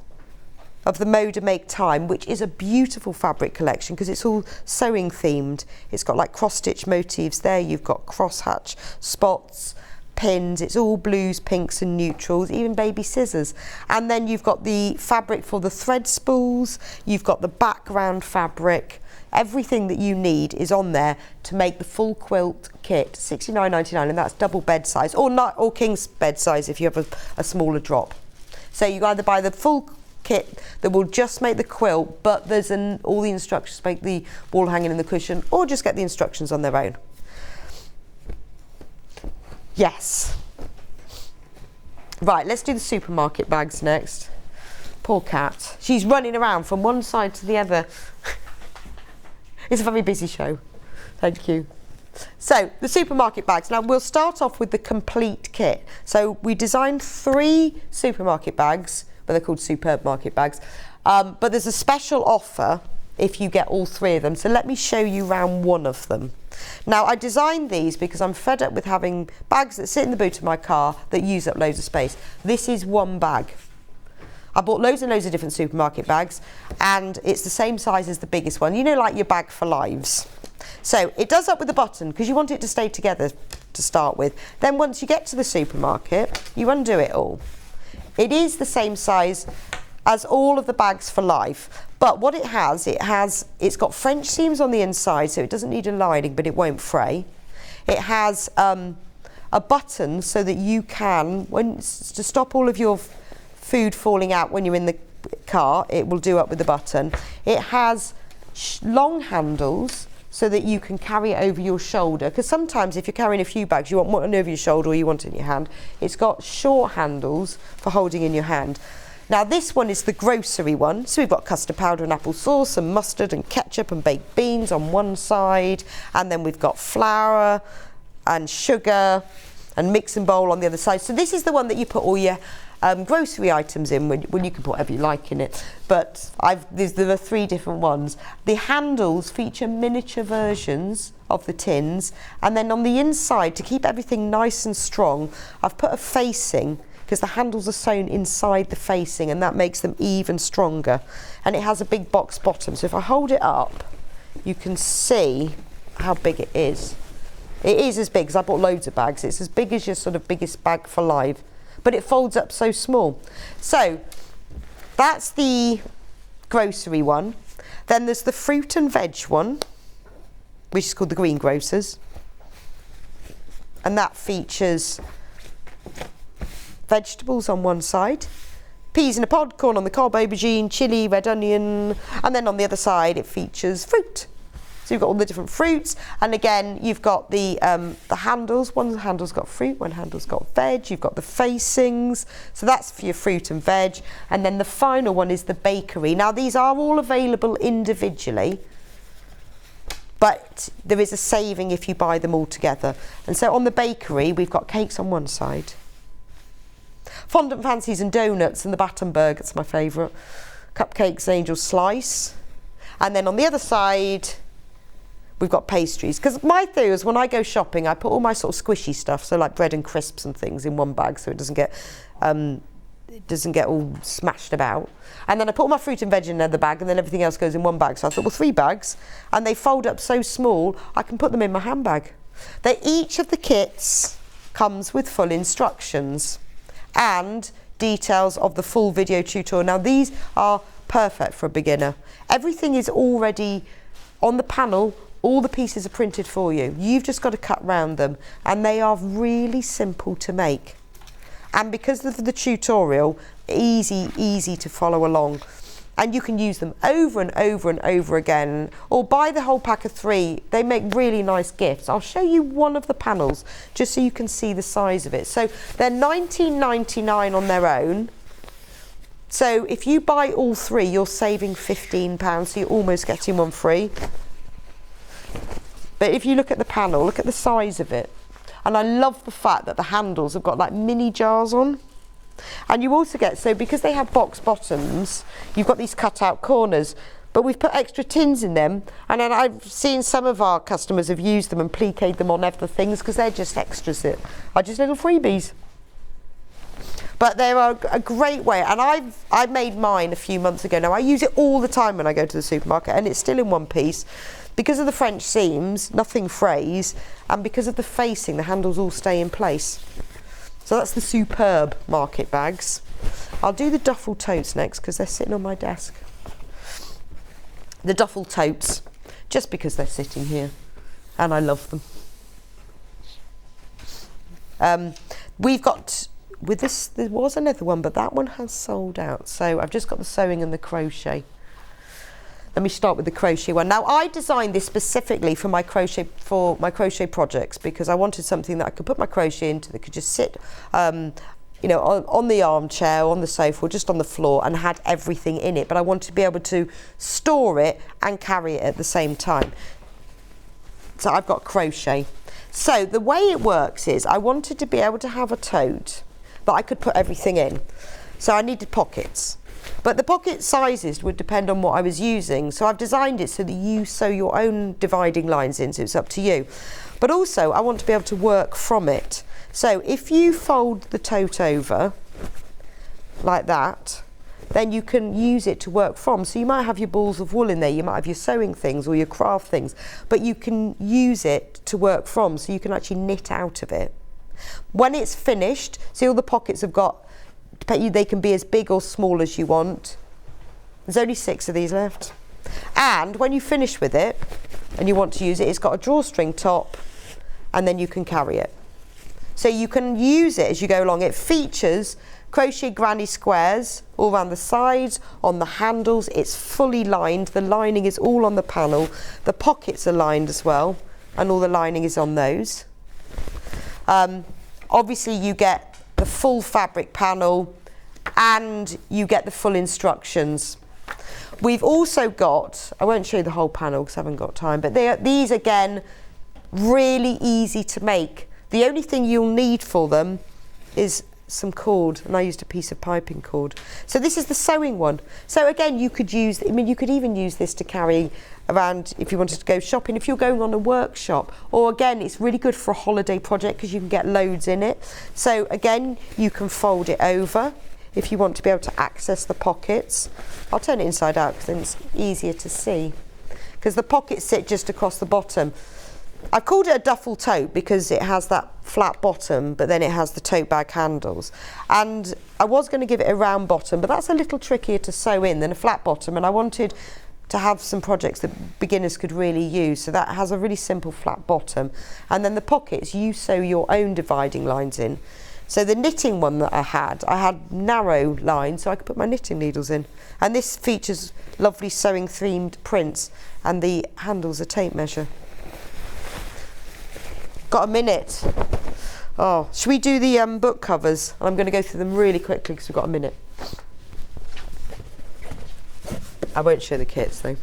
of the Moda Make Time, which is a beautiful fabric collection because it's all sewing themed. It's got like cross stitch motifs there. You've got crosshatch spots, pins. It's all blues, pinks and neutrals, even baby scissors. And then you've got the fabric for the thread spools. You've got the background fabric. Everything that you need is on there to make the full quilt kit. £69.99, and that's double bed size, or king's bed size if you have a smaller drop. So you either buy the full kit that will just make the quilt, but there's all the instructions to make the wall hanging and the cushion, or just get the instructions on their own. Yes. Right, let's do the supermarket bags next. Poor cat. She's running around from one side to the other. It's a very busy show. Thank you. So, the supermarket bags. Now, we'll start off with the complete kit. So, we designed 3 supermarket bags, but they're called superb market bags. But there's a special offer if you get all 3 of them. So let me show you round one of them. Now, I designed these because I'm fed up with having bags that sit in the boot of my car that use up loads of space. This is one bag. I bought loads and loads of different supermarket bags, and it's the same size as the biggest one. You know, like your bag for lives. So it does up with the button because you want it to stay together to start with. Then once you get to the supermarket, you undo it all. It is the same size as all of the bags for life, but what it's got French seams on the inside, so it doesn't need a lining, but it won't fray. It has a button so that you can, to stop all of your food falling out when you're in the car, it will do up with the button. It has long handles so that you can carry it over your shoulder, because sometimes if you're carrying a few bags, you want one over your shoulder or you want it in your hand. It's got short handles for holding in your hand. Now this one is the grocery one, so we've got custard powder and apple sauce and mustard and ketchup and baked beans on one side, and then we've got flour and sugar and mix and bowl on the other side. So this is the one that you put all your grocery items in when you can put whatever you like in it. But there are 3 different ones. The handles feature miniature versions of the tins, and then on the inside, to keep everything nice and strong, I've put a facing because the handles are sewn inside the facing, and that makes them even stronger. And it has a big box bottom, so if I hold it up, you can see how big it is. It is as big, because I bought loads of bags. It's as big as your sort of biggest bag for live, but it folds up so small. So that's the grocery one. Then there's the fruit and veg one, which is called the greengrocers, and that features vegetables on one side, peas in a pod, corn on the cob, aubergine, chilli, red onion, and then on the other side it features fruit. So you've got all the different fruits, and again you've got the handles. One handle's got fruit, one handle's got veg. You've got the facings, so that's for your fruit and veg. And then the final one is the bakery. Now these are all available individually, but there is a saving if you buy them all together. And so on the bakery we've got cakes on one side, fondant fancies and donuts, and the Battenberg, it's my favourite, cupcakes, angel slice. And then on the other side we've got pastries, because my theory is when I go shopping I put all my sort of squishy stuff, so like bread and crisps and things, in one bag so it doesn't get all smashed about, and then I put all my fruit and veg in another bag, and then everything else goes in one bag. So I thought, well, 3 bags, and they fold up so small I can put them in my handbag. Each of the kits comes with full instructions and details of the full video tutorial. Now these are perfect for a beginner. Everything is already on the panel. All the pieces are printed for you. You've just got to cut round them, and they are really simple to make. And because of the tutorial, easy to follow along. And you can use them over and over and over again, or buy the whole pack of 3. They make really nice gifts. I'll show you one of the panels just so you can see the size of it. So they're £19.99 on their own. So if you buy all 3, you're saving £15, so you're almost getting one free. But if you look at the panel, look at the size of it. And I love the fact that the handles have got like mini jars on. And you also get, so because they have box bottoms, you've got these cut out corners, but we've put extra tins in them. And then I've seen some of our customers have used them and pliqued them on other things, because they're just extras that are just little freebies. But they're a great way, and I made mine a few months ago. Now I use it all the time when I go to the supermarket, and it's still in one piece. Because of the French seams, nothing frays, and because of the facing, the handles all stay in place. So that's the superb market bags. I'll do the duffel totes next, because they're sitting on my desk. The duffel totes, just because they're sitting here, and I love them. We've got, with this, there was another one, but that one has sold out. So I've just got the sewing and the crochet. Let me start with the crochet one. Now I designed this specifically for my crochet projects, because I wanted something that I could put my crochet into that could just sit you know, on the armchair, on the sofa, or just on the floor, and had everything in it. But I wanted to be able to store it and carry it at the same time. So I've got crochet. So the way it works is I wanted to be able to have a tote that I could put everything in. So I needed pockets. But the pocket sizes would depend on what I was using. So I've designed it so that you sew your own dividing lines in, so it's up to you. But also I want to be able to work from it. So if you fold the tote over like that, then you can use it to work from. So you might have your balls of wool in there, you might have your sewing things or your craft things, but you can use it to work from, so you can actually knit out of it. When it's finished, see all the pockets have got, they can be as big or small as you want. There's only 6 of these left. And when you finish with it and you want to use it, it's got a drawstring top, and then you can carry it. So you can use it as you go along. It features crochet granny squares all around the sides, on the handles. It's fully lined. The lining is all on the panel. The pockets are lined as well, and all the lining is on those. Obviously you get the full fabric panel, and you get the full instructions. We've also got, I won't show you the whole panel because I haven't got time, but these again, really easy to make. The only thing you'll need for them is some cord, and I used a piece of piping cord. So this is the sewing one. So again, you could use, I mean, you could even use this to carry around if you wanted to go shopping, if you're going on a workshop, or again, it's really good for a holiday project because you can get loads in it. So again, you can fold it over if you want to be able to access the pockets. I'll turn it inside out because then it's easier to see, because the pockets sit just across the bottom. I called it a duffel tote because it has that flat bottom, but then it has the tote bag handles. And I was going to give it a round bottom, but that's a little trickier to sew in than a flat bottom, and I wanted to have some projects that beginners could really use. So that has a really simple flat bottom. And then the pockets, you sew your own dividing lines in. So the knitting one that I had narrow lines so I could put my knitting needles in. And this features lovely sewing themed prints, and the handles are tape measure. Got a minute. Oh, should we do the book covers? I'm going to go through them really quickly because we've got a minute. I won't show the kits though.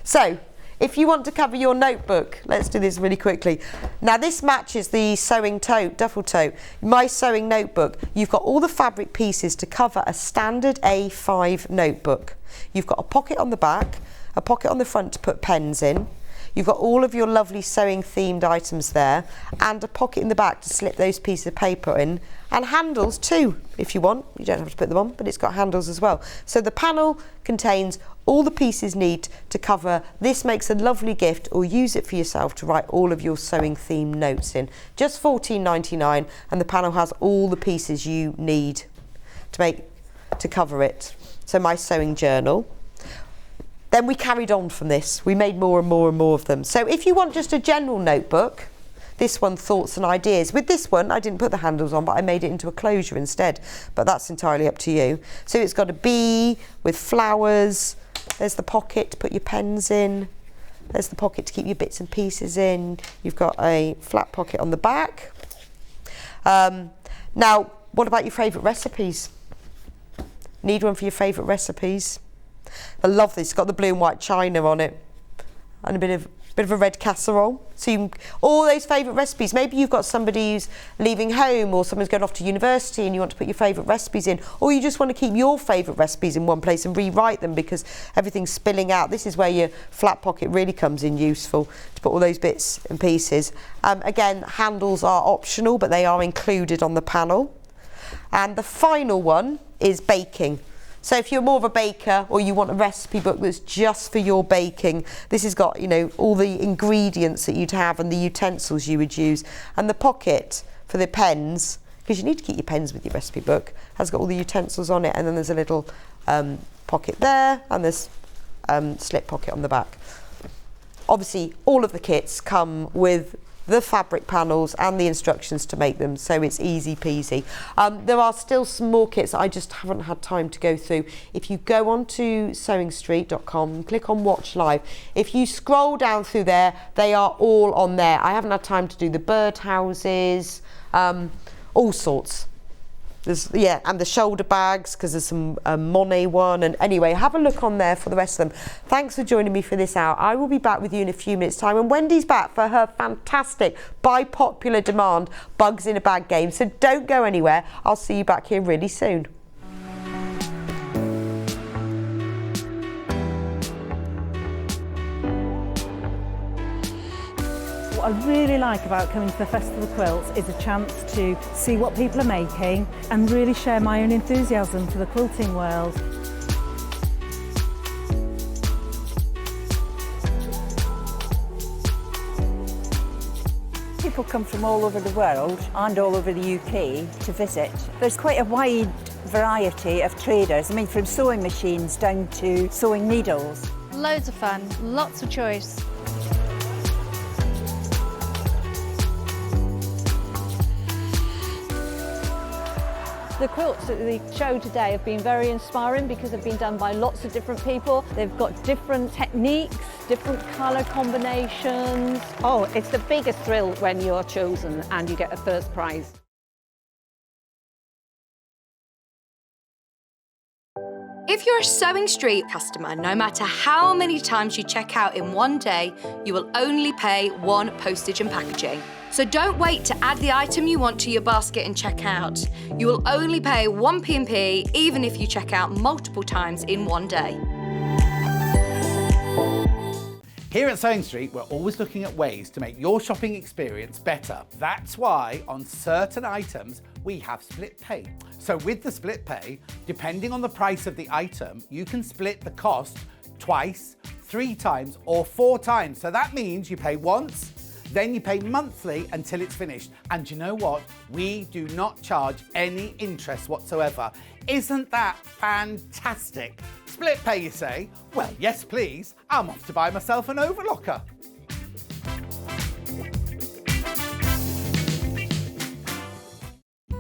So, if you want to cover your notebook, let's do this really quickly. Now this matches the sewing tote, duffel tote. My sewing notebook, you've got all the fabric pieces to cover a standard A5 notebook. You've got a pocket on the back, a pocket on the front to put pens in. You've got all of your lovely sewing themed items there, and a pocket in the back to slip those pieces of paper in, and handles too, if you want. You don't have to put them on, but it's got handles as well. So the panel contains all the pieces need to cover. This makes a lovely gift, or use it for yourself to write all of your sewing themed notes in. Just $14.99, and the panel has all the pieces you need to cover it. So my sewing journal. Then we carried on from this. We made more and more and more of them. So if you want just a general notebook, this one, thoughts and ideas. With this one, I didn't put the handles on, but I made it into a closure instead. But that's entirely up to you. So it's got a bee with flowers. There's the pocket to put your pens in. There's the pocket to keep your bits and pieces in. You've got a flat pocket on the back. Now, what about your favourite recipes? Need one for your favourite recipes? I love this. It's got the blue and white china on it, and a bit of a red casserole. So you can, all those favourite recipes. Maybe you've got somebody who's leaving home, or someone's going off to university, and you want to put your favourite recipes in, or you just want to keep your favourite recipes in one place and rewrite them because everything's spilling out. This is where your flat pocket really comes in useful, to put all those bits and pieces. Again, handles are optional, but they are included on the panel. And the final one is baking. So if you're more of a baker, or you want a recipe book that's just for your baking, this has got, you know, all the ingredients that you'd have and the utensils you would use. And the pocket for the pens, because you need to keep your pens with your recipe book, has got all the utensils on it. And then there's a little pocket there, and there's slip pocket on the back. Obviously, all of the kits come with the fabric panels and the instructions to make them, so it's easy peasy. There are still some more kits that I just haven't had time to go through. If you go on to sewingstreet.com and click on watch live, if you scroll down through there, they are all on there. I haven't had time to do the bird houses, all sorts. There's, yeah, and the shoulder bags, because there's some Monet one. And anyway, have a look on there for the rest of them. Thanks for joining me for this hour. I will be back with you in a few minutes' time. And Wendy's back for her fantastic, by popular demand, Bugs in a Bag game. So don't go anywhere. I'll see you back here really soon. What I really like about coming to the Festival of Quilts is a chance to see what people are making and really share my own enthusiasm for the quilting world. People come from all over the world and all over the UK to visit. There's quite a wide variety of traders, I mean from sewing machines down to sewing needles. Loads of fun, lots of choice. The quilts at the show today have been very inspiring because they've been done by lots of different people. They've got different techniques, different colour combinations. Oh, it's the biggest thrill when you're chosen and you get a first prize. If you're a Sewing Street customer, no matter how many times you check out in one day, you will only pay one postage and packaging. So don't wait to add the item you want to your basket and check out. You will only pay 1 P&P even if you check out multiple times in one day. Here at Sewing Street, we're always looking at ways to make your shopping experience better. That's why on certain items, we have split pay. So with the split pay, depending on the price of the item, you can split the cost twice, 3 times, or 4 times. So that means you pay once, then you pay monthly until it's finished. And you know what? We do not charge any interest whatsoever. Isn't that fantastic? Split pay, you say? Well, yes, please. I'm off to buy myself an overlocker.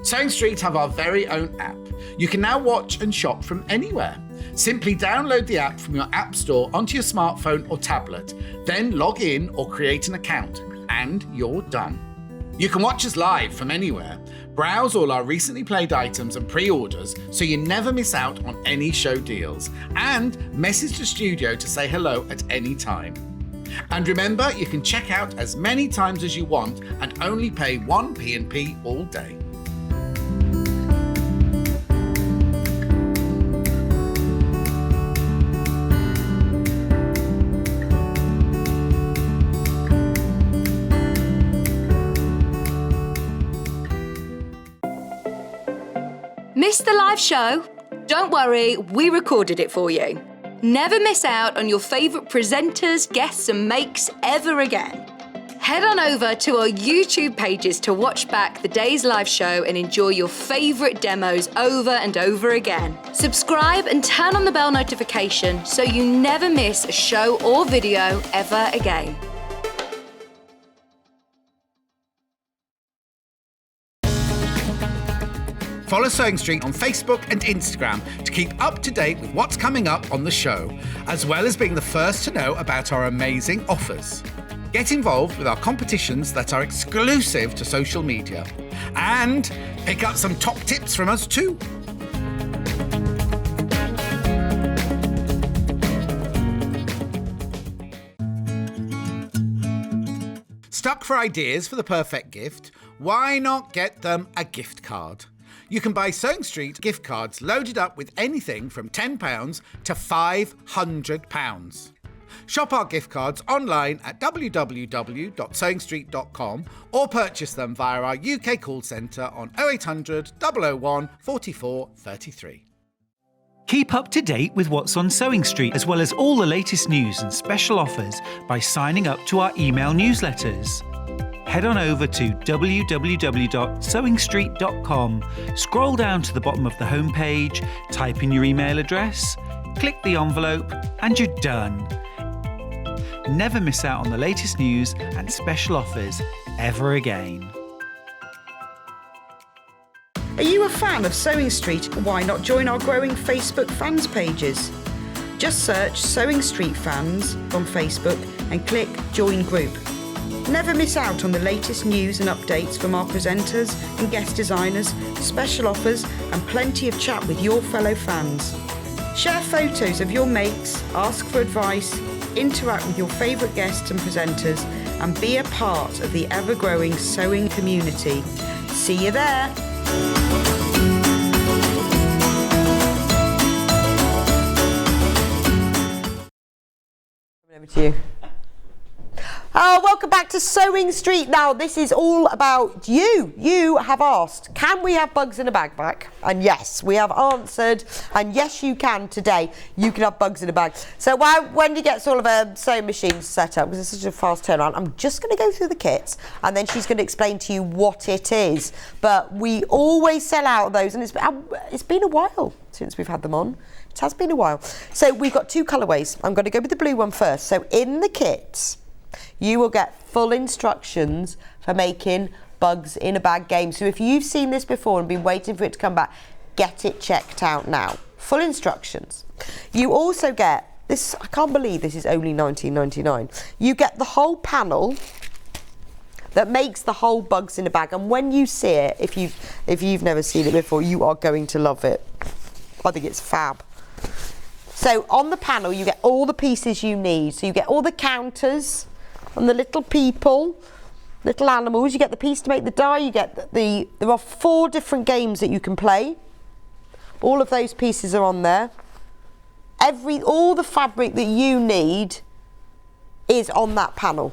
Sewing Street have our very own app. You can now watch and shop from anywhere. Simply download the app from your app store onto your smartphone or tablet, then log in or create an account, and you're done. You can watch us live from anywhere, browse all our recently played items and pre-orders so you never miss out on any show deals, and message the studio to say hello at any time. And remember, you can check out as many times as you want and only pay 1 P&P all day. Missed the live show? Don't worry, we recorded it for you. Never miss out on your favourite presenters, guests and makes ever again. Head on over to our YouTube pages to watch back the day's live show and enjoy your favourite demos over and over again. Subscribe and turn on the bell notification so you never miss a show or video ever again. Follow Sewing Street on Facebook and Instagram to keep up to date with what's coming up on the show, as well as being the first to know about our amazing offers. Get involved with our competitions that are exclusive to social media, and pick up some top tips from us too. Stuck for ideas for the perfect gift? Why not get them a gift card? You can buy Sewing Street gift cards loaded up with anything from £10 to £500. Shop our gift cards online at www.sewingstreet.com or purchase them via our UK call centre on 0800 001 44 33. Keep up to date with what's on Sewing Street, as well as all the latest news and special offers by signing up to our email newsletters. Head on over to www.sewingstreet.com, scroll down to the bottom of the homepage, type in your email address, click the envelope, and you're done. Never miss out on the latest news and special offers ever again. Are you a fan of Sewing Street? Why not join our growing Facebook fans pages? Just search Sewing Street Fans on Facebook and click Join Group. Never miss out on the latest news and updates from our presenters and guest designers, special offers and plenty of chat with your fellow fans. Share photos of your makes, ask for advice, interact with your favourite guests and presenters and be a part of the ever-growing sewing community. See you there! Over to you. Welcome back to Sewing Street. Now, this is all about you. You have asked, can we have bugs in a bag back? And yes, we have answered. And yes, you can today. You can have bugs in a bag. So while Wendy gets all of her sewing machines set up, because it's such a fast turnaround, I'm just going to go through the kits and then she's going to explain to you what it is. But we always sell out of those, and it's been a while since we've had them on. It has been a while. So we've got 2 colourways. I'm going to go with the blue one first. So in the kits, you will get full instructions for making bugs in a bag game. So if you've seen this before and been waiting for it to come back, get it checked out now. Full instructions. You also get this, I can't believe this is only $19.99. You get the whole panel that makes the whole bugs in a bag, and when you see it, if you've never seen it before, you are going to love it. I think it's fab. So on the panel you get all the pieces you need. So you get all the counters and the little people. little animals. You get the piece to make the die. You get there are 4 different games that you can play. All of those pieces are on there. All the fabric that you need is on that panel.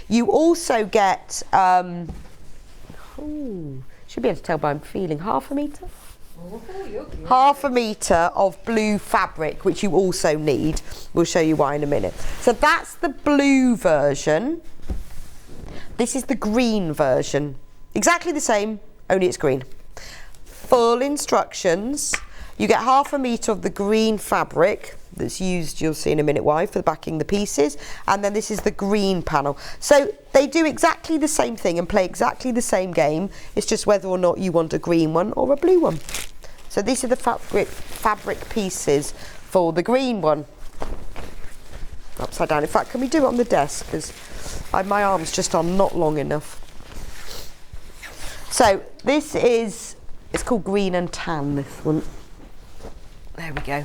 You also get, should be able to tell by I'm feeling, half a metre? Half a metre of blue fabric, which you also need. We'll show you why in a minute. So that's the blue version. This is the green version. Exactly the same, only it's green. Full instructions. You get half a metre of the green fabric that's used, you'll see in a minute why, for backing the pieces. And then this is the green panel. So they do exactly the same thing and play exactly the same game. It's just whether or not you want a green one or a blue one. So these are the fabric pieces for the green one. Upside down. In fact, can we do it on the desk? Because my arms just are not long enough. So this is, it's called green and tan, this one. There we go.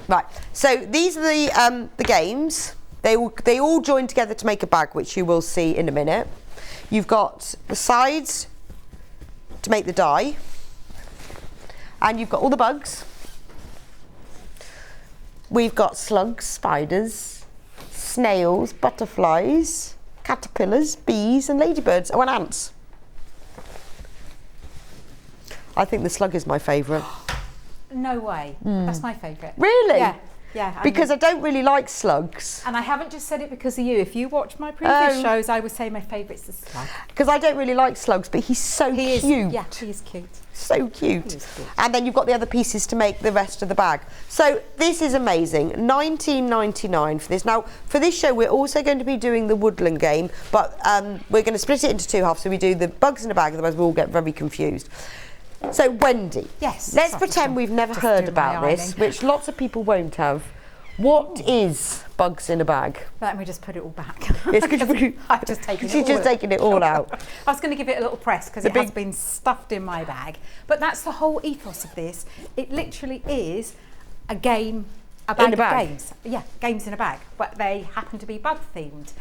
Right, so these are the games. They all join together to make a bag, which you will see in a minute. You've got the sides to make the die, and you've got all the bugs. We've got slugs, spiders, snails, butterflies, caterpillars, bees, and ladybirds. Oh, and ants. I think the slug is my favourite. No way. That's my favourite. Really? Yeah. Yeah. Because I don't really like slugs. And I haven't just said it because of you. If you watch my previous shows, I would say my favourite's the slug. Because I don't really like slugs, but he's so cute. Yeah, he is cute. So cute. And then you've got the other pieces to make the rest of the bag. So this is amazing. $19.99 for this. Now, for this show, we're also going to be doing the Woodland game, but we're going to split it into 2 halves. So we do the bugs in a bag, otherwise we'll all get very confused. So Wendy, yes, let's pretend we've never heard about this, which lots of people won't have. What is bugs in a bag? Let me just put it all back. I've just taken She's just taken it all out. I was going to give it a little press because it has been stuffed in my bag. But that's the whole ethos of this. It literally is a game, a bag of games. Yeah, games in a bag, but they happen to be bug themed.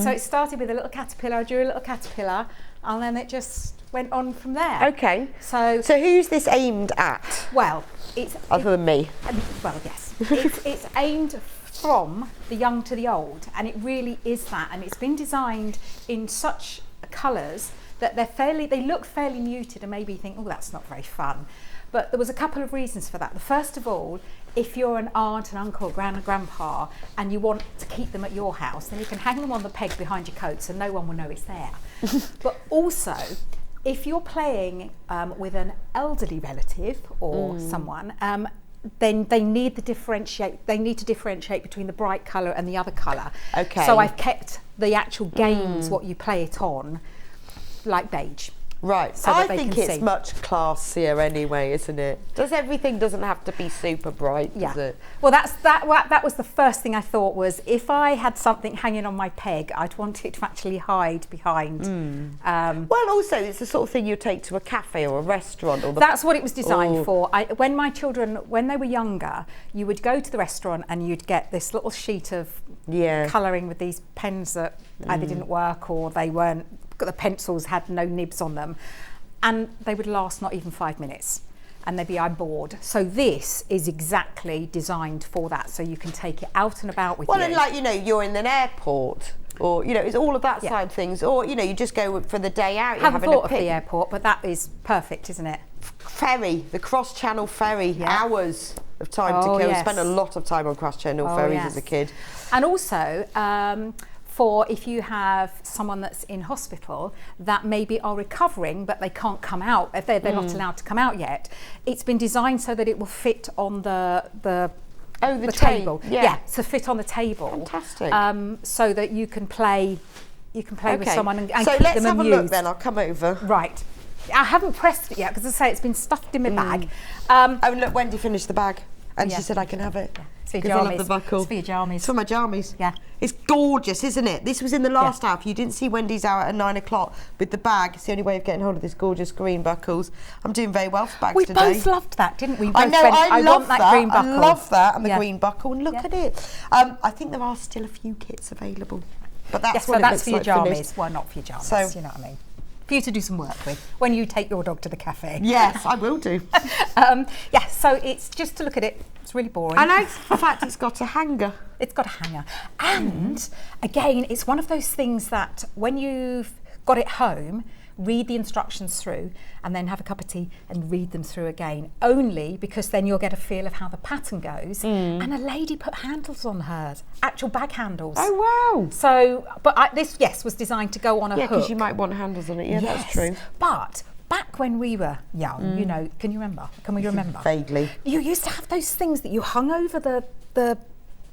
So it started with a little caterpillar. I drew a little caterpillar, and then it just went on from there. Okay. So who's this aimed at? Well, it's other than me. Well, yes, it's aimed from the young to the old, and it really is that. And it's been designed in such colours that they look fairly muted, and maybe you think, oh, that's not very fun. But there was a couple of reasons for that. The first of all, if you're an aunt, an uncle, gran and grandpa, and you want to keep them at your house, then you can hang them on the peg behind your coat so no one will know it's there. But also, if you're playing with an elderly relative or someone, then they need to differentiate between the bright colour and the other colour. Okay. So I've kept the actual games, what you play it on, like beige. Right, so I think it's much classier anyway, isn't it? Everything doesn't have to be super bright, does it? Well, that was the first thing I thought was, if I had something hanging on my peg, I'd want it to actually hide behind. Well, also, it's the sort of thing you take to a cafe or a restaurant. Or that's what it was designed for. When my children, when they were younger, you would go to the restaurant and you'd get this little sheet of colouring with these pens that either didn't work or they weren't, the pencils had no nibs on them, and they would last not even 5 minutes and they'd be, I'm bored. So this is exactly designed for that, so you can take it out and about with you. Well, and like, you're in an airport, or it's all of that side of things, or you just go for the day out. I haven't thought of the airport, but that is perfect, isn't it? Ferry, the cross-channel ferry, hours of time to kill. Spent a lot of time on cross-channel ferries as a kid. And also, for if you have someone that's in hospital that maybe are recovering but they can't come out, if they're not allowed to come out yet, it's been designed so that it will fit on the table. So fit on the table. Fantastic. So that you can play with someone and so keep let's them have amused. a look then. I'll come over. Right. I haven't pressed it yet because, as I say, it's been stuffed in my bag. Oh, look, Wendy finished the bag and she said I can have it. Yeah. It's for your jammies. I love the buckle. It's for your jammies. It's for my jammies. Yeah. It's gorgeous, isn't it? This was in the last half. You didn't see Wendy's out at 9 o'clock with the bag. It's the only way of getting hold of this gorgeous green buckles. I'm doing very well for bags today. We both loved that, didn't we? I know, I love that green buckle. I love that, and the green buckle. And look at it. I think there are still a few kits available. But that's yes, what so it that's looks for your like jammies. finished. Well, not for your jammies, So- you know what I mean. For you to do some work with when you take your dog to the cafe. Yes, I will do. Yeah, so it's just to look at it. It's really boring. I like the fact it's got a hanger. It's got a hanger. And again, it's one of those things that when you've got it home, read the instructions through and then have a cup of tea and read them through again, only because then you'll get a feel of how the pattern goes. And a lady put handles on hers, actual bag handles. Oh, wow. So, but this, yes, was designed to go on a Yeah, hook. because you might want handles on it. Yeah, that's true. But back when we were young, you know, can you remember? Can we remember? Vaguely. You used to have those things that you hung over the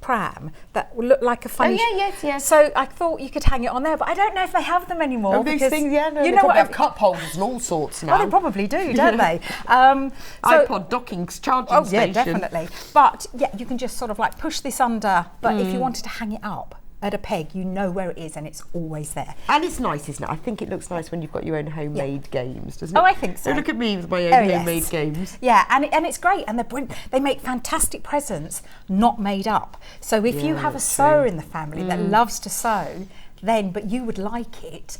pram that looked like a funny. Oh, yeah, yes. So I thought you could hang it on there, but I don't know if they have them anymore. Oh, these because things, yeah, no, you they know what? probably have cup holders and all sorts now. Well, they probably do, don't they? iPod docking charging station. Yeah, definitely. But yeah, you can just sort of like push this under. But if you wanted to hang it up at a peg, you know where it is and it's always there. And it's nice, isn't it? I think it looks nice when you've got your own homemade games, doesn't it? Oh, I think so. Look at me with my own homemade games. Yeah, and it's great, and they make fantastic presents, not made up. So if you have a sewer in the family that loves to sew, but you would like it,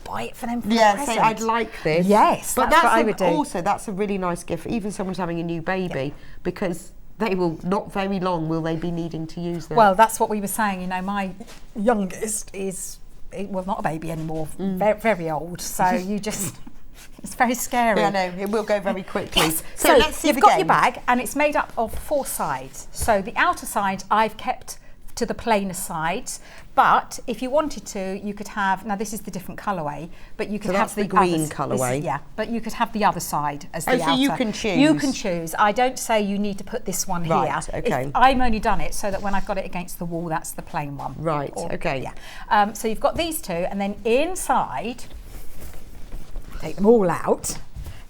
buy it for them for a present. Say I'd like this. Yes, but that's what I would do. Also, that's a really nice gift, even someone's having a new baby, because they will, not very long will they be needing to use them. Well, that's what we were saying, you know, my youngest is, well, not a baby anymore, very, very old, so you just, it's very scary. Yeah, no, it will go very quickly. Yes. So let's see you've the got game. your bag, and it's made up of 4 sides. So the outer side I've kept to the plainer sides, but if you wanted to, you could have, now this is the different colourway, but you could have the green colourway. Yeah, but you could have the other side as the outer. So you can choose. You can choose. I don't say you need to put this one Right, here. okay. I've only done it so that when I've got it against the wall, that's the plain one. Right, okay. Yeah. So you've got these 2, and then inside, take them all out,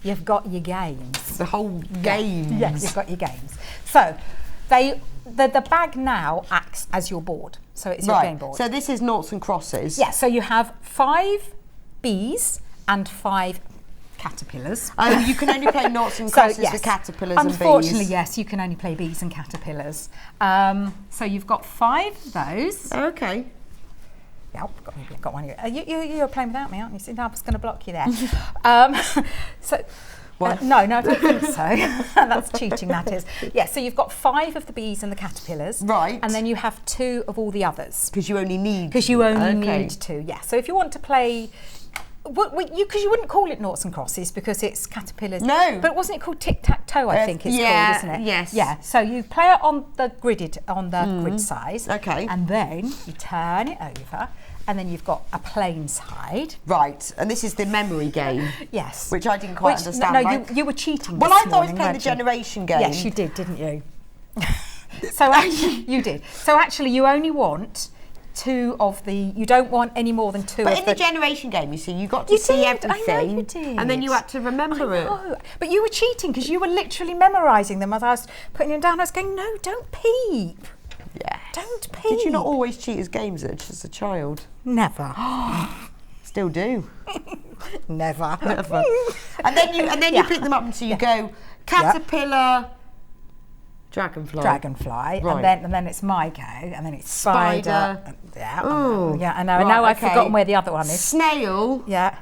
you've got your games. The whole games. Yes, you've got your games. So the bag now acts as your board. So it's your game board. So this is noughts and crosses. Yeah, so you have 5 bees and 5 caterpillars. Oh, you can only play noughts and crosses with caterpillars and bees. Unfortunately, yes, you can only play bees and caterpillars. So you've got 5 of those. Okay. Yeah, I've got one here. You're playing without me, aren't you? See, I was going to block you there. So. No, I don't think so. That's cheating, that is. Yeah, so you've got 5 of the bees and the caterpillars. Right. And then you have 2 of all the others. Because you only need... Because you only need 2, yeah. So if you want to play... Because you wouldn't call it noughts and crosses because it's caterpillars. No. But wasn't it called tic-tac-toe, I think it's called, isn't it? Yes. Yeah, so you play it on the grid size. Okay. And then you turn it over. And then you've got a plain side. Right, and this is the memory game. Yes. Which I didn't quite understand. No, you were cheating. Well, this I thought I was morning, playing the weren't you? generation game. Yes, you did, didn't you? So actually, you did. So actually, you only want 2 of the. You don't want any more than 2 But of in the generation game, you see, you got to You see did, everything. I know you did. And then you had to remember it. No, but you were cheating because you were literally memorising them as I was putting them down. I was going, no, don't peep. Yeah. Don't peep. Did you not always cheat as games as a child? Never. Still do. Never. Never. And then you pick them up and so you go caterpillar, dragonfly. Dragonfly, Right. and then it's my go, and then it's spider. Yeah, Ooh. yeah, I know. Right, Now I've okay. forgotten where the other one is. Snail. Yeah.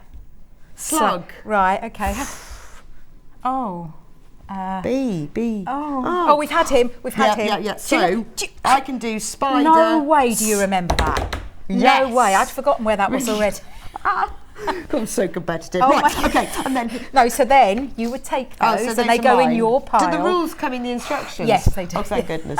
Slug. Right. Okay. Oh. Bee. Oh, we've had him. We've had him. Yeah. So I can do spider. No way do you remember that. Yes. No way. I'd forgotten where that was already. I'm so competitive. Oh right, my- okay. And then No, so then you would take those so and those they are go in mine. your pile. Do the rules come in the instructions? Yes, they do. Oh, thank goodness.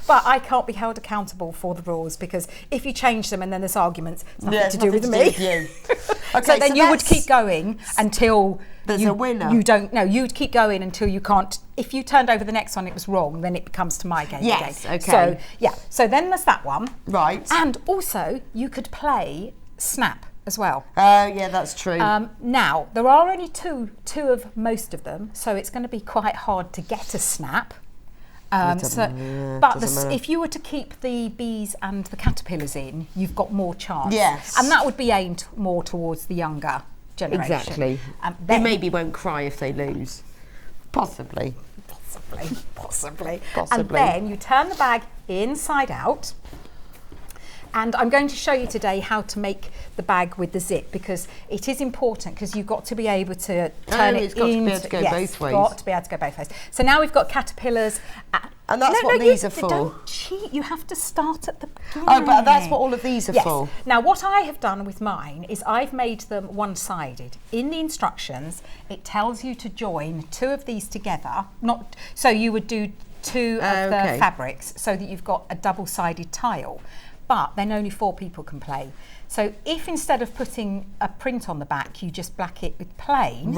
But I can't be held accountable for the rules because if you change them and then there's arguments, it's nothing Yeah, to do with nothing me. to do with you. Okay, So then you would let's- keep going until There's a winner. You don't know. You'd keep going until you can't. If you turned over the next one, it was wrong. Then it comes to my game. Yes, again. okay. So yeah. So then there's that one. Right. And also you could play Snap as well. Oh, yeah, that's true. Now there are only two of most of them, so it's going to be quite hard to get a Snap. If you were to keep the bees and the caterpillars in, you've got more chance. Yes. And that would be aimed more towards the younger generation. Exactly. They They maybe won't cry if they lose. Possibly. Possibly. And then you turn the bag inside out, And I'm going to show you today how to make the bag with the zip, because it is important, because you've got to be able to turn it it's got to be able to go yes, both ways. got to be able to go both ways. So now we've got caterpillars. And that's what these are for. Don't cheat, you have to start at the beginning. Oh, but that's what all of these are for. Now what I have done with mine is I've made them one-sided. In the instructions, it tells you to join 2 of these together. So you would do 2 of the fabrics so that you've got a double-sided tile. But then only 4 people can play. So if instead of putting a print on the back, you just black it with plain,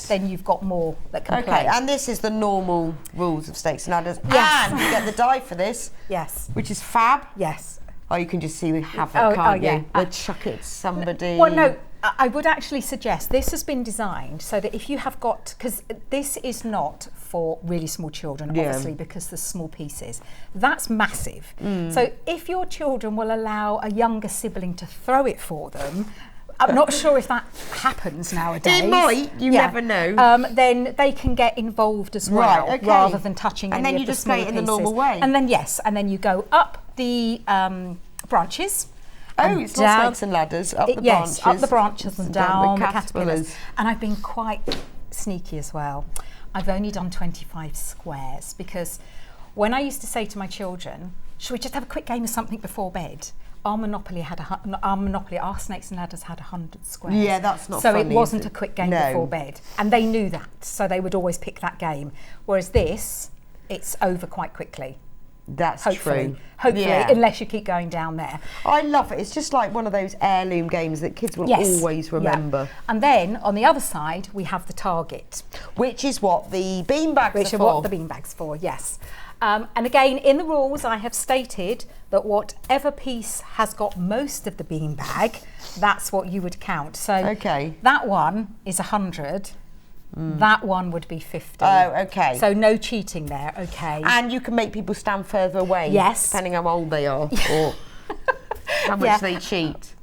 then you've got more that can play. And this is the normal rules of stakes and ladders. Yes. And you get the die for this. Yes. Which is fab. Yes. Oh, you can just see we have it, can't you? We'll chuck it to somebody. Well, no, I would actually suggest this has been designed so that if you have got, because this is not for really small children, obviously, because there's small pieces. That's massive. So if your children will allow a younger sibling to throw it for them, I'm not sure if that happens nowadays. It might, you never know. Then they can get involved as well, rather than touching any of the small pieces. And then you just play it in the normal way. And then, and then you go up the branches. Oh, it's not snakes and ladders, up the branches. Yes, up the branches and down the caterpillars. And I've been quite sneaky as well. I've only done 25 squares, because when I used to say to my children, should we just have a quick game of something before bed? Our snakes and ladders had 100 squares. Yeah, that's not so funny, it wasn't a quick game before bed. And they knew that, so they would always pick that game. Whereas this, it's over quite quickly. That's true. Hopefully, unless you keep going down there. I love it. It's just like one of those heirloom games that kids will always remember. Yeah. And then on the other side, we have the target, which is what the beanbags are for. What the beanbags for, yes. And again, in the rules, I have stated that whatever piece has got most of the beanbag, that's what you would count. So that one is 100. That one would be 50. Oh, okay. So no cheating there, okay. And you can make people stand further away. Yes. Depending how old they are or how much they cheat.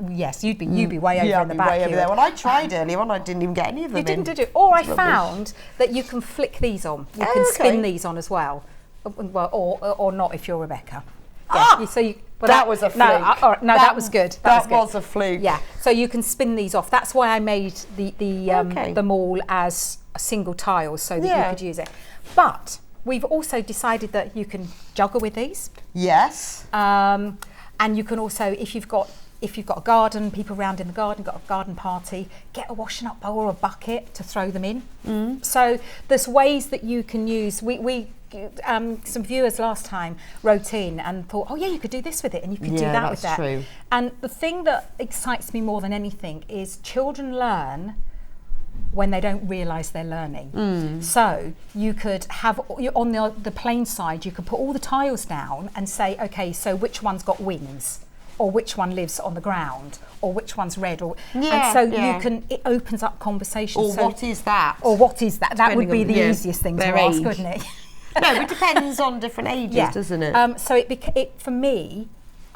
Yes, you'd be way over in the back. Way over there. When I tried earlier on, I didn't even get any of them. You didn't, did you? Or I found that you can flick these on. You can spin these on as well. Well, or not if you're Rebecca. Yeah. That was a fluke. That was good. That was a fluke. Yeah. So you can spin these off. That's why I made them all as a single tiles so that you could use it. But we've also decided that you can juggle with these. Yes. And you can also, if you've got a garden, people around in the garden, got a garden party, get a washing up bowl or a bucket to throw them in. So there's ways that you can use. Some viewers last time wrote in and thought, oh yeah, you could do this with it and you could do that with that. True. And the thing that excites me more than anything is children learn when they don't realise they're learning. So you could have, on the plain side, you could put all the tiles down and say, okay, so which one's got wings? Or which one lives on the ground, or which one's red, and so it opens up conversations. Or what is that? Or what is that? That would be the easiest thing to ask, wouldn't it? No, it depends on different ages, doesn't it? So it for me,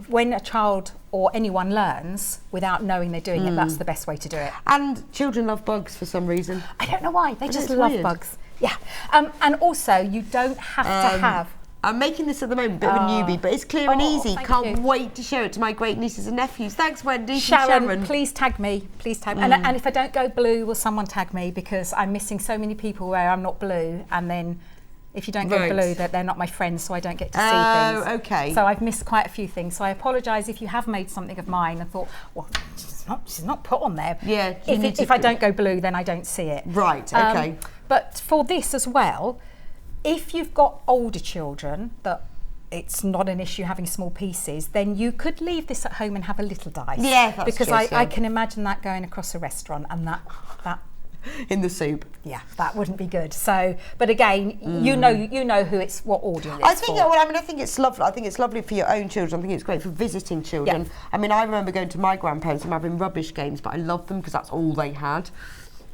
when a child or anyone learns without knowing they're doing it, that's the best way to do it. And children love bugs for some reason. I don't know why. They just love bugs. Yeah. And also, you don't have to have. I'm making this at the moment, a bit of a newbie, but it's clear and easy. Can't wait to show it to my great nieces and nephews. Thanks, Wendy. Sharon, please tag me. Please tag me. And if I don't go blue, will someone tag me? Because I'm missing so many people where I'm not blue, and then if you don't go blue, they're not my friends, so I don't get to see things. Oh, okay. So I've missed quite a few things. So I apologise if you have made something of mine and thought, well, she's not put on there. Yeah. If I don't go blue, then I don't see it. Right. Okay. But for this as well, if you've got older children that it's not an issue having small pieces, then you could leave this at home and have a little dice. Yeah, that's because true, I can imagine that going across a restaurant and that in the soup. Yeah, that wouldn't be good. So, but again, you know who what audience it's I think. for. Well, I mean, I think it's lovely. I think it's lovely for your own children. I think it's great for visiting children. Yeah. I mean, I remember going to my grandparents and having rubbish games, but I loved them because that's all they had.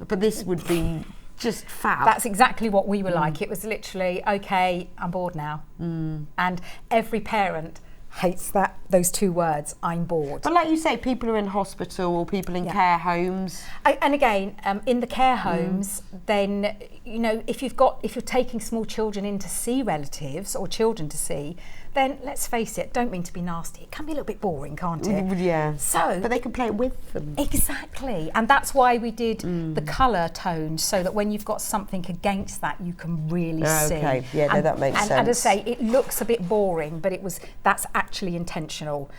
But this would be just fab. That's exactly what we were like. It was literally, okay, I'm bored now. And every parent hates those two words, I'm bored. But like you say, people are in hospital or people in care homes. And again, in the care homes, then, if you're taking small children in to see relatives or children to see, then let's face it, don't mean to be nasty, it can be a little bit boring, can't it? Yeah. So, but they can play it with them. Exactly, and that's why we did the colour tones, so that when you've got something against that, you can really see. Okay, yeah, no, that makes sense. And as I say, it looks a bit boring, but that's actually intentional,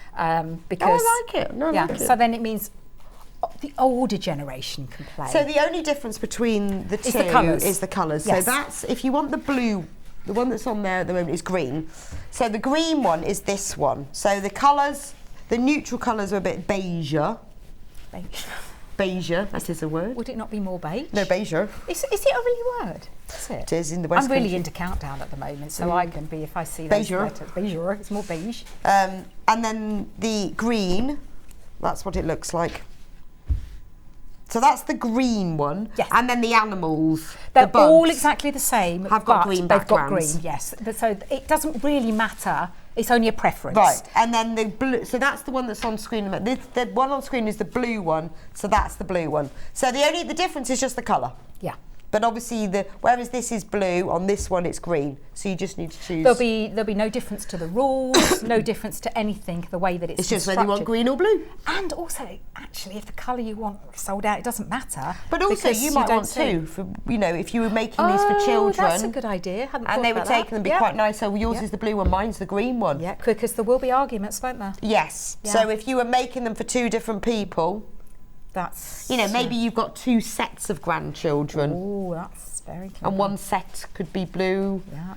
because I like it. No, I like it. So then it means the older generation can play. So the only difference between the two is the colours. Yes. So that's, if you want the blue, the one that's on there at the moment is green. So the green one is this one. So the colours, the neutral colours are a bit beigeier. Beigeier, that is a word. Would it not be more beige? No, beigeier. Is it a really word? Is it? It is in the West I'm really Country. into Countdown at the moment, so I can be, if I see those Beigeier. letters. Beigeier, it's more beige. And then the green, that's what it looks like. So that's the green one. Yes. And then the animals, They're the bugs, all exactly the same. have got but green they've got backgrounds. green, yes. So it doesn't really matter. It's only a preference. Right, and then the blue, so that's the one that's on screen. The one on screen is the blue one, so that's the blue one. So the difference is just the colour. Yeah. But obviously, whereas this is blue, on this one it's green. So you just need to choose. There'll be no difference to the rules, no difference to anything, the way that it's just whether you want green or blue. And also, actually, if the colour you want sold out, it doesn't matter. But also, you might want two, for, if you were making these for children. That's a good idea. And they were taking them, be quite nice. So yours is the blue one, mine's the green one. Yeah, because there will be arguments, won't there? Yes. Yeah. So if you were making them for two different people, that's maybe you've got two sets of grandchildren. Oh, that's very clever. And one set could be blue. Yeah.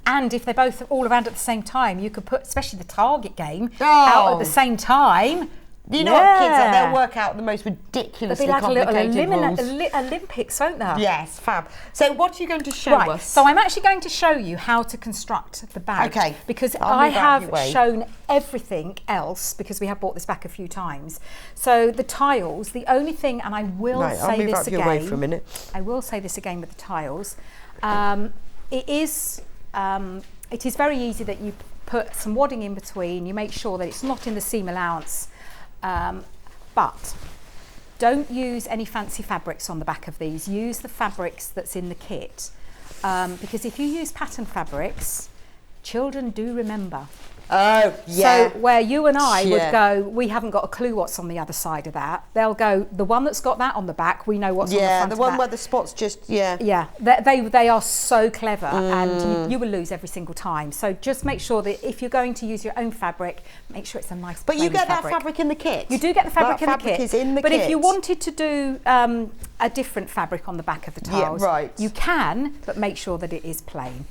And if they're both all around at the same time, you could put, especially the target game, out at the same time. You know what kids are? They'll work out the most ridiculously complicated rules. Olympics, won't there? Yes, fab. So what are you going to show us? So I'm actually going to show you how to construct the bag. Okay. Because I have shown everything else, because we have bought this back a few times. So the tiles, the only thing, and I will say this again. Away for a minute. I will say this again with the tiles. It is very easy that you put some wadding in between. You make sure that it's not in the seam allowance. But don't use any fancy fabrics on the back of these. Use the fabrics that's in the kit, because if you use pattern fabrics, children do remember. Oh, yeah. So where you and I would go, we haven't got a clue what's on the other side of that. They'll go, the one that's got that on the back, we know what's on the front of that. Yeah, the one where the spots just, Yeah, they are so clever, and you will lose every single time. So just make sure that if you're going to use your own fabric, make sure it's a nice But you get that fabric in the kit. You do get the fabric in the kit. That fabric is in the kit. But if you wanted to do a different fabric on the back of the tiles, you can, but make sure that it is plain.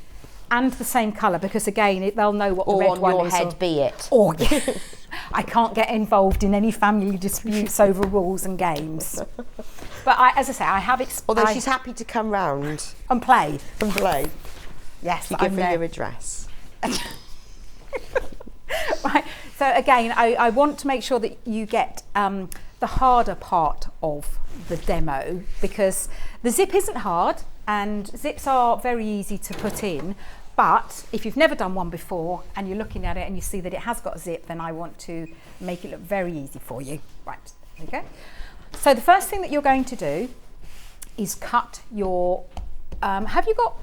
And the same colour, because again, they'll know what the red one is. Or on your head be it. Or I can't get involved in any family disputes over rules and games. But as I say, I have Although she's happy to come round. And play. Yes, you give her your address. Right, so again, I want to make sure that you get the harder part of the demo, because the zip isn't hard and zips are very easy to put in, but if you've never done one before and you're looking at it and you see that it has got a zip, then I want to make it look very easy for you. Right, there you go. So the first thing that you're going to do is cut your, have you got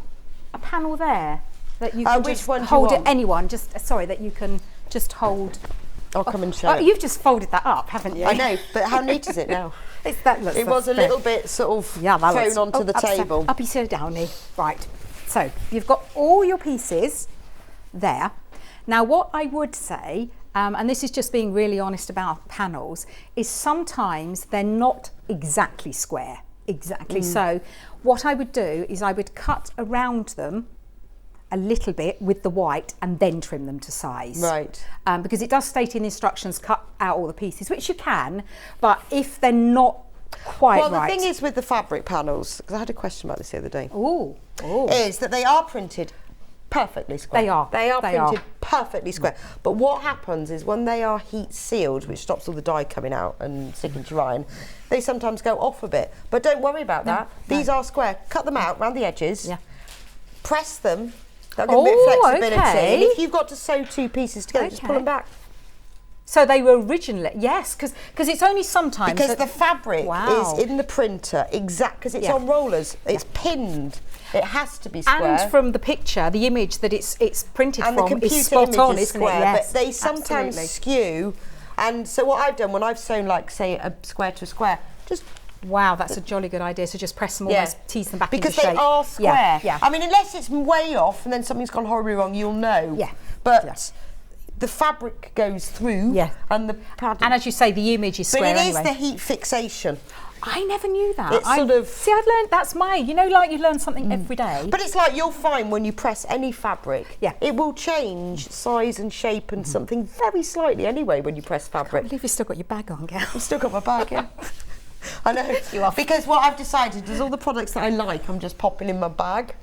a panel there that you can just hold it, anyone, that you can just hold. I'll come and show it. You've just folded that up, haven't you? I know, but how neat is it now? It was a little bit sort of thrown onto the table. Uppy so downy. Right, so you've got all your pieces there. Now what I would say, and this is just being really honest about panels, is sometimes they're not exactly square. So what I would do is I would cut around them a little bit with the white and then trim them to size. Right. Because it does state in the instructions, cut out all the pieces, which you can, but if they're not quite right. Well, the thing is with the fabric panels, because I had a question about this the other day, Ooh. is that they are printed perfectly square. They are. They are printed perfectly square. But what happens is when they are heat sealed, which stops all the dye coming out and sticking to your iron, they sometimes go off a bit. But don't worry about that. These are square. Cut them out around the edges. Yeah. Press them. They'll get a bit of flexibility. Okay. And if you've got to sew two pieces together, just pull them back. So they were originally, yes, because it's only sometimes. Because the fabric Wow. is in the printer, because it's on rollers, it's pinned. It has to be square. And from the picture, the image that it's printed and the from computer is spot image on, is isn't square, it? Yes, but they sometimes absolutely. skew. And so what I've done when I've sewn, like, say, a square to a square, just... Wow, that's a jolly good idea. So just press them, almost tease them back because into shape. they are square. Yeah. I mean, unless it's way off and then something's gone horribly wrong, you'll know. Yeah. But the fabric goes through. Yeah. And the padding. And as you say, the image is square But it is anyway. the heat fixation. I never knew that. It's sort of... See, I've learned, that's you know, like you learn something every day. But it's like you'll find when you press any fabric, Yeah. it will change size and shape and something very slightly anyway when you press I fabric. believe you've still got your bag on, girl. I've still got my bag, yeah. I know. You are. Because what I've decided is all the products that I like, I'm just popping in my bag.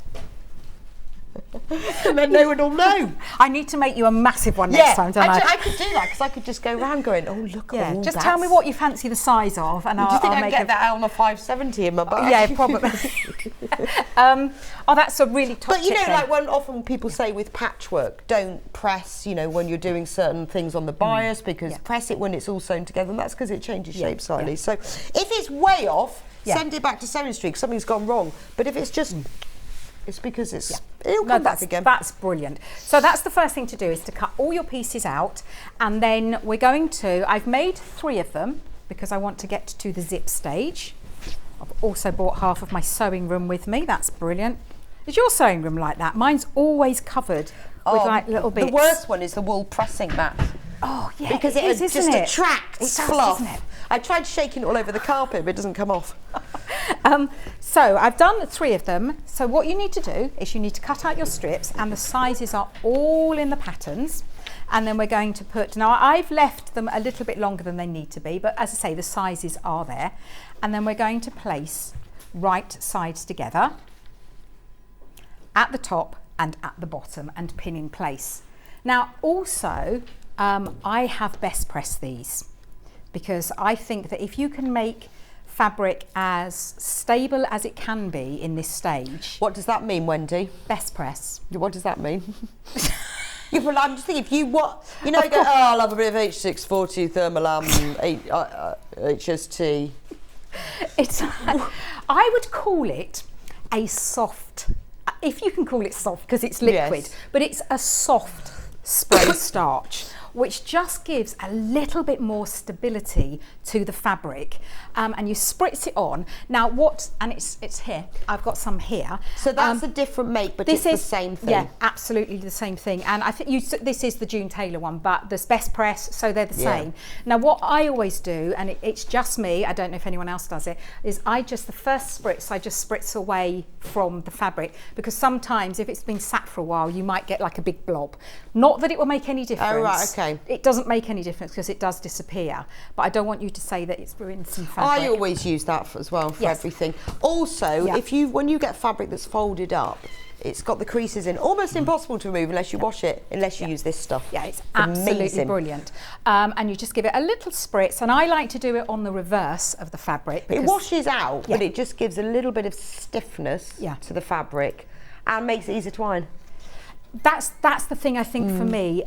And then no one will know. I need to make you a massive one next time, don't I? I could do that because I could just go around going, oh, look at all Just that. tell me what you fancy the size of, and Do you think I'll I make get that on a 570 in my bag? Yeah, probably. That's a really top But you know, tip like when often people say with patchwork, don't press, you know, when you're doing certain things on the bias, because press it when it's all sewn together, and that's because it changes shape slightly. So if it's way off, send it back to Sewing Street because something's gone wrong. But if it's just... It's because it'll come back again. That's brilliant. So that's the first thing to do, is to cut all your pieces out, and then we're going to, I've made 3 of them because I want to get to the zip stage. I've also brought half of my sewing room with me. That's brilliant. Is your sewing room like that? Mine's always covered with like little bits. The worst one is the wool pressing mat. Oh yeah, because it is, just isn't it? attracts It does, fluff. doesn't it? I tried shaking it all over the carpet, but it doesn't come off. So I've done 3 of them. So what you need to do is you need to cut out your strips, and the sizes are all in the patterns. And then we're going to put, now I've left them a little bit longer than they need to be, but as I say, the sizes are there. And then we're going to place right sides together at the top and at the bottom and pin in place. Now also, I have best pressed these, because I think that if you can make fabric as stable as it can be in this stage. What does that mean, Wendy? Best press. What does that mean? Well, I'm just thinking, if you you know, you go, I'll have a bit of H640 Thermalam HST. I would call it a soft, if you can call it soft, because it's liquid, but it's a soft spray starch, which just gives a little bit more stability to the fabric, and you spritz it on. Now and it's here, I've got some here. So that's a different make, but it's the same thing. Yeah, absolutely the same thing. And I think this is the June Taylor one, but there's best press, so they're the same. Now what I always do, and it's just me, I don't know if anyone else does it, is the first spritz, I just spritz away from the fabric, because sometimes if it's been sat for a while, you might get like a big blob. Not that it will make any difference. Oh, right, okay. It doesn't make any difference because it does disappear, but I don't want you to say that it's ruined some fabric. I always use that as well for everything. Also, when you get fabric that's folded up, it's got the creases in, almost impossible to remove unless you wash it, unless you use this stuff. Yeah, it's absolutely brilliant. And you just give it a little spritz, and I like to do it on the reverse of the fabric. It washes out, but it just gives a little bit of stiffness to the fabric and makes it easier to iron. That's the thing, I think, for me.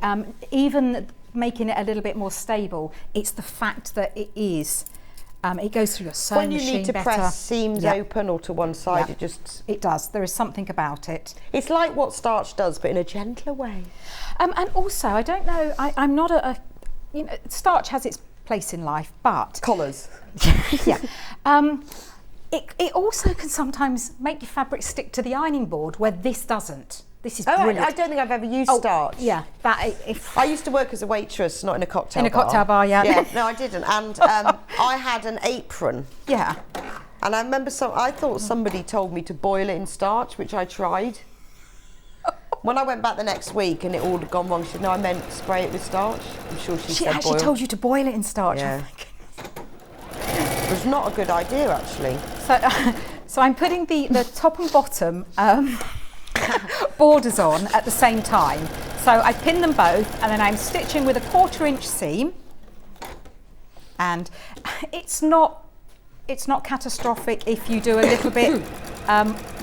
Even making it a little bit more stable, it's the fact that it is. It goes through your sewing machine when you need to better. press seams open or to one side, it does. There is something about it. It's like what starch does, but in a gentler way. And also, I don't know. I'm not you know, starch has its place in life, but collars. It also can sometimes make your fabric stick to the ironing board, where this doesn't. This is brilliant. I don't think I've ever used starch. Yeah, I used to work as a waitress, not in a cocktail bar. In a cocktail bar, Yeah, no, I didn't. And I had an apron. Yeah. And I remember I thought somebody told me to boil it in starch, which I tried. When I went back the next week and it all had gone wrong, she said, no, I meant spray it with starch. I'm sure she said boil. She actually told you to boil it in starch. Yeah. It was not a good idea, actually. So I'm putting the top and bottom borders on at the same time. So I pin them both, and then I'm stitching with a 1/4 inch seam. And it's not catastrophic if you do a little bit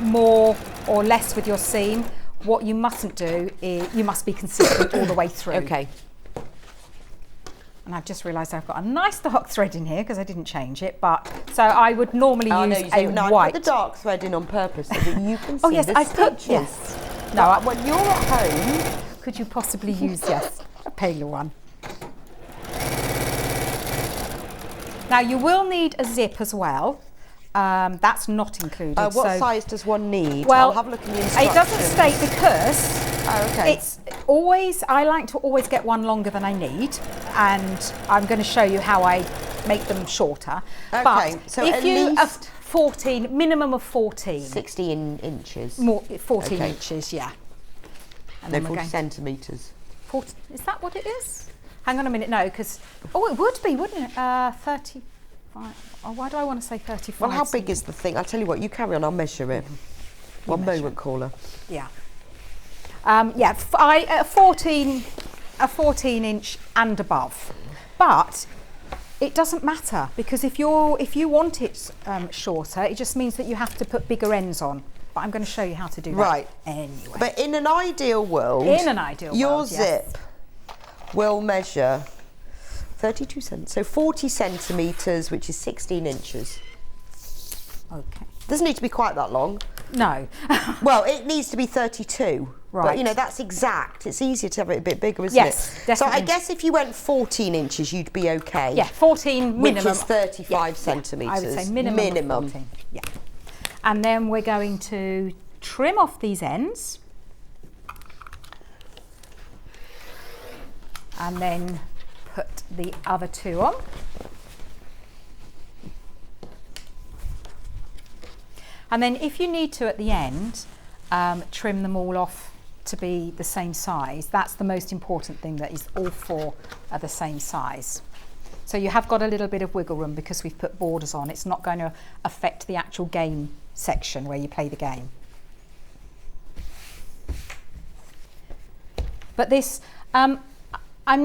more or less with your seam. What you mustn't do is you must be consistent all the way through. Okay. And I've just realised I've got a nice dark thread in here because I didn't change it. But so I would normally use a I white. put the dark thread in on purpose so that you can see Oh yes, the I stitches. put yes. No, when you're at home, could you possibly use a paler one? Now you will need a zip as well. That's not included. What size does one need? Well, I'll have a look in the instructions. It doesn't state because it's always, I like to always get one longer than I need, and I'm going to show you how I make them shorter. Okay, but so if at you least 14, minimum of 14. 16 inches. More, 14 inches, yeah. And No, then 40 centimetres. 40, is that what it is? Hang on a minute, no, because, it would be, wouldn't it? 35. Oh, why do I want to say 35? Well, how big is the thing? I'll tell you what, you carry on, I'll measure it. One moment, caller. Yeah. A 14 inch and above. But it doesn't matter, because if you want it shorter, it just means that you have to put bigger ends on. But I'm going to show you how to do that anyway. But in an ideal world, your zip will measure 32 centimetres, so 40 centimetres, which is 16 inches. Okay. Doesn't need to be quite that long. No. Well, it needs to be 32. Right. But, you know, that's exact. It's easier to have it a bit bigger, isn't yes, it? Definitely. So I guess if you went 14 inches, you'd be okay. Yeah, 14 minimum. Which is 35 centimetres. I would say minimum. 14. Yeah. And then we're going to trim off these ends. And then put the other two on. And then if you need to at the end, trim them all off to be the same size. That's the most important thing, that is all four are the same size. So you have got a little bit of wiggle room because we've put borders on. It's not going to affect the actual game section where you play the game. But this, I'm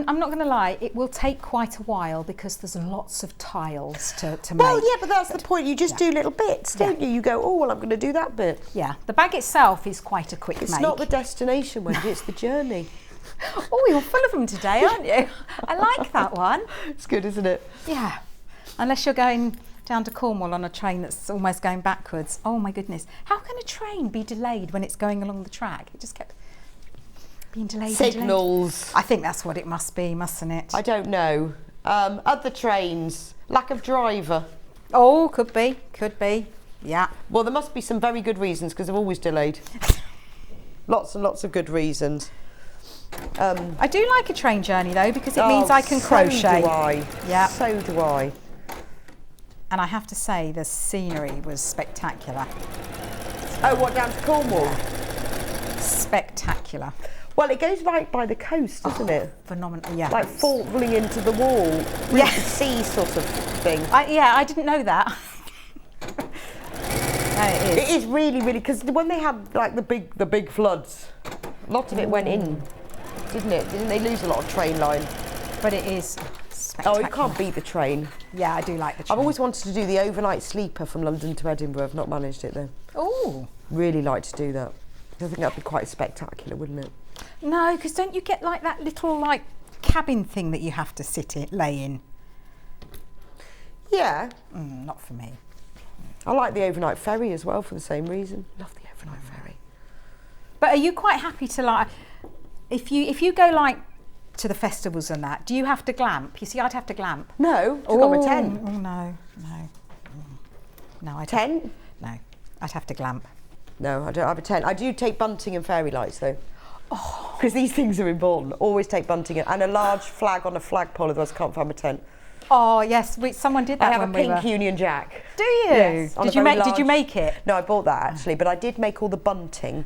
not going to lie, it will take quite a while because there's lots of tiles to make. Well, yeah, but that's the point. You just do little bits, don't you? You go, oh, well, I'm going to do that bit. Yeah, the bag itself is quite a quick make. It's not the destination, Wendy, it's the journey. Oh, you're full of them today, aren't you? I like that one. It's good, isn't it? Yeah, unless you're going down to Cornwall on a train that's almost going backwards. Oh, my goodness. How can a train be delayed when it's going along the track? It just kept being delayed. Signals. I think that's what it must be, mustn't it? I don't know. Other trains, lack of driver. Oh, could be, yeah. Well, there must be some very good reasons because they're always delayed. Lots and lots of good reasons. I do like a train journey though because it means I can crochet. So do I. Yeah. So do I. And I have to say the scenery was spectacular. Oh, what, down to Cornwall? Spectacular. Well, it goes right by the coast, doesn't it? Phenomenal, yeah. Like falling into the wall. Yeah. Sea sort of thing. I didn't know that. It is really, really, because when they had like the big floods, a lot of it went in, didn't it? Didn't they lose a lot of train line? But it is spectacular. Oh, you can't beat the train. Yeah, I do like the train. I've always wanted to do the overnight sleeper from London to Edinburgh. I've not managed it though. Oh. Really like to do that. I think that'd be quite spectacular, wouldn't it? No, because don't you get like that little like cabin thing that you have to lay in? Yeah. Not for me. I like the overnight ferry as well for the same reason. Love the overnight ferry. But are you quite happy to like, if you go like to the festivals and that, do you have to glamp? You see, I'd have to glamp. No, I've got my tent. Oh no. No, tent? No, I'd have to glamp. No, I don't have a tent. I do take bunting and fairy lights though. Oh. Because these things are important. Always take bunting and a large flag on a flagpole, otherwise I can't find my tent. Oh yes, someone did that. I have a pink Union Jack. Do you? Yes. Did you make it? No, I bought that actually, but I did make all the bunting.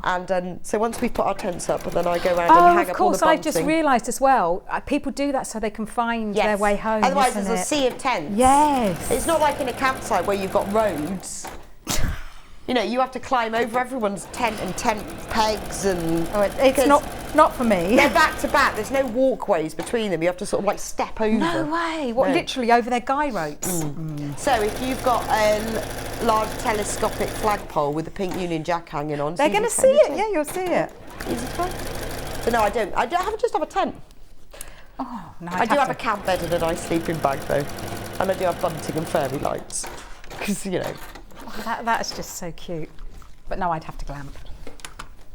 And so once we put our tents up, and then I go around and hang up all the bunting. Of course, I've just realised as well, people do that so they can find their way home. Otherwise there's a sea of tents. Yes. It's not like in a campsite where you've got roads. You know, you have to climb over everyone's tent and tent pegs and... Oh, it's not for me. They're back to back. There's no walkways between them. You have to sort of like step over. No way. What, literally over their guy ropes? So if you've got a large telescopic flagpole with a pink Union Jack hanging on... They're going to see it. Yeah, you'll see it. Easy to find. But no, I don't. I just have a tent. Oh, no, I do have a camp bed and a nice sleeping bag though. And I do have bunting and fairy lights. Because, you know. Oh, that is just so cute. But no, I'd have to glamp.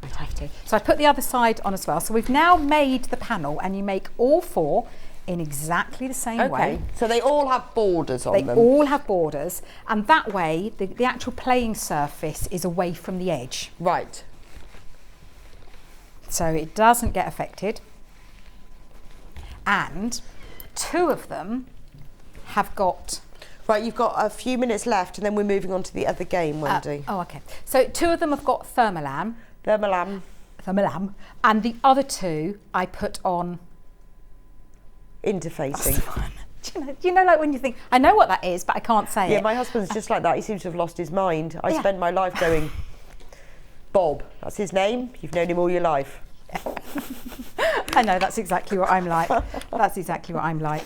I'd have to. So I put the other side on as well. So we've now made the panel, and you make all 4 in exactly the same way. So they all have borders on them. They all have borders, and that way the actual playing surface is away from the edge. Right. So it doesn't get affected. And 2 of them have got... Right, you've got a few minutes left and then we're moving on to the other game, Wendy. Okay. So 2 of them have got Thermolam. Thermolam. And the other 2 I put on... Interfacing. Do you know, like when you think, I know what that is, but I can't say it. Yeah, my husband's just like that. He seems to have lost his mind. I spend my life going, Bob, that's his name. You've known him all your life. I know, that's exactly what I'm like. That's exactly what I'm like.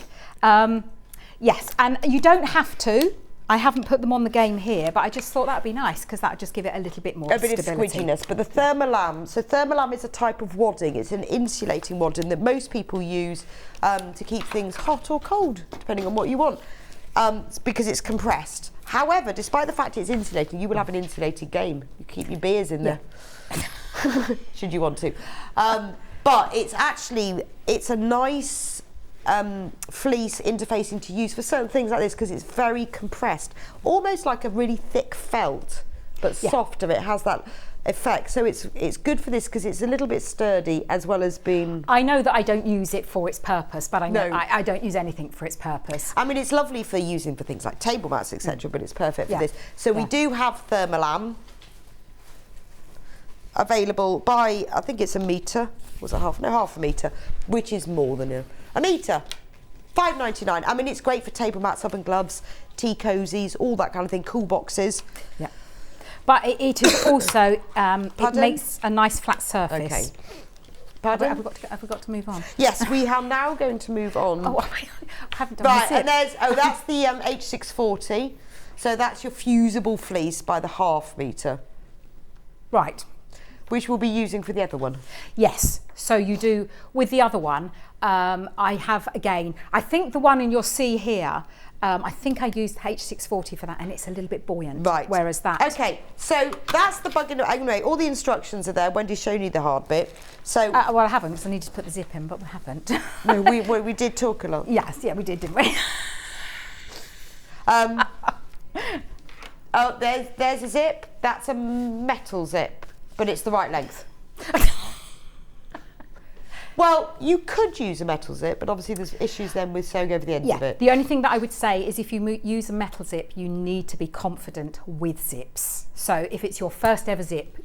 Yes, and you don't have to. I haven't put them on the game here, but I just thought that would be nice because that would just give it a little bit more stability. A bit of squidginess. But the Thermolam, so Thermolam is a type of wadding. It's an insulating wadding that most people use to keep things hot or cold, depending on what you want, because it's compressed. However, despite the fact it's insulating, you will have an insulated game. You keep your beers in there, should you want to. But it's a nice fleece interfacing to use for certain things like this because it's very compressed, almost like a really thick felt, but softer. It has that effect, so it's good for this because it's a little bit sturdy as well as being... I know that I don't use it for its purpose, but I know I don't use anything for its purpose. I mean, it's lovely for using for things like table mats, etc., but it's perfect for this. So we do have Thermolam available by, I think it's a metre. Was it half? No, half a metre, which is more than a metre. $5.99. I mean, it's great for table mats, up and gloves, tea cozies, all that kind of thing, cool boxes. Yeah. But it is also, it makes a nice flat surface. Okay. Pardon? Have we got to move on? Yes, we are now going to move on. Oh, I haven't done right, this and that's the H640. So that's your fusible fleece by the half metre. Right. Which we'll be using for the other one. Yes, so you do with the other one. I have, again, I think the one you'll see here, I think I used H640 for that, and it's a little bit buoyant. Right. Whereas that... Okay, so that's the bug. Anyway, all the instructions are there. Wendy's shown you the hard bit. So well, I haven't, because I needed to put the zip in, but we haven't. No, we did talk a lot. Yes, yeah, we did, didn't we? Oh, there's a zip. That's a metal zip, but it's the right length. Well, you could use a metal zip, but obviously there's issues then with sewing over the ends of it. The only thing that I would say is if you use a metal zip, you need to be confident with zips. So if it's your first ever zip,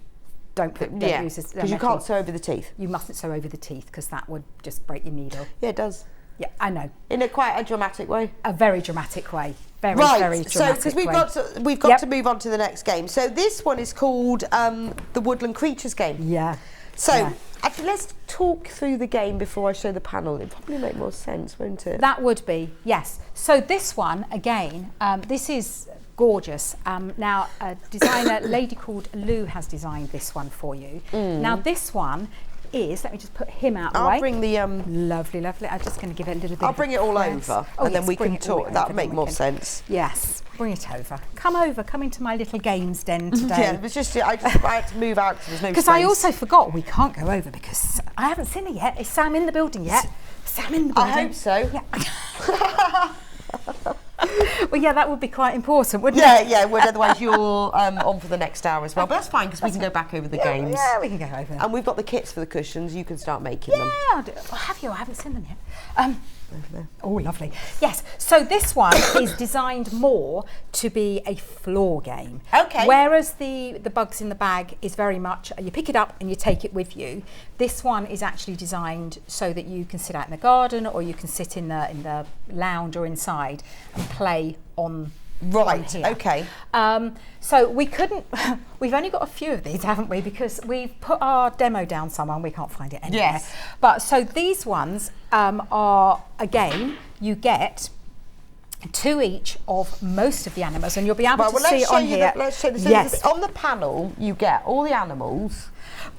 don't use a because you can't sew over the teeth. You mustn't sew over the teeth because that would just break your needle. Yeah, it does. Yeah, I know. In quite a dramatic way. A very dramatic way. Very dramatic so because we've got to move on to the next game. So this one is called the Woodland Creatures game. Yeah. So actually, let's talk through the game before I show the panel. It'd probably make more sense, wouldn't it? That would be, yes. So this one, again, this is gorgeous. Now, a designer, a lady called Lou, has designed this one for you. Now, this one is, let me just put him out the way. I'll bring the... Lovely, lovely. I'm just going to give it a little bit I'll bring it all over, and then we can talk. That'll make more sense. Yes, bring it over. Come into my little games den today. Yeah, it was just, I had to move out because there's no space. Because I also forgot we can't go over because I haven't seen it yet. Is Sam in the building yet? Sam in the building? I hope so. Yeah. Well, yeah, that would be quite important, wouldn't it? Yeah, well, otherwise you're on for the next hour as well. But that's fine because we can go back over the games. Yeah, we can go over. And we've got the kits for the cushions. You can start making them. Yeah, I'll do it. Oh, have you? I haven't seen them yet. Oh, lovely. Yes, so this one is designed more to be a floor game. Okay. Whereas the bugs in the bag is very much, you pick it up and you take it with you. This one is actually designed so that you can sit out in the garden or you can sit in the lounge or inside and play on here. Okay. So we couldn't, we've only got a few of these, haven't we? Because we've put our demo down somewhere and we can't find it anywhere. Yes. But so these ones are, again, you get 2 each of most of the animals, and you'll be able to see it on here. Let's show this. Yes. On the panel, you get all the animals.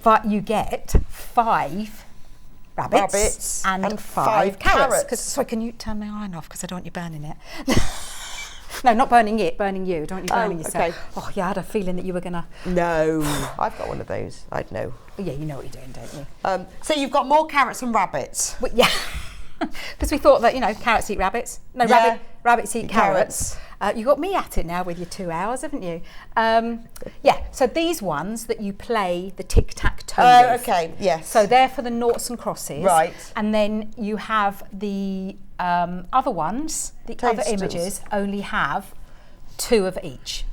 But you get 5 rabbits and 5 carrots. So can you turn my iron off because I don't want you burning it. No, not burning it, burning you. Don't want you burning yourself. Okay. Oh, yeah, I had a feeling that you were going to... No, I've got one of those. I'd know. Yeah, you know what you're doing, don't you? So you've got more carrots and rabbits. Well, yeah, because we thought that, carrots eat rabbits. No, Yeah. rabbits eat carrots. You got me at it now with your 2 hours, haven't you? So these ones that you play the tic-tac-toe with. Okay, yes. So they're for the noughts and crosses. Right. And then you have the other ones, the other Toadstools. images only have 2 of each,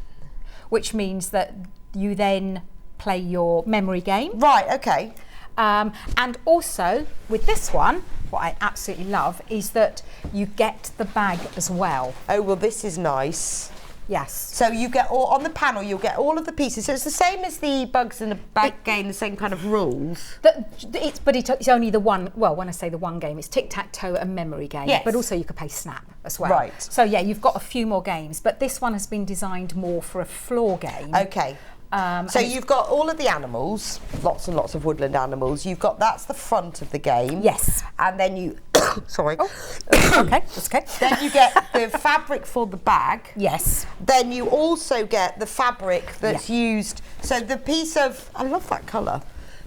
which means that you then play your memory game. Right, okay. And also with this one, what I absolutely love is that you get the bag as well. Oh, well, this is nice. Yes. So you get on the panel, you'll get all of the pieces. So it's the same as the bugs in the bag game, the same kind of rules. It's only the one, well, when I say the one game, it's tic-tac-toe and memory game. Yes. But also you could play Snap as well. Right. So yeah, you've got a few more games, but this one has been designed more for a floor game. Okay. So you've got all of the animals, lots and lots of woodland animals. That's the front of the game. Yes. And then you, sorry. Oh, okay, that's okay. Then you get the fabric for the bag. Yes. Then you also get the fabric that's used. So the piece of, I love that colour.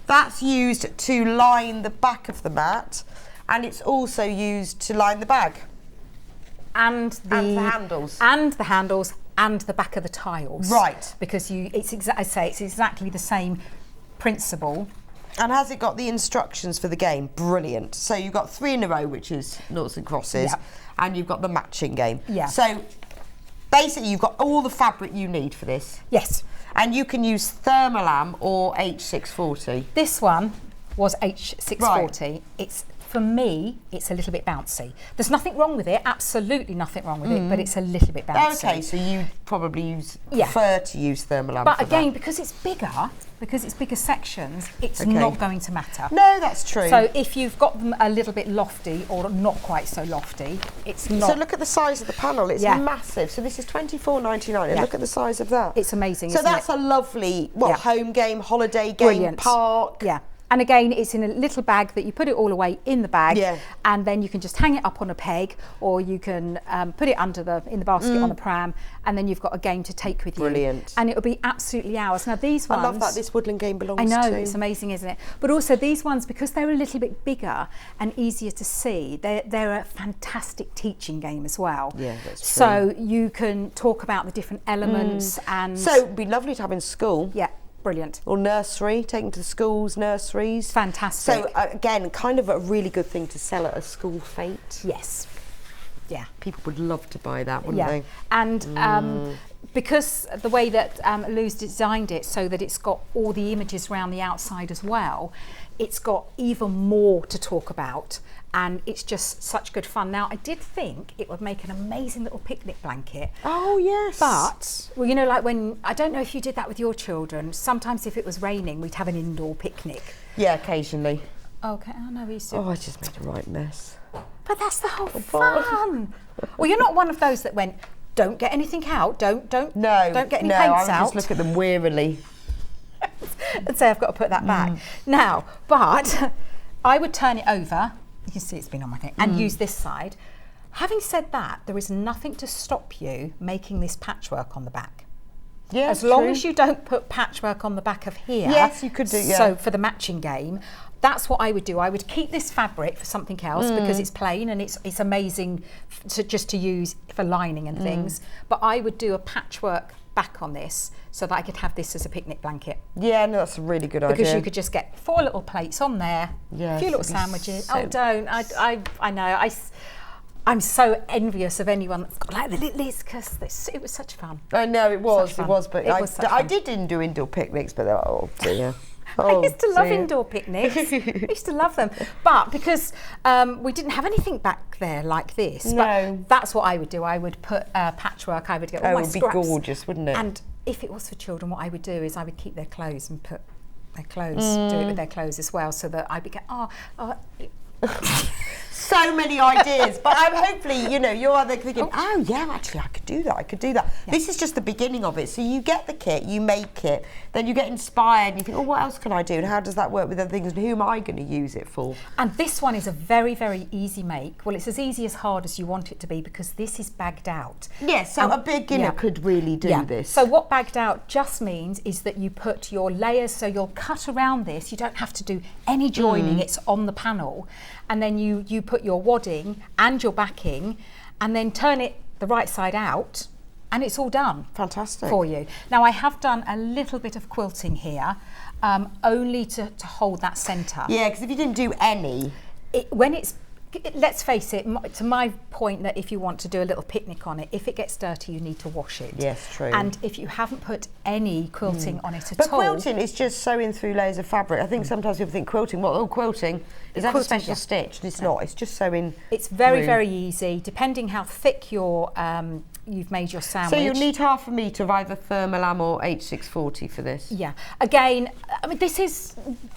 That's used to line the back of the mat, and it's also used to line the bag. And the handles. And the handles. And the back of the tiles, right? Because it's exactly the same principle. And has it got the instructions for the game? Brilliant. So you've got 3 in a row, which is noughts and crosses, and you've got the matching game. Yeah. So basically, you've got all the fabric you need for this. Yes. And you can use Thermolam or H640. This one was H640. Right. For me, it's a little bit bouncy. There's nothing wrong with it, absolutely nothing wrong with it, but it's a little bit bouncy. Okay, so you probably prefer to use Thermolam. But for again, that. because it's bigger sections, it's not going to matter. No, that's true. So if you've got them a little bit lofty or not quite so lofty, it's not. So look at the size of the panel, it's massive. So this is $24.99 and look at the size of that. It's amazing, So isn't that's it? a lovely, home game, holiday game, Brilliant. park. Yeah. And again, it's in a little bag that you put it all away in the bag, and then you can just hang it up on a peg, or you can put it in the basket on the pram, and then you've got a game to take with you. Brilliant. And it'll be absolutely ours. Now these ones, I love that this woodland game belongs to. I know, it's amazing, isn't it? But also these ones, because they're a little bit bigger and easier to see, they're a fantastic teaching game as well. Yeah, that's true. So you can talk about the different elements and. So it'd be lovely to have in school. Yeah. Brilliant. Or nursery, taken to the schools, nurseries. Fantastic. So again, kind of a really good thing to sell at a school fete. Yes. Yeah. People would love to buy that, wouldn't they? And because the way that Lou's designed it so that it's got all the images around the outside as well, it's got even more to talk about, and it's just such good fun. Now, I did think it would make an amazing little picnic blanket. Oh, yes. But, well, like when, I don't know if you did that with your children, sometimes if it was raining, we'd have an indoor picnic. Yeah, occasionally. Okay, I know we used to. Oh, I just made a right mess. But that's the whole fun. Well, you're not one of those that went, don't get anything out, don't get any paints I would out. just look at them wearily. And say, I've got to put that back. Now, but I would turn it over, you can see it's been on my thing, and use this side. Having said that, there is nothing to stop you making this patchwork on the back. Yeah, as long as you don't put patchwork on the back of here. Yes, you could do, yeah. So for the matching game, that's what I would do. I would keep this fabric for something else because it's plain and it's amazing to use for lining and things. But I would do a patchwork back on this so that I could have this as a picnic blanket. Yeah, no, that's a really good idea. Because you could just get 4 little plates on there, a few little sandwiches. So don't. I know. I'm so envious of anyone that's got like the little list because it was such fun. I know it was, but I didn't do indoor picnics, but oh dear. I used to love indoor picnics. I used to love them. But because we didn't have anything back there like this, but that's what I would do. I would put patchwork, I would get all my scraps. It would be gorgeous, wouldn't it? And if it was for children, what I would do is I would keep their clothes and put their clothes, do it with their clothes as well, so that I became, So many ideas, but I'm hopefully, you know, you're either thinking, oh yeah, actually I could do that. Yeah. This is just the beginning of it. So you get the kit, you make it, then you get inspired and you think, oh, what else can I do? And how does that work with other things? And who am I going to use it for? And this one is a very, very easy make. Well, it's as easy as hard as you want it to be because this is bagged out. Yes, so a beginner could really do this. So what bagged out just means is that you put your layers, so you'll cut around this. You don't have to do any joining, it's on the panel. And then you put your wadding and your backing and then turn it the right side out and it's all done. Fantastic. For you. Now I have done a little bit of quilting here, only to hold that centre. Yeah, because if you didn't do any... Let's face it, to my point that if you want to do a little picnic on it, if it gets dirty, you need to wash it. Yes, true. And if you haven't put any quilting on it at all... But quilting is just sewing through layers of fabric. I think sometimes people think quilting, quilting, is that a special stitch? And it's not, it's just sewing It's very, very easy, depending how thick you've made your sandwich. So you'll need 1/2 metre of either Thermolam or H640 for this? Yeah. Again, I mean, this is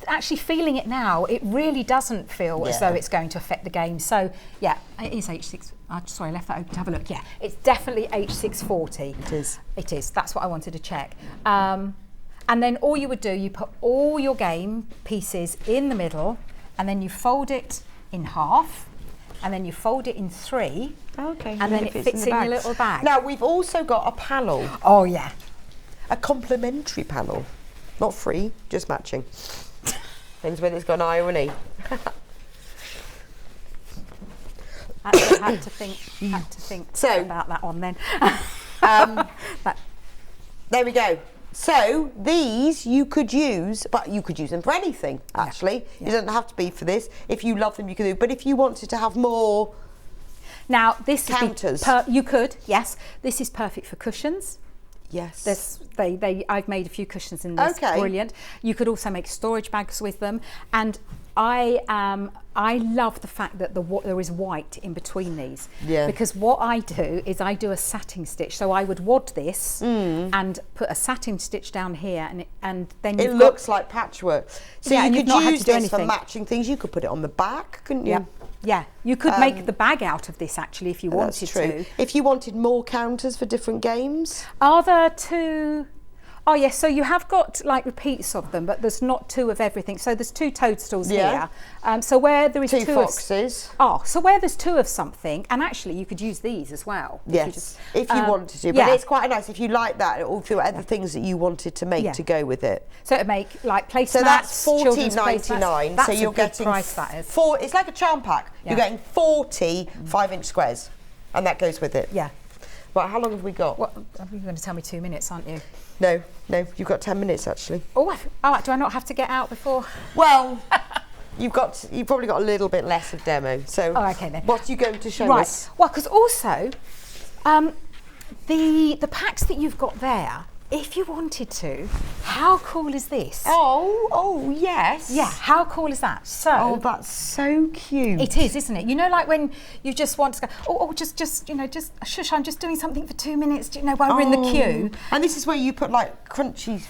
actually feeling it now. It really doesn't feel as though it's going to affect the game. So, yeah, it is H6. Sorry, I left that open to have a look. Yeah, it's definitely H640. It is. It is. That's what I wanted to check. And then all you would do, you put all your game pieces in the middle, and then you fold it in half, and then you fold it in 3. Okay. And then it fits in your little bag. Now, we've also got a panel. Oh, yeah. A complimentary panel. Not free, just matching. Depends whether it's got an I or an E. I had to think about that one then. There we go. So these you could use, but you could use them for anything, actually. Yeah. It doesn't have to be for this. If you love them, you can do. But if you wanted to have more now, this counters. You could, yes. This is perfect for cushions. Yes. I've made a few cushions in this. Okay. Brilliant. You could also make storage bags with them. And I love the fact that there is white in between these. Yeah. Because what I do is I do a satin stitch. So I would wad this and put a satin stitch down here, and then it looks like patchwork. So you could use this for matching things. You could put it on the back, couldn't you? Yeah. Yeah, you could make the bag out of this actually if you wanted to. If you wanted more counters for different games. Are there 2? Oh yes, so you have got like repeats of them, but there's not 2 of everything. So there's 2 toadstools here. So where there is 2 foxes. So where there's 2 of something, and actually you could use these as well. Yes, if you wanted to. But it's quite nice if you like that. It will feel other things that you wanted to make to go with it. So it'd make like placemats. So that's $14.99. So you're getting price, that is. 4. It's like a charm pack. Yeah. You're getting 40 5-inch squares, and that goes with it. Yeah. Right, how long have we got? What, you're going to tell me 2 minutes, aren't you? No, you've got 10 minutes actually. Oh, do I not have to get out before? Well, you've probably got a little bit less of demo. So, okay then. What are you going to show us? Well, because also, the packs that you've got there, if you wanted to, how cool is this? Oh, yes. Yeah, how cool is that? So, that's so cute. It is, isn't it? You know, like when you just want to go, just shush, I'm just doing something for 2 minutes, while we're in the queue. And this is where you put like crunchy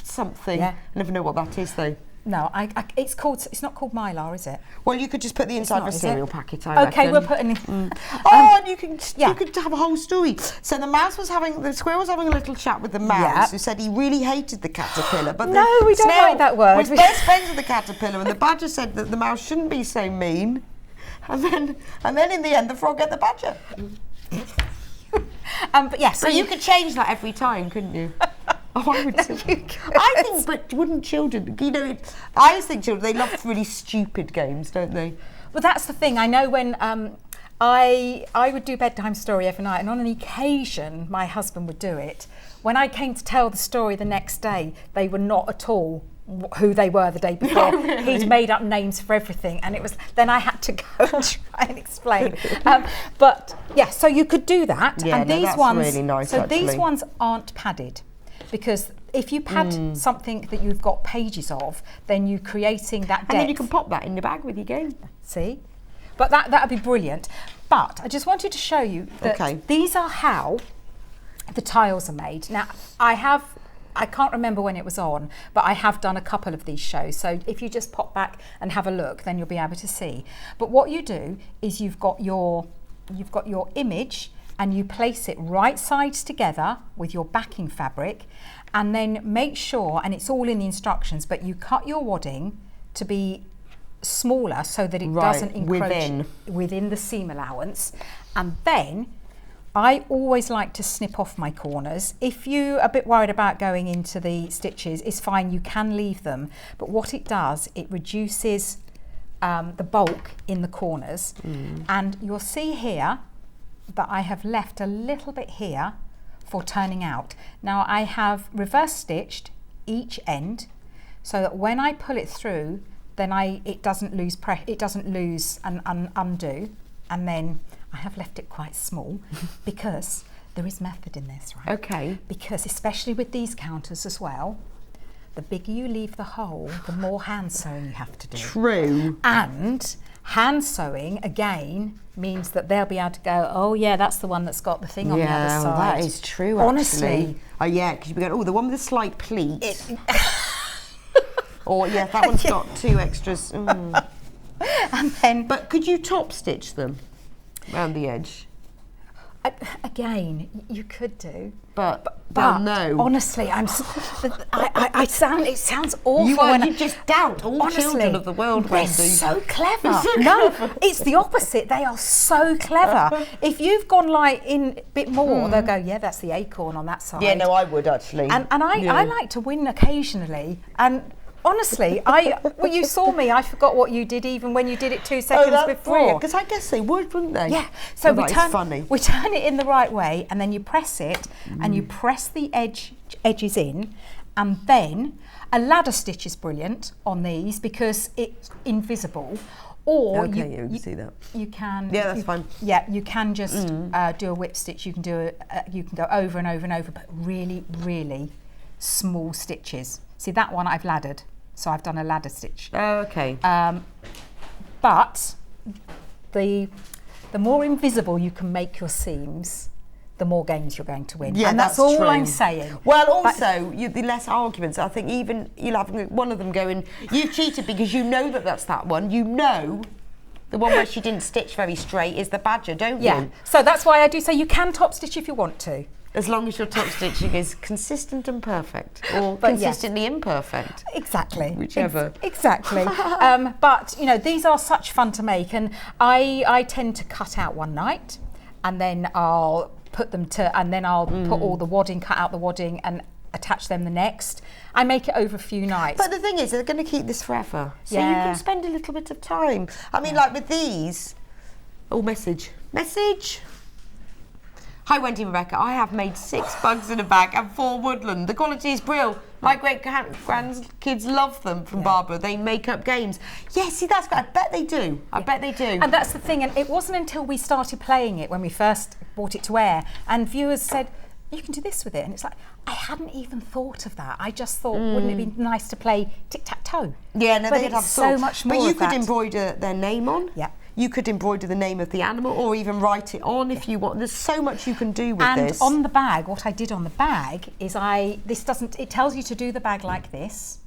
something. Yeah. I never know what that is though. No, it's not called Mylar, is it? Well, you could just put the inside of a cereal packet, I reckon. Okay, we're putting it. And you could have a whole story. So the squirrel was having a little chat with the mouse who said he really hated the caterpillar. But no, we don't like that word. Was best friends with the caterpillar, and the badger said that the mouse shouldn't be so mean. And then in the end, the frog got the badger. But yes, so you could change that every time, couldn't you? Oh, I would. I think, but wouldn't children? I always think children, they love really stupid games, don't they? Well, that's the thing. I know when I would do bedtime story every night, and on an occasion, my husband would do it. When I came to tell the story the next day, they were not at all who they were the day before. No, really? He'd made up names for everything, and then I had to go and try and explain. But yeah, so you could do that. Yeah, and these that's ones, really nice. So these ones aren't padded. Because if you pad something that you've got pages of, then you're creating that depth. And then you can pop that in your bag with your game. See? But that would be brilliant. But I just wanted to show you that these are how the tiles are made. Now, I have I can't remember when it was on, but I have done a couple of these shows. So if you just pop back and have a look, then you'll be able to see. But what you do is you've got your image, and you place it right sides together with your backing fabric, and then make sure, and it's all in the instructions, but you cut your wadding to be smaller so that it doesn't encroach within the seam allowance. And then I always like to snip off my corners. If you're a bit worried about going into the stitches, it's fine, you can leave them. But what it does, it reduces the bulk in the corners. And you'll see here that I have left a little bit here for turning out. Now I have reverse stitched each end so that when I pull it through, then it doesn't lose and undo. And then I have left it quite small because there is method in this, right? Okay. Because especially with these counters as well, the bigger you leave the hole, the more hand sewing you have to do. True. And hand sewing, again, means that they'll be able to go, oh yeah, that's the one that's got the thing on the other side. That is true, honestly. Actually. Oh yeah, because you'll be going, oh, the one with the slight pleats. Or yeah, that one's got 2 extras. And then, but could you top stitch them around the edge? Again, you could do, but no. Honestly, it sounds awful. You just doubt all children of the world. They're so clever. No, it's the opposite. They are so clever. If you've gone like in a bit more, they'll go, yeah, that's the acorn on that side. Yeah, no, I would actually. And I like to win occasionally. And honestly, well, you saw me. I forgot what you did, even when you did it 2 seconds before. Because I guess they would, wouldn't they? Yeah. So we turn it in the right way, and then you press it, and you press the edges in, and then a ladder stitch is brilliant on these because it's invisible. Or you see that. You can. Yeah, that's fine. Yeah, you can just do a whip stitch. You can do you can go over and over and over, but really, really small stitches. See, that one I've laddered, so I've done a ladder stitch. Oh, okay. But the more invisible you can make your seams, the more games you're going to win. Yeah, and that's all I'm saying. Well, also, you'd be less arguments. I think even you'll have one of them going, you've cheated because you know that's that one. You know the one where she didn't stitch very straight is the badger, don't you? Yeah, so that's why I do say you can top stitch if you want to. As long as your top stitching is consistent and perfect, or consistently imperfect. Exactly. Whichever. Exactly. But, you know, these are such fun to make, and I tend to cut out one night, and then I'll put them put all the wadding, cut out the wadding, and attach them the next. I make it over a few nights. But the thing is, they're going to keep this forever, so you can spend a little bit of time. I mean, like with these. Oh, message. Hi Wendy and Rebecca, I have made 6 bugs in a bag and 4 Woodland. The quality is brilliant. My great-grandkids love them from Barbara. They make up games. Yeah, see, that's good. I bet they do. I bet they do. And that's the thing, and it wasn't until we started playing it when we first brought it to air, and viewers said, you can do this with it. And it's like, I hadn't even thought of that. I just thought, wouldn't it be nice to play tic-tac-toe? Yeah, no, but they'd have so much more. But you of could that. embroider their name on. Yeah. You could embroider the name of the animal or even write it on if you want. There's so much you can do with this. And on the bag, what I did on the bag is it tells you to do the bag like this,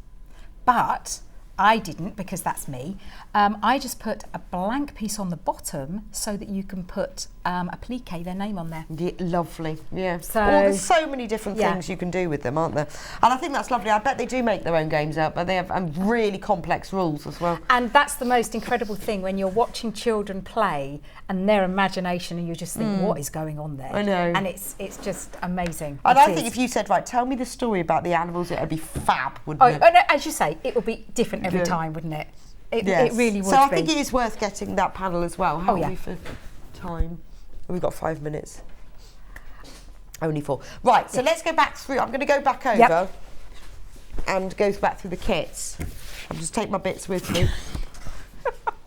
but I didn't because that's me. I just put a blank piece on the bottom so that you can put applique, their name on there. Yeah, lovely, yeah. So there's so many different things you can do with them, aren't there? And I think that's lovely. I bet they do make their own games out, but they have really complex rules as well. And that's the most incredible thing when you're watching children play and their imagination, and you just think, what is going on there? I know. And it's just amazing. And I think if you said, right, tell me the story about the animals, it would be fab, wouldn't it? Oh, no, as you say, it would be different every time, wouldn't it? It really would be. So I think it is worth getting that panel as well. How are we for time? We've got 5 minutes. Only 4. Right, so let's go back through. I'm going to go back over and go back through the kits. I'll just take my bits with me,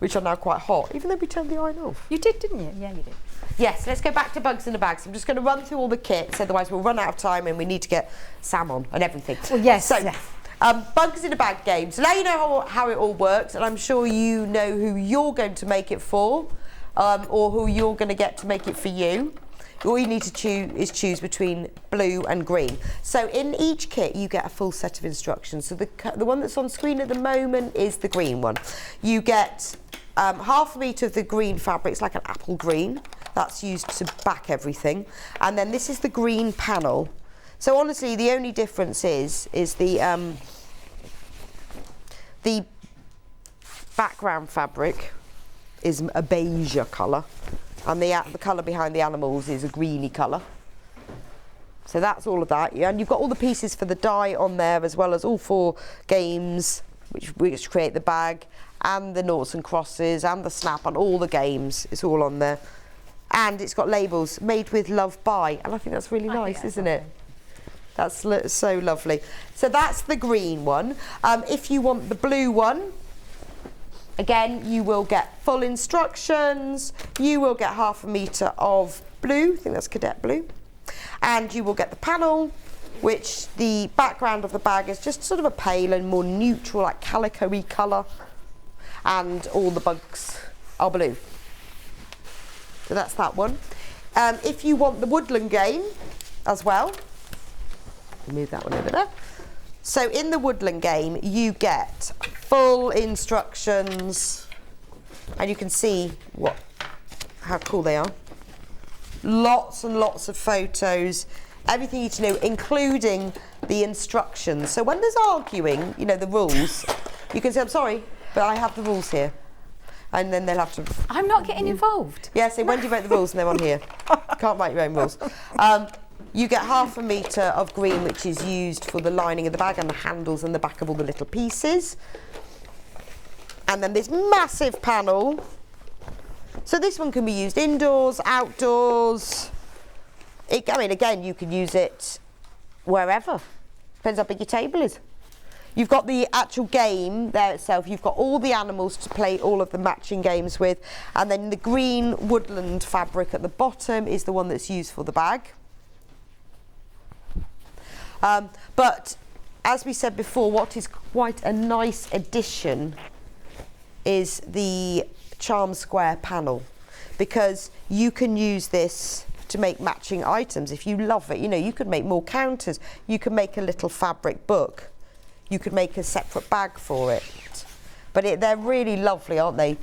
which are now quite hot, even though we turned the iron off. You did, didn't you? Yeah, you did. Yes, let's go back to Bugs in the Bags. I'm just going to run through all the kits, otherwise we'll run out of time and we need to get Sam on and everything. Well, yes. So, Bugs in a Bag games. Let you know how it all works, and I'm sure you know who you're going to make it for, or who you're going to get to make it for you. All you need to choose between blue and green. So in each kit you get a full set of instructions. So the one that's on screen at the moment is the green one. You get half a metre of the green fabric. It's like an apple green. That's used to back everything. And then this is the green panel. So honestly, the only difference is the background fabric is a beige colour, and the colour behind the animals is a greeny colour. So that's all of that. Yeah, and you've got all the pieces for the die on there, as well as all 4 games which create the bag, and the noughts and crosses, and the snap, and all the games. It's all on there. And it's got labels, made with love by, and I think that's really nice, isn't it? That's so lovely. So that's the green one. If you want the blue one, again, you will get full instructions. You will get half a metre of blue, I think that's cadet blue. And you will get the panel, which the background of the bag is just sort of a pale and more neutral, like calico-y colour. And all the bugs are blue. So that's that one. If you want the Woodland game as well, move that one over there. So in the Woodland game, you get full instructions, and you can see how cool they are. Lots and lots of photos, everything you need to know, including the instructions. So when there's arguing, you know, the rules, you can say, I'm sorry, but I have the rules here. And then they'll have to... I'm not getting involved. Yeah, so when do you write the rules? And they're on here. Can't write your own rules. You get half a metre of green, which is used for the lining of the bag and the handles and the back of all the little pieces. And then this massive panel. So this one can be used indoors, outdoors. I mean, again, you can use it wherever. Depends how big your table is. You've got the actual game there itself. You've got all the animals to play all of the matching games with. And then the green Woodland fabric at the bottom is the one that's used for the bag. But as we said before, what is quite a nice addition is the charm square panel, because you can use this to make matching items if you love it. You know, you could make more counters, you could make a little fabric book, you could make a separate bag for it. But they're really lovely, aren't they?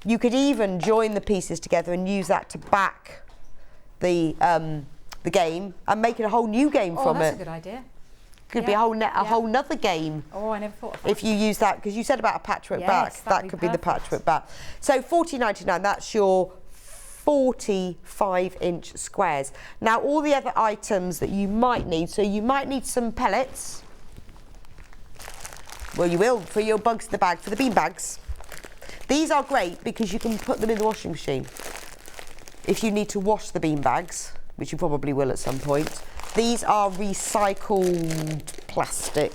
You could even join the pieces together and use that to back the game and make it a whole new game from it. Oh, that's a good idea. Could be a whole nother game. Oh, I never thought of that. If you use that, because you said about a patchwork back, that could be the patchwork back. So $14.99, that's your 45-inch squares. Now, all the other items that you might need, so you might need some pellets. Well, you will, for your bugs in the bag, for the bean bags. These are great because you can put them in the washing machine. If you need to wash the bean bags, which you probably will at some point. These are recycled plastic,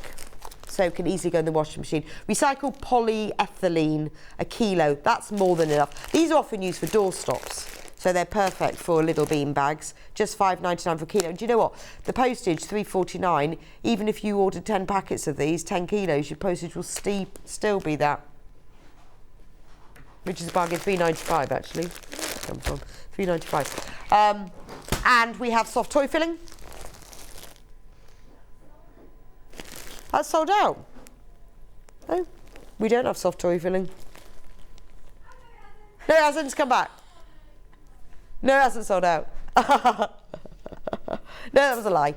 so can easily go in the washing machine. Recycled polyethylene, a kilo, that's more than enough. These are often used for doorstops, so they're perfect for little bean bags. Just $5.99 for a kilo. And do you know what? The postage, $3.49, even if you ordered 10 packets of these, 10 kilos, your postage will still be that. Which is a bargain, $3.95 actually. Where's that come from? $3.95. And we have soft toy filling. That's sold out. Oh, we don't have soft toy filling. No, it hasn't. It's come back. No, it hasn't sold out. No, that was a lie.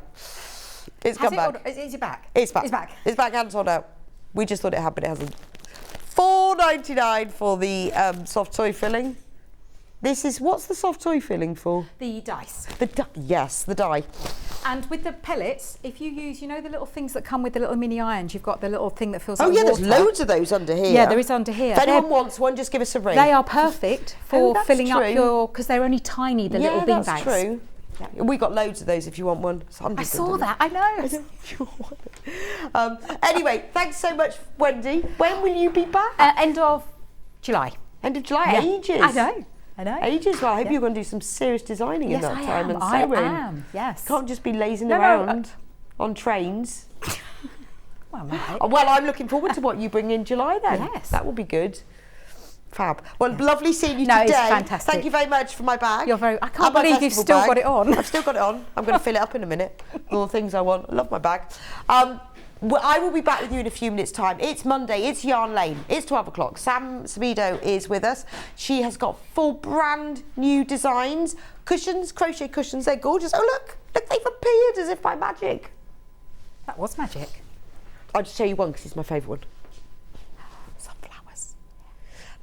It's come back. Is it back? It's back. It's back. It's back and sold out. We just thought it had, but it hasn't. $4.99 for the soft toy filling. This is, what's the soft toy filling for? The dice. Yes, the die. And with the pellets, if you use, you know, the little things that come with the little mini irons, you've got the little thing that fills up water. there's loads of those under here. Yeah, there is under here. If anyone wants one, just give us a ring. They are perfect for filling up your... because they're only tiny, the little bean bags. Yeah, that's true. Yeah. We got loads of those if you want one. I saw that, I know. Anyway, thanks so much, Wendy. When will you be back? End of July. End of July, ages. I know. Ages. Well, I hope you're going to do some serious designing in that time and sewing. I am, yes. Can't just be lazing around on trains. Well, well, I'm looking forward to what you bring in July then. Yes. That will be good. Fab. Well, lovely seeing you No, today. it's fantastic. Thank you very much for my bag. You're very. I can't And my believe you've festival still bag. got it on. I've still got it on. I'm going to fill it up in a minute. All the things I want. I love my bag. Well, I will be back with you in a few minutes' time. It's Monday. It's Yarn Lane. It's 12 o'clock. Sabido is with us. She has got 4 brand new designs. Cushions, crochet cushions. They're gorgeous. Oh, look. Look, they've appeared as if by magic. That was magic. I'll just show you one because it's my favourite one. Sunflowers.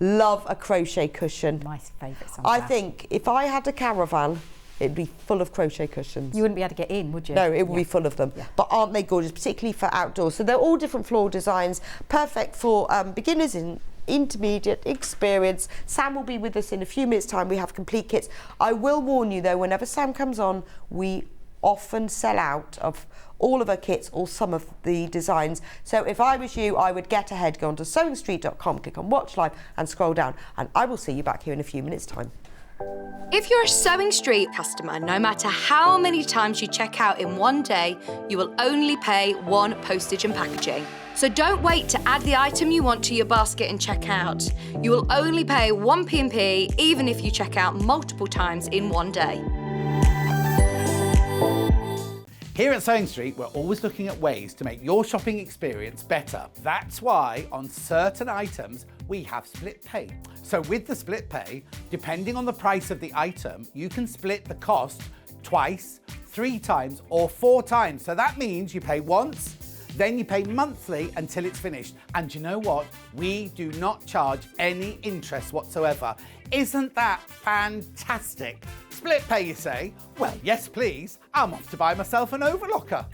Love a crochet cushion. My favourite sunflower. I think if I had a caravan, it'd be full of crochet cushions. You wouldn't be able to get in, would you? No, it would be full of them. Yeah. But aren't they gorgeous, particularly for outdoors? So they're all different floral designs, perfect for beginners in intermediate experience. Sam will be with us in a few minutes' time. We have complete kits. I will warn you though, whenever Sam comes on, we often sell out of all of her kits or some of the designs. So if I was you, I would get ahead, go onto sewingstreet.com, click on watch live and scroll down, and I will see you back here in a few minutes' time. If you're a Sewing Street customer, no matter how many times you check out in one day, you will only pay 1 postage and packaging. So don't wait to add the item you want to your basket and check out. You will only pay 1 P&P even if you check out multiple times in one day. Here at Sewing Street, we're always looking at ways to make your shopping experience better. That's why on certain items, we have split pay. So with the split pay, depending on the price of the item, you can split the cost twice, 3 times, or 4 times. So that means you pay once, then you pay monthly until it's finished. And you know what? We do not charge any interest whatsoever. Isn't that fantastic? Split pay, you say? Well, yes, please. I'm off to buy myself an overlocker.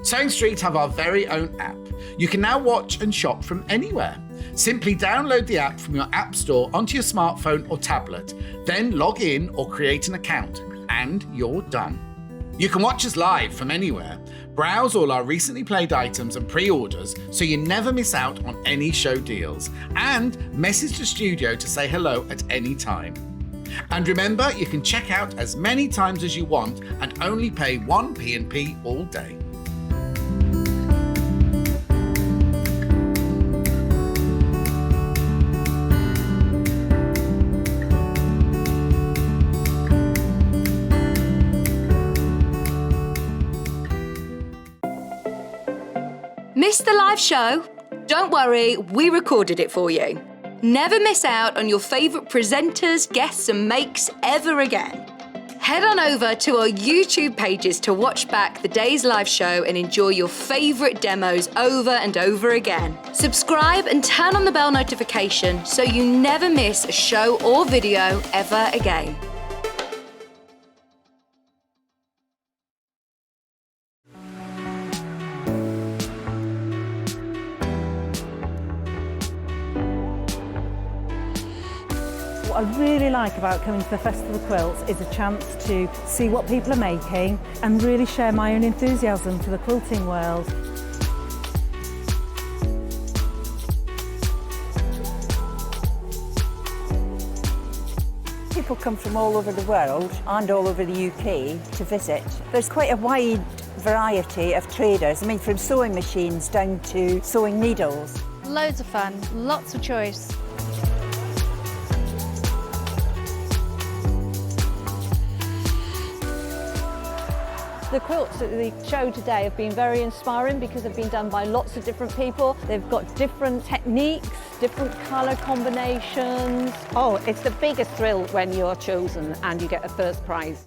Sewing Street have our very own app. You can now watch and shop from anywhere. Simply download the app from your app store onto your smartphone or tablet, then log in or create an account, and you're done. You can watch us live from anywhere, browse all our recently played items and pre-orders so you never miss out on any show deals, and message the studio to say hello at any time. And remember, you can check out as many times as you want and only pay 1 P&P all day. Missed the live show? Don't worry, we recorded it for you. Never miss out on your favourite presenters, guests and makes ever again. Head on over to our YouTube pages to watch back the day's live show and enjoy your favourite demos over and over again. Subscribe and turn on the bell notification so you never miss a show or video ever again. What I really like about coming to the Festival of Quilts is a chance to see what people are making and really share my own enthusiasm for the quilting world. People come from all over the world and all over the UK to visit. There's quite a wide variety of traders, I mean from sewing machines down to sewing needles. Loads of fun, lots of choice. The quilts that they show today have been very inspiring because they've been done by lots of different people. They've got different techniques, different colour combinations. Oh, it's the biggest thrill when you're chosen and you get a first prize.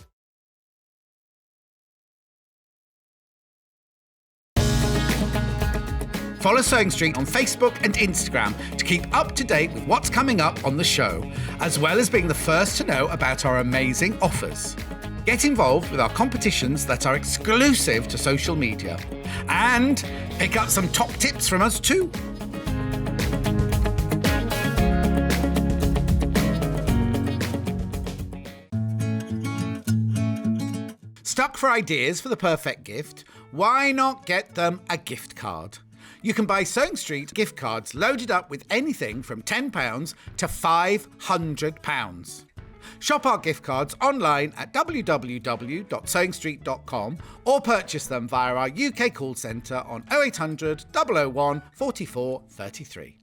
Follow Sewing Street on Facebook and Instagram to keep up to date with what's coming up on the show, as well as being the first to know about our amazing offers. Get involved with our competitions that are exclusive to social media, and pick up some top tips from us too. Stuck for ideas for the perfect gift? Why not get them a gift card? You can buy Sewing Street gift cards loaded up with anything from £10 to £500. Shop our gift cards online at www.sewingstreet.com or purchase them via our UK call centre on 0800 001 44 33.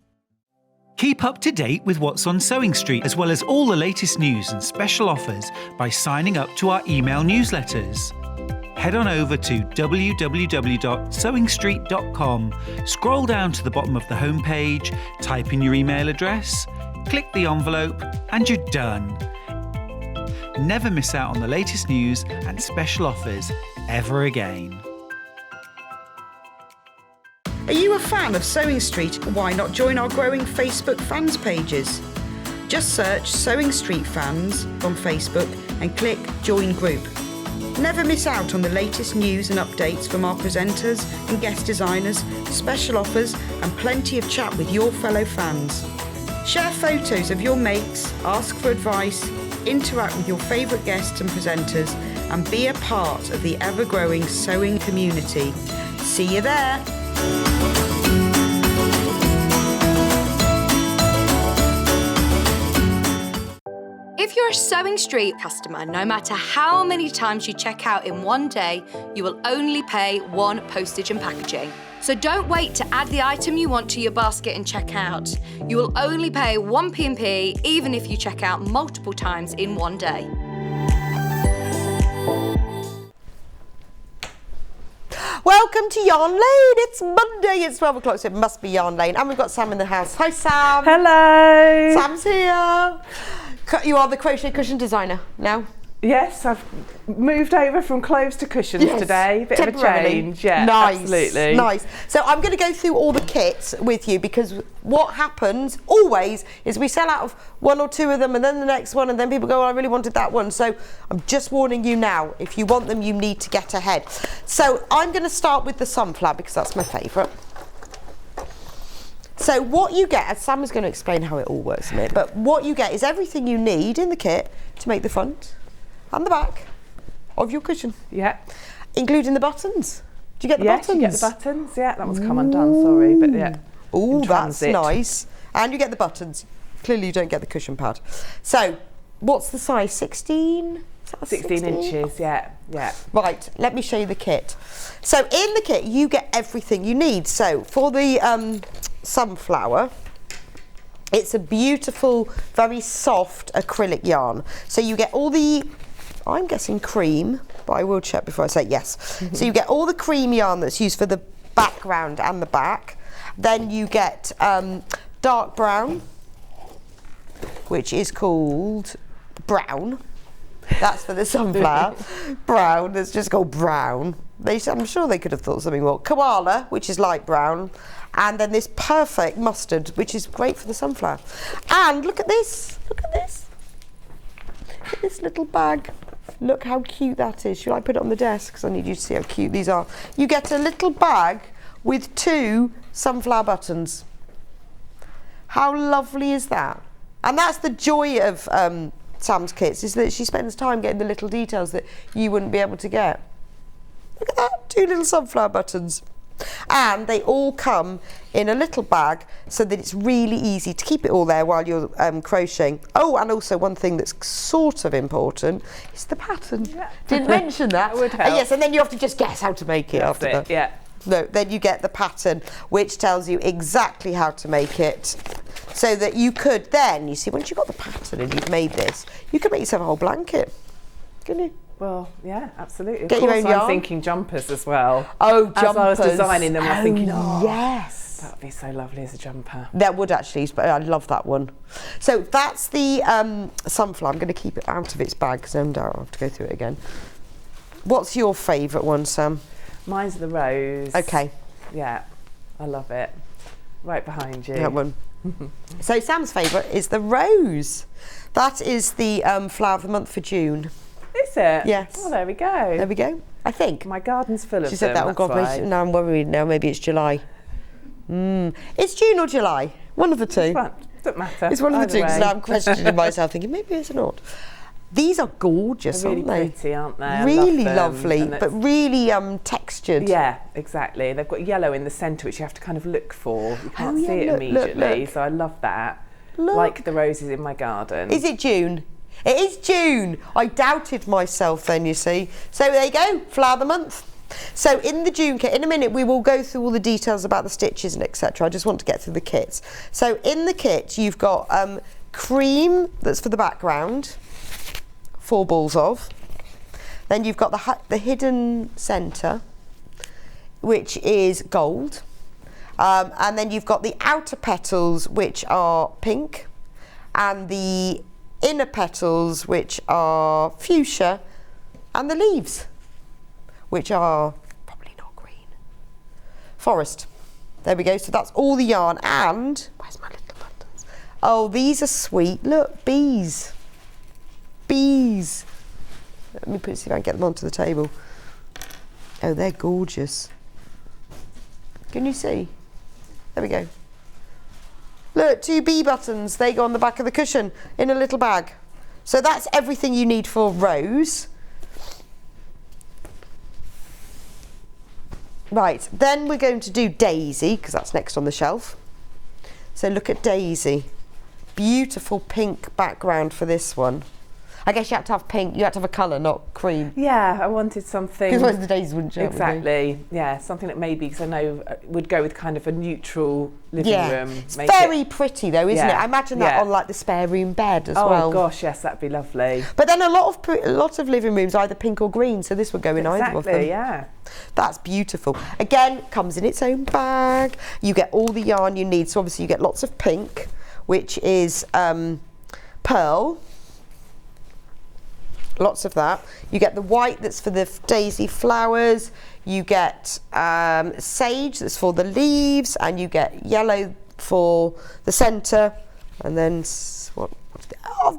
Keep up to date with what's on Sewing Street, as well as all the latest news and special offers by signing up to our email newsletters. Head on over to www.sewingstreet.com, scroll down to the bottom of the homepage, type in your email address, click the envelope, and you're done. Never miss out on the latest news and special offers ever again. Are you a fan of Sewing Street? Why not join our growing Facebook fans pages? Just search Sewing Street Fans on Facebook and click Join Group. Never miss out on the latest news and updates from our presenters and guest designers, special offers and plenty of chat with your fellow fans. Share photos of your makes, ask for advice, interact with your favourite guests and presenters and be a part of the ever-growing sewing community. See you there! If you're a Sewing Street customer, no matter how many times you check out in one day, you will only pay one postage and packaging. So don't wait to add the item you want to your basket and check out. You will only pay one P&P even if you check out multiple times in one day. Welcome to Yarn Lane. It's Monday, it's 12 o'clock, so it must be Yarn Lane. And we've got Sam in the house. Hi, Sam. Hello. Sam's here. You are the crochet cushion designer now? Yes, I've moved over from clothes to cushions today. Bit of a change. Yeah, nice, absolutely. Nice. So I'm going to go through all the kits with you because what happens always is we sell out of one or two of them and then the next one and then people go, oh, I really wanted that one. So I'm just warning you now, if you want them, you need to get ahead. So I'm going to start with the sunflower because that's my favourite. So what you get, as Sam is going to explain how it all works in a minute, but what you get is everything you need in the kit to make the front and the back of your cushion. Yeah. Including the buttons. Do you get the buttons? Yes, you get the buttons. Yeah, that one's come undone, sorry, but yeah. Oh, that's nice. And you get the buttons. Clearly you don't get the cushion pad. So, what's the size? 16? 16 inches, yeah. Right, let me show you the kit. So in the kit you get everything you need. So for the sunflower, it's a beautiful, very soft acrylic yarn. So you get all the, I'm guessing cream, but I will check before I say yes. So you get all the cream yarn that's used for the background and the back. Then you get dark brown, which is called brown. That's for the sunflower. Brown, it's just called brown. I'm sure they could have thought something more. Koala, which is light brown. And then this perfect mustard, which is great for the sunflower. And look at this, look at this. Look at this little bag. Look how cute that is. Should I put it on the desk? Because I need you to see how cute these are. You get a little bag with 2 sunflower buttons. How lovely is that? And that's the joy of Sam's kits, is that she spends time getting the little details that you wouldn't be able to get. Look at that, 2 little sunflower buttons. And they all come in a little bag so that it's really easy to keep it all there while you're crocheting. Oh, and also one thing that's sort of important is the pattern. Yeah. Didn't mention that. That would help. Yes, and then you have to just guess how to make it That's after it, that. yeah. No, then you get the pattern, which tells you exactly how to make it, so that you could then, you see, once you've got the pattern and you've made this, you can make yourself a whole blanket, couldn't you? Well, yeah, absolutely. Get of your course, own yarn. I'm thinking jumpers as well. Oh, jumpers. As I was designing them, I was thinking, yes. That would be so lovely as a jumper. That would actually, but I love that one. So that's the sunflower. I'm going to keep it out of its bag because I have to go through it again. What's your favourite one, Sam? Mine's the rose. Okay. Yeah, I love it. Right behind you. That one. So Sam's favourite is the rose. That is the flower of the month for June. Is it? Yes. Oh, there we go. There we go. I think. My garden's full of them. She said that one. God, now I'm worried now. Maybe it's July. It's June or July. One of the two. Doesn't matter. It's one of the two. Because Either now way. I'm questioning myself, thinking maybe it's not. These are gorgeous, They're really aren't they? pretty, aren't they? I Really love them. lovely, And but really textured. Yeah, exactly. They've got yellow in the centre, which you have to kind of look for. You can't yeah, see it look, immediately, look. so I love that. Look. Like the roses in my garden. Is it June? It is June. I doubted myself then, you see. So there you go, flower of the month. So in the June kit, in a minute we will go through all the details about the stitches and etc. I just want to get through the kits. So in the kit you've got cream that's for the background, 4 balls of. Then you've got the hidden centre, which is gold. And then you've got the outer petals, which are pink, and the inner petals, which are fuchsia, and the leaves, which are probably not green. Forest. There we go. So that's all the yarn. And where's my little buttons? Oh, these are sweet. Look, bees. Bees. Let me see if I can get them onto the table. Oh, they're gorgeous. Can you see? There we go. Look, 2 bee buttons. They go on the back of the cushion in a little bag. So that's everything you need for Rose. Right, then we're going to do Daisy, because that's next on the shelf. So look at Daisy. Beautiful pink background for this one. I guess you had to have pink, you had to have a colour, not cream. Yeah, I wanted something... Because most of the days wouldn't show. Exactly, yeah, something that maybe, because I know would go with kind of a neutral living room. It's very pretty though, isn't it? I imagine that on like the spare room bed as well. Oh gosh, yes, that'd be lovely. But then a lot of living rooms either pink or green, so this would go in either of them. Exactly, yeah. That's beautiful. Again, comes in its own bag. You get all the yarn you need. So obviously you get lots of pink, which is pearl. Lots of that. You get the white that's for the daisy flowers. You get sage that's for the leaves, and you get yellow for the centre. And then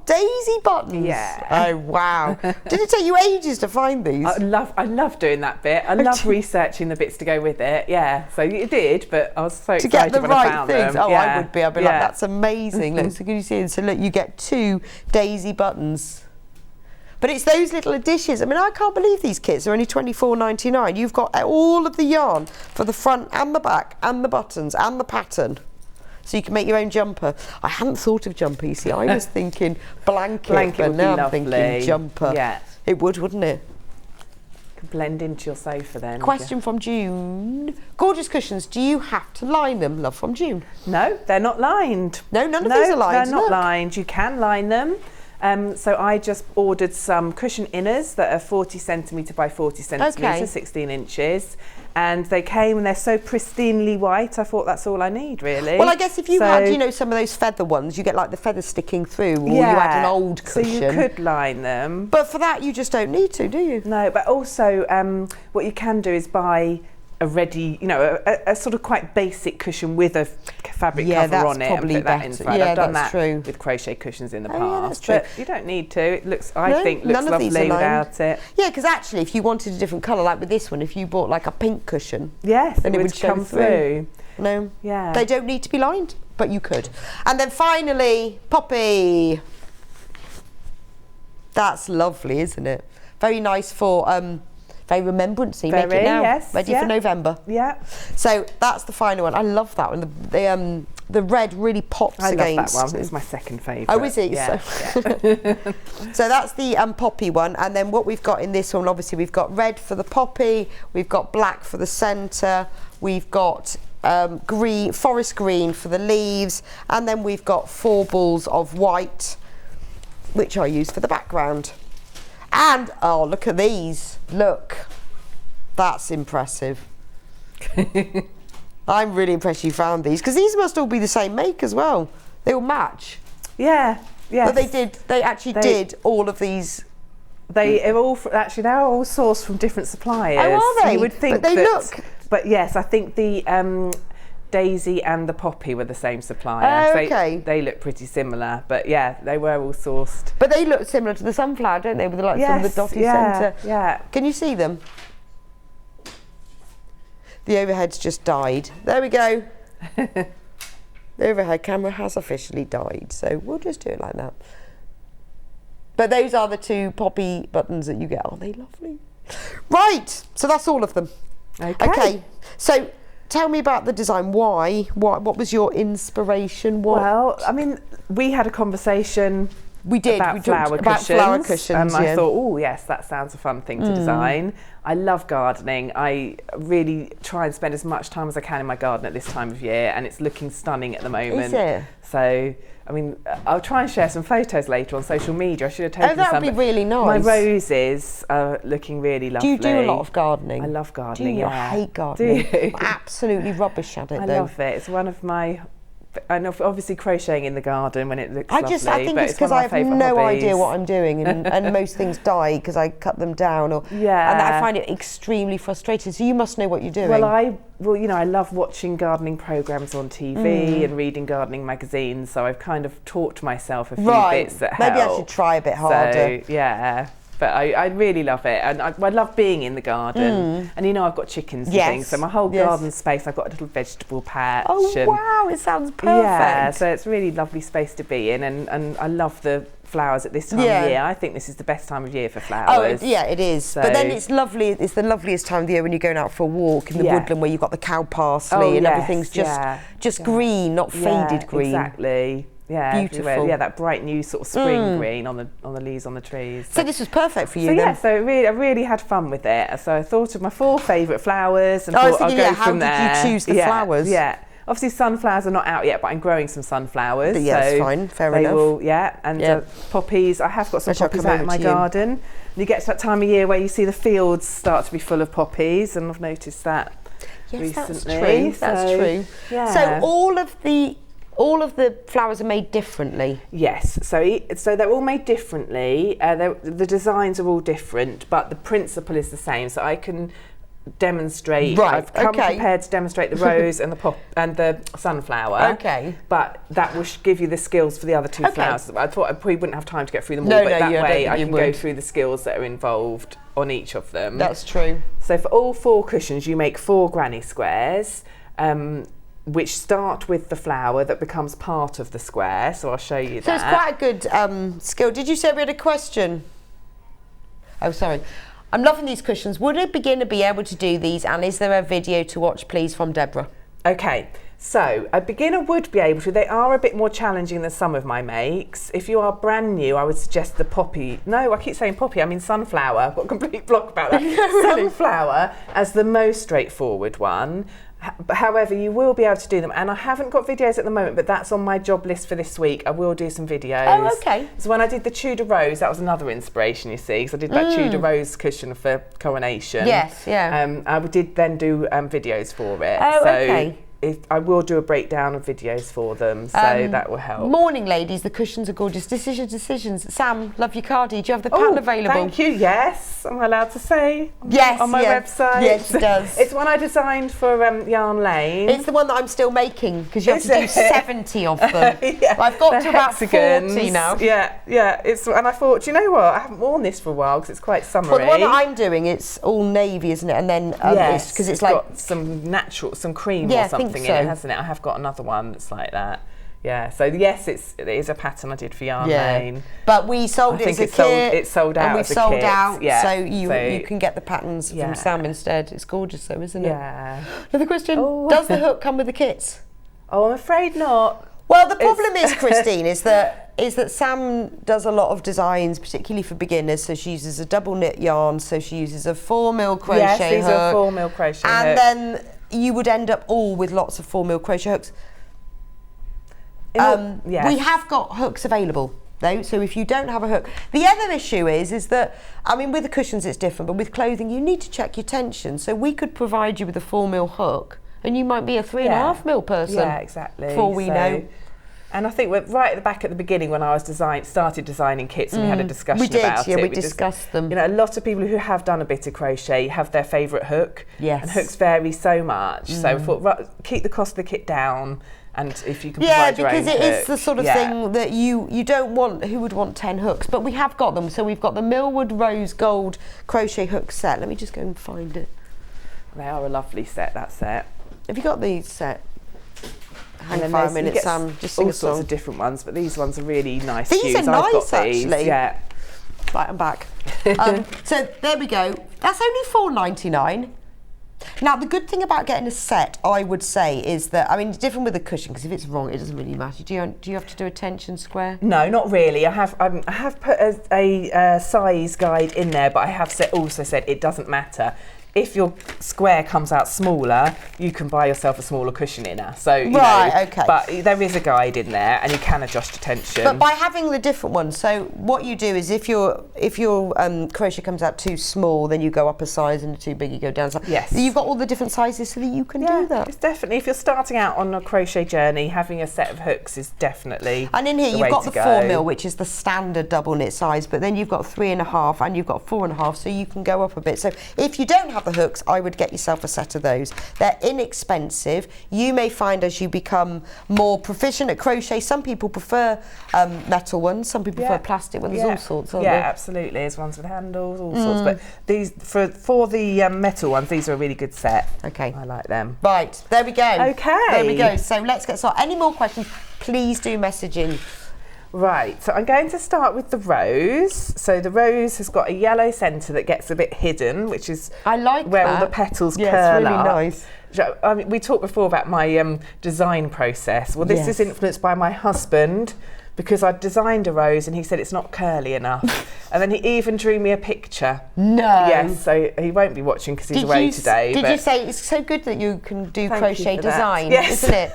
daisy buttons. Yeah. Oh wow. Did it take you ages to find these? I love doing that bit. I love researching the bits to go with it. Yeah. So it did, but I was so excited to get the when right I found things. them. Oh, yeah. I would be. I'd be like, that's amazing. Look, so can you see? So look, you get 2 daisy buttons. But it's those little additions. I mean, I can't believe these kits are only £24.99. You've got all of the yarn for the front and the back and the buttons and the pattern. So you can make your own jumper. I hadn't thought of jumper, you see. I was thinking blanket but now I'm thinking jumper. Yeah. It would, wouldn't it? Could blend into your sofa then. Question from June. Gorgeous cushions, do you have to line them? Love from June. No, they're not lined. No, none of these are lined. They're not lined. You can line them. So I just ordered some cushion inners that are 40 centimetre by 40 centimetre, 16 inches. And they came and they're so pristinely white, I thought that's all I need, really. Well, I guess if you had, you know, some of those feather ones, you get like the feathers sticking through, or you had an old cushion. So you could line them. But for that, you just don't need to, do you? No, but also what you can do is buy a ready, you know, a sort of quite basic cushion with a fabric cover on it and put that inside. I've done that with crochet cushions in the past. Yeah, that's true. But you don't need to. It looks, I think, looks lovely without it. Yeah, because actually, if you wanted a different colour, like with this one, if you bought like a pink cushion, then it would come through. No, yeah, they don't need to be lined, but you could. And then finally, Poppy. That's lovely, isn't it? Very nice for very remembrancy. Make it now, ready for November. Yeah. So that's the final one. I love that one. The red really pops against. I love that one. It's my second favourite. Oh, is it? Yeah. So that's the poppy one. And then what we've got in this one, obviously, we've got red for the poppy. We've got black for the centre. We've got green, forest green for the leaves. And then we've got 4 balls of white, which I use for the background. And, oh, look at these. Look. That's impressive. I'm really impressed you found these, because these must all be the same make as well. They all match. Yeah, yeah. But they actually did all of these. They are all, actually, they're all sourced from different suppliers. Oh, are they? You would think but they look. But yes, I think the Daisy and the Poppy were the same supplier. Oh, okay. They look pretty similar, but yeah, they were all sourced. But they look similar to the sunflower, don't they? With some of the dotty centre. Yeah. Can you see them? The overhead's just died. There we go. The overhead camera has officially died, so we'll just do it like that. But those are the 2 poppy buttons that you get. Are they lovely? Right, so that's all of them. Okay. So tell me about the design. Why? What was your inspiration? Well, I mean, we had a conversation We did. About we flower talked cushions. about flower cushions. I thought, oh yes, that sounds a fun thing to design. I love gardening. I really try and spend as much time as I can in my garden at this time of year, and it's looking stunning at the moment. Is it? So, I mean, I'll try and share some photos later on social media. I should have taken some. Oh, that would be really nice. My roses are looking really lovely. Do you do a lot of gardening? I love gardening. Do you? Yeah. I hate gardening. Do you? I'm absolutely rubbish at it. I though. love it. It's one of my. And obviously crocheting in the garden when it looks I lovely. think it's because I have no idea what I'm doing, and most things die because I cut them down, and I find it extremely frustrating. So you must know what you're doing. Well, I love watching gardening programs on TV and reading gardening magazines. So I've kind of taught myself a few bits that help. Maybe I should try a bit harder. So, yeah. But I really love it, and I love being in the garden. And I've got chickens and things, so my whole garden space, I've got a little vegetable patch. Oh wow, it sounds perfect. Yeah, so it's a really lovely space to be in, and I love the flowers at this time of year. I think this is the best time of year for flowers. Oh yeah, it is. So, but then it's lovely. It's the loveliest time of the year when you're going out for a walk in the woodland where you've got the cow parsley and everything's just green, not faded green. Exactly. Yeah, beautiful. Everywhere. Yeah, that bright new sort of spring green on the leaves on the trees. So this was perfect for you. So then. I really had fun with it. So I thought of my 4 favourite flowers and thought I'll go from there. How did you choose the flowers? Yeah. Obviously sunflowers are not out yet, but I'm growing some sunflowers. Yeah, that's fine. Fair enough. And poppies. I have got some poppies out in my garden. And you get to that time of year where you see the fields start to be full of poppies, and I've noticed that recently. That's true. Yeah. So all of the flowers are made differently. Yes, so they're all made differently. The designs are all different, but the principle is the same. So I can demonstrate. Right. I've come prepared to demonstrate the rose and the sunflower. Okay. But that will give you the skills for the other 2 flowers. I thought I probably wouldn't have time to get through them all, but that way I can go through the skills that are involved on each of them. That's true. So for all 4 cushions, you make 4 granny squares. Which start with the flower that becomes part of the square. So I'll show you that. So it's quite a good skill. Did you say we had a question? Oh, sorry. I'm loving these cushions. Would a beginner be able to do these? And is there a video to watch, please, from Deborah? Okay. So a beginner would be able to. They are a bit more challenging than some of my makes. If you are brand new, I would suggest the poppy. No, I keep saying poppy, I mean sunflower. I've got a complete block about that. Sunflower as the most straightforward one. However, you will be able to do them, and I haven't got videos at the moment, but that's on my job list for this week. I will do some videos. Oh, okay. So when I did the Tudor rose, that was another inspiration, you see, because I did that Tudor rose cushion for coronation. Yes, yeah. I did then do videos for it. Oh, okay. I will do a breakdown of videos for them, so that will help. Morning, ladies. The cushions are gorgeous. Decisions. Sam, love your cardie. Do you have the pattern available? Thank you. Yes, am I allowed to say? Yes, on my website. Yes, it does. It's one I designed for Yarn Lane. It's the one that I'm still making because you have to do 70 of them. I've got to about 40 now. Yeah. And I thought, you know what? I haven't worn this for a while because it's quite summery. Well, the one that I'm doing, it's all navy, isn't it? And then because it's like got some cream or something in it, hasn't it? I have got another one that's like that. Yeah, so yes, it is a pattern I did for Yarn Lane. But we sold it as a kit. It sold out and as a sold kit. out. Yeah. So you can get the patterns from Sam instead. It's gorgeous though, isn't it? Yeah. Another question. Does the hook come with the kits? Oh, I'm afraid not. Well, the problem is, Christine, is that Sam does a lot of designs, particularly for beginners. So she uses a double knit yarn. So she uses a 4mm crochet hook. Yes, these are 4mm crochet hooks. And then you would end up all with lots of 4mm crochet hooks. We have got hooks available though, so if you don't have a hook, the other issue is that, I mean, with the cushions it's different, but with clothing you need to check your tension. So we could provide you with a 4mm hook, and you might be a 3.5mm person. Yeah, exactly. Before we know. And I think we're right at the back at the beginning when I was started designing kits, and we had a discussion about it. We discussed them. You know, a lot of people who have done a bit of crochet have their favourite hook. Yes. And hooks vary so much. So we thought, keep the cost of the kit down, and if you can provide your own hook. Yeah, because it is the sort of thing that you don't want. Who would want 10 hooks? But we have got them. So we've got the Millwood Rose Gold crochet hook set. Let me just go and find it. They are a lovely set, that set. Have you got the set? Hang on 5 minutes, Sam. Just sing all a song. sorts of different ones, but these ones are really nice. These are nice, actually. Yeah. Right, I'm back. So there we go. That's only $4.99. Now, the good thing about getting a set, I would say, is that, I mean, it's different with a cushion, because if it's wrong, it doesn't really matter. Do you have to do a tension square? No, not really. I have put a size guide in there, but I have also said it doesn't matter. If your square comes out smaller, you can buy yourself a smaller cushion inner. So okay. But there is a guide in there, and you can adjust your tension. But by having the different ones, so what you do is if your crochet comes out too small, then you go up a size, and too big, you go down a size. Yes. You've got all the different sizes so that you can do that. It's definitely, if you're starting out on a crochet journey, having a set of hooks is definitely And in here the you've way got to the go. 4 mil, which is the standard double knit size, but then you've got 3.5 and you've got 4.5, so you can go up a bit. So if you don't have the hooks, I would get yourself a set of those. They're inexpensive. You may find as you become more proficient at crochet, some people prefer metal ones, some people prefer plastic ones. There's all sorts, aren't there? Yeah, absolutely. There's ones with handles, all sorts. But these for the metal ones, these are a really good set. Okay, I like them. Right, there we go. Okay, there we go. So let's get started. Any more questions? Please do message in. Right, so I'm going to start with the rose. So the rose has got a yellow centre that gets a bit hidden, which is where all the petals curl it's really up. nice. I mean, we talked before about my design process. Well, this is influenced by my husband, because I designed a rose and he said it's not curly enough. And then he even drew me a picture. No. Yes, so he won't be watching because he's away today. Did you say it's so good that you can do crochet design, yes. isn't it?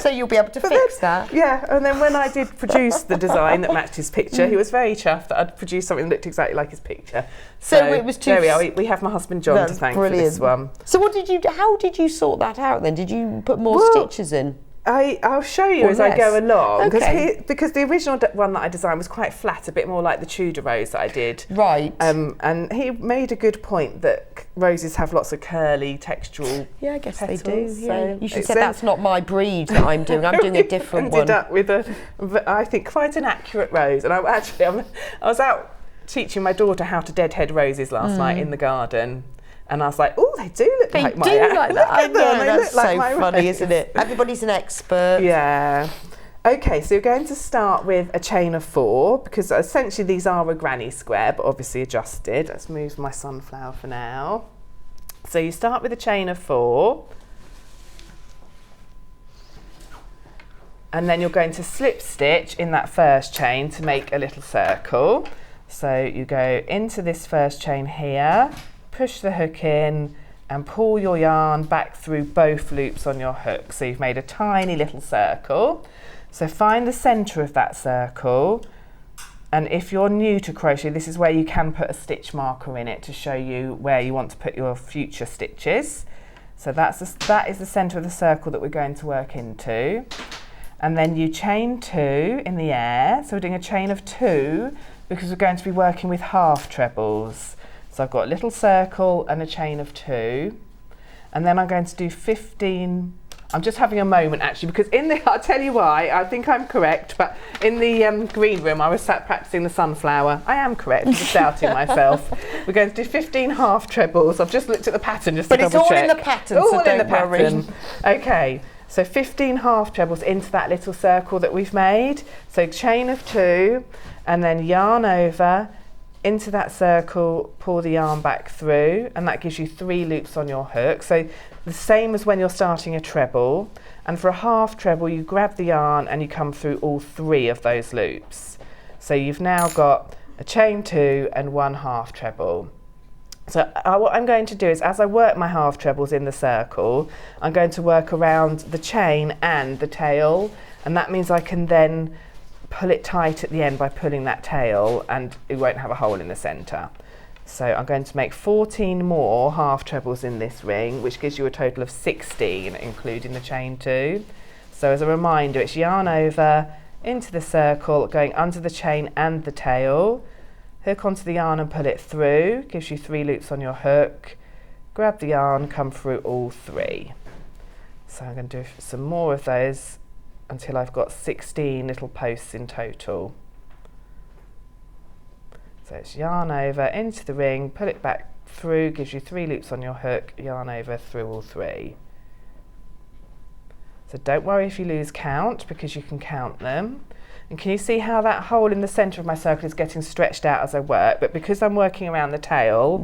So you'll be able to fix that. Yeah, and then when I did produce the design that matched his picture, he was very chuffed that I'd produced something that looked exactly like his picture. So it was too... There we are, we have my husband John to thank for this one. So how did you sort that out then? Did you put more stitches in? I'll show you as I go along, because the original one that I designed was quite flat, a bit more like the Tudor rose that I did. Right. And he made a good point that roses have lots of curly textural I guess petals, they do. Yeah. So you should have said that's not my breed that I'm doing. I'm doing a different one. Ended up with I think, quite an accurate rose. And I was out teaching my daughter how to deadhead roses last night in the garden. And I was like, oh, they do look like my... They do like that. I know, that's so like funny, isn't it? Everybody's an expert. Yeah. Okay, so you're going to start with a chain of 4, because essentially these are a granny square, but obviously adjusted. Let's move my sunflower for now. So you start with a chain of 4. And then you're going to slip stitch in that first chain to make a little circle. So you go into this first chain here, push the hook in and pull your yarn back through both loops on your hook. So you've made a tiny little circle. So find the centre of that circle, and if you're new to crochet, this is where you can put a stitch marker in it to show you where you want to put your future stitches. So that is the centre of the circle that we're going to work into. And then you chain 2 in the air. So we're doing a chain of 2 because we're going to be working with half trebles. So I've got a little circle and a chain of 2, and then I'm going to do 15. I'm just having a moment actually, because I'll tell you why, I think I'm correct, but in the green room I was sat practicing the sunflower. I am correct, I'm just doubting myself. We're going to do 15 half trebles. I've just looked at the pattern just to double check. But it's all in the pattern, all so in the don't worry. pattern. Okay, so 15 half trebles into that little circle that we've made. So chain of 2, and then yarn over, into that circle, pull the yarn back through, and that gives you 3 loops on your hook. So the same as when you're starting a treble, and for a half treble you grab the yarn and you come through all 3 of those loops. So you've now got a chain 2 and 1 half treble. So what I'm going to do is, as I work my half trebles in the circle, I'm going to work around the chain and the tail, and that means I can then pull it tight at the end by pulling that tail, and it won't have a hole in the centre. So I'm going to make 14 more half trebles in this ring, which gives you a total of 16, including the chain 2. So as a reminder, it's yarn over, into the circle, going under the chain and the tail, hook onto the yarn and pull it through, gives you 3 loops on your hook, grab the yarn, come through all 3. So I'm going to do some more of those until I've got 16 little posts in total. So it's yarn over, into the ring, pull it back through, gives you 3 loops on your hook, yarn over through all 3. So don't worry if you lose count, because you can count them. And can you see how that hole in the centre of my circle is getting stretched out as I work? But because I'm working around the tail,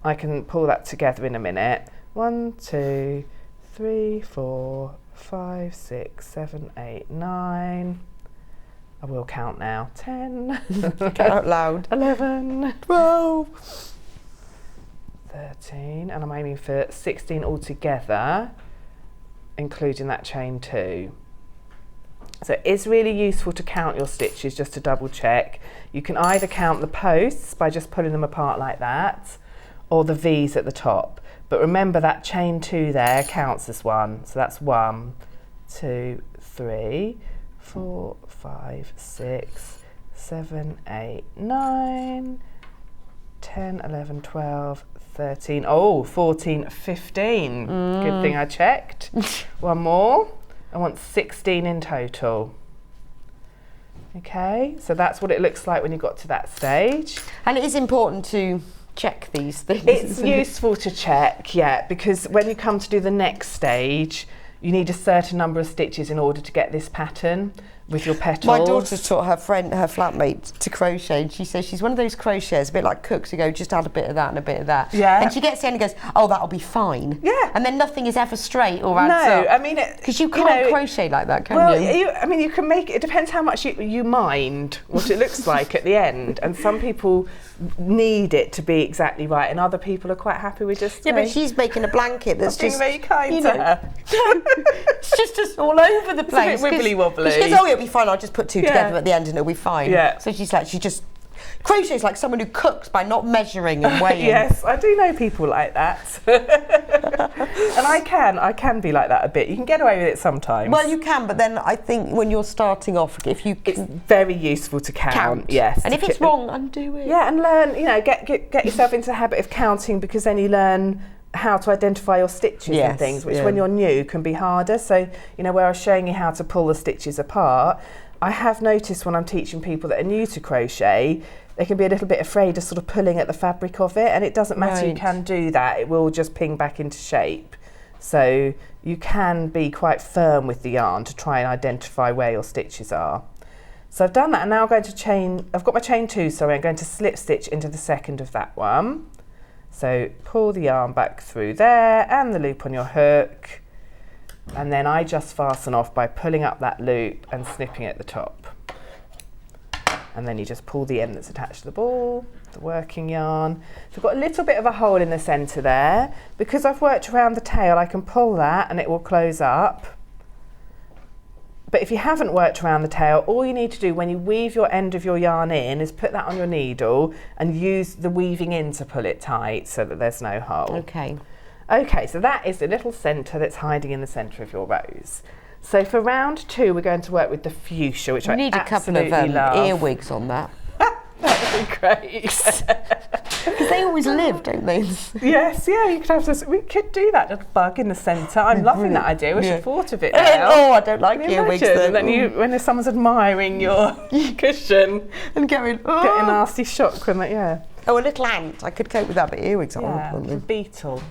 I can pull that together in a minute. 1, 2, 3, 4, 5, 6, 7, 8, 9. I will count now. 10. Get out loud. 11. 12. 13. And I'm aiming for 16 altogether, including that chain 2. So it is really useful to count your stitches just to double check. You can either count the posts by just pulling them apart like that, or the V's at the top. But remember that chain 2 there counts as 1. So that's 1, 2, 3, 4, 5, 6, 7, 8, 9, 10, 11, 12, 13, 14, 15. Good thing I checked. One more. I want 16 in total. Okay, so that's what it looks like when you got to that stage. And it is important to check these things. It's useful to check, yeah, because when you come to do the next stage, you need a certain number of stitches in order to get this pattern with your petals. My daughter taught her flatmate to crochet, and she says she's one of those crocheters, a bit like cooks who go, just add a bit of that and a bit of that. Yeah. And she gets in and goes, oh, that'll be fine. Yeah. And then nothing is ever straight or adds up. No, I mean... Because you can't crochet like that, can you? I mean, you can make it... It depends how much you mind what it looks like at the end. And some people need it to be exactly right, and other people are quite happy with just... Yeah, but she's making a blanket that's being just... very kind to her. It's just all over the place. It's a bit wibbly-wobbly. She goes, oh, it'll be fine, I'll just put 2 together at the end and it'll be fine. Yeah. So she just crochets like someone who cooks by not measuring and weighing. Yes, I do know people like that. And I can be like that a bit. You can get away with it sometimes. Well, you can, but then I think when you're starting off, if you it's very useful to count. Yes. And if it's wrong, undo it. Yeah, and learn, get yourself into the habit of counting, because then you learn how to identify your stitches and things, which when you're new can be harder. So, where I was showing you how to pull the stitches apart, I have noticed when I'm teaching people that are new to crochet, they can be a little bit afraid of sort of pulling at the fabric of it, and it doesn't matter, you can do that, it will just ping back into shape. So you can be quite firm with the yarn to try and identify where your stitches are. So I've done that, and now I'm going to I've got my chain 2, sorry, I'm going to slip stitch into the second of that one. So pull the yarn back through there and the loop on your hook, and then I just fasten off by pulling up that loop and snipping at the top. And then you just pull the end that's attached to the ball, the working yarn. So I've got a little bit of a hole in the centre there. Because I've worked around the tail, I can pull that and it will close up. But if you haven't worked around the tail, all you need to do when you weave your end of your yarn in is put that on your needle and use the weaving in to pull it tight so that there's no hole. Okay. Okay, so that is the little centre that's hiding in the centre of your rose. So for round 2, we're going to work with the fuchsia, which I need a couple of earwigs on that. That would be great. Because they always live, don't they? Yes, yeah, you could have this. We could do that little bug in the centre. I'm loving that idea. We should have thought of it now. Oh, I don't like earwigs. And then when someone's admiring your cushion and getting get a nasty shock when that, yeah. Oh, a little ant. I could cope with that, but earwigs are horrible. A beetle.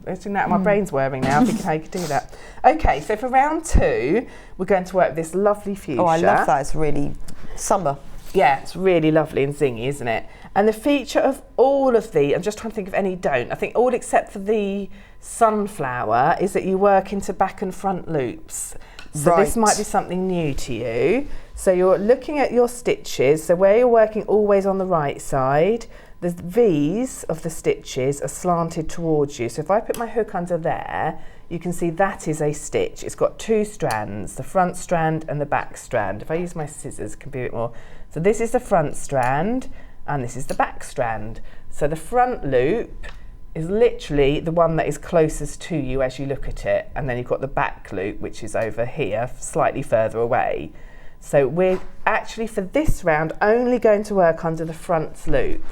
Isn't that my brain's whirring now, thinking how you could do that. Okay, so for round 2, we're going to work with this lovely fuchsia. Oh, I love that. It's really summer. Yeah, it's really lovely and zingy, isn't it? And the feature of all of the, I'm just trying to think of any don't, I think all except for the sunflower is that you work into back and front loops. So this might be something new to you. So you're looking at your stitches, so where you're working always on the right side, the V's of the stitches are slanted towards you. So if I put my hook under there, you can see that is a stitch. It's got 2 strands, the front strand and the back strand. If I use my scissors, it can be a bit more. So this is the front strand and this is the back strand. So the front loop is literally the one that is closest to you as you look at it, and then you've got the back loop, which is over here, slightly further away. So we're actually, for this round, only going to work under the front loop.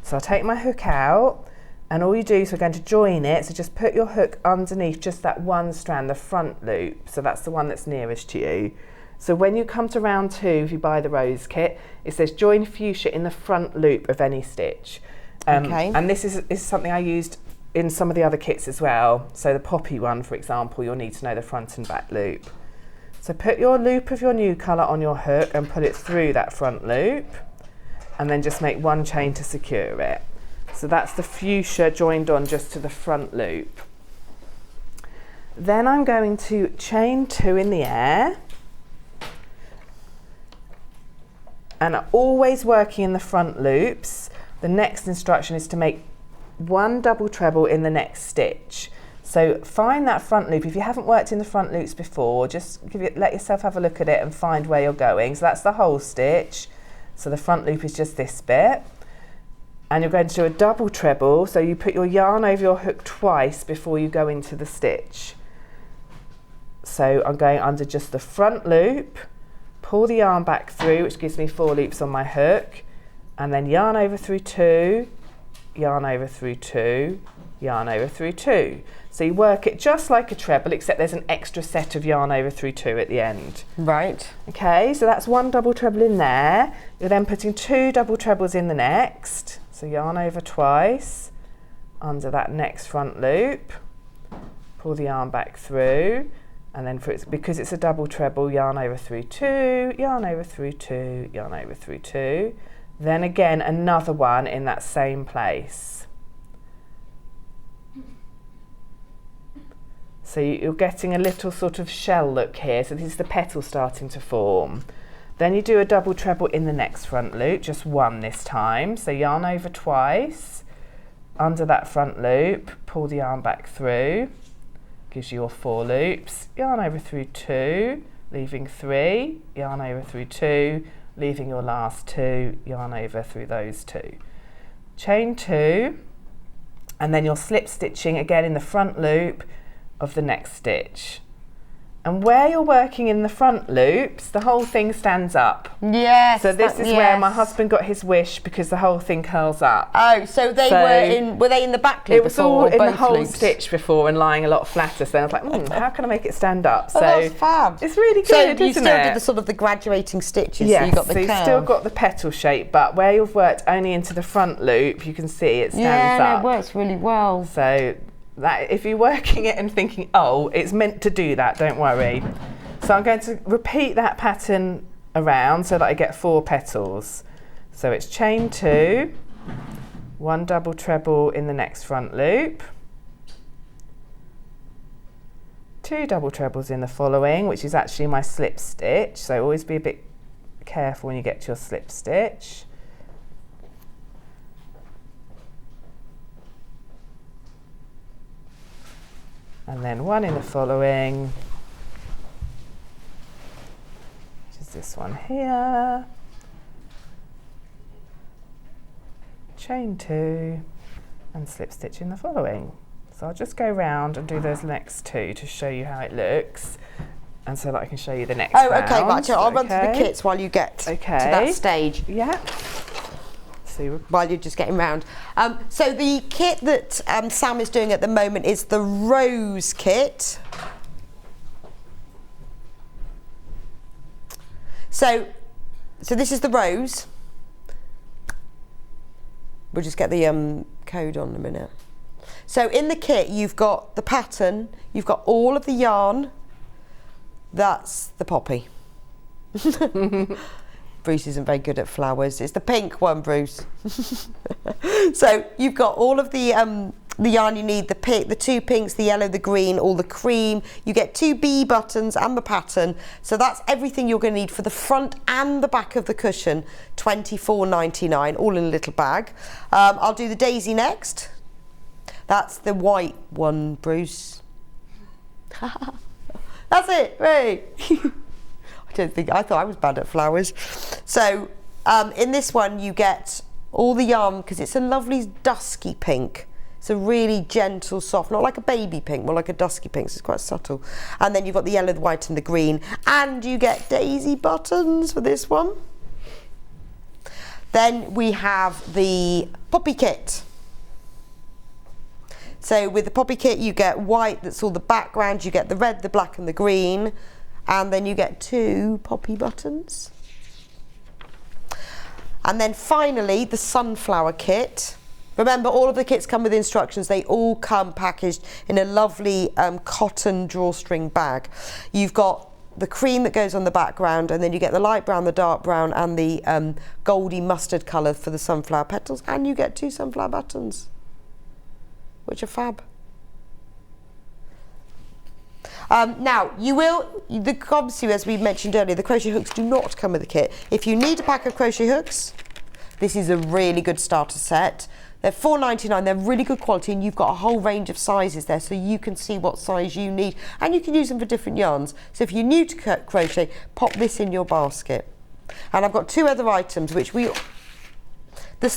So I'll take my hook out, and all you do is we're going to join it, so just put your hook underneath just that one strand, the front loop, so that's the one that's nearest to you. So when you come to round 2, if you buy the rose kit, it says join fuchsia in the front loop of any stitch. And this is something I used in some of the other kits as well. So the poppy one, for example, you'll need to know the front and back loop. So put your loop of your new colour on your hook and put it through that front loop, and then just make 1 chain to secure it. So that's the fuchsia joined on just to the front loop. Then I'm going to chain 2 in the air. And I'm always working in the front loops. The next instruction is to make 1 double treble in the next stitch. So find that front loop. If you haven't worked in the front loops before, just let yourself have a look at it and find where you're going. So that's the whole stitch. So the front loop is just this bit. And you're going to do a double treble. So you put your yarn over your hook twice before you go into the stitch. So I'm going under just the front loop, pull the yarn back through, which gives me 4 loops on my hook, and then yarn over through 2, yarn over through 2, yarn over through 2. So you work it just like a treble, except there's an extra set of yarn over through 2 at the end. Right. Okay, so that's 1 double treble in there. You're then putting 2 double trebles in the next. So yarn over twice, under that next front loop, pull the yarn back through, and then because it's a double treble, yarn over through 2, yarn over through 2, yarn over through 2. Then again, another one in that same place. So you're getting a little sort of shell look here. So this is the petal starting to form. Then you do a double treble in the next front loop, just 1 this time. So yarn over twice, under that front loop, pull the yarn back through, gives you your 4 loops, yarn over through 2, leaving 3, yarn over through 2, leaving your last 2, yarn over through those 2. Chain 2, and then you're slip stitching again in the front loop of the next stitch. And where you're working in the front loops, the whole thing stands up. Yes. So this is where my husband got his wish, because the whole thing curls up. Oh, so were they in the back loop? It was all in the whole loops? stitch before and lying a lot flatter. So I was like, how can I make it stand up? So that's fab. It's really good, so isn't it? you still did the sort of the graduating stitches. Yes, so you got the so you've still got the petal shape, but where you've worked only into the front loop, you can see it stands up. Yeah, it works really well. So that if you're working it and thinking, oh, it's meant to do that, don't worry. So I'm going to repeat that pattern around so that I get 4 petals. So it's chain 2, 1 double treble in the next front loop, 2 double trebles in the following, which is actually my slip stitch. So always be a bit careful when you get to your slip stitch. And then 1 in the following, which is this one here. Chain 2 and slip stitch in the following. So I'll just go round and do those next 2 to show you how it looks, and so that I can show you the next round. Okay, right, so I'll run through the kits while you get to that stage. Yeah. While you're just getting round. So the kit that Sam is doing at the moment is the Rose kit. So this is the Rose. We'll just get the code on in a minute. So in the kit you've got the pattern, you've got all of the yarn. That's the poppy. Bruce isn't very good at flowers. It's the pink one, Bruce. So you've got all of the yarn you need, the 2 pinks, the yellow, the green, all the cream. You get 2 bee buttons and the pattern. So that's everything you're going to need for the front and the back of the cushion. £24.99, all in a little bag. I'll do the daisy next. That's the white one, Bruce. That's it, right? I thought I was bad at flowers. So in this one you get all the yarn, because it's a lovely dusky pink. It's a really gentle, soft, not like a baby pink, more like a dusky pink, so it's quite subtle. And then you've got the yellow, the white and the green. And you get daisy buttons for this one. Then we have the poppy kit. So with the poppy kit you get white, that's all the background, you get the red, the black and the green. And then you get 2 poppy buttons. And then finally the sunflower kit. Remember, all of the kits come with instructions. They all come packaged in a lovely cotton drawstring bag. You've got the cream that goes on the background, and then you get the light brown, the dark brown and the goldy mustard colour for the sunflower petals, and you get 2 sunflower buttons, which are fab. Now, obviously, as we mentioned earlier, the crochet hooks do not come with the kit. If you need a pack of crochet hooks, this is a really good starter set. They're $4.99, they're really good quality, and you've got a whole range of sizes there, so you can see what size you need, and you can use them for different yarns. So if you're new to crochet, pop this in your basket. And I've got 2 other items, which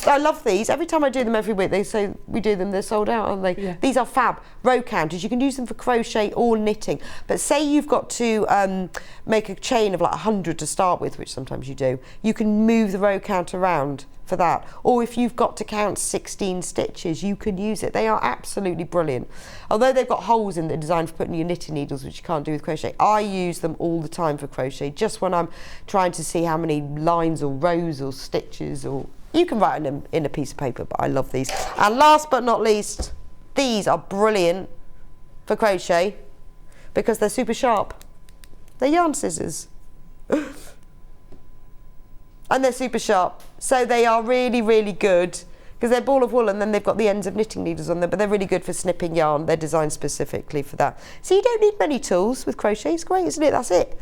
I love these. Every time I do them every week, they say we do them, they're sold out, aren't they? Yeah. These are fab row counters. You can use them for crochet or knitting. But say you've got to make a chain of like 100 to start with, which sometimes you do, you can move the row count around for that. Or if you've got to count 16 stitches, you can use it. They are absolutely brilliant. Although they've got holes in the design for putting your knitting needles, which you can't do with crochet, I use them all the time for crochet, just when I'm trying to see how many lines or rows or stitches, or you can write them in a piece of paper, but I love these. And last but not least, these are brilliant for crochet because they're super sharp. They're yarn scissors. And they're super sharp. So they are really, really good because they're ball of wool and then they've got the ends of knitting needles on them, but they're really good for snipping yarn. They're designed specifically for that. So you don't need many tools with crochet. It's great, isn't it? That's it.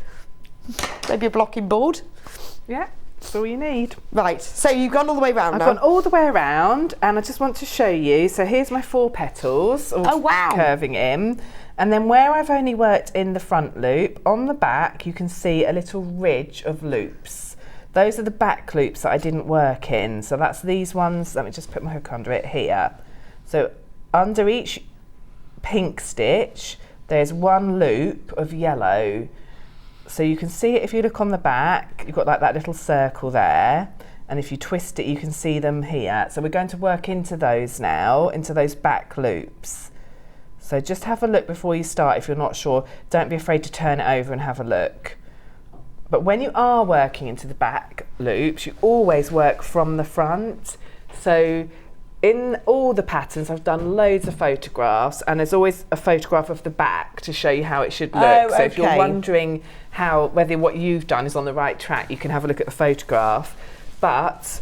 Maybe a blocking board. Yeah. That's all you need. Right, so you've gone all the way around now. I've gone all the way around, and I just want to show you. So here's my 4 petals, all curving in. And then where I've only worked in the front loop, on the back you can see a little ridge of loops. Those are the back loops that I didn't work in. So that's these ones. Let me just put my hook under it here. So under each pink stitch, there's 1 loop of yellow. So you can see it if you look on the back, you've got like that little circle there, and if you twist it you can see them here. So we're going to work into those now, into those back loops. So just have a look before you start if you're not sure. Don't be afraid to turn it over and have a look. But when you are working into the back loops, you always work from the front. So in all the patterns, I've done loads of photographs, and there's always a photograph of the back to show you how it should look. Oh, so if you're wondering whether what you've done is on the right track, you can have a look at the photograph. But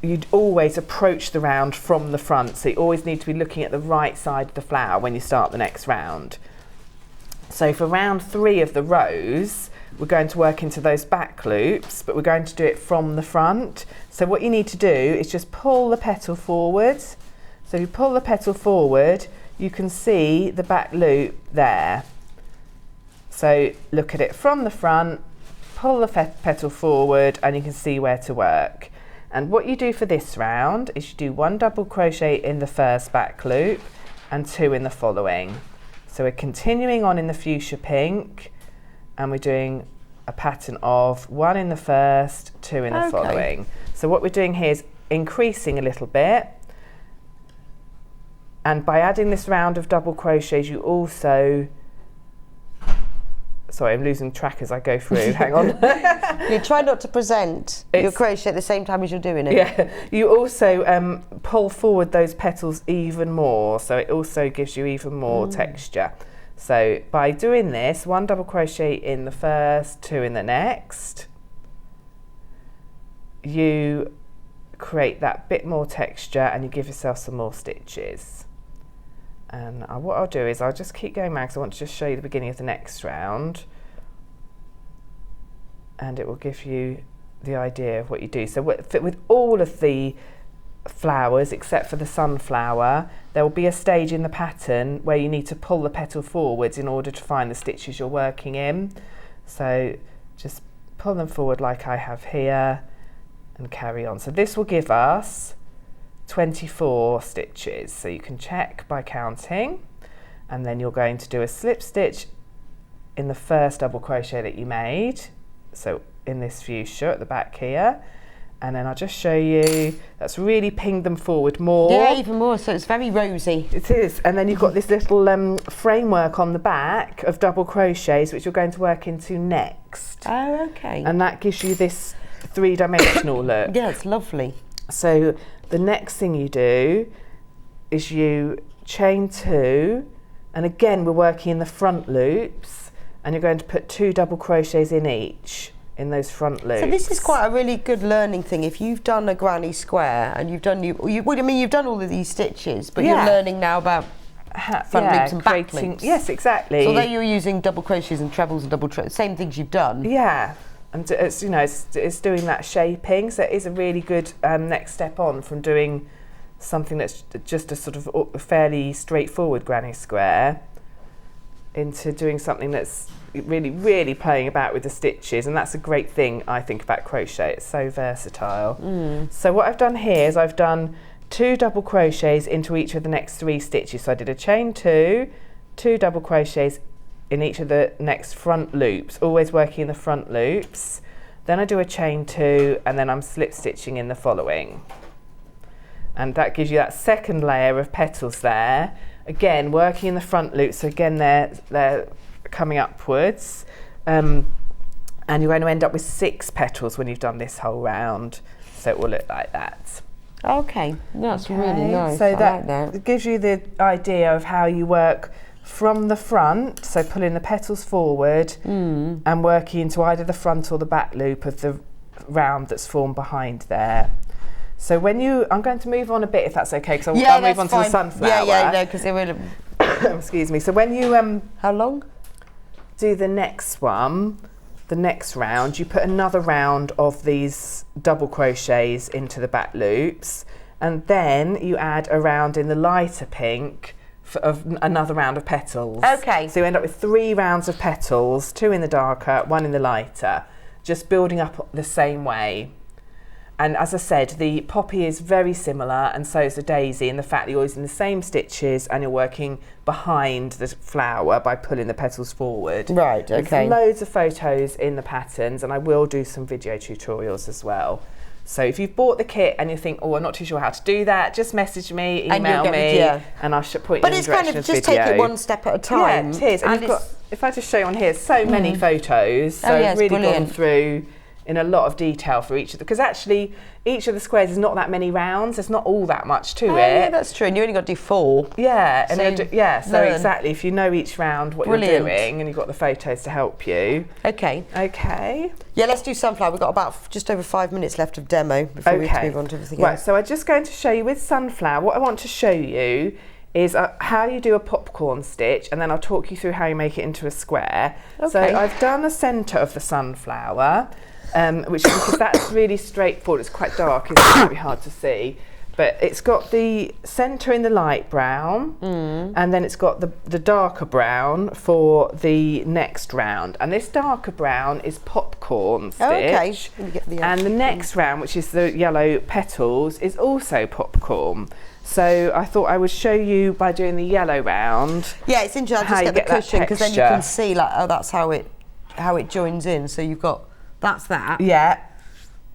you'd always approach the round from the front, so you always need to be looking at the right side of the flower when you start the next round. So for round 3 of the rows, we're going to work into those back loops, but we're going to do it from the front. So what you need to do is just pull the petal forward. So if you pull the petal forward, you can see the back loop there. So look at it from the front, pull the petal forward, and you can see where to work. And what you do for this round is you do 1 double crochet in the first back loop and 2 in the following. So we're continuing on in the fuchsia pink, and we're doing a pattern of 1 in the first, 2 in the following. So what we're doing here is increasing a little bit, and by adding this round of double crochets you also, sorry, I'm losing track as I go through, hang on. You try not to present your crochet at the same time as you're doing it. Yeah, you also pull forward those petals even more, so it also gives you even more texture. So by doing this, 1 double crochet in the first, 2 in the next, you create that bit more texture and you give yourself some more stitches. And what I'll do is I'll just keep going around because I want to just show you the beginning of the next round, and it will give you the idea of what you do. So with all of the flowers except for the sunflower, there will be a stage in the pattern where you need to pull the petal forwards in order to find the stitches you're working in. So just pull them forward like I have here and carry on. So this will give us 24 stitches, so you can check by counting, and then you're going to do a slip stitch in the first double crochet that you made, so in this fuchsia at the back here, and then I'll just show you, that's really pinged them forward more. Yeah, even more, so it's very rosy. It is, and then you've got this little framework on the back of double crochets which you're going to work into next. Oh, okay. And that gives you this 3-dimensional look. Yeah, it's lovely. So the next thing you do is you chain 2, and again we're working in the front loops, and you're going to put 2 double crochets in each in those front loops. So this is quite a really good learning thing. If you've done a granny square and you've done you've done all of these stitches, but you're learning now about front loops and back loops. Yes, exactly. So although you're using double crochets and trebles and double same things you've done. Yeah, and it's, you know, it's doing that shaping, so it is a really good next step on from doing something that's just a sort of fairly straightforward granny square into doing something that's really playing about with the stitches, and that's a great thing I think about crochet. It's so versatile. So what I've done here is I've done 2 double crochets into each of the next 3 stitches. So I did a chain 2, 2 double crochets in each of the next front loops, always working in the front loops. Then I do a chain 2 and then I'm slip stitching in the following. And that gives you that second layer of petals there. Again, working in the front loops, so again they're coming upwards. And you're going to end up with 6 petals when you've done this whole round. So it will look like that. Okay, that's really nice. So like that gives you the idea of how you work from the front, so pulling the petals forward and working into either the front or the back loop of the round that's formed behind there. So when I'm going to move on a bit if that's okay, because I'll move on to the sunflower. Yeah, no, because they're really... Excuse me. So when you how long? Do the next one, the next round, you put another round of these double crochets into the back loops, and then you add a round in the lighter pink of another round of petals. Okay. So you end up with 3 rounds of petals, 2 in the darker, 1 in the lighter, just building up the same way. And as I said, the poppy is very similar, and so is the daisy, in the fact that you're using the same stitches and you're working behind the flower by pulling the petals forward. Right, okay. There's loads of photos in the patterns, and I will do some video tutorials as well. So if you've bought the kit and you think, oh, I'm not too sure how to do that, just message me, email me, and I should point you in the direction of the video. But it's kind of just take it one step at a time. Yeah, it is. And if I just show you on here, so many photos. So I've really gone through in a lot of detail for each of them, because actually each of the squares is not that many rounds. There's not all that much to it. Yeah, that's true. And you only got to do 4. Yeah, so and so exactly. If you know each round what you're doing, and you've got the photos to help you. Okay. Okay. Yeah, let's do sunflower. We've got about just over 5 minutes left of demo before we move on to everything else. So I'm just going to show you with sunflower. What I want to show you is how you do a popcorn stitch, and then I'll talk you through how you make it into a square. Okay. So I've done the centre of the sunflower. Which because that's really straightforward. It's quite dark, it's might be hard to see, but it's got the centre in the light brown, and then it's got the darker brown for the next round. And this darker brown is popcorn stitch. And the next round, which is the yellow petals, is also popcorn. So I thought I would show you by doing the yellow round. Yeah, it's interesting. I'll just get the cushion, because then you can see like, oh, that's how it joins in. So you've got. That's that. Yeah.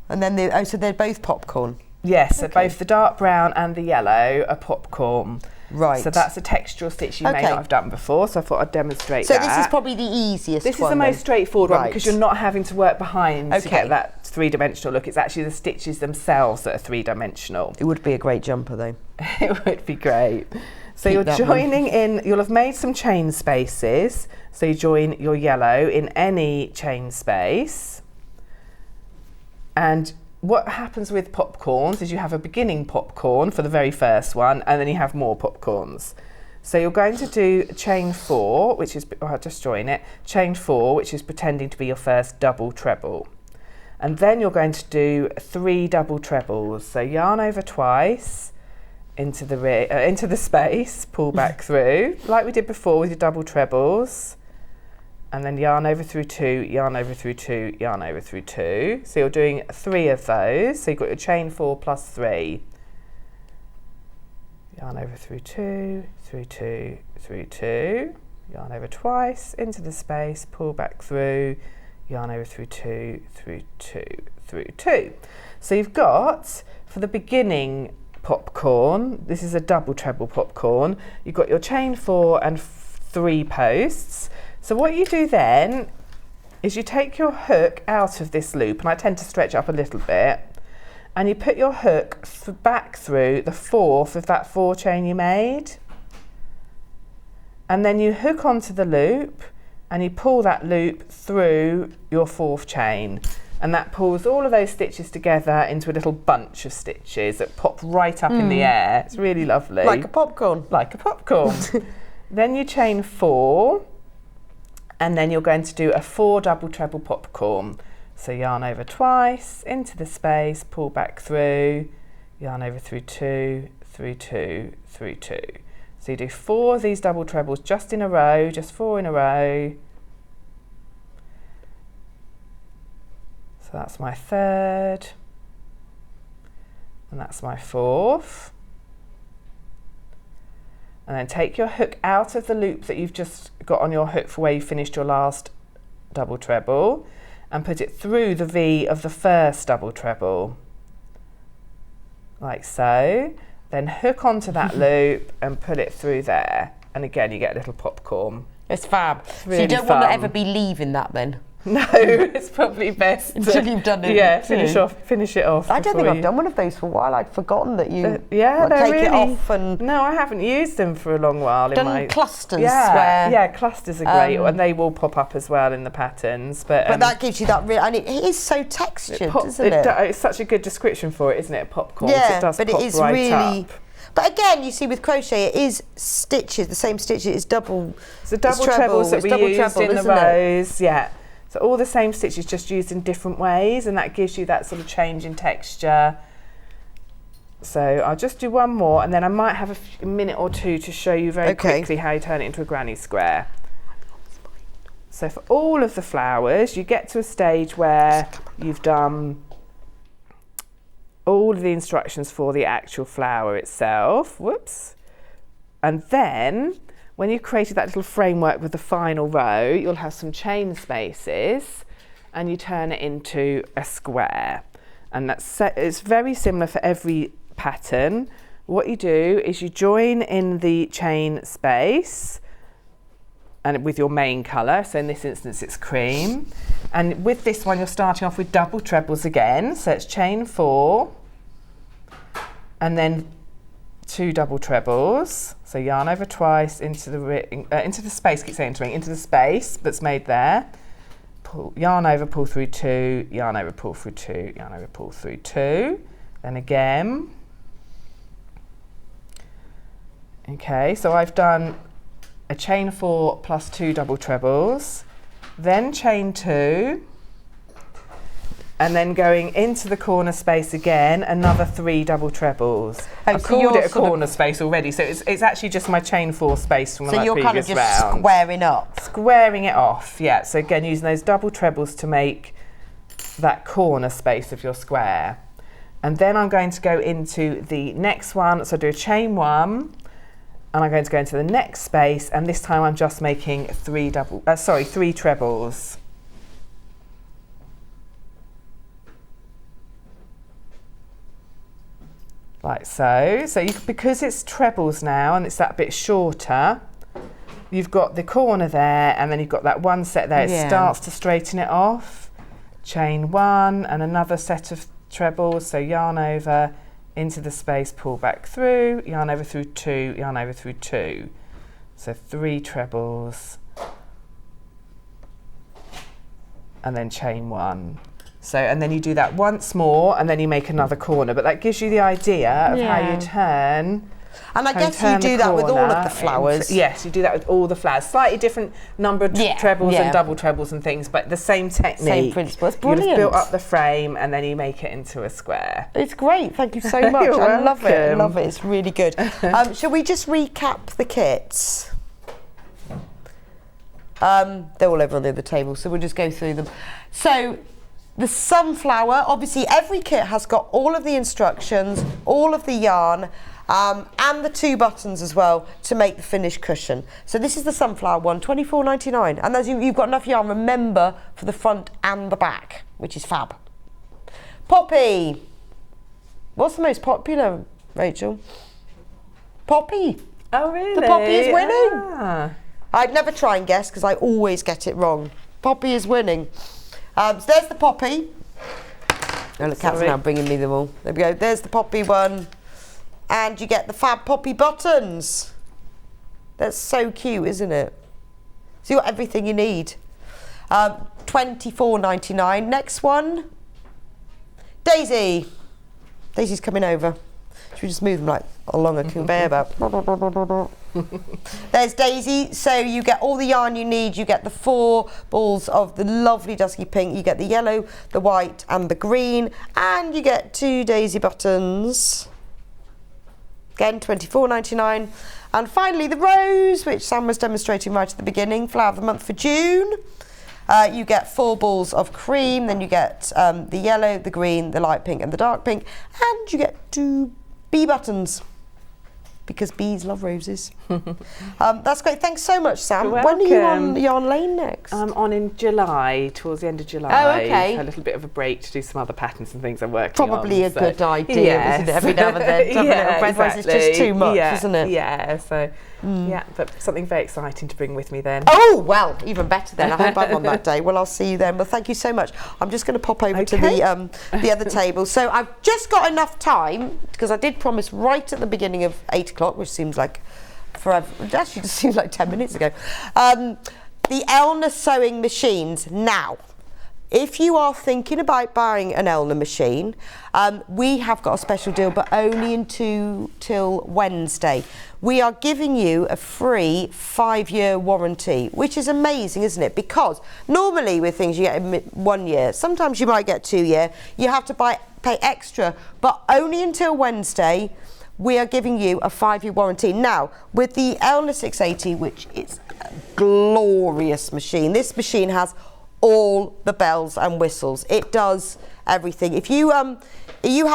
And then so they're both popcorn. Yes, so both the dark brown and the yellow are popcorn. Right. So that's a textural stitch you may not have done before, so I thought I'd demonstrate that. So this is probably the easiest This one. Is the most straightforward one, because you're not having to work behind to get that 3-dimensional look. It's actually the stitches themselves that are 3-dimensional. It would be a great jumper though. It would be great. So you're joining in, you'll have made some chain spaces. So you join your yellow in any chain space. And what happens with popcorns is you have a beginning popcorn for the very first one, and then you have more popcorns. So you're going to do chain 4, which is, I'll just join it, chain 4, which is pretending to be your first double treble. And then you're going to do 3 double trebles. So yarn over twice into the space, pull back through, like we did before with your double trebles. And then yarn over through 2, yarn over through 2, yarn over through 2. So you're doing 3 of those. So you've got your chain 4 plus 3. Yarn over through 2, through 2, through 2. Yarn over twice, into the space, pull back through, yarn over through 2, through 2, through 2. So you've got, for the beginning popcorn, this is a double treble popcorn, you've got your chain 4 and 3 posts. So what you do then is you take your hook out of this loop, and I tend to stretch up a little bit, and you put your hook back through the 4th of that 4 chain you made, and then you hook onto the loop and you pull that loop through your 4th chain. and that pulls all of those stitches together into a little bunch of stitches that pop right up in the air. It's really lovely. Like a popcorn. Like a popcorn. Then you chain 4, and then you're going to do a 4 double treble popcorn. So yarn over twice, into the space, pull back through, yarn over through 2, through 2, through 2. So you do 4 of these double trebles just in a row, just 4 in a row. So that's my 3rd, and that's my 4th. And then take your hook out of the loop that you've just got on your hook for where you finished your last double treble, and put it through the V of the first double treble, like so. Then hook onto that loop and put it through there. And again, you get a little popcorn. It's fab. Really so you don't want to ever be leaving that then? No, it's probably best until you've done it. Yeah, finish it off. I don't think I've done one of those for a while. I'd forgotten that you take it off and. No, I haven't used them for a long while. Done clusters. Yeah, clusters are great, and they will pop up as well in the patterns. But that gives you that real, and it is so textured, isn't it? It's such a good description for it, isn't it? Popcorn. Yeah, it does but pop it is right really. up. But again, you see with crochet, it is stitches, the same stitches. It's double. So double trebles that we used in the rows. Yeah. So all the same stitches, just used in different ways, and that gives you that sort of change in texture. So I'll just do one more, and then I might have a minute or two to show you very quickly how you turn it into a granny square. So for all of the flowers, you get to a stage where you've done all of the instructions for the actual flower itself. Whoops. And then when you've created that little framework with the final row, you'll have some chain spaces, and you turn it into a square. And it's very similar for every pattern. What you do is you join in the chain space, and with your main colour, so in this instance it's cream. And with this one you're starting off with double trebles again, so it's chain 4, and then 2 double trebles. So yarn over twice into the space, keep saying entering, into the space that's made there. Pull, yarn over, pull through 2, yarn over, pull through 2, yarn over, pull through 2. Then again. Okay, so I've done a chain 4 plus 2 double trebles, then chain 2, and then going into the corner space again, another 3 double trebles. I've called it a corner space already, so it's actually just my chain 4 space from my previous round. So you're kind of just squaring up? Squaring it off, yeah. So again, using those double trebles to make that corner space of your square. And then I'm going to go into the next one, so do a chain 1, and I'm going to go into the next space, and this time I'm just making 3 trebles. Like so. So because it's trebles now and it's that bit shorter, you've got the corner there, and then you've got that one set there. It starts to straighten it off. Chain 1 and another set of trebles. So yarn over into the space, pull back through, yarn over through 2, yarn over through 2. So 3 trebles, and then chain 1. So, and then you do that once more, and then you make another corner. But that gives you the idea of how you turn. And I guess you do that with all of the flowers. Yes, you do that with all the flowers. Slightly different number of trebles and double trebles and things, but the same technique. Same principle. It's brilliant. You've built up the frame, and then you make it into a square. It's great. Thank you so much. I love it. I love it. It's really good. Shall we just recap the kits? They're all over on the other table, so we'll just go through them. So the sunflower, obviously every kit has got all of the instructions, all of the yarn, and the 2 buttons as well to make the finished cushion. So this is the sunflower one, $24.99, and as you've got enough yarn, remember, for the front and the back, which is fab. Poppy. What's the most popular, Rachel? Poppy. Oh really? The Poppy is winning. I'd never try and guess because I always get it wrong. Poppy is winning. So there's the Poppy. Oh, the cat's now bringing me them all. There we go. There's the Poppy one. And you get the fab Poppy buttons. That's so cute, isn't it? So you got everything you need. £24.99. Next one, Daisy. Daisy's coming over. Should we just move them like along a conveyor belt? There's Daisy. So you get all the yarn you need. You get the 4 balls of the lovely dusky pink. You get the yellow, the white and the green. And you get 2 daisy buttons. Again, £24.99. And finally the rose, which Sam was demonstrating right at the beginning. Flower of the month for June. You get 4 balls of cream. Then you get the yellow, the green, the light pink and the dark pink. And you get 2 bee buttons, because bees love roses. That's great. Thanks so much, Sam. You're when are you on welcome. Yarn Lane next? I'm on in July, towards the end of July. Oh, okay. A little bit of a break to do some other patterns and things I'm working Probably on. a good idea, isn't it? Every now and then, to have a little otherwise it's just too much, isn't it? Yeah, so, yeah, but something very exciting to bring with me then. Oh, well, even better then. I hope I'm on that day. Well, I'll see you then. Well, thank you so much. I'm just going to pop over to the other table. So I've just got enough time, because I did promise right at the beginning of 8 o'clock, which seems like forever. It actually just seems like 10 minutes ago. The Elna sewing machines. Now, if you are thinking about buying an Elna machine, we have got a special deal, but only till Wednesday. We are giving you a free 5-year warranty, which is amazing, isn't it? Because normally with things you get 1 year, sometimes you might get 2 year. You have to pay extra, but only until Wednesday. We are giving you a 5-year warranty. Now, with the Elna 680, which is a glorious machine, this machine has all the bells and whistles. It does everything. If you have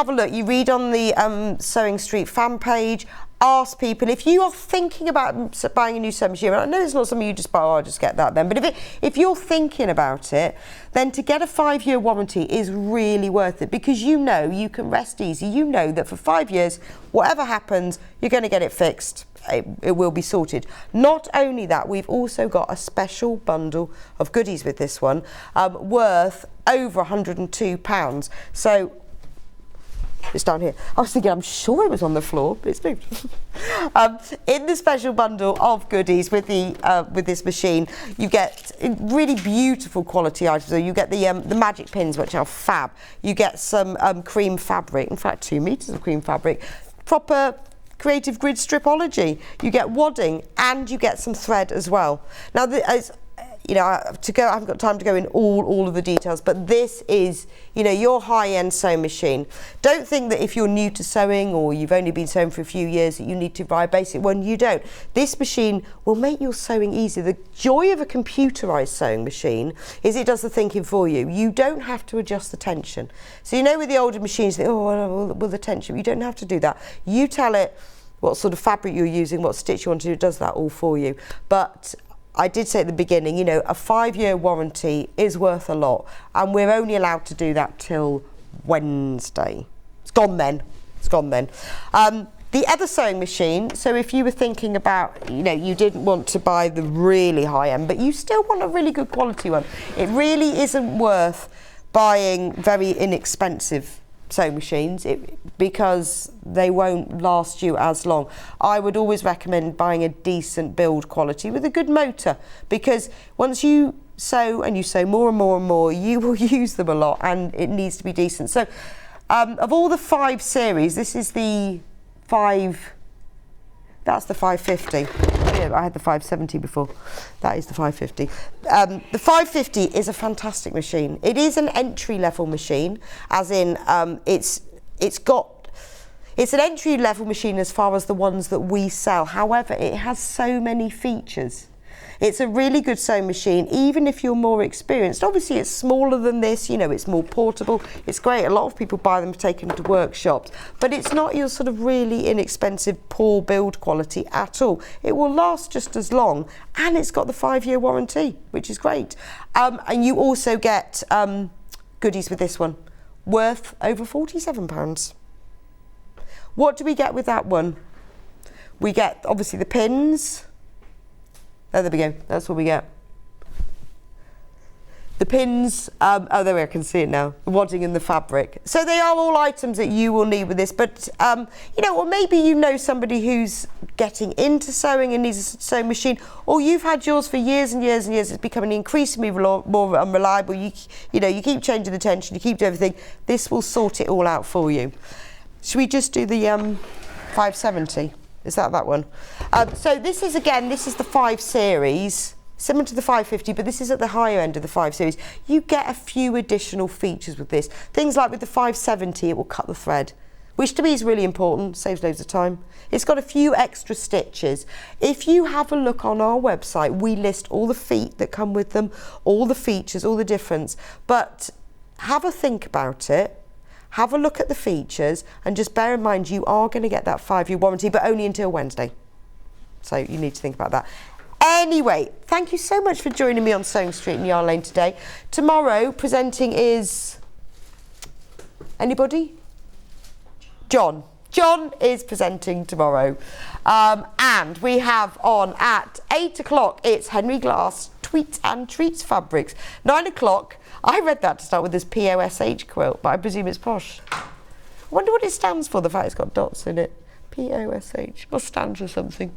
a look, you read on the Sewing Street fan page, ask people. If you are thinking about buying a new sewing machine, I know it's not something you just buy, I'll just get that then, but if you're thinking about it, then to get a 5-year warranty is really worth it, because you know you can rest easy. You know that for 5 years, whatever happens, you're going to get it fixed. It will be sorted. Not only that, we've also got a special bundle of goodies with this one, worth over £102. So it's down here. I was thinking, I'm sure it was on the floor, but it's moved. In the special bundle of goodies with this machine, you get really beautiful quality items. So you get the magic pins, which are fab. You get some cream fabric, in fact 2 meters of cream fabric, proper creative grid stripology. You get wadding, and you get some thread as well. Now, you know, I haven't got time to go in all of the details, but this is, you know, your high-end sewing machine. Don't think that if you're new to sewing or you've only been sewing for a few years that you need to buy a basic one. You don't. This machine will make your sewing easier. The joy of a computerized sewing machine is it does the thinking for you. You don't have to adjust the tension. So you know with the older machines, well, the tension, you don't have to do that. You tell it what sort of fabric you're using, what stitch you want to do, it does that all for you. But I did say at the beginning, you know, a 5-year warranty is worth a lot, and we're only allowed to do that till Wednesday. It's gone then. It's gone then. The other sewing machine, so if you were thinking about, you know, you didn't want to buy the really high end, but you still want a really good quality one, it really isn't worth buying very inexpensive sewing machines because they won't last you as long. I would always recommend buying a decent build quality with a good motor, because once you sew and you sew more and more and more, you will use them a lot, and it needs to be decent. So of all the 5 series, this is the 5, that's the 550. Yeah, I had the 570 before. That is the 550. The 550 is a fantastic machine. It is an entry-level machine, as in it's an entry-level machine as far as the ones that we sell. However, it has so many features. It's a really good sewing machine, even if you're more experienced. Obviously, it's smaller than this, you know, it's more portable. It's great. A lot of people buy them to take them to workshops, but it's not your sort of really inexpensive, poor build quality at all. It will last just as long, and it's got the 5-year warranty, which is great. And you also get goodies with this one, worth over £47. What do we get with that one? We get, obviously, the pins. Oh, there we go, that's what we get. the pins, oh there I can see it now, the wadding and the fabric. So they are all items that you will need with this, but you know, or maybe you know somebody who's getting into sewing and needs a sewing machine, or you've had yours for years and years and years, it's becoming increasingly more unreliable, you know, you keep changing the tension, you keep doing everything, this will sort it all out for you. Should we just do the 570? Is that one? So this is, again, this is the 5 series. Similar to the 550, but this is at the higher end of the 5 series. You get a few additional features with this. Things like with the 570, it will cut the thread, which to me is really important, saves loads of time. It's got a few extra stitches. If you have a look on our website, we list all the feet that come with them, all the features, all the difference, but have a think about it. Have a look at the features and just bear in mind you are going to get that 5-year warranty, but only until Wednesday. So you need to think about that. Anyway, thank you so much for joining me on Sewing Street in Yarn Lane today. Tomorrow, presenting is... anybody? John. John is presenting tomorrow. And we have on at 8 o'clock, it's Henry Glass Tweets and Treats Fabrics. 9 o'clock, I read that to start with as POSH quilt, but I presume it's posh. I wonder what it stands for, the fact it's got dots in it. POSH, must stand for something.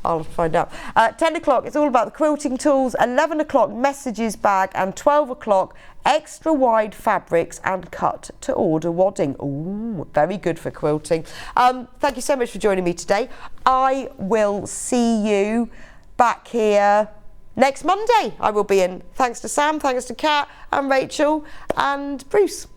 I'll find out. 10 o'clock, it's all about the quilting tools. 11 o'clock, messages bag. And 12 o'clock, extra wide fabrics and cut to order wadding. Ooh, very good for quilting. Thank you so much for joining me today. I will see you back here next Monday. I will be in. Thanks to Sam, thanks to Kat and Rachel and Bruce.